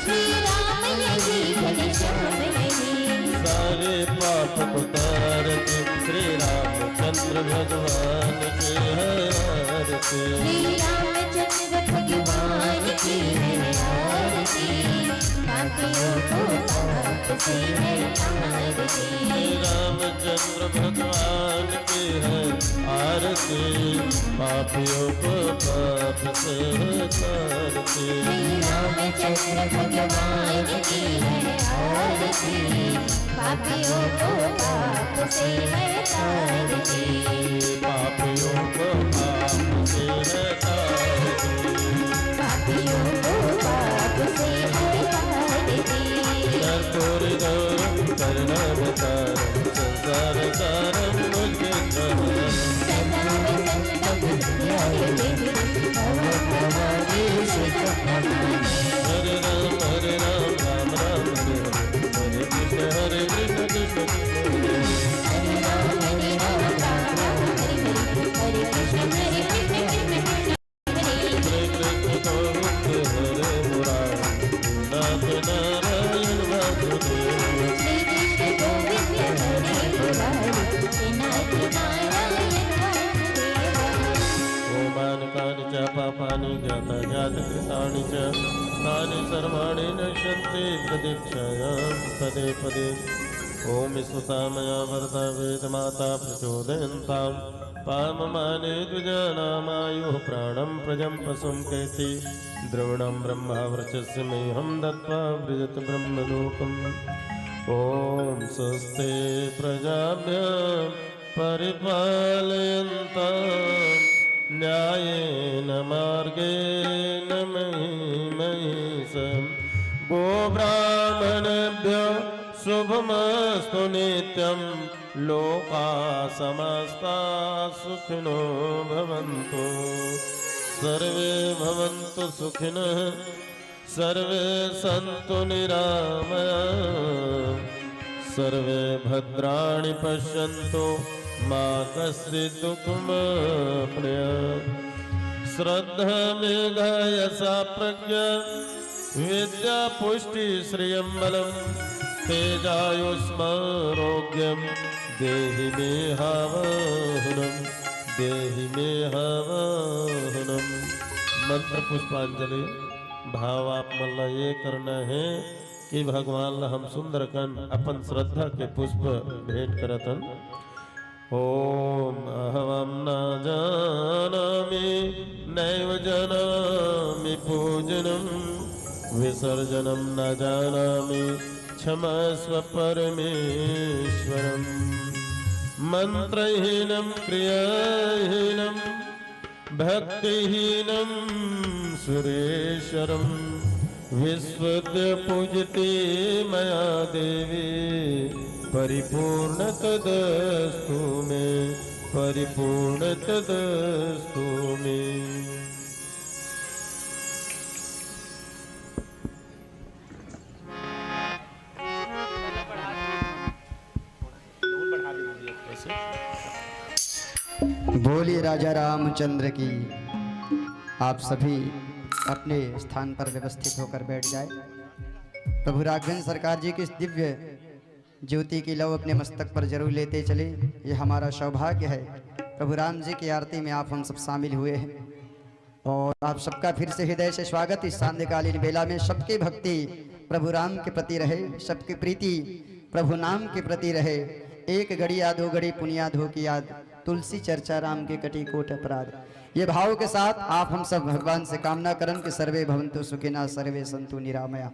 श्री राम ये घनश्याम सारे पाप उतारते श्री रामचंद्र भगवान के आरती श्री रामचंद्र भगवान की है आरती पापियों को पाप से है तारती श्री रामचंद्र भगवान की है आरती पापियों को पाप से तारती श्री रामचंद्र भगवान की है आरती पापियों को पाप से है तारती पापियों को पाप से है तारती पापियों को पाप से है तारती कर्पूर गौरम करुणावतारम संसार सारम मुझे सदा वसंतम ध्याये देवी भवभवानी सुखमनानि हरे राम राम राम हरे हरे कृष्ण कृष्ण कृष्ण हरे राम राम राम हरे हरे कृष्ण कृष्ण कृष्ण हरे हरे कृष्ण गोविंद हरे मुरारी नाथ नारायण वासुदेव श्री कृष्ण गोविंद हरे मुरारी नाथ नारायण वासुदेव ओमानि कानि च पापानि ज्ञातजातकृतानि च तानि सर्वाणि नश्यन्ति प्रदीक्षायां पदे पदे ॐ स्मृता मया वरदा वेदमाता प्रचोदयन्तां पाममाने द्विजानामायुः प्राणं प्रजं पशुं कैति द्रविणं ब्रह्मावर्चस्य मेऽहं दत्त्वा व्रजत ब्रह्मलोकम् ॐ स्वस्ते प्रजाभ्यः परिपालयन्तां न्यायेन मार्गेण महिषं गोब्राह्मणेभ्यो शुभमस्तु नित्यं लोकाः समस्ताः सुखिनो भवन्तु सर्वे भवन्तु सुखिनः सर्वे सन्तु निरामयाः सर्वे भद्राणि पश्यन्तु मा कश्चित् दुःखमाप्नुयात् श्रद्धा मेधा यशा प्रज्ञा विद्या पुष्टि श्रियं बलं तेजायुष्मारोग्यं देहि मे हवनं देहि मे हवनं। मंत्र पुष्पांजलि भाव आप मला ये करना है कि भगवान ला हम सुंदरकन अपन श्रद्धा के पुष्प भेंट करतन। ओम अहम न जानामि नैव जानामि पूजनम विसर्जनम न जानामि क्षमस्व परमेश्वरम। मंत्रहीनं क्रियाहीनं भक्तिहीनं सुरेश्वरं विश्वद्य पूजते मया देवी परिपूर्ण तदस्तु मे परिपूर्ण तदस्तु मे। बोलिए राजा रामचंद्र की। आप सभी अपने स्थान पर व्यवस्थित होकर बैठ जाए। प्रभु राघवेंद्र सरकार जी की इस दिव्य ज्योति की लौ अपने मस्तक पर जरूर लेते चले, ये हमारा सौभाग्य है। प्रभु राम जी की आरती में आप हम सब शामिल हुए हैं और आप सबका फिर से हृदय से स्वागत। इस सांध्यकालीन बेला में सबकी भक्ति प्रभु राम के प्रति रहे, सबकी प्रीति प्रभु नाम के प्रति रहे। एक घड़ी याद दो घड़ी पुनियाद हो की याद, तुलसी चर्चा राम के कटी कोट अपराध। ये भाव के साथ आप हम सब भगवान से कामना करन कि सर्वे भवन्तु सुखिनः सर्वे सन्तु निरामया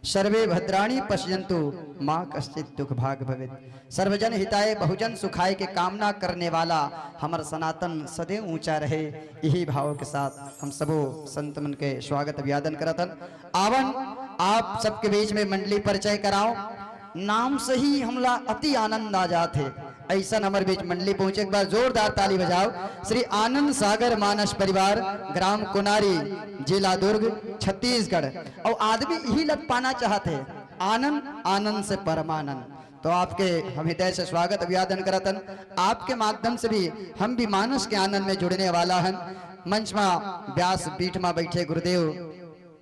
सर्वे भद्राणि पश्यन्तु माँ कश्चित् दुख भाग भवेत्। सर्वजन हिताय बहुजन सुखाय के कामना करने वाला हमारा सनातन सदैव ऊंचा रहे। यही भाव के साथ हम सबो संत मन के स्वागत अभिवादन करतन। आवन आप सबके बीच में मंडली परिचय कराओ। नाम से ही हमला अति आनंद आ जाते। ऐसा हमारे बीच मंडली पहुंचे, एक बार जोरदार ताली बजाओ। श्री आनंद सागर मानस परिवार, ग्राम कुनारी, जिला दुर्ग, छत्तीसगढ़। और आदमी यही लग पाना चाहते हैं, आनंद आनंद से परमानंद। तो आपके हम हृदय से स्वागत अभिवादन करतन। आपके माध्यम से भी हम भी मानस के आनंद में जुड़ने वाला हैं। मंच में व्यास पीठ में बैठे गुरुदेव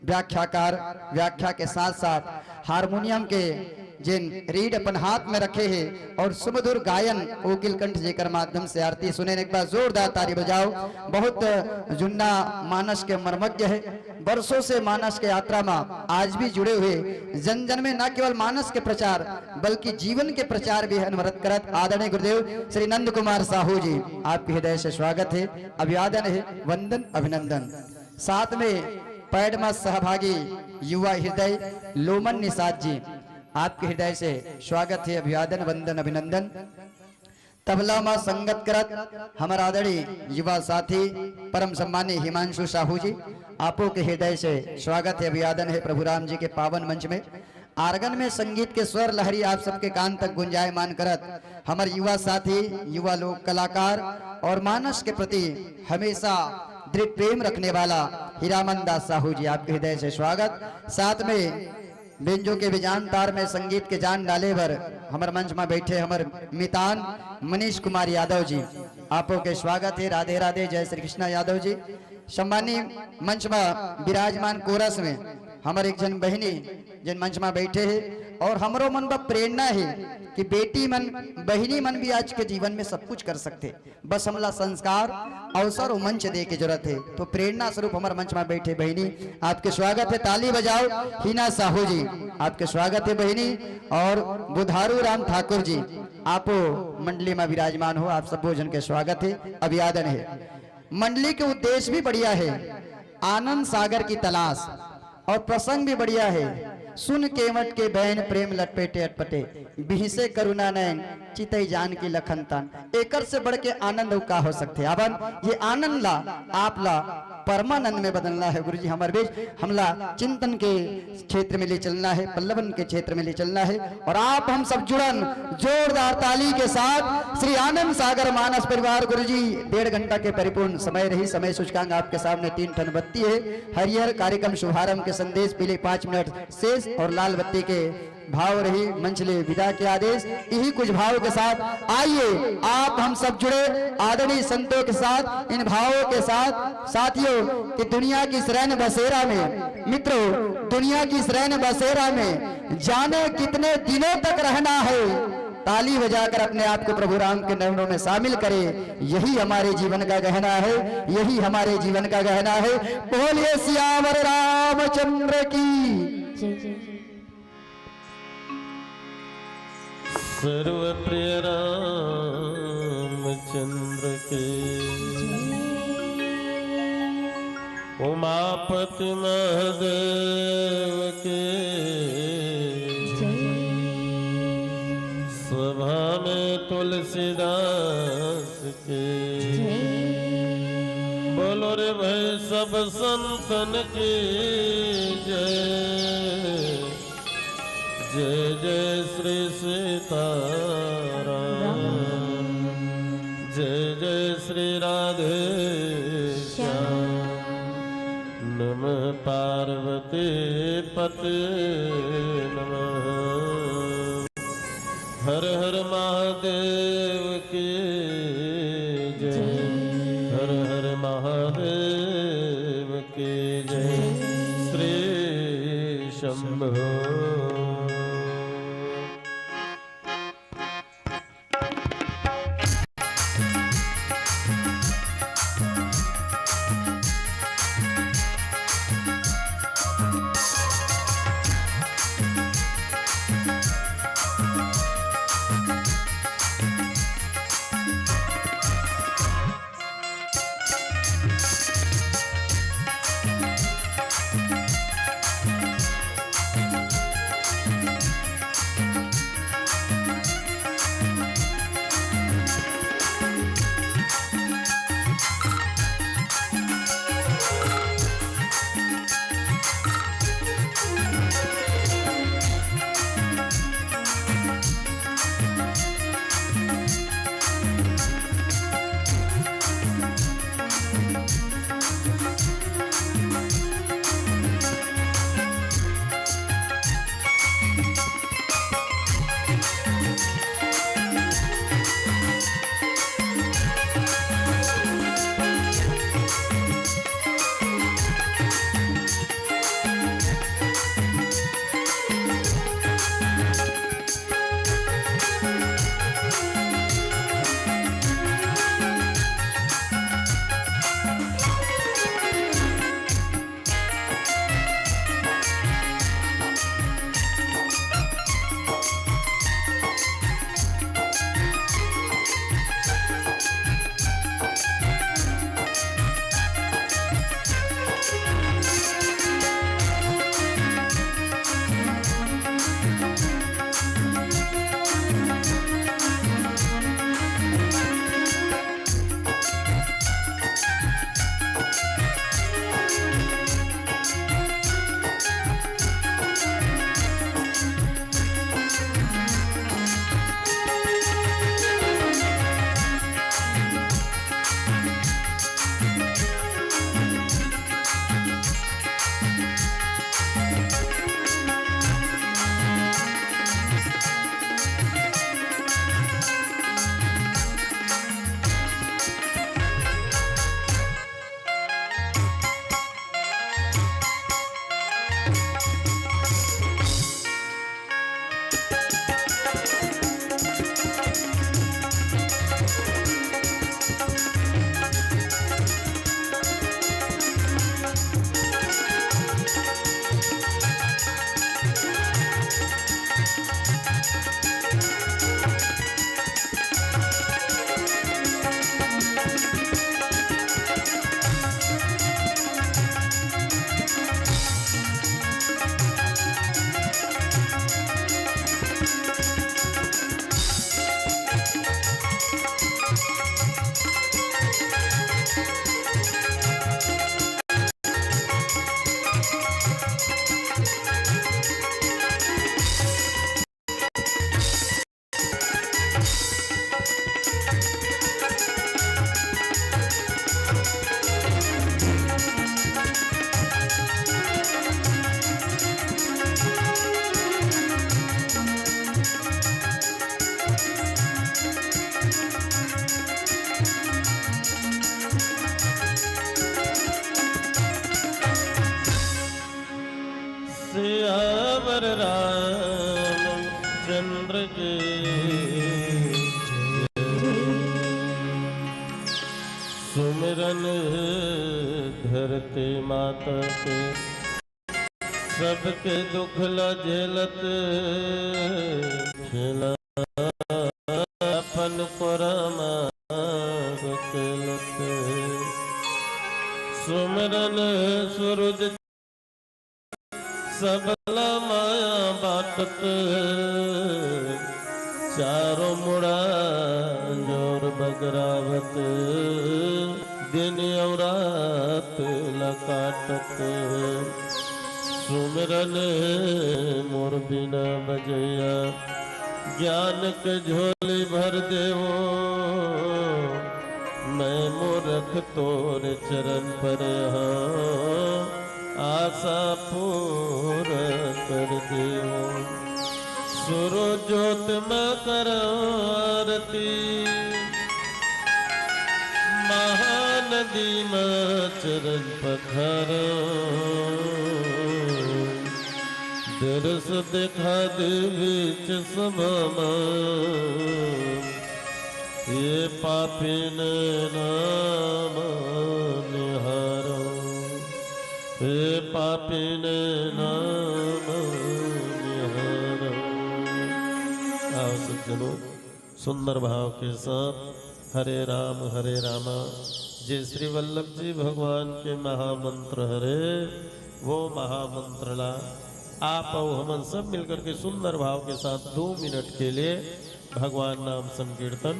व्याख्याकार, व्याख्या के साथ साथ हारमोनियम के जिन रीड अपन हाथ में रखे हैं और सुमधुर गायन ओकिल कंठ जेकर माध्यम से आरती सुने। एक बार जोरदार ताली बजाओ। बहुत जुन्ना मानस के मर्मज्ञ है, वर्षों से मानस के यात्रा में आज भी जुड़े हुए, जन जन में न केवल मानस के प्रचार बल्कि जीवन के प्रचार भी अनवरत करत आदरणीय गुरुदेव श्री नंद कुमार साहू जी, आपके हृदय से स्वागत है, अभिवादन है, वंदन अभिनंदन। साथ में पैड में सहभागी युवा हृदय लोमन निषाद जी, आपके हृदय से स्वागत है, अभिवादन, वंदन अभिनंदन। तबला में संगत करत हमारा आदरणीय युवा साथी परम सम्मानी हिमांशु साहू जी, आपो के हृदय से स्वागत है, अभिवादन है प्रभु राम जी के पावन मंच में। आर्गन में संगीत के स्वर लहरी आप सबके कान तक गुंजायमान करत हमारे युवा साथी, युवा लोक कलाकार और मानस के प्रति हमेशा दृढ़ प्रेम रखने वाला हीरामन दास साहू जी, आपके हृदय से स्वागत। साथ में बेंजो के विजान तार में संगीत के जान डाले पर हमारे मंच में बैठे हमारे मितान मनीष कुमार यादव जी, आपो के स्वागत है, राधे राधे, जय श्री कृष्णा यादव जी। सम्मानी मंच में विराजमान कोरस में हमारे एक जन बहनी जिन मंच में बैठे हैं और हमरो मन में प्रेरणा है कि बेटी मन, बहिनी मन भी आज के जीवन में सब कुछ कर सकते, बस हमला संस्कार, अवसर और मंच दे के जरूरत है। तो प्रेरणा स्वरूप हमारे मंच में बैठे बहिनी, आपके स्वागत है, ताली बजाओ। हीना साहू जी, आपके स्वागत है बहिनी। और बुधारू राम ठाकुर जी, आपो मंडली में विराजमान हो, आप सब भोजन के स्वागत है, अभिवादन है। मंडली के उद्देश्य भी बढ़िया है, आनंद सागर की तलाश, और प्रसंग भी बढ़िया है, सुन केवट के बहन प्रेम लटपेटे अटपटे, बिहसे करुणा नयन चितई जान की लखन तान। एकर से बढ़ के आनंद का हो सकते हैं। अब ये आनंद ला आप ला परमानंद में बदलना है गुरु जी, हमारे बीच हमला चिंतन के क्षेत्र में ले चलना है, पल्लवन के क्षेत्र में ले चलना है। और आप हम सब जुड़न जोरदार ताली के साथ श्री आनंद सागर मानस परिवार गुरु जी, 1.5 घंटा के परिपूर्ण समय रही। समय सूचकांक आपके सामने 3 टन बत्ती है। हरिहर कार्यक्रम शुभारंभ के संदेश पीले 5 मिनट शेष और लाल बत्ती के भाव रही, मंचले विदा के आदेश। यही कुछ भाव के साथ आइए आप हम सब जुड़े आदरणीय संतों के साथ, इन भावों के साथ। साथियों कि दुनिया की शरण बसेरा में, मित्रों दुनिया की शरण बसेरा में जाने कितने दिनों तक रहना है, ताली बजाकर अपने आप को प्रभु राम के नयनों में शामिल करें। यही हमारे जीवन का गहना है, यही हमारे जीवन का गहना है। बोलिए सियावर रामचंद्र की। सर्व प्रिय रामचंद्र के, उमापति महादेव के, सभा में तुलसीदास के, बोलो रे भाई सब संतन की जय, जय जय श्री सीताराम, जय जय श्री राधे श्याम, नमः पार्वती पते नमः, हर हर महादेव की जय, हर हर महादेव की जय, श्री शंभो। सुमिरन धरती माता के सबके दुख ला झेलत खिला अपन पुरमा सकलत सुमिरन सूरज सबला माया बाटत चारों मुड़ा जोर बगरावत दिन और रात लकाटत सुमिरन मोर बिना बजैया ज्ञान के झोली भर देवो मैं मूर्ख तोर चरण पर आशा पूरा कर देवो सुरो ज्योत में करो आरती महानदी में चरण पथरो दरस देखा दे बीच समा ये पापी ने नाम निहारो ये पापी ने नाम निहारो। आओ सज्जनों सुंदर भाव के साथ हरे रामा जय श्री वल्लभ जी भगवान के महामंत्र हरे वो महामंत्र ला आप और हम सब मिलकर के सुंदर भाव के साथ 2 मिनट के लिए भगवान नाम संकीर्तन।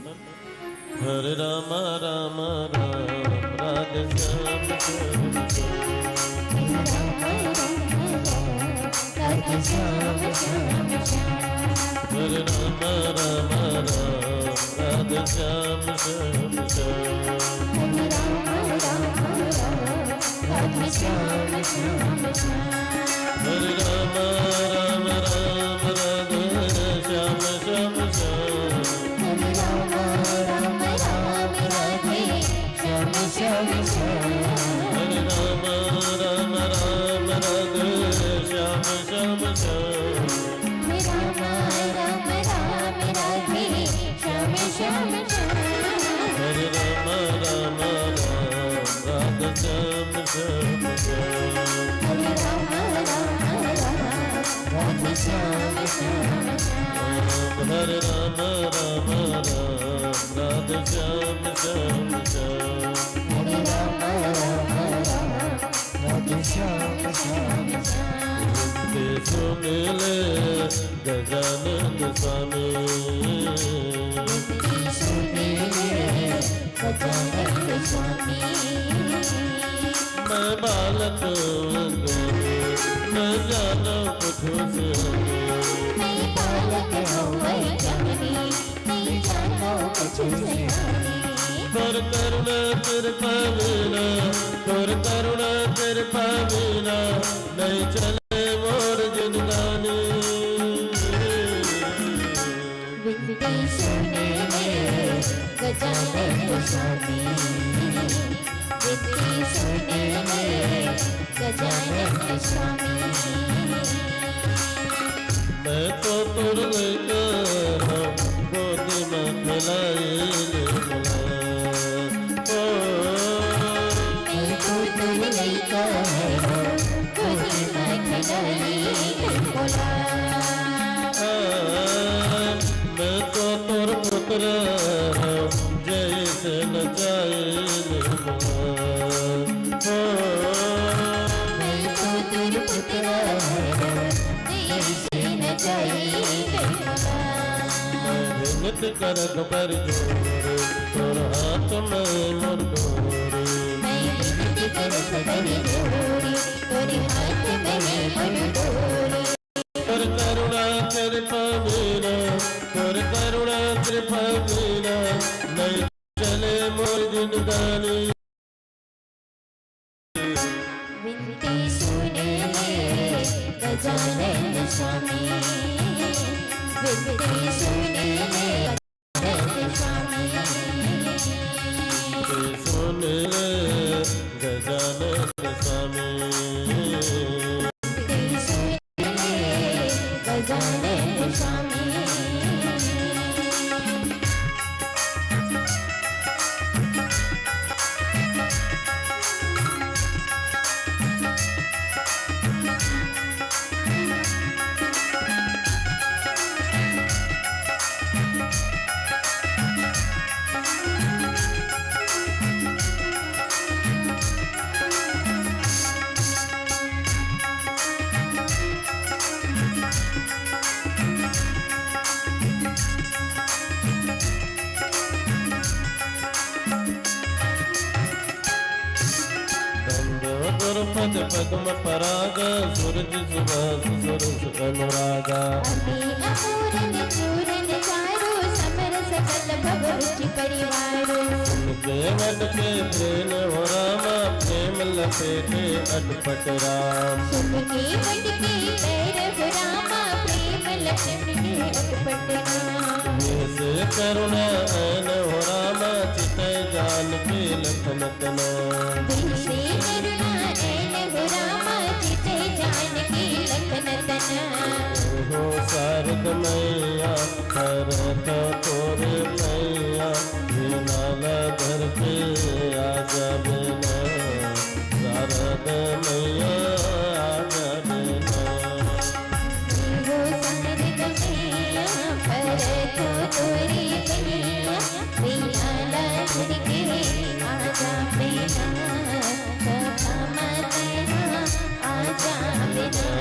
हरे रामा रामा राम राधे श्याम हरे रामा रामा राम राधे श्याम श्याम हरे रामा राम राम राधे श्याम श्याम हरे रामा राम राम राधे श्याम श्याम हरे रामा राम राम राधे श्याम श्याम हरे रामा राम राम राधे श्याम श्याम हरे रामा राम राम राधे श्याम श्याम हरे रामा राम राधे श्याम श्याम हरे रामा राम राम राधे श्याम श्याम हरे रामा राम राधे श्याम श्याम सुनिले गजानन स्वामी गजानन स्वामी मैं बालक मैं जाना कुछ से मैं बालक हूँ मैं जाना कुछ से तोर करुणा कृपा बिना तोर करुणा कृपा बिना नहीं चले मोर जिंदगानी विनती सुने गजानन स्वामी विनती सुने गजानन स्वामी मैं तो तुर लेकर गोदी में खिलाई मैं तो तुर पुत्र जैसे नचाए मैं तो तुर पुत्र जैसे नचाए मैं हिम्मत करत पर जोर तोर हाथ में मोर डोरी मैं हिम्मत करत पर जोर तोर हाथ में मोर डोरी तोर करुणा कृपा बिना तोर करुणा कृपा बिना नहीं चले मोर जिंदगानी विनती सुने गजानन स्वामी विनती सुने गजानन स्वामी सुने गजानन स्वामी गजानन स्वामी और पद पद्म पराग सूरज सुभाष सुरस अनुरागा अपूरन चूरन चारो समर सकल भव रुचि परिवारो केवल के प्रेम हो रामा प्रेम लपेटे अटपट राम सुन के वट के पैर हो रामा प्रेम लपेटे अटपट राम से करुणा ऐन हो रामा चित जान के लखन तना से करुणा ऐन हो रामा चित जान के लखन तना हो शारद मैया हरत तोरे मैया नाला धर के आजा बेना शारद मैया आजा बेना हो शारद मैया भरत तोरी मैया विलाला धर के आजा बेना सभा में आजा बेना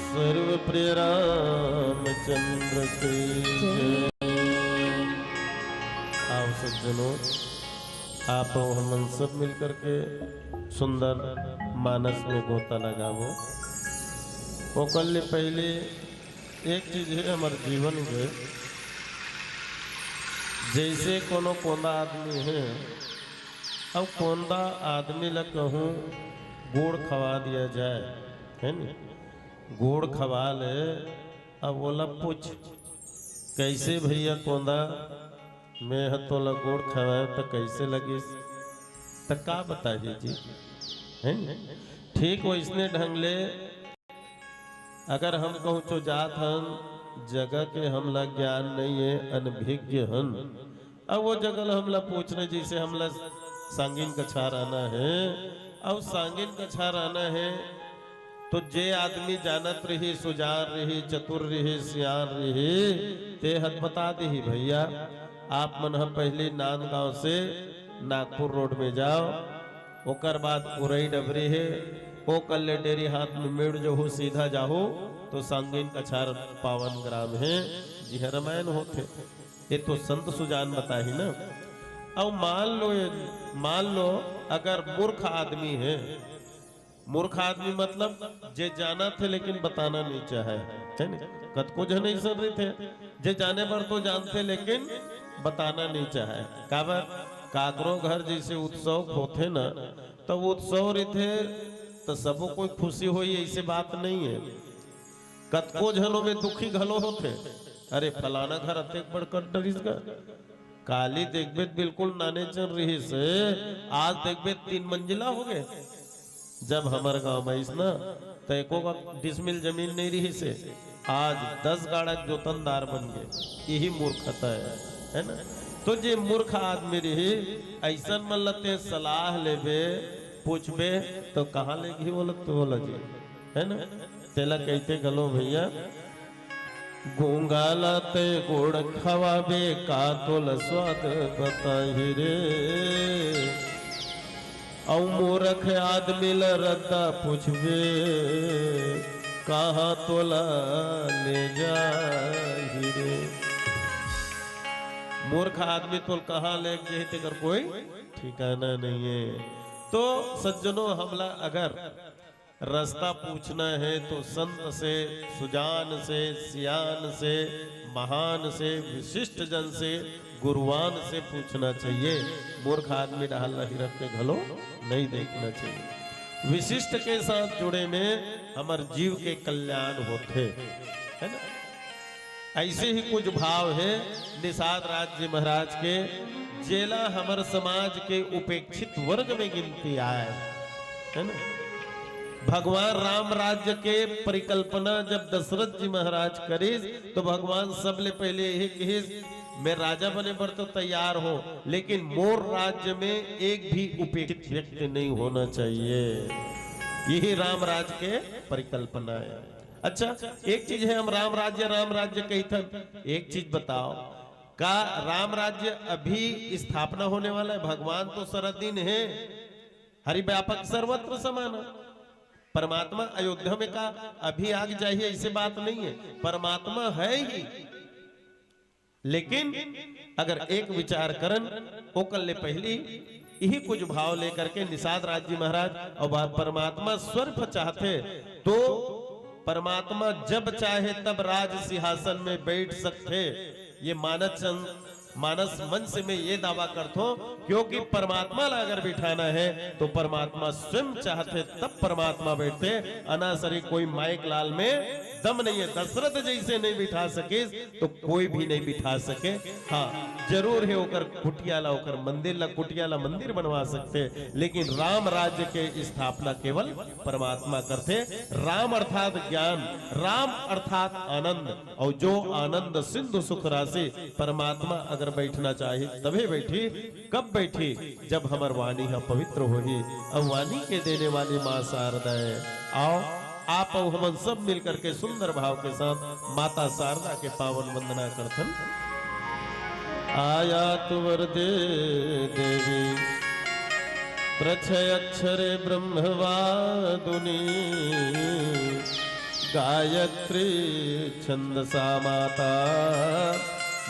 सर्व प्रिय रामचंद्र की जय। आओ सज्जनों, आप और हम सब मिलकर के सुंदर मानस में गोता लगावो। वो कल पहले एक चीज है हमारे जीवन के, जैसे कोनो कोंदा आदमी है, अब कोंदा आदमी ल कहूँ गुड़ खवा दिया जाए, है न, गुड़ खवा ले, अब बोला पूछ कैसे भैया कोंदा मैं तो ला गुड़ खवाए तो कैसे लगी, तो का बताइए जी, है न? ठीक वैसने ढंग ले अगर हम कहूँ तो जात हन जगह के हमला ज्ञान नहीं है, अनभिज्ञ हन, अब वो जगह हमला पूछने जैसे हमला सांगिन कछार आना है, अब सांगिन कछार आना है तो जे आदमी जानत रही, सुजान रही, चतुर रही, सियान रही, ते हद बता दी भैया आप मन पहले नांदगांव से नागपुर रोड में जाओ, ओकर बाद उरई डबरी है, ओ कल्ले डेरी हाथ में मेड़ जो हो सीधा जाहो तो सांगिन कछार पावन ग्राम है, जी रामायण होते, ये तो संत सुजान बता ही ना। अब मान लो अगर मूर्ख आदमी है, मूर्ख आदमी मतलब जे जाना थे लेकिन बताना नहीं चाहे, है ना, कत को जन नहीं सुन रहे थे, जे जाने पर तो जानते लेकिन बताना नहीं चाहे, काबर काकरो घर जैसे उत्सव होते ना, तो उत्सव रहते तो सबो कोई खुशी होई ऐसे बात नहीं है, कतको झनों में दुखी घलो होते, अरे फलाना घर अतेक बड़कर डरिस का काली देखबे बिल्कुल नाने चल रही से, आज देखबे 3 मंजिला हो गए, जब हमारे गांव में इस ना तो एको डिसमिल जमीन नहीं रही से आज 10 गाड़ा जोतनदार बन गए, यही मूर्खता है ना। तो जे मूर्ख आदमी रही ऐसा मन लते सलाह लेबे पूछबे तो कहाँ लेगी बोला जी, है ना, तेला कहते गलो भैया गोंगाला ते गोड़ खवाबे का तोल स्वाद बताही रे, औ मूर्ख आदमी ल रद्दा पूछबे कहाँ तोला ले जाही रे, मूर्ख आदमी तो कहाँ ले जाए तेकर कोई ठिकाना नहीं है। तो सज्जनों हमला अगर रास्ता पूछना है तो संत से, सुजान से, सियान से, महान से, विशिष्ट जन से, गुरुवान से पूछना चाहिए, मूर्ख आदमी डाल ही रख के घलो नहीं देखना चाहिए। विशिष्ट के साथ जुड़े में हमारे जीव के कल्याण होते, है ना। ऐसे ही कुछ भाव है निषाद राज जी महाराज के, जेला हमारे समाज के उपेक्षित वर्ग में गिनती आए, है ना। भगवान राम राज्य के परिकल्पना जब दशरथ जी महाराज करे तो भगवान सबले पहले यही कहे मैं राजा बने पर तो तैयार हो, लेकिन मोर राज्य में एक भी उपेक्षित व्यक्ति नहीं होना चाहिए, यही राम राज्य के परिकल्पना है। अच्छा एक चीज है, हम राम राज्य कहते, एक चीज बताओ, का राम राज्य अभी स्थापना होने वाला है? भगवान तो सरदिन है, हरि व्यापक सर्वत्र समान, परमात्मा अयोध्या में का अभी आग चाहिए ऐसे बात नहीं है, परमात्मा है ही। लेकिन अगर एक विचार करन ओ कल पहली यही कुछ भाव लेकर के निषाद राज जी महाराज और परमात्मा स्वर्प चाहते तो परमात्मा जब चाहे तब राज सिंहासन में बैठ सकते। ये मानस मंच में ये दावा करते हो, क्योंकि परमात्मा अगर बिठाना है तो परमात्मा स्वयं चाहते तब परमात्मा बैठते। अनासरी कोई माइक लाल में दम नहीं है, दशरथ जैसे नहीं बिठा सके तो कोई भी नहीं बिठा सके। हाँ जरूर है होकर कुटियाला होकर मंदिर ला कुटियाला मंदिर बनवा सकते, लेकिन राम राज्य के स्थापना केवल परमात्मा करते। राम अर्थात ज्ञान, राम अर्थात आनंद, और जो आनंद सिंधु सुख राशि परमात्मा अगर बैठना चाहे तभी बैठी। कब बैठी? जब हमर वाणी है पवित्र होही। अब वाणी के देने वाली माँ शारदा है। आओ आप और हम सब मिलकर के सुंदर भाव के साथ माता शारदा के पावन वंदना करथन। आया तुवरदे देवी प्रछय अक्षरे ब्रह्मवादुनी, गायत्री छंदसा माता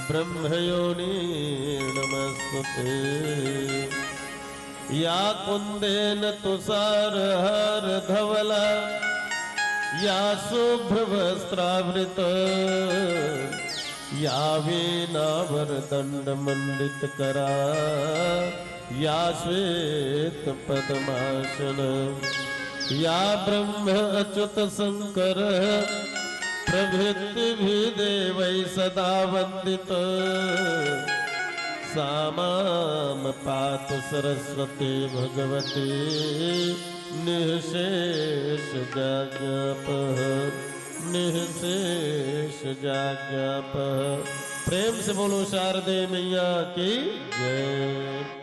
ब्रह्मयोनि नमस्तुते। या कुंदेन तुषारहार धवला, या शुभ्रवस्त्रावृत, या वीणावर दंड मंडित करा, या श्वेत पद्मासन, या ब्रह्म अच्युत शंकर प्रभृति भी देवै सदा वंदित। सामाम पातु सरस्वती भगवती निःशेष जाज्ञापः, निःशेष जाज्ञापः। प्रेम से बोलो शारदे मैया की जय।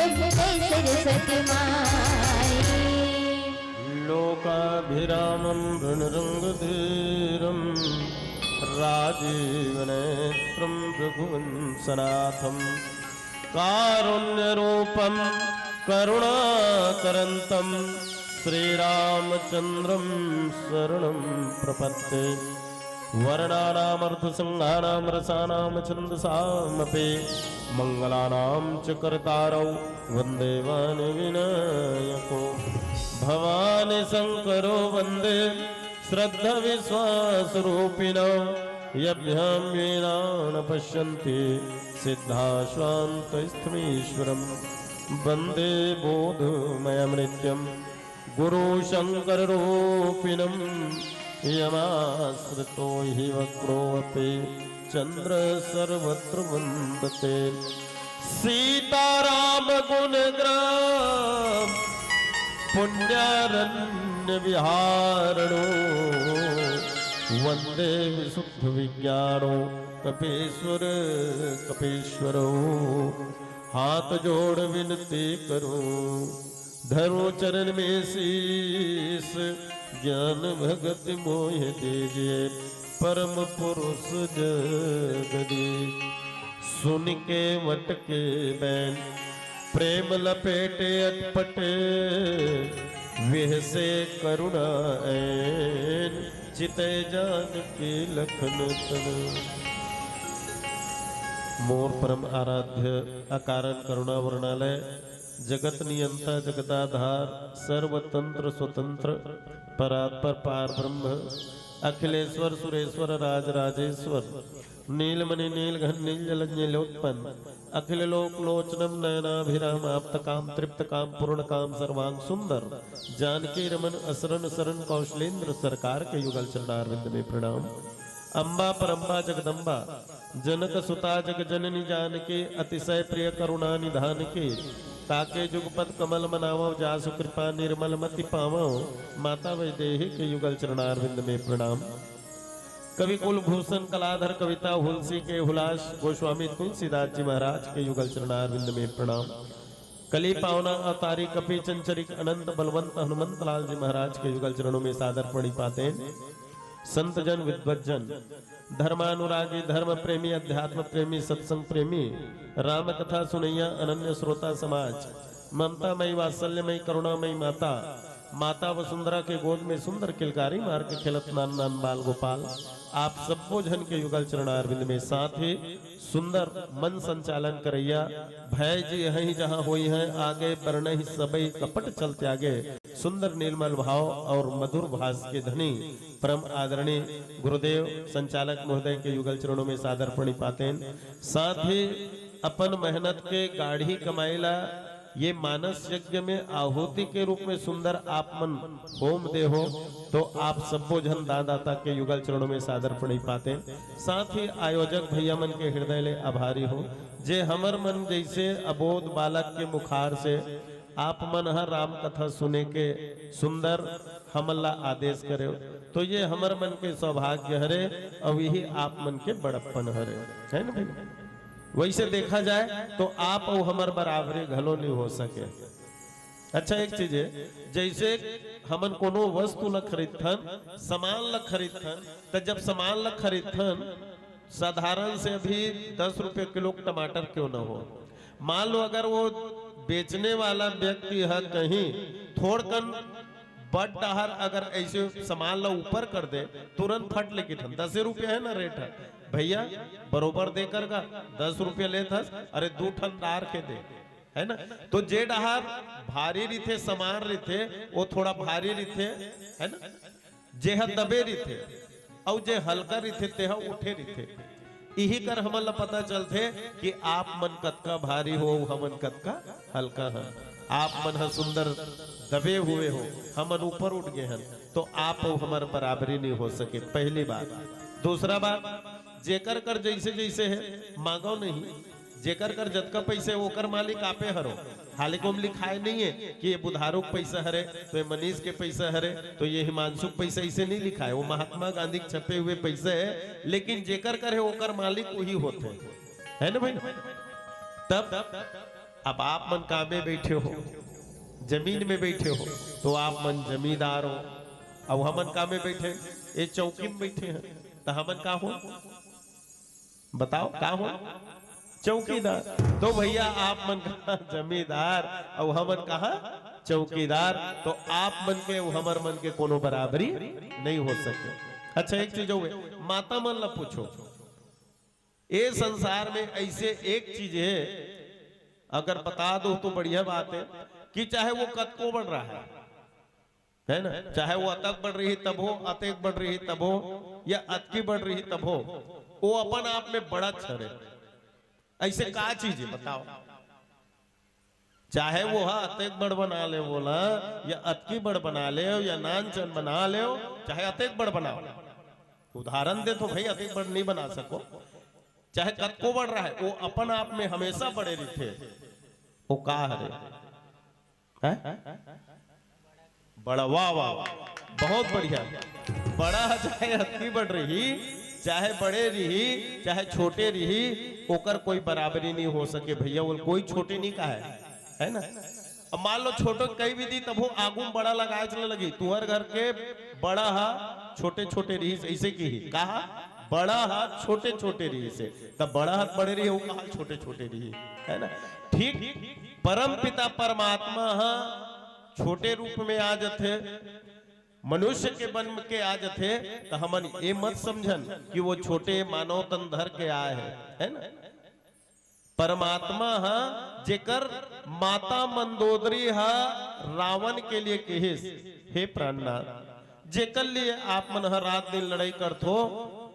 सरस्वती माई लोकाभिरामं रणरङ्गधीरं राजीवनेत्रं रघुवंशनाथं कारुण्यरूपं करुणाकरन्तं श्रीरामचन्द्रं शरणं प्रपद्ये वर्णानामर्थसंहानां रसानां छन्दसामपि मङ्गलानां च कर्तारौ वन्दे वाणिविनायको भवानि शङ्करो वन्दे श्रद्धाविश्वासरूपिणो यभ्यां येना न पश्यन्ति सिद्धाश्वान्तस्थमीश्वरं वन्दे बोधमयमृत्यं गुरुशङ्कररूपिणं यमाश्रितो हि वक्रोऽपि चन्द्र सर्वत्र वन्दते सीताराम गुणग्राम पुण्यारण्य विहारणो वन्दे विशुद्ध विज्ञानो कपीश्वर कपीश्वरो हाथ जोड़ विनती करो धरो चरण में शीस ज्ञान भगत मोह दीजिए परम पुरुष जगदीश सुन के वट के बैन प्रेम लपेटे अटपटे विह से करुणा ऐन चिते जान की लखन तन मोर परम आराध्य अकारण करुणा वर्णालय जगत नियंता जगदाधार सर्वतंत्र स्वतंत्र परात्पर पार ब्रह्म अखिलेश्वर सुरेश्वर राज राजेश्वर नीलमणि नीलघन नीलजलोत्पन्न अखिल लोक लोचनम नयनाभिराम आप्त काम तृप्त काम पूर्ण काम सर्वांग सुंदर जानकी रमन असरण शरण कौशलेंद्र सरकार के युगल चरणारविंद में प्रणाम अम्बा परम्बा जगदम्बा जनक सुता जग जननी जानकी अतिशय प्रिय करुणा निधान की ताके जुगपत कमल मनावो जासु कृपा निर्मल मति पावो माता वैदेही के युगल चरणारविंद में प्रणाम कवि कुलभूषण कलाधर कविता हुलसी के हुलास गोस्वामी तुलसीदास जी महाराज के युगल चरणारविंद में प्रणाम कली पावना अवतारी कपि चंचरिक अनंत बलवंत हनुमंत लाल जी महाराज के युगल चरणों में सादर प्रणिपाते संत जन विद्वज्जन धर्मानुरागी धर्म प्रेमी अध्यात्म प्रेमी सत्संग प्रेमी राम कथा सुनैया अनन्य श्रोता समाज ममतामयी वात्सल्यमयी करुणामयी माता माता वसुंधरा के गोद में सुंदर किलकारी मार के खेलत नान नान बाल गोपाल आप सबको जन के युगल चरणारविंद में साथ ही सुंदर मन संचालन करैया भय जी यही जहाँ हुई है आगे बरन ही सबई कपट चलते आगे सुंदर निर्मल भाव और मधुर भाष के धनी परम आदरणीय गुरुदेव संचालक महोदय के युगल चरणों में सादर प्रणिपाते साथ ही अपन मेहनत के गाढ़ी कमाईला ये मानस यज्ञ में आहुति के रूप में सुंदर आप मन होम दे हो तो आप सबो जन दाता के युगल चरणों में सादर प्रणिपाते साथ ही आयोजक भैया मन के हृदय ले आभारी हो जे हमर मन जैसे अबोध बालक के मुखार से आप मन हर राम कथा सुने के सुंदर हमला आदेश करे तो ये हमर मन के सौभाग्य हरे और यही आप मन के बड़प्पन हरे है ना भाई वैसे देखा जाए तो आप और हमार बराबरी घलो नहीं हो सके अच्छा एक चीज है जैसे हमन कोनो वस्तु ल खरीदथन सामान ल खरीदथन तो जब सामान ल खरीदथन साधारण से अभी 10 रुपए किलो टमाटर क्यों ना हो मान लो अगर वो बेचने वाला व्यक्ति है कहीं थोड़कन बड़ डहर अगर ऐसे सामान ला ऊपर कर दे तुरंत फट लेके 10 रुपया है ना रेट है भैया बरोबर दे कर का 10 रुपया ले था अरे 2 ठन डार के दे है ना तो जे डहार भारी रिथे समान रिथे वो थोड़ा भारी रिथे है ना जे दबे रिथे और जे हल्का रिथे ते उठे रिथे यही कर हमन ला पता चलते कि आप मन कतका भारी हो हमन कतका हल्का है आप मन सुंदर दबे हुए हो हमन ऊपर उठ गए हैं तो आप हमारे बराबरी नहीं हो सके पहली बात दूसरा बात जेकर कर जैसे जैसे है मांगो नहीं जेकर कर जतका पैसे ओकर मालिक आपे हरो हालिकोम लिखाए नहीं है कि ये बुधारू पैसा हरे तो ये मनीष के पैसा हरे तो ये हिमांशु पैसा इसे नहीं लिखा है वो महात्मा गांधी के छपे हुए पैसे है लेकिन जेकर कर है ओकर मालिक वही होते है ना भाई तब अब आप मन काम में बैठे हो, जमीन में बैठे हो, तो आप मन जमींदार हो। अब हमन काम में बैठे, ये चौकी में बैठे हैं, तो हमन का हो? बताओ का हो? चौकीदार। तो भैया आप मन कहा जमींदार और हमन कहा चौकीदार, तो आप मन के हमर मन के कोनो बराबरी नहीं हो सके। अच्छा एक चीज हो, माता मन ला पूछो, ये संसार में ऐसे एक चीज है, अगर बता दो तो बढ़िया बात है, कि चाहे वो कद को बढ़ रहा है ना, चाहे वो अतक बढ़ रही तब हो, अतक बढ़ रही तब हो, या अतकी बढ़ रही तब हो, वो अपन आप में बड़ा छर है। ऐसे का चीज है बताओ? चाहे वो अतक बड़ बना ले बोला, या अतकी बड़ बना ले, या नान चन बना ले, चाहे अतक बड़ बनाओ। उदाहरण दे तो भाई अतक बड़ नहीं बना सको, चाहे कद को बढ़ रहा है, वो अपन आप में हमेशा बड़े रहते। वो का है? बड़ा, वाह वाह, बहुत बढ़िया। बड़ा चाहे अतकी बढ़ रही, चाहे बड़े रही, चाहे छोटे रही, ओकर कोई बराबरी नहीं हो सके भैया। वो कोई छोटे नहीं कहा है ना। अब मान लो छोटो कई भी दी, तब वो आगू बड़ा लगाए चलने लगी, तुहर घर के बड़ा हा छोटे छोटे रही, ऐसे की ही कहा बड़ा हाथ छोटे छोटे रही से, तब बड़ा हाथ बड़े रही, वो कहा छोटे छोटे रही, है ना। ठीक परम पिता परमात्मा छोटे रूप में आ जाते, मनुष्य के बन के आ जाते, तो हमन ये मत समझन कि वो छोटे मानव तन धर के आए हैं, है ना। परमात्मा जेकर माता मंदोदरी रावण के लिए कहिस, हे प्राणनाथ, जेकर लिए आप मन रात दिन लड़ाई करथो,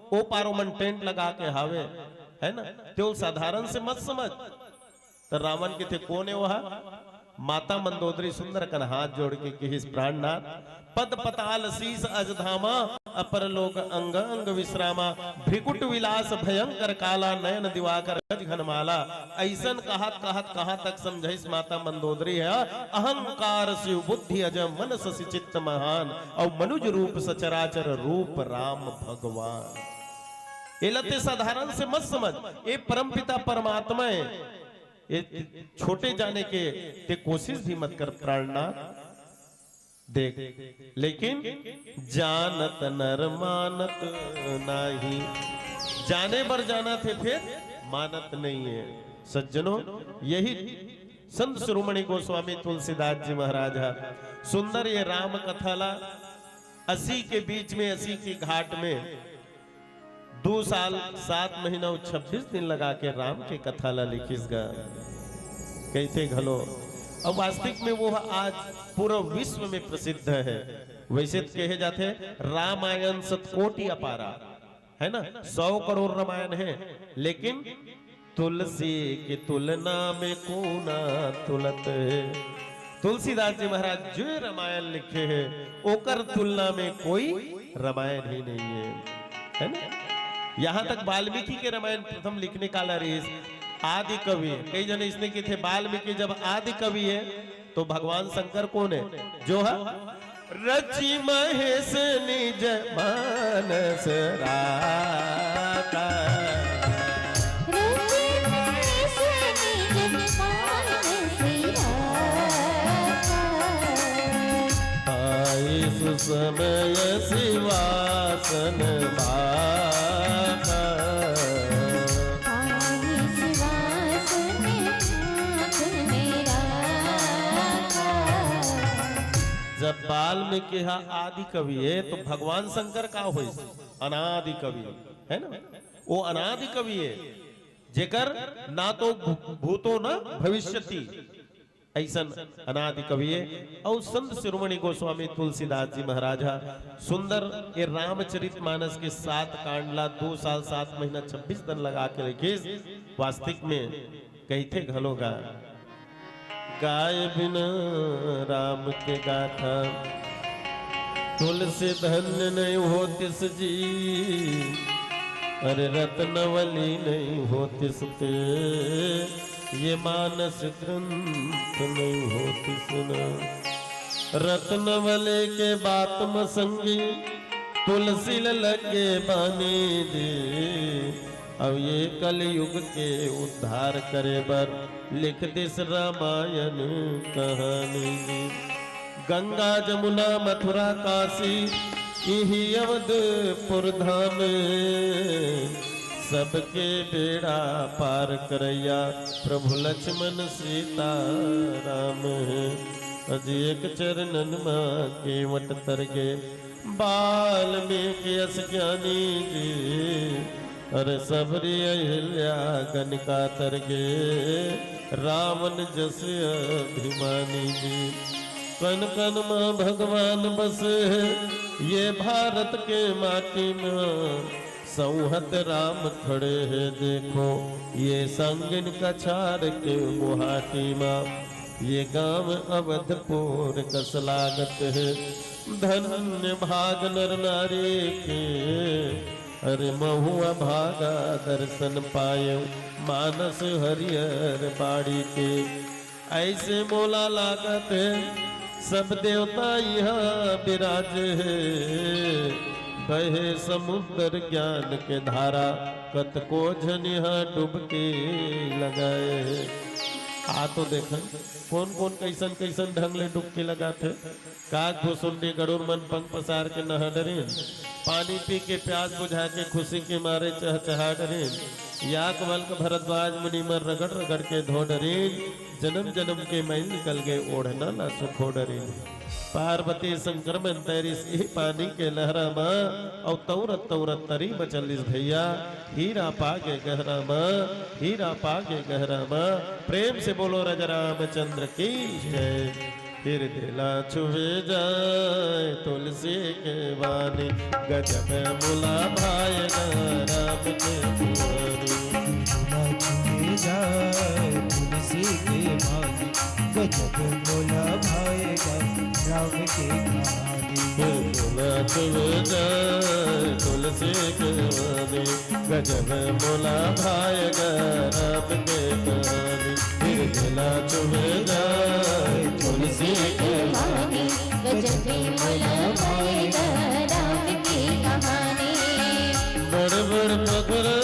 ओ पारो मन टेंट लगा के हावे, है ना। तो साधारण से मत समझ। तो रावण के थे कौन है वह? माता मंदोदरी सुंदर कन हाथ जोड़ के कहिस, प्राणनाथ, पद पताल शीस अजधामा, अपर लोक अंग अंग विश्रामा, भ्रिकुट विलास भयंकर काला, नयन दिवाकर गज घनमाला। ऐसन कहत कहत कहां तक समझिस माता मंदोदरी है, अहंकार शिव बुद्धि अज मन सि चित्त महान, और मनुज रूप सचराचर रूप राम भगवान। ये लते साधारण से मत समझ, ये परम पिता परमात्मा है, ये छोटे जाने के ते कोशिश भी मत कर प्राणनाथ। देख लेकिन जानत नर मानत नहीं, जाने बर जाना थे फिर मानत नहीं है। सज्जनों, यही संत शिरोमणि गोस्वामी तुलसीदास जी महाराज सुंदर ये राम कथा ला 80 के बीच में, 80 की घाट में 2 साल 7 महीना 26 दिन लगा के राम के कथा ला लिखिस गा कहते घलो। अब वास्तविक में वो आज पूरा विश्व में प्रसिद्ध है। वैसे कहे जाते रामायण 7 कोटि अपारा, है ना, 100 करोड़ रामायण है, लेकिन तुलसी की तुलना में कोना तुलत है। तुलसीदास जी महाराज जो रामायण लिखे हैं, ओकर तुलना में कोई रामायण ही नहीं है ना। यहाँ तक वाल्मीकि के रामायण प्रथम लिखने का रही आदि कवि, कई जने इसने की थे वाल्मीकि जब आदि कवि है, तो भगवान शंकर कौन है? जो है रचि महेश निज मानस राता, आई सुसमय शिवासन बाता, जब वाल्मीकि आदि कवि है, तो भगवान शंकर का हो अनादि कवि है ना। वो अनादि कवि है, जेकर ना तो भूतो ना भविष्यति, ऐसन अनादि कवि है। और संत शिरोमणि गोस्वामी तुलसीदास जी महाराज सुंदर ये रामचरित मानस के 7 कांडला 2 साल 7 महीना 26 दिन लगा के लिखे। वास्तविक में कहते घलोगा, गाय बिना राम के गाथा, तुलसी धन्य नहीं होतिस जी, अरे रत्नवली नहीं होतिस पे, ये मानस ग्रंथ नहीं होतिस न। रत्नवली के बात मसंगी, तुलसी लगे बानी दे, अब ये कलयुग के उद्धार करे बर लिख दिस रामायण कहानी। गंगा जमुना मथुरा काशी यही अवधपुर धाम, सबके बेड़ा पार करैया प्रभु लक्ष्मण सीता राम। अज एक चरणन माँ केवट तरगे वाल्मीकि यस ज्ञानी जी। अरे सबरी अहिल्या गणिका तरगे रावण जस अभिमानी जी। कन कन माँ भगवान बसे ये भारत के माटी में, संहत राम खड़े हैं देखो ये संगिन कछार के गुवाहाटी माँ। ये गांव अवधपुर कस लागत है, धन्य भाग नर नारी के। अरे महुआ भागा दर्शन पायो मानस हरियर बाड़ी के। ऐसे मोला लागत है सब देवता यहाँ विराज है, बहे समुद्र ज्ञान के धारा कत को झनिया डुबके लगाए। आ तो देख कौन कौन कैसन कैसन ढंग ले डुबके लगाते। काग भुसुंडी गरुड़ मन पंख पसार के नहा डरेन, पानी पी के प्यास बुझा के खुशी के मारे चहचहा डरेन। याक वल्क भरद्वाज मुनि मर रगड़ रगड़ के धो डरेन, जन्म जन्म के मैल निकल गए ओढ़ना ना सुखो डरेन। पार्वती शंकर में तैरिस यही पानी के लहरा माँ, और तौरत तौरत तरी बचलिस भैया। हीरा पागे गहरा माँ, हीरा पागे गहरा माँ। प्रेम से बोलो राजा रामचंद्र की जय। फिर दिला छुए जाए तुलसी के वाणी, गजब मुला भाई राम के पुरानी। जाए तुलसी के वाणी, गजब मोला भाएगा राम के कहानी। दिला छुए जाए तुलसी के वाणी, गजब मुला भाएगा राम के कहानी। फिर दिला छुए जाए तुलसी के वाणी, गजब मोला भाएगा राम की कहानी। बड़ बड़ पखरा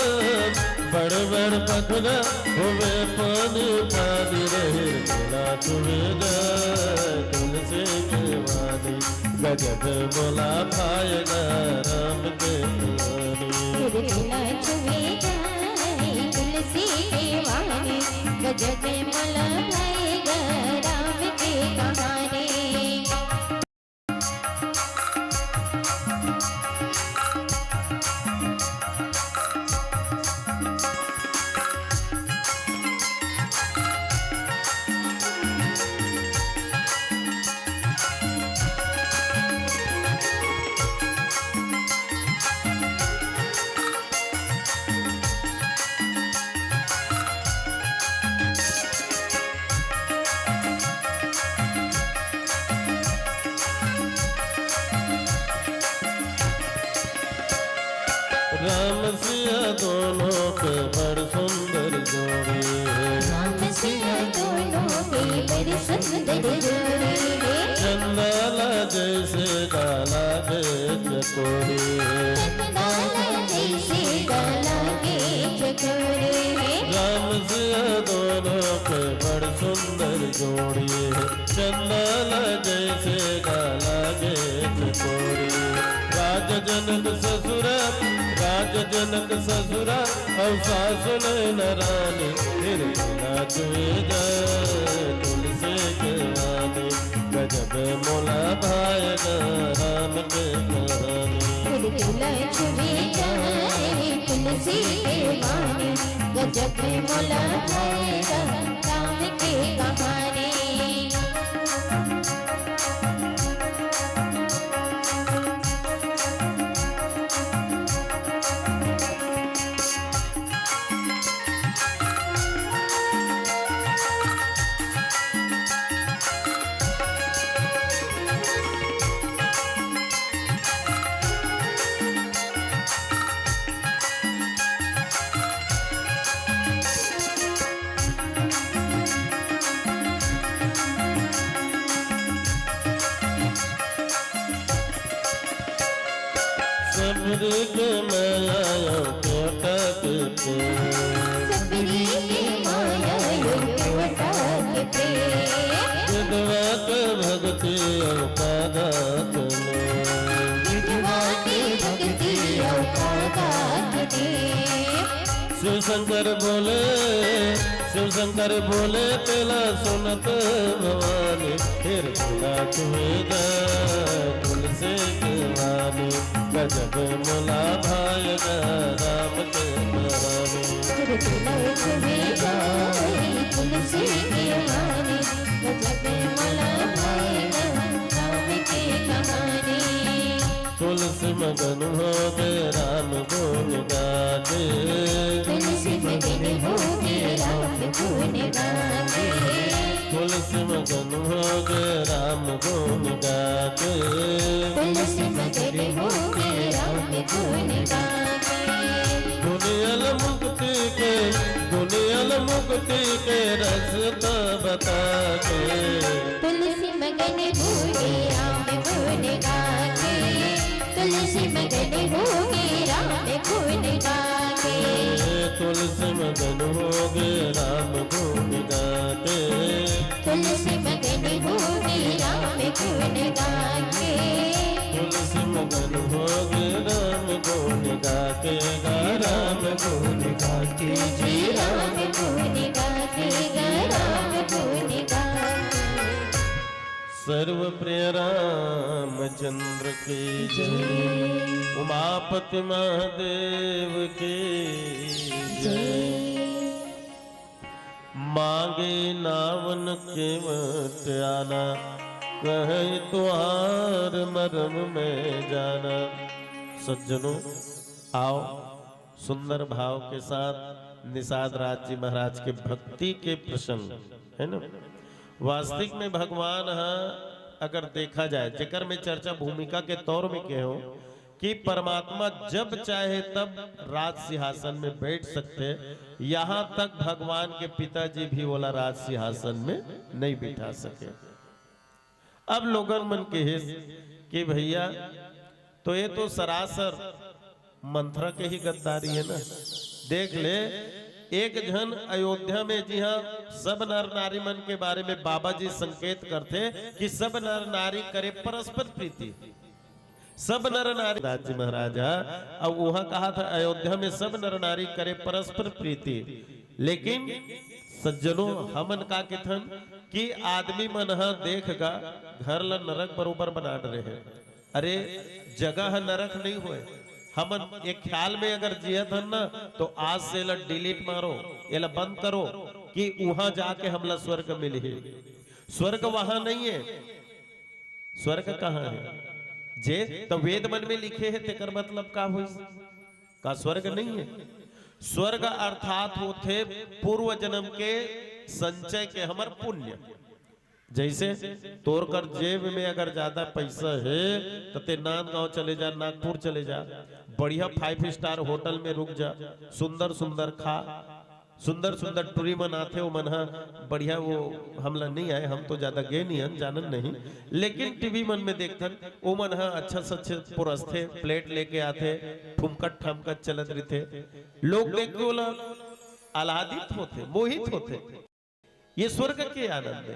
बड़ बड़ पखरा हुए पानी पानी रहे। दिला छुए जाए तुलसी के वाणी, गजब मोला भाएगा राम के कहानी। दिला छुए जाए तुलसी के वाणी, गजब मोला भाएगा राम की कहानी। राम सिया दोनों के बड़ सुंदर जोड़ी, राम सिया दोनों के बड़ी सुंदर जोड़ी। चंदाला जैसे डाला के चकोरी, चंदाला जैसे डाला के चकोरी। राम सिया दोनों के बड़ सुंदर जोड़ी, चंदाला जैसे डाला के चकोरी। राज जनक ससुरा राज जनक ससुरा और सासु नारानी। फिर दिला छुए जाए तुलसी के वाणी, गजब मोला भाएगा राम के कहानी। दिला छुए जाए तुलसी के वाणी, गजब मोला भाएगा राम की कहानी। सबरी के मैं आया के अटकते सपने के माया योग अटकते विधवा के भक्ति औकात विधवा की भक्ति औकात शिव शंकर बोले तेला सुनत भवानी फिर खुदा तुम्हें जा तुलसी की वाणी गजब मुला भाई राम के रानी तुलसी की वाणी गजब मला भाई राम की कहानी तुलसी मगन हो गए राम गुण गाते तुलसी मगन हो गए राम गुण गाते तुलसी मगन हो गए राम गुण गाते तुलसी मगन हो गए राम गुण गाते दुनियल मुक्ति के रास्ता बता के तुलसी मगन हो गए राम गुण गाते तुलसी मगन हो गए राम गुण गाते तुलसी मगन हो गए राम गुण गाते तुलसी मगन हो गए राम गुण गाते तुलसी मगन हो गए राम गुण गाते राम गुण गाते जी राम गुण गाते राम गुण गाते सर्व प्रिय रामचंद्र की जय उमापति महादेव की जय मांगे नावन के मटियाना कहे तुहार मरम में जाना। सज्जनों आओ सुंदर भाव के साथ निषाद राज जी महाराज के भक्ति के प्रसंग है ना। वास्तविक में भगवान अगर देखा जाए जेकर में चर्चा भूमिका के तौर में कहो कि परमात्मा जब चाहे तब राज सिंहासन में बैठ सकते, यहाँ तक भगवान के पिताजी भी बोला राज सिंहासन में नहीं बिठा सके। अब लोगन मन के हित कि भैया तो ये तो सरासर मंत्रा के ही गद्दारी है ना। देख ले एक जन अयोध्या में जी हाँ सब नर नारी मन के बारे में बाबा जी संकेत करते कि सब नर नारी करे परस्पर प्रीति, सब नर नारी राज्य महाराजा। अब वहां कहा था अयोध्या में सब नर नारी करे परस्पर प्रीति, लेकिन सज्जनों हमन का किथन कि आदमी मन देखगा घर ला नरक बरोबर बना रहे हैं। अरे जगह नरक नहीं हुए, हमन एक ख्याल में अगर जियत हन ना तो आज से ला डिलीट मारो, ये ला बंद करो कि वहां जाके हमला स्वर्ग मिली है। स्वर्ग वहां नहीं है, स्वर्ग कहाँ है? जे तो वेद मन में लिखे है तेकर मतलब का हुई का स्वर्ग नहीं है। स्वर्ग अर्थात होते पूर्व जन्म के संचय के हमर पुण्य। जैसे तोड़ कर जेब में अगर ज्यादा पैसा है तो ते नांदगांव चले जा, नागपुर चले जा, बढ़िया 5 स्टार होटल में रुक जा, सुंदर सुंदर खा, सुंदर सुंदर टूरी मन आते हो मन बढ़िया। वो हमला नहीं आए, हम तो ज्यादा गए नहीं हन, जानन नहीं, लेकिन टीवी मन में देखथन वो मन अच्छा से अच्छे पुरस्थे प्लेट लेके आते, ठुमकट ठमकट चलत रहते, लोग देख के बोला आह्लादित होते, मोहित होते। ये स्वर्ग के आनंद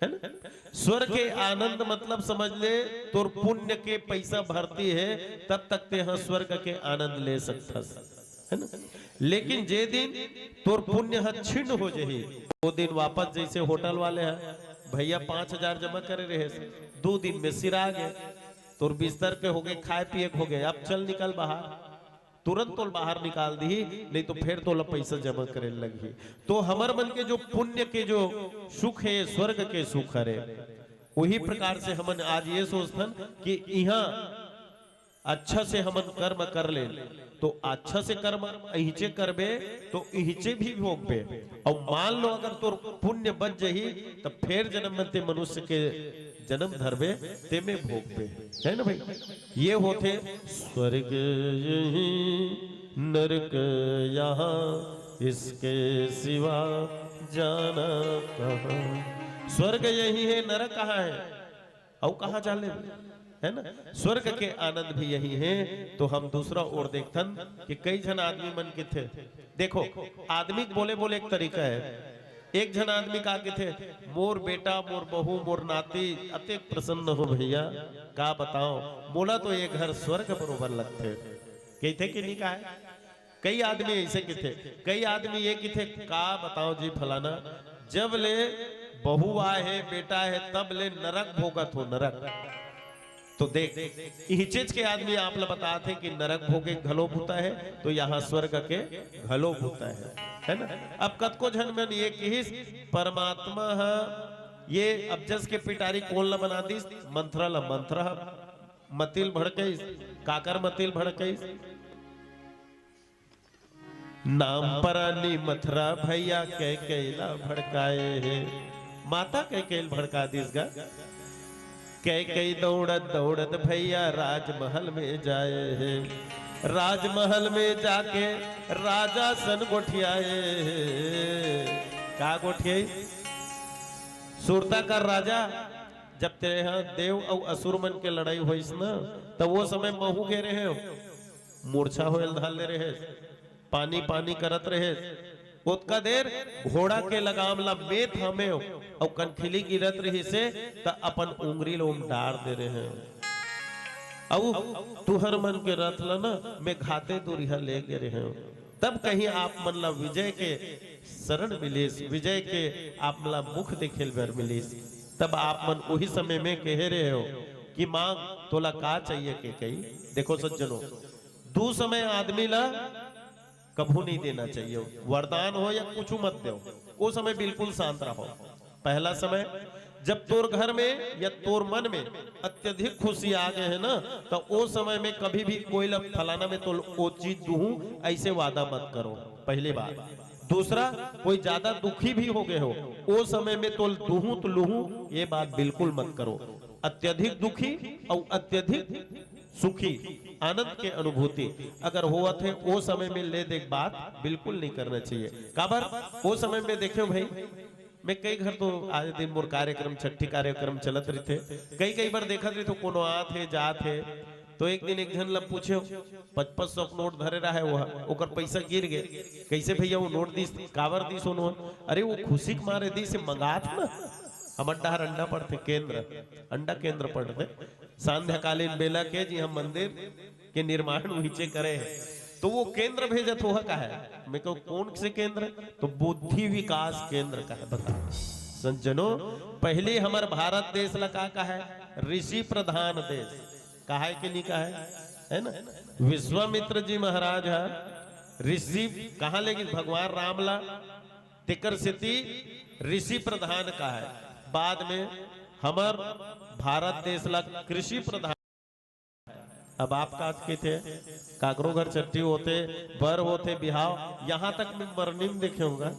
है ना। स्वर्ग के आनंद मतलब समझ ले तोर पुण्य के पैसा भरती है तब तक ते हाँ स्वर्ग के आनंद ले सकता है ना। लेकिन जे दिन तोर पुण्य छिन्न हो जाही वो दिन वापस जैसे होटल वाले हैं भैया 5000 जमा करे रहे 2 दिन में सिरा गए, तोर बिस्तर के हो गए, खाए पिए हो गए, अब चल निकल बाहर, तुरंत तो बाहर निकाल दी, नहीं तो फिर तो पैसा जमा करे लगी। तो हमर मन के जो पुण्य के जो सुख है स्वर्ग के सुख है, वही प्रकार से हमन आज ये सोचथन कि यहाँ अच्छा से हमन कर्म कर ले तो अच्छा से कर्म इहिचे करबे तो इहिचे भी भोगबे, और मान लो अगर तो पुण्य बच जही तो फिर जन्म में ते मनुष्य के जन्म धरबे ते में भोगबे, है ना भाई। ये होते स्वर्ग यही नरक यहाँ इसके सिवा जाना कहाँ। स्वर्ग यही है, नरक कहाँ है और कहाँ जाले है ना। स्वर्ग के आनंद भी यही है। तो हम दूसरा और देखथन कि कई जन आदमी मन के थे। देखो आदमी बोले बोले एक तरीका है। एक जन आदमी कहा के थे, मोर बेटा मोर बहू मोर नाती अत्यंत प्रसन्न हो भैया, का बताओ बोला तो ये घर स्वर्ग बरोबर लगते कहते कि नहीं कहा है। कई आदमी ऐसे के थे, कई आदमी ये कि थे का बताओ जी फलाना, जब ले बहू है बेटा है तब ले नरक भोगत हो नरक। तो देख हिचेच के आदमी आप लोग बताते कि नरक भोगे घलो भूता है, तो यहाँ स्वर्ग के घलो भूता है ना। अब कतको झन में ये किस परमात्मा है ये अबजस के पिटारी कौन ला बना दी, मंत्रा ला मंत्र मतिल भड़के काकर मतिल भड़के नाम परानी मथुरा भैया कह कैला भड़काए है। माता कह कैल भड़का दिस गा, कह कई दौड़त दौड़त भैया राजमहल में जाए है। राजमहल में जाके राजा सन गोठियाए का गोठियाई सुरता का राजा। जब तेरे यहाँ देव और असुर मन के लड़ाई हुई ना, तब वो समय महू के रहे मूर्छा हो धाल ले रहे, पानी पानी करत रहे। उतका देर घोड़ा के लगाम ला मेथ हमें और कनखिली गिरत रही से त अपन उंगली लोम डार दे रहे हैं। अब तुहर मन के रथ ला ना मैं घाते दूरिया ले गे रहे हो। तब कहीं आप मन ला विजय के शरण मिलीस, विजय के आप मला मुख देखेल बर मिलीस। तब आप मन वही समय में कह रहे हो कि मांग तोला का चाहिए के कही। देखो सज्जनों, दू समय आदमी ला कभू नहीं देना चाहिए, वरदान हो या कुछ मत दो, वो समय बिल्कुल शांत रहो। पहला समय जब तोर घर में या तोर मन में अत्यधिक खुशी आ गए है ना, तो वो समय में कभी भी कोई फलाना में तो वो चीज दूं ऐसे वादा मत करो, पहली बात। दूसरा कोई ज्यादा दुखी भी हो गए हो, वो समय में तो दूं तो लूहूं ये बात बिल्कुल मत करो। अत्यधिक दुखी और अत्यधिक सुखी आनंद के अनुभूति अगर हुआ थे वो समय में ले देख बात बिल्कुल नहीं करना चाहिए। काबर वो समय में देखो भाई, मैं कई घर तो आज दिन मोर कार्यक्रम छठी कार्यक्रम चलत रही थे, कई बार देखा रही तो कोनो आत है जात है। तो एक दिन एक जन लब पूछे 500 नोट धरे रहा है वो पैसा गिर गए, कैसे भैया वो नोट दीस कावर दीस उन्होंने, अरे वो खुशी के मारे दी से मंगा था ना। हम अंडा पढ़ते केंद्र, अंडा केंद्र पढ़ते सांध्यकालीन बेला के जी हम मंदिर के निर्माण नीचे करे हैं, तो वो केंद्र भेजत हो का है। मैं कहूँ कौन से केंद्र, तो बुद्धि विकास केंद्र का है। बता सज्जनों, पहले हमार भारत देश लगा का है ऋषि प्रधान देश, कहा है कि नहीं कहा है ना। विश्वामित्र जी महाराज है ऋषि कहाँ लेगी भगवान राम ला तिकर सिद्धि ऋषि प्रधान का है। बाद में हमार भारत देश ला कृषि प्रधान। अब आप काज के थे काकरो घर चट्टी होते बर होते बिहाव, यहाँ तक मैं मरनी में देखे होगा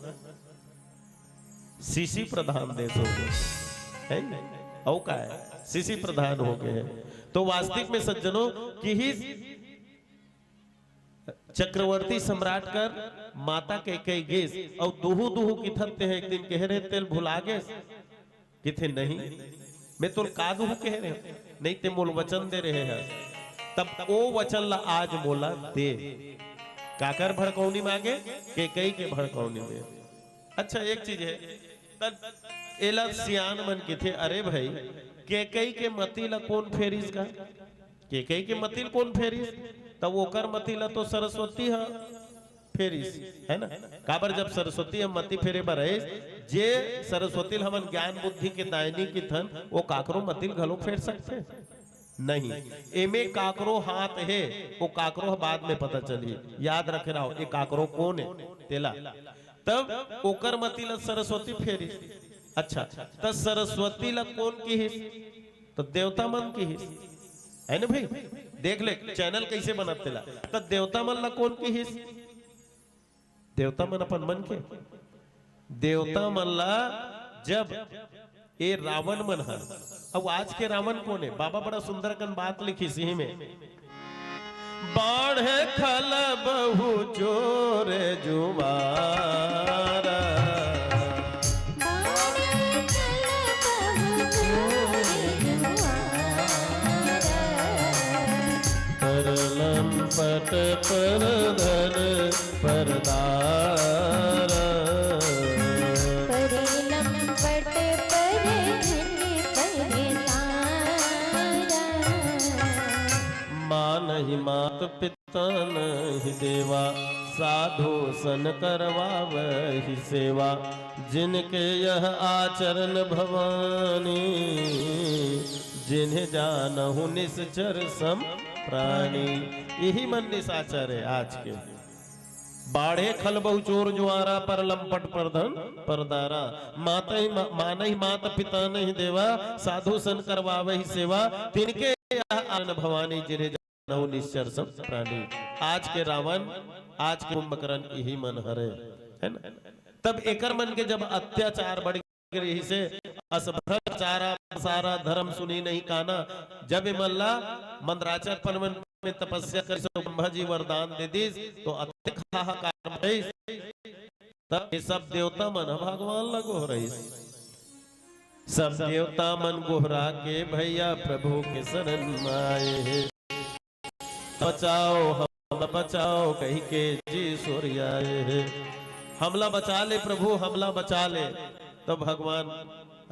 सीसी प्रधान देश हो गए है, और का है सीसी प्रधान हो गए हैं। तो वास्तविक में सज्जनों की ही चक्रवर्ती सम्राट कर माता के गेस और दुहू दुहू की थत्ते हैं। एक दिन कह रहे तेल भुला गए किथे नहीं, मैं तो का दुहू कह रहे नहीं ते मोल वचन दे रहे हैं। तब वो वचन ला आज बोला दे, काकर भड़कौनी मांगे के कई के भड़कौनी में। अच्छा एक चीज है, तब एला सियान मन के थे, अरे भाई के कई के मती ला कौन फेरिस का, के कई के मतिल कौन फेरिस, तब ओकर मती ला तो सरस्वती है फेरिस है ना। काबर जब सरस्वती हम मती फेरे बर है, जे सरस्वती हमन ज्ञान बुद्धि के दायनी की थन वो काकरो मतिल घलो फेर सकते नहीं। एमे काकरो हाथ है, वो काकरो बाद में पता चली, याद रखे रहो ये काकरो कौन है तेला। तब ओकर मती ला सरस्वती फेरिस। अच्छा तो सरस्वती ला कौन की हिस, तो देवता मन की हिस है ना भाई। देख ले चैनल कैसे बनते ला, तो देवता मन ला कौन की हिस, देवता मन अपन मन के देवता मन ला जब ये रावण मन है। अब आज के रावण कौन है, बाबा बड़ा सुंदर कन बात लिखी सी में, बाढ़ खल बहु जोर जुबारा पर धन परदारा। परे लंपट पर धन परदारा। माँ नहीं मात पिता नहीं देवा, साधु सन करवावहि सेवा। जिनके यह आचरण भवानी, जिन्हें जानहु निश्चर सम प्राणी। यही मन निशाचर है आज के। बाढ़े खल बहु चोर जुआरा, पर लंपट पर धन परदारा। माता ही मात पिता नहीं देवा, साधु सन करवावहि सेवा। तिनके यह आचरण भवानी, जिन्हें जानहु निश्चर सम प्राणी। आज के रावण, आज के कुंभकर्ण यही मन हरे, है ना। तब एकर मन के जब अत्याचार बढ़ रही से असभ्र चारा सारा धर्म सुनी नहीं काना। जब मल्ला मंदराचल पर्वन में तपस्या कर ब्रह्मा जी वरदान दे दी तो अत्यधिक हाहाकार भइस। तब ये सब देवता मन भगवान लगो रही। सब देवता मन गोहरा के भैया प्रभु के शरण आए। बचाओ हम बचाओ कही के जी सूर्याए। हमला बचा ले प्रभु, हमला बचा ले। तो भगवान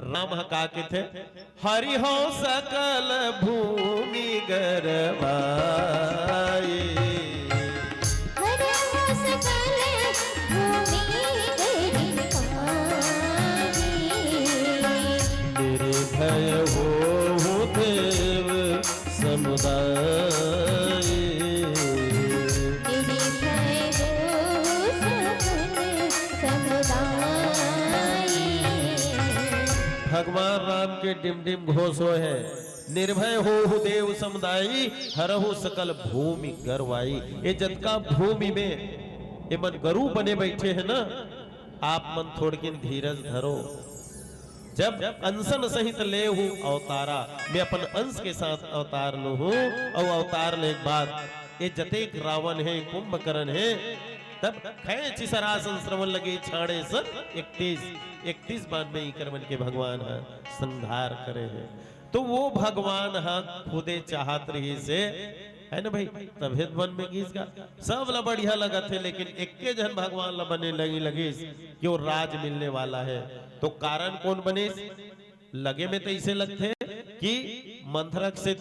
राम का के थे, हरि हो सकल भूमि गरवाई। हरि हो सकल भूमि गरवाई। निर्भय हो देव समुदाय। निर्भय हो सकल समुदाय। भगवान राम के डिम डिम घोषो है, निर्भय हो देव समुदायी, हरहु सकल भूमि गरवाई। ये जतका भूमि में ये मन गरु बने बैठे हैं ना, आप मन थोड़किन धीरज धरो। जब अंशन सहित ले हूँ अवतारा, मैं अपन अंश के साथ अवतार लो हूँ। और अवतार ले के बाद ये जतेक रावण है, कुंभकर्ण है, तब खेच सरासन श्रवण लगे छाड़े सर 31 बार में कर्मन के भगवान है संहार करे है। तो वो भगवान हा खुदे चाहत रही से, है ना भाई। तभेद वन में गीस का सब ला बढ़िया लगा थे, लेकिन इक्के जन भगवान ला बने लगी कि वो राज मिलने वाला है। तो कारण कौन बने लगे में तो इसे लगते कि मंथरक से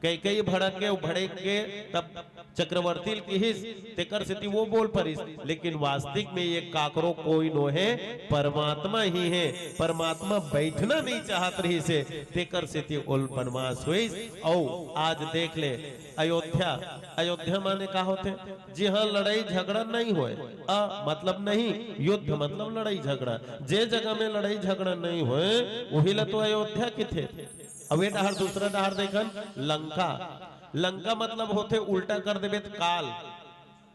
कई भड़क के भड़क के तब चक्रवर्ती की हिस तेकर से वो बोल परिस। लेकिन वास्तविक में ये काकरो कोई नो है, परमात्मा ही है। परमात्मा बैठना नहीं चाहत रही से तेकर से उल बनवास हुई। और आज देख ले अयोध्या माने का होते, जी हाँ लड़ाई झगड़ा नहीं होए, मतलब नहीं युद्ध मतलब लड़ाई झगड़ा। जे जगह में लड़ाई झगड़ा नहीं होए वही ला तो अयोध्या के थे। अब ये डहार दूसरा डहार देखन लंका मतलब होते उल्टा कर देवे तो काल,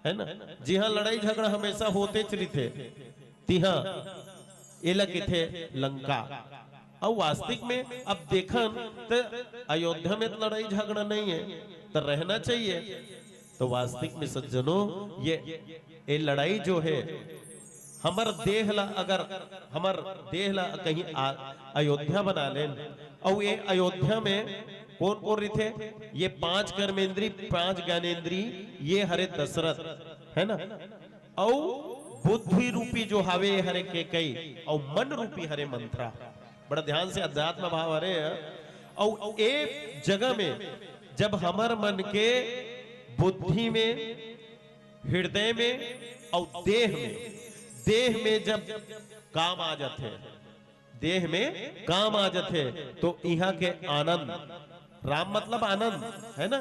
है ना। जी हाँ लड़ाई झगड़ा हमेशा होते चली थे, तिहा ये लगे थे लंका। और वास्तविक में अब देखन तो अयोध्या में तो लड़ाई झगड़ा नहीं है, तो रहना चाहिए। तो वास्तविक में सज्जनों ये लड़ाई जो है हमर देह ला, अगर हमर देह ला कहीं अयोध्या बना ले, और ये अयोध्या में कौन कौन रही थे, ये 5 कर्मेंद्री 5 ज्ञानेंद्री, ये हरे दशरथ, है ना। और बुद्धि रूपी जो हवे हरे के कई, और मन रूपी हरे मंत्रा। बड़ा ध्यान से अध्यात्म भाव हरे। और एक जगह में जब हमर मन के बुद्धि में, हृदय में और देह में जब काम आ जाते, देह में काम आ जाते, तो यहाँ के आनंद, राम मतलब आनंद, है ना।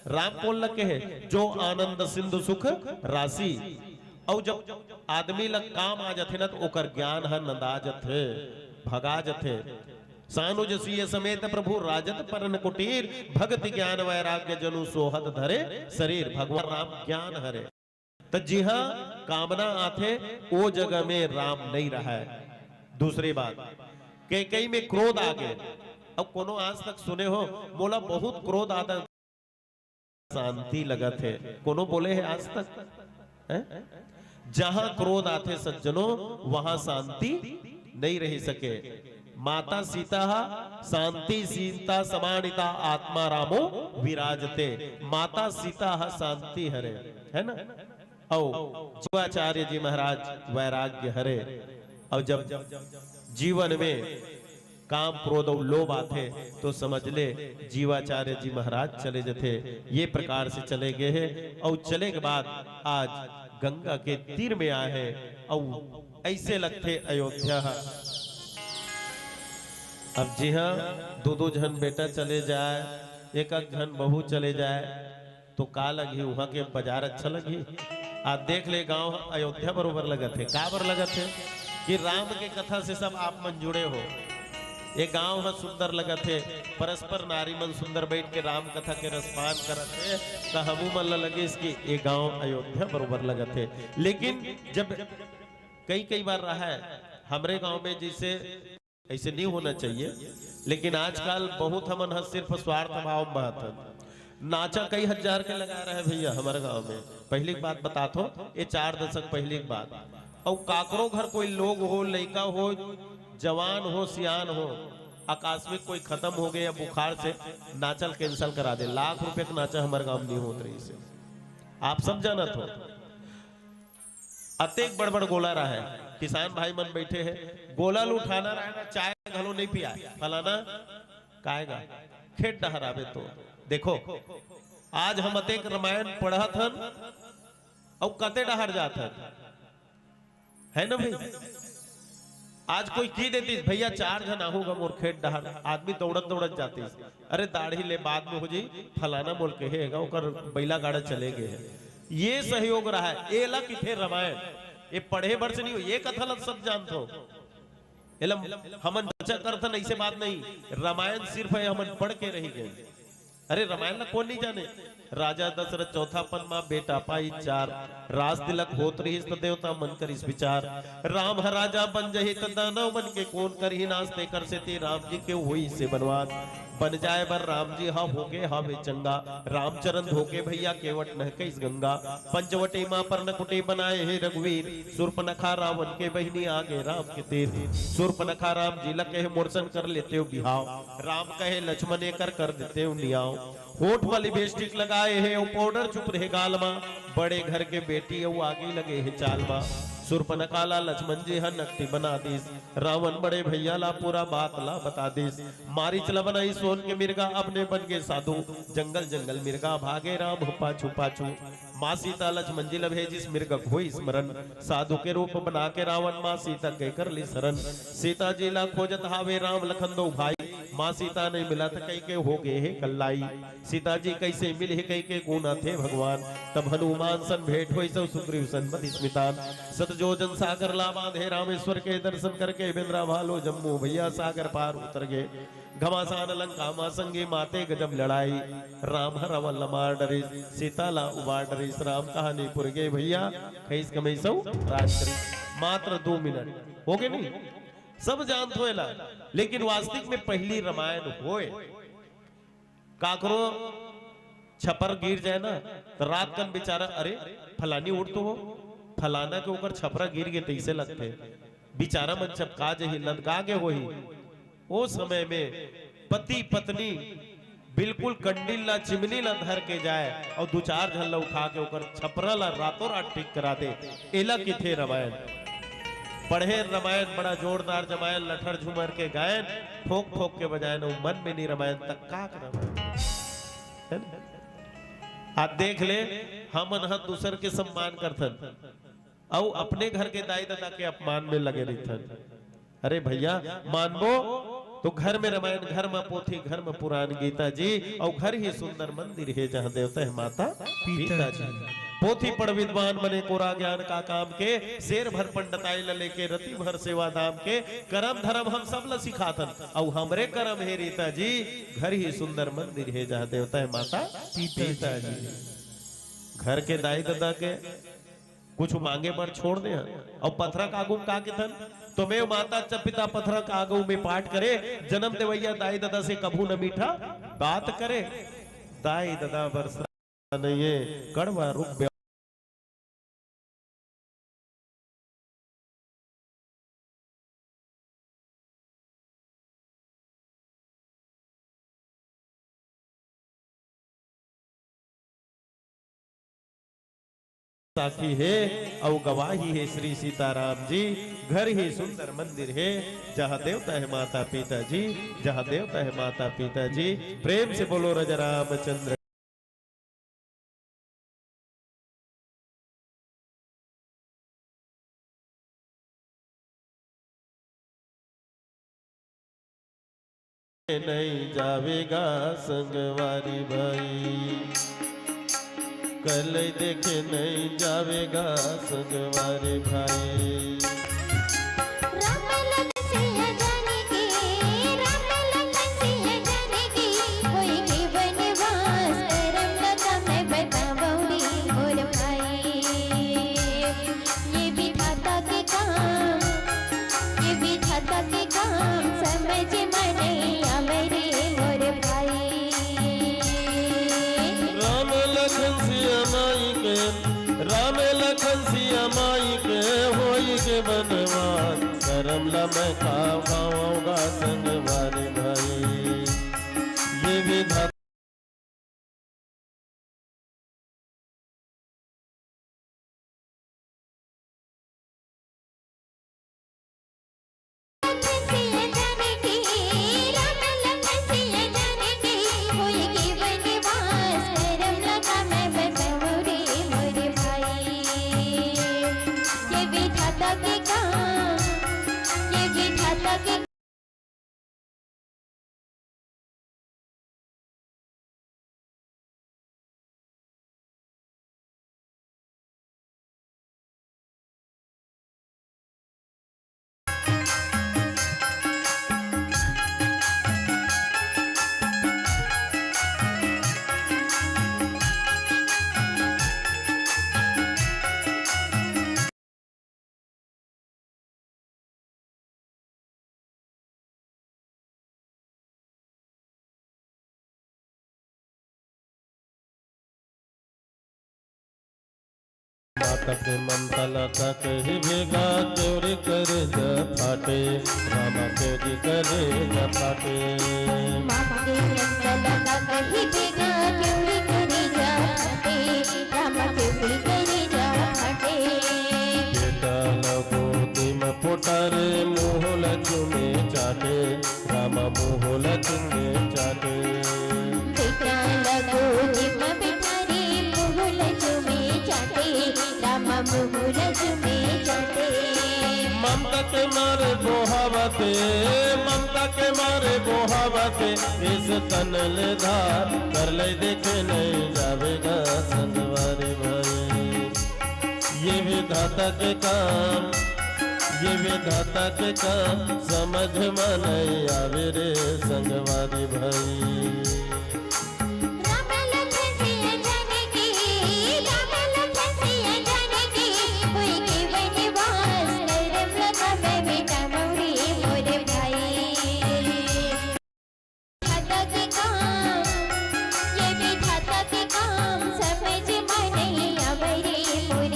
राम कौन लगे है, जो आनंद सिंधु सुख राशि। और जब आदमी लग काम आ जाते ना, तो ओकर ज्ञान है नंदा जाते, भगा जाते। सानुज सीय समेत प्रभु राजत परन कुटीर, भक्ति ज्ञान वैराग्य जनु सोहत धरे शरीर। भगवान राम ज्ञान हरे। तो जी हाँ कामना आते वो जगह में राम नहीं रहा है। दूसरी बात कई में क्रोध आ गए। अब कोनो आज तक सुने हो बोला बहुत क्रोध आता शांति लगा थे, कोनो बोले है आज तक है? जहां क्रोध आते सज्जनों वहां शांति नहीं रह सके। माता सीता शांति सीता समानिता आत्मा रामो विराजते। माता सीता शांति हरे, है ना। औ जीवाचार्य जी महाराज वैराग्य हरे। और जब जीवन में काम क्रोध और लोभ आते तो समझ ले जीवाचार्य जी महाराज चले जाते। ये प्रकार से चले गए हैं और चले के बाद आज गंगा के तीर में आए हैं और ऐसे लगते अयोध्या। अब जी हाँ, दो जन बेटा चले जाए, एक जन बहू चले जाए तो का लगी वहां के बाजार अच्छा लगी। आज देख ले गांव अयोध्या बरोबर लगत है। का बर लगत है कि राम के कथा से सब आप मन जुड़े हो। ये गांव है सुंदर लगत है, परस्पर नारी मन सुंदर बैठ के राम कथा के रसपान करत है। तो हमू मन लगे इसकी ये गांव अयोध्या बरोबर लगत है। लेकिन जब कई बार रहा है हमरे गांव में, जैसे ऐसे नहीं होना चाहिए, लेकिन आजकल बहुत हमन सिर्फ स्वार्थ भाव में बात नाचा कई हजार के लगा रहे भैया हमारे गांव में। पहली बात बता दो, ये 4 दशक पहली बात। और काकरो घर कोई लोग हो, लड़का हो, जवान हो, सियान हो, आकस्मिक कोई खत्म हो गया बुखार से, नाचल कैंसिल करा दे। लाख रुपए का नाचा हमारे गांव में नहीं होत रही से, आप सब जानत हो। अतेक बड़ गोला रहा है, किसान भाई मन बैठे हैं, गोला उठाना रहा, चाय घलो नहीं पिया, फलाना काएगा खेत डहरावे। तो देखो आज हम अतेक रामायण पढ़त हन और कते डहर जात है ना भाई। आज कोई की देती भैया 4 जन आहूगा मोर खेत डहर, आदमी दौड़त जाती। अरे दाढ़ी ले बाद में हो जी फलाना बोल के हेगा ओकर बैला गाड़ा चले गए। ये सहयोग रहा है। ये ला किथे रामायण ये पढ़े वर्ष नहीं हो, ये कथा लग सब जानते हो। हमन बचा करथन ऐसे बात नहीं, रामायण सिर्फ है हमन पढ़ के रही गए। अरे रामायण ला कौन नहीं जाने। राजा दशरथ चौथा पन्ना बेटा पाई 4, राज तिलक होत रही देवता मन कर इस विचार। राम राजा बन जही दानव बन के कौन करही नास्ते कर से ती राम जी के हुई से बनवास। बन जाए बर राम जी हा होके हा वे चंगा, रामचरण धोके भैया केवट न इस गंगा। पंचवटी मां पर नकुटे बनाए हे रघुवीर, सुर्पनखा रावण के बहिनी आगे राम के तीर। सुर्पनखा राम जी लके मोर्सन कर लेते हो बिहाव, राम कहे लक्ष्मण कर देते हो नियाव। होठ वाली बेस्टिक लगाए है पाउडर चुप रहे गाल मां, बड़े घर के बेटी आगे लगे है चाल मां। सुर्पनखा ला लक्ष्मण जी हा नकटी बना दीस, रावण बड़े भैया ला पूरा बात ला बता दीस। मारीच ला बनाई सोन के मिर्गा, अपने बन गए साधु, जंगल मिर्गा भागे राम पाछू पाछू। माँ सीता लक्ष्मण जी ला भेजिस मिर्गा होई स्मरण, साधु के रूप बना के रावण माँ सीता के कर ली शरण। सीता जी ला खोजत हावे राम लखन दो भाई, माँ सीता नहीं मिला था कई के हो गए है कल्लाई। सीता जी कैसे मिले है कई के गुना थे भगवान, तब हनुमान सन भेंट हुई सब सुग्रीव सन मति स्मितान। सतजोजन सागर ला बांधे रामेश्वर के दर्शन करके, बिंद्रा भालो जम्मू भैया सागर पार उतर गए। घमासान लंका मां संगे माते गजब लड़ाई, राम हरवल मार डरे सीता ला उबार डरे। राम कहानी पुर गए भैया खैस कमई सौ राज करी। मात्र 2 मिनट हो गए नहीं, सब जानत होएला। लेकिन वास्तविक में पहली रामायण होए। काकरो छपर गिर जाए ना तो रात कन बेचारा अरे फलानी उड़ तो हो, फलाना के ऊपर छपरा गिर गए तैसे लगते बेचारा मन चपका जही लदका के हो ही। वो समय में पति पत्नी बिल्कुल कंडील ला चिमनी ला धर के जाए और 2-4 झन ला उठा के ऊपर छपरा ला रातों रात ठीक करा दे। एला किथे रामायण पढ़े। रामायण बड़ा जोरदार जमायन, लठर झूमर के गायन, ठोक के बजायन, मन में नहीं रामायण तक का रामायण। आप देख ले हमन ह दूसर के सम्मान करथन और अपने घर के दाई दादा के अपमान में लगे रहथन। अरे भैया मानबो तो घर में रामायण, घर में पोथी, घर में पुराण गीता जी, और घर ही सुंदर मंदिर है जहाँ देवता है माता पिता जी। पोथी पढ़ विद्वान बने कोरा ज्ञान का काम के, शेर भर पंडिताई लले के रति भर सेवा धाम के। करम धर्म हम सब ला सिखाथन और हमरे करम है रीता जी, घर ही सुंदर मंदिर है जहाँ देवता है माता पिता जी। घर के दाई दादा के कुछ मांगे पर छोड़ दे और पथरा कागुम का के थन तो मैं माता पिता पथरा कागू में पाठ करे। जन्म देवैया दाई दादा से कभू न मीठा बात करे, दाई दादा बरसा नहीं है कड़वा रुक साखी है और गवाही है श्री सीताराम जी। घर ही सुंदर मंदिर है, जहाँ देवता है माता पिता जी, जहाँ देवता है माता पिता जी। प्रेम से बोलो राजा रामचंद्र। नहीं जावेगा संगवारी भाई, कल देखे नहीं जावेगा संगवारी भाई। राम लखन सिया जाने के, राम लखन सिया जाने के, होई के वनवास करम लगा मैं बताऊंगी मोर भाई। ये विधाता के काम, ये विधाता के काम समझ में नहीं आवे रे मोर भाई। राम लखन सिया माई के, राम लखन सिया माई के, होई के बनवास करम ला मैं खाऊंगा संगवारी भाई। ये विधाता सिया जाने के, राम लखन सिया जाने के, होई के वनवास करम लगा मैं बताऊंगी मोर भाई। ये विधाता के काम, ये विधाता के माता के ममता लता कही भेगा चोरी करे जा फाटे, रामा के जी करे जा फाटे। माँ के लगा कहीं बेगा क्यों करे जा फटे, राम क्यों करे जा फटे। बेटा लगो तिम पोटारे मुँह लचुमे चाटे, रामा मुँह लचुमे चाटे। बेटा लगो जिम बिठारे मुहुल जुमे चाटे, राम मुहुल जुमे चाटे। ममता के मारे बोहावते, ममता के मारे बोहावते, इस तन ले धार कर ले देखे नहीं जावेगा संगवारी भाई। ये विधाता के काम, ये विधाता के काम समझ में नहीं आवे रे संगवारी भाई। राम लखन सिया जाने के, राम लखन सिया जाने के, होई के वनवास करम लगा मैं बताऊंगी मोर भाई। विधाता के काम, ये विधाता के काम समझ में नहीं आवे रे मोर।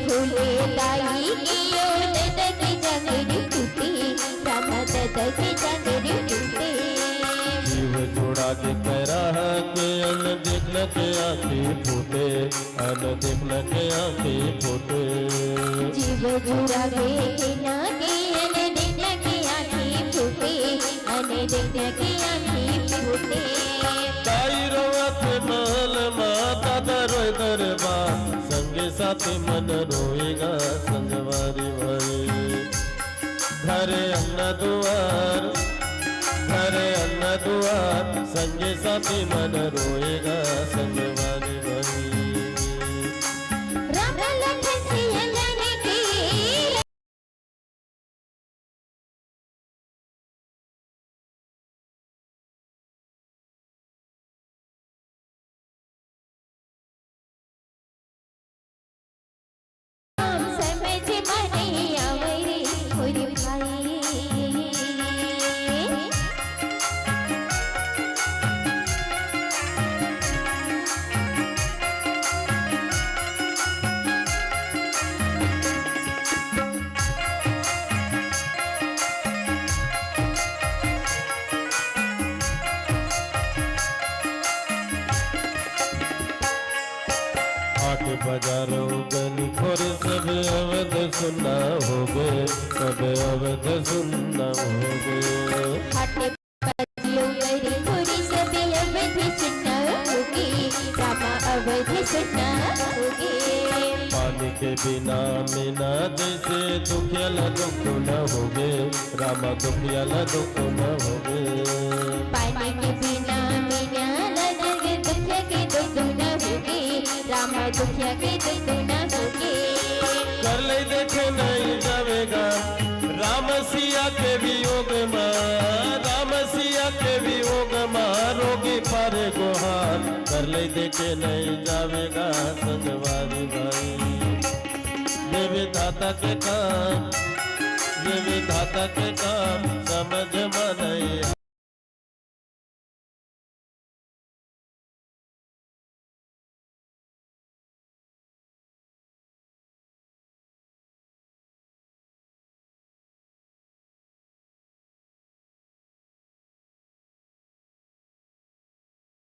फूले लाई कियो दद की जंगरी टूटी, राम दद की जंगरी टूटी। जीव जोड़ा के करा के अन्न देखने के आँखें फूटे, अन्न देखने के आँखें फूटे। जीव जुड़ा के ना के अन देखने की आँखें फूटे, अन देखने की आँखें फूटे। ताई रोवत महल माता दरोय दरबार, संगे साथी मन रोएगा संगवारी भाई। घरे अन्ना दुआर, घरे अन्ना दुआर, संगे साथी मन रोएगा संगवारी भाई। राम लखन सिया जाने के, समझ में नहीं आवे रे मोर भाई। हाट बाजारों गली खोर सब अवध सुनना होगे, सब अवध सुनना होगे। हाटे पगलों गरी खोरी सब अवध सुनना होगे, रामा अवध सुनना होगे। पानी के बिना मीना जैसे दुखियाला दुख न होगे, रामा दुखियाला दुख न होगे। पानी के बिना मीना लगे दुखिया के दुख न होगे, रामा दुखिया के दुख न होगे। कर ले देखे नहीं जावेगा राम सिया के वियोग में, राम सिया के वियोग में रोगी पारे गोहार। कर ले देखे नहीं जावेगा संगवारी भाई। ये विधाता के काम, ये विधाता के काम समझ में नहीं।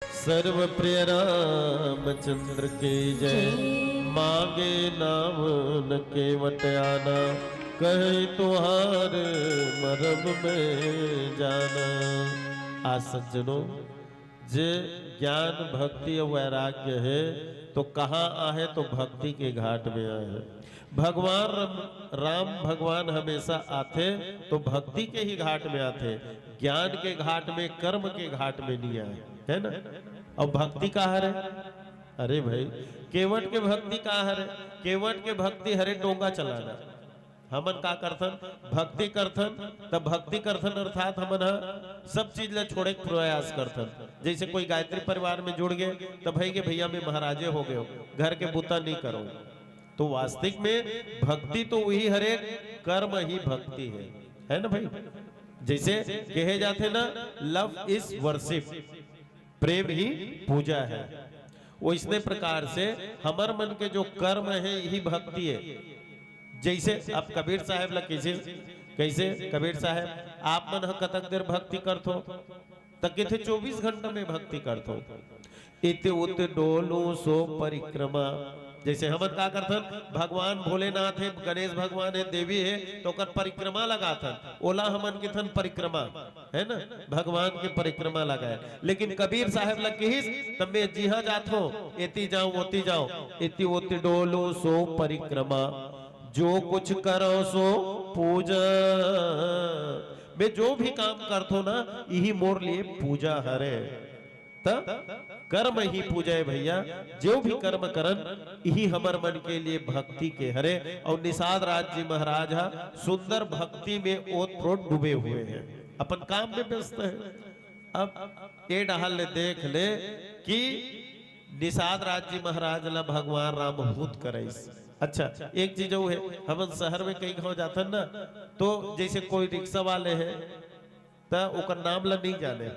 सर्व प्रिय रामचंद्र की जय। मांगे नाम न केवट आना, कहे तुहार मरम में जाना। आज सज्जनों, जे ज्ञान भक्ति और वैराग्य है तो कहाँ आए तो भक्ति के घाट में आए। भगवान राम भगवान हमेशा आते तो भक्ति के ही घाट में आते, ज्ञान के घाट में, कर्म के घाट में नहीं आए, है ना। और भक्ति कहाँ है? अरे भाई, केवट के भक्ति कहाँ है? केवट के भक्ति हरे डोंगा चलाना। हमन का करथन? भक्ति करथन। तब भक्ति करथन अर्थात हमन सब चीज ला छोड़े के प्रयास करथन। जैसे कोई गायत्री परिवार में जुड़ गए तो भाई के भैया में महाराजे हो गए, घर के बुता नहीं करो। तो वास्तविक में भक्ति तो वही हरे कर्म ही भक्ति है ना भाई। जैसे कहे जाते ना, लव इज वर्शिप, प्रेम ही पूजा है। वो इसने प्रकार से हमार मन के जो कर्म है यही भक्ति है। जैसे अब कबीर साहब लग कैसे कबीर साहब आप मन कतक देर भक्ति करथो तक 24 घंटा में भक्ति करथो। इत उत डोलू सो परिक्रमा। जैसे हम का करथन, भगवान भोलेनाथ है, गणेश भगवान है, देवी है, तो कर परिक्रमा लगाथन। ओला हमन के थन परिक्रमा है ना, भगवान के परिक्रमा लगाए। लेकिन कबीर साहब लग के तब मैं जी हाँ जात हो, एती जाऊं ओती जाऊं। इति ओती डोलो सो परिक्रमा, जो कुछ करो सो पूजा। मैं जो भी काम करथो ना यही मोर लिए पूजा हरे। तब कर्म ही पूजा है भैया। जो भी कर्म करन यही हमर मन के लिए भक्ति के हरे। और निषाद राज जी महाराज सुंदर भक्ति में ओत प्रोत डूबे हुए हैं, अपन काम में व्यस्त है। अब ये डहल ले देख ले कि निषाद राज जी महाराज ला भगवान राम भूत करे। अच्छा, एक चीज वो है, हम शहर में कहीं हो जाते ना, तो जैसे कोई रिक्शा वाले है तो ओकर नाम ला नहीं जाने,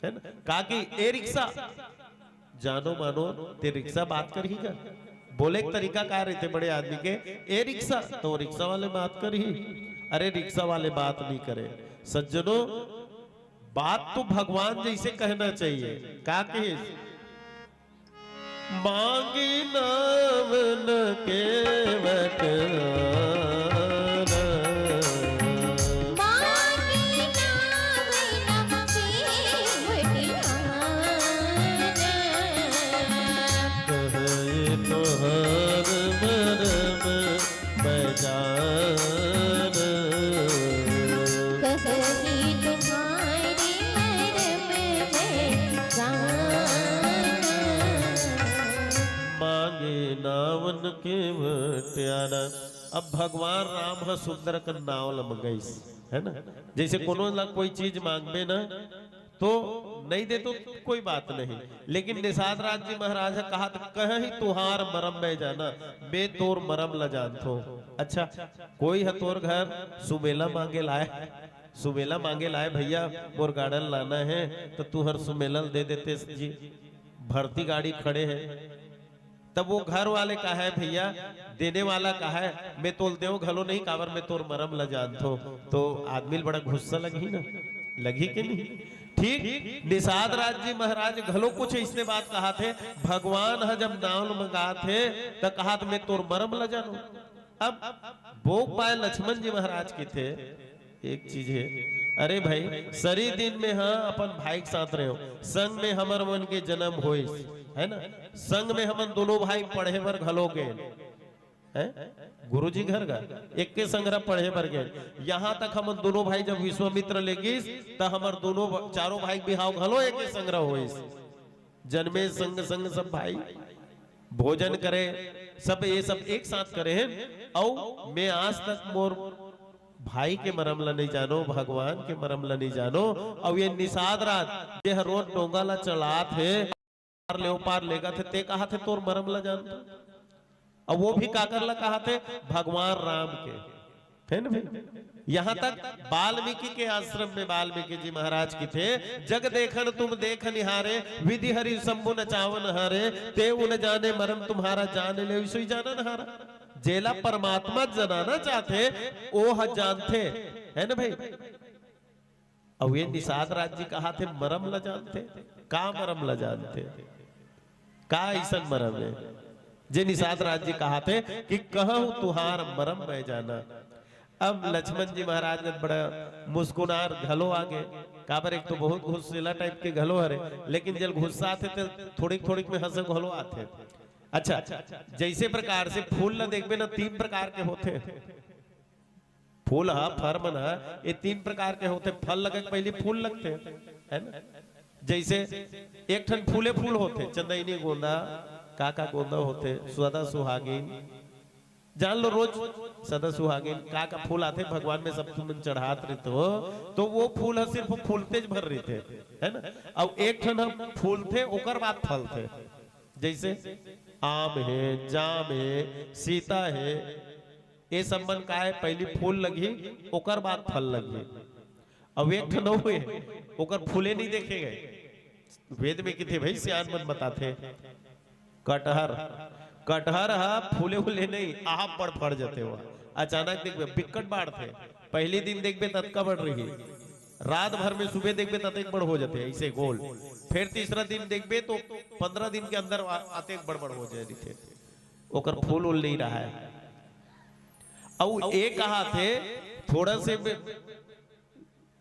है ना। कहा कि ए रिक्शा जानो मानो ते रिक्शा बात कर ही जा। बोले एक तरीका कहा रहते बड़े आदमी के, ए रिक्शा, तो रिक्शा वाले बात कर ही। अरे रिक्शा वाले बात नहीं करे सज्जनों, बात तो भगवान जैसे कहना चाहिए। का कहे, मांगी नाम न केवट नावन के वट्याना। अब भगवान राम है सुंदर का नाव लमगईस, है ना। जैसे कोनो ला कोई चीज मांगबे ना तो नहीं दे तो कोई बात नहीं, लेकिन निषाद राज जी महाराज कहा कहीं तुहार मरम में जाना, मैं तोर मरम ल जानथो। अच्छा, कोई है तोर घर सुमेला मांगे लाए, सुमेला मांगे लाए भैया मोर गार्डन लाना है तो तू हर सुमेला दे देते जी। भर्ती गाड़ी खड़े है, तब वो घर वाले का है भैया, देने वाला का है मैं तोल देव घलो नहीं कावर में तोर मरम ल जानथो। तो आदमी बड़ा गुस्सा लगी ना, लगी कि नहीं। ठीक निषाद राज जी महाराज घलो कुछ इसने बात कहा थे। भगवान है जब नाम मंगा थे तो कहा मैं तोर मरम ल जानू। अब भोग पाए लक्ष्मण जी महाराज की थे। एक चीज है, अरे भाई सरी दिन में हाँ अपन भाई के साथ रहे हो, संग में हमर मन के जन्म होए है ना, संग में हमन दोनों भाई पढ़े बर घलो गए हैं, गुरुजी घर का एक के संग पढ़े बर गए। यहाँ तक हम दोनों भाई जब विश्वामित्र ले गिस तो हमार दोनों चारों भाई बिहाव घलो एक के संग होइस। जन्मे संग संग सब भाई भोजन करे, सब ये सब एक साथ करे हैं। और मैं आज तक मोर भाई के मरम ला नहीं जानो, भगवान के मरम ला नहीं जानो। और ये निषाद रात जे रोज डोंगा ला चला थे ले पार लेगा थे, ते कहा थे तोर मरम ला जान। और वो भी काकर ला कहा थे भगवान राम के, है ना भाई। यहाँ तक वाल्मीकि के आश्रम में वाल्मीकि जी महाराज की थे, जग देखन तुम देख निहारे, विधि हरि शंभु न चावन हारे, ते उन जाने मरम तुम्हारा जाने ले सोई जाना नहारा। जेला परमात्मा जनाना चाहते वो जानते, है ना भाई। और ये निषाद राज जी कहा थे मरम ला जानते, का मरम ला जानते, का ऐसा मरम है जे निषाद राज जी कहा थे कि कहूं तुहार मरम मैं जाना। अब लक्ष्मण जी महाराज ने बड़ा मुस्कुनार घलो आगे, काबर एक तो बहुत घुस्सेला टाइप के घलो हरे, लेकिन जब गुस्सा आते थे थोड़ी थोड़ी में हंस घलो आते। अच्छा, जैसे प्रकार से फूल ना देखबे ना तीन प्रकार के होते, फूल हा फर्म ना ये तीन प्रकार के होते। फल लगे पहले फूल लगते है ना, जैसे एक ठन फूले फूल होते, चंदनी गोंदा काका गोंदा होते, सदा सुहागिन जान लो रोज सदा सुहागिन का फूल आते भगवान में सब तुम चढ़ात रहते हो, तो वो फूल है सिर्फ फूलते भर रहे थे, है ना। अब एक ठन हम फूल थे ओकर बाद फल थे, जैसे आम है, जाम है, सीता है, ये संबंध का है पहली फूल लगी ओकर बाद फल लगी। अब एक ठन हुए ओकर फूले नहीं देखे गए, वेद में किथे भाई सियान मन बताते कटहर, कटहर हा फूले फूले नहीं आप पड़ पड़ जाते हो। अचानक देखबे बिकट बाढ़ थे, पहली दिन देखबे तत्का बढ़ रही, रात भर में सुबह देखबे तक बड़ हो जाते ऐसे गोल, फिर तीसरा दिन देखबे तो 15 दिन के अंदर आते बड़ हो जाए थे, ओकर फूल उल नहीं रहा है। और एक कहा थे थोड़ा से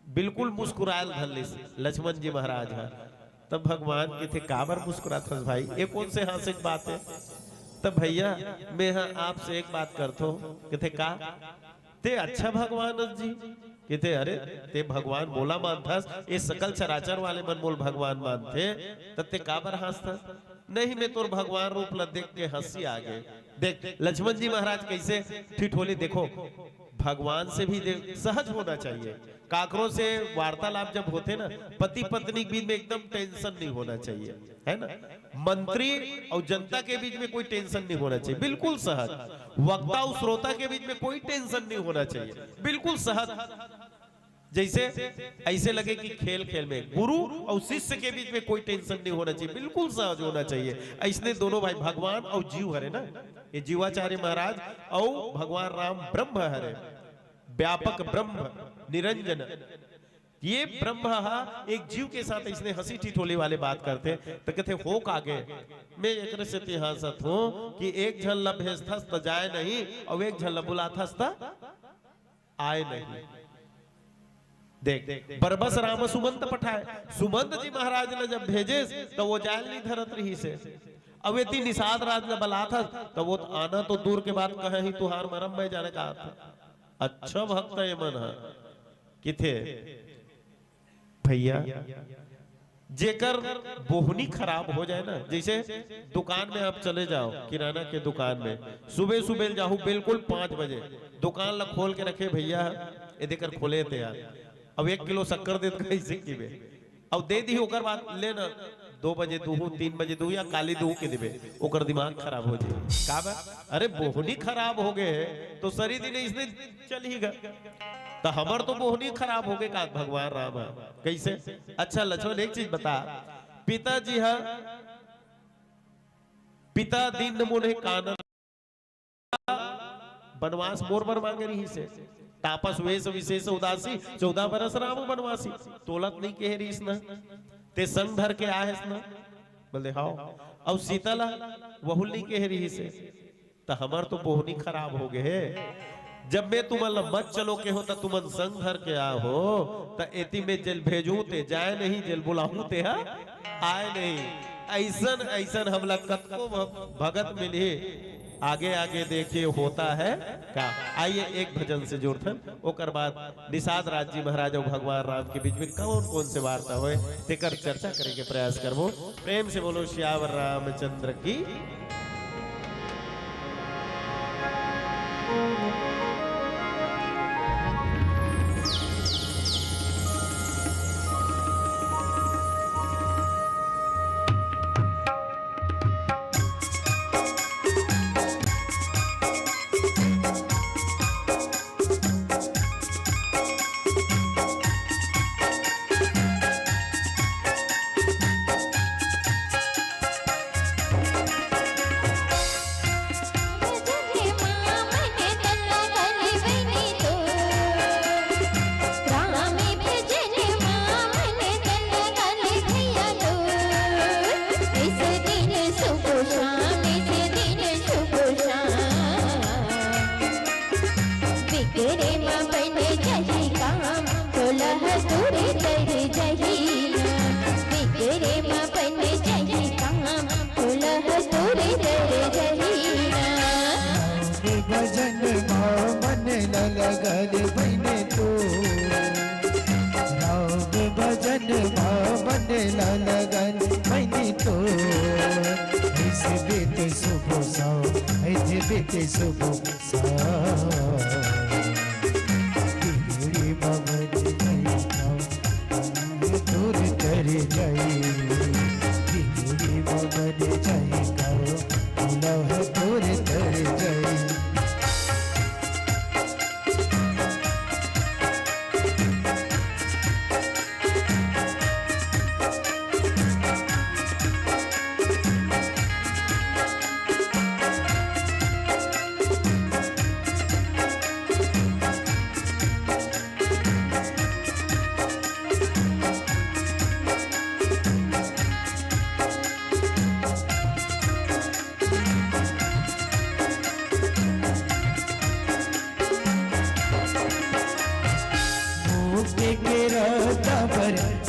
बिल्कुल मुस्कुरायल धल्ले से लक्ष्मण जी महाराज है, तब भगवान के थे काबर मुस्कुराता भाई, ये कौन से हासिक बात है। तब भैया मैं हाँ आपसे एक बात करता हूँ, कहते का ते अच्छा भगवान जी, कहते अरे ते भगवान बोला मानता, ये सकल चराचर वाले मन मोल भगवान मानते, तब ते काबर हंसता। नहीं मैं तोर भगवान रूप ला देख के हंसी आ गए। देख लक्ष्मण जी महाराज कैसे ठिठोले, देखो भगवान से भी सहज होना चाहिए। काकरों से वार्तालाप जब होते ना पति पत्नी के बीच में एकदम टेंशन नहीं होना चाहिए, है ना। मंत्री और जनता के बीच में कोई टेंशन नहीं होना चाहिए, बिल्कुल सहज। वक्ता और श्रोता के बीच में कोई टेंशन नहीं होना चाहिए, बिल्कुल सहज। जैसे ऐसे लगे कि खेल खेल में गुरु और शिष्य के बीच में कोई टेंशन नहीं होना चाहिए, बिल्कुल सहज होना चाहिए। ऐसने दोनों भाई भगवान और जीव हरे ना, ये जीवाचार्य महाराज और भगवान राम ब्रह्म हरे, व्यापक ब्रह्म निरंजन, ये ब्रह्म एक जीव के साथ इसने हंसी ठिठोली वाले बात करते। तो कहते हो कागे मैं एक से इतिहासत हूँ कि एक झल भेजथस तो जाए नहीं और एक झल बुलाथस तो आए नहीं। देख बरबस राम सुमंत पठाए, सुमंत जी महाराज ने जब भेजे तो वो जाल नहीं धरत रही से। अब ये निषाद राज ने बला था तो वो आना तो दूर के बाद कहे ही तुहार मरम में जाने का था। अच्छा भक्त है मन किथे भैया, जेकर बोहनी खराब हो जाए ना, जैसे दुकान में आप चले जाओ किराना के दुकान में, सुबह सुबह जाओ बिल्कुल 5 बजे दुकान ला खोल के रखे भैया ये देकर खोले थे यार, अब 1 किलो शक्कर दे कैसे की अब दे दी ओकर बाद लेना 2 बजे दूहू 3 बजे दूहू या काली दूहू के देवे, ओकर दिमाग खराब हो जाए। का बा? अरे बोहनी खराब हो गए तो सरी दिन इसने चल ही गया, तो हमर तो बोहनी खराब हो गए का भगवान राम है कैसे। अच्छा लक्ष्मण एक चीज बता, पिताजी है पिता दिन मुने कानन बनवास मोर बर मांगे रही से, तापस वेश विशेष उदासी 14 बरस राम बनवासी। तोलत नहीं कह रही न ते संग धर के आहेस न बोले हाँ। अब शीतला वहुल नहीं कह रही से तो हमार तो बोहनी खराब हो गए। जब मैं तुम्हारा मत चलो के हो तो तुमन संग धर के आ हो तो एती में जेल भेजू ते जाए नहीं, जेल बुलाऊ ते हा आए नहीं। ऐसन ऐसन हमला कतको भगत मिली आगे आगे देखिए होता है क्या। आइए एक भजन से जोड़थन ओकर बाद निषाद राज जी महाराज और भगवान राम के बीच में कौन कौन से वार्ता हुए तेकर चर्चा करने के प्रयास करबो। प्रेम से बोलो श्यावर रामचंद्र की।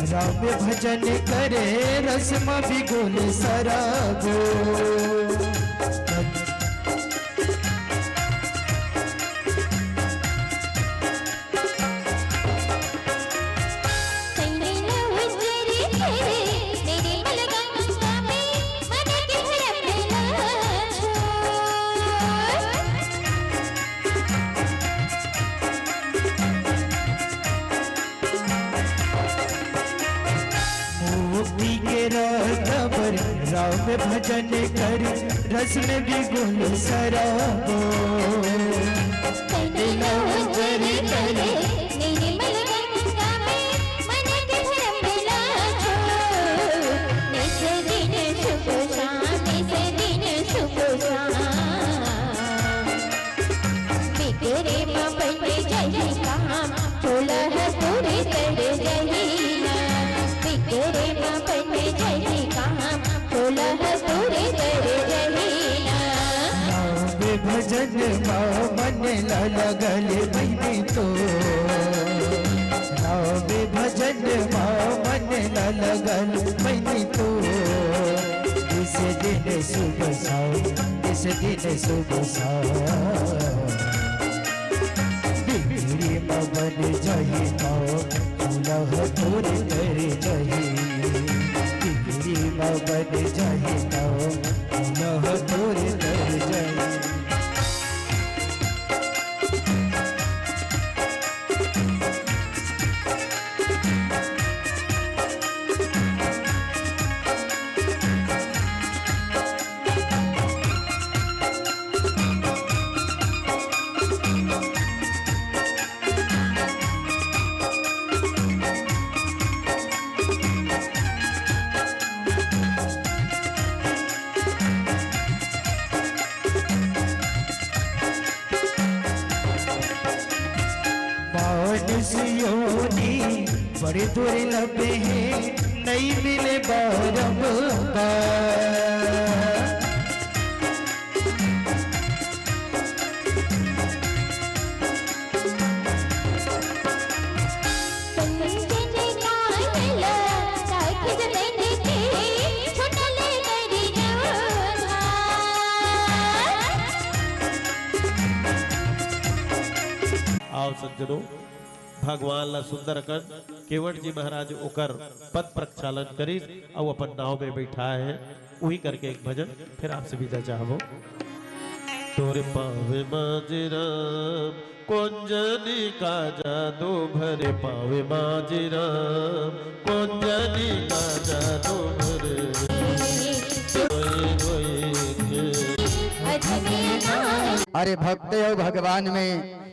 राम भजन करे रसमा बिगुल सराबो। राम भजन कर रस में भी गुल सराबो। भजन मन लगल मैंने तो राम भजन मन लगल मैंने तो। इस दिन सुबह शाम इस दिन सुबह शाम बिगड़ी मवन जही लह तोर कर जही बिगड़ी मवन जही लह तोर कर जही। बड़े दुर्लभ हैं नहीं मिले बारंबार। आओ सज्जनों, भगवान ला सुंदर कर केवट जी महाराज ओकर पद प्रक्षालन करी और अपन नाव में बैठा है। वही करके एक भजन फिर आपसे विदा चाहबो। तोरे पावे माजिराम कुंजनी का जादू भरे, पावे माजिराम कुंजनी का जादू भरे। अरे भक्त भगवान में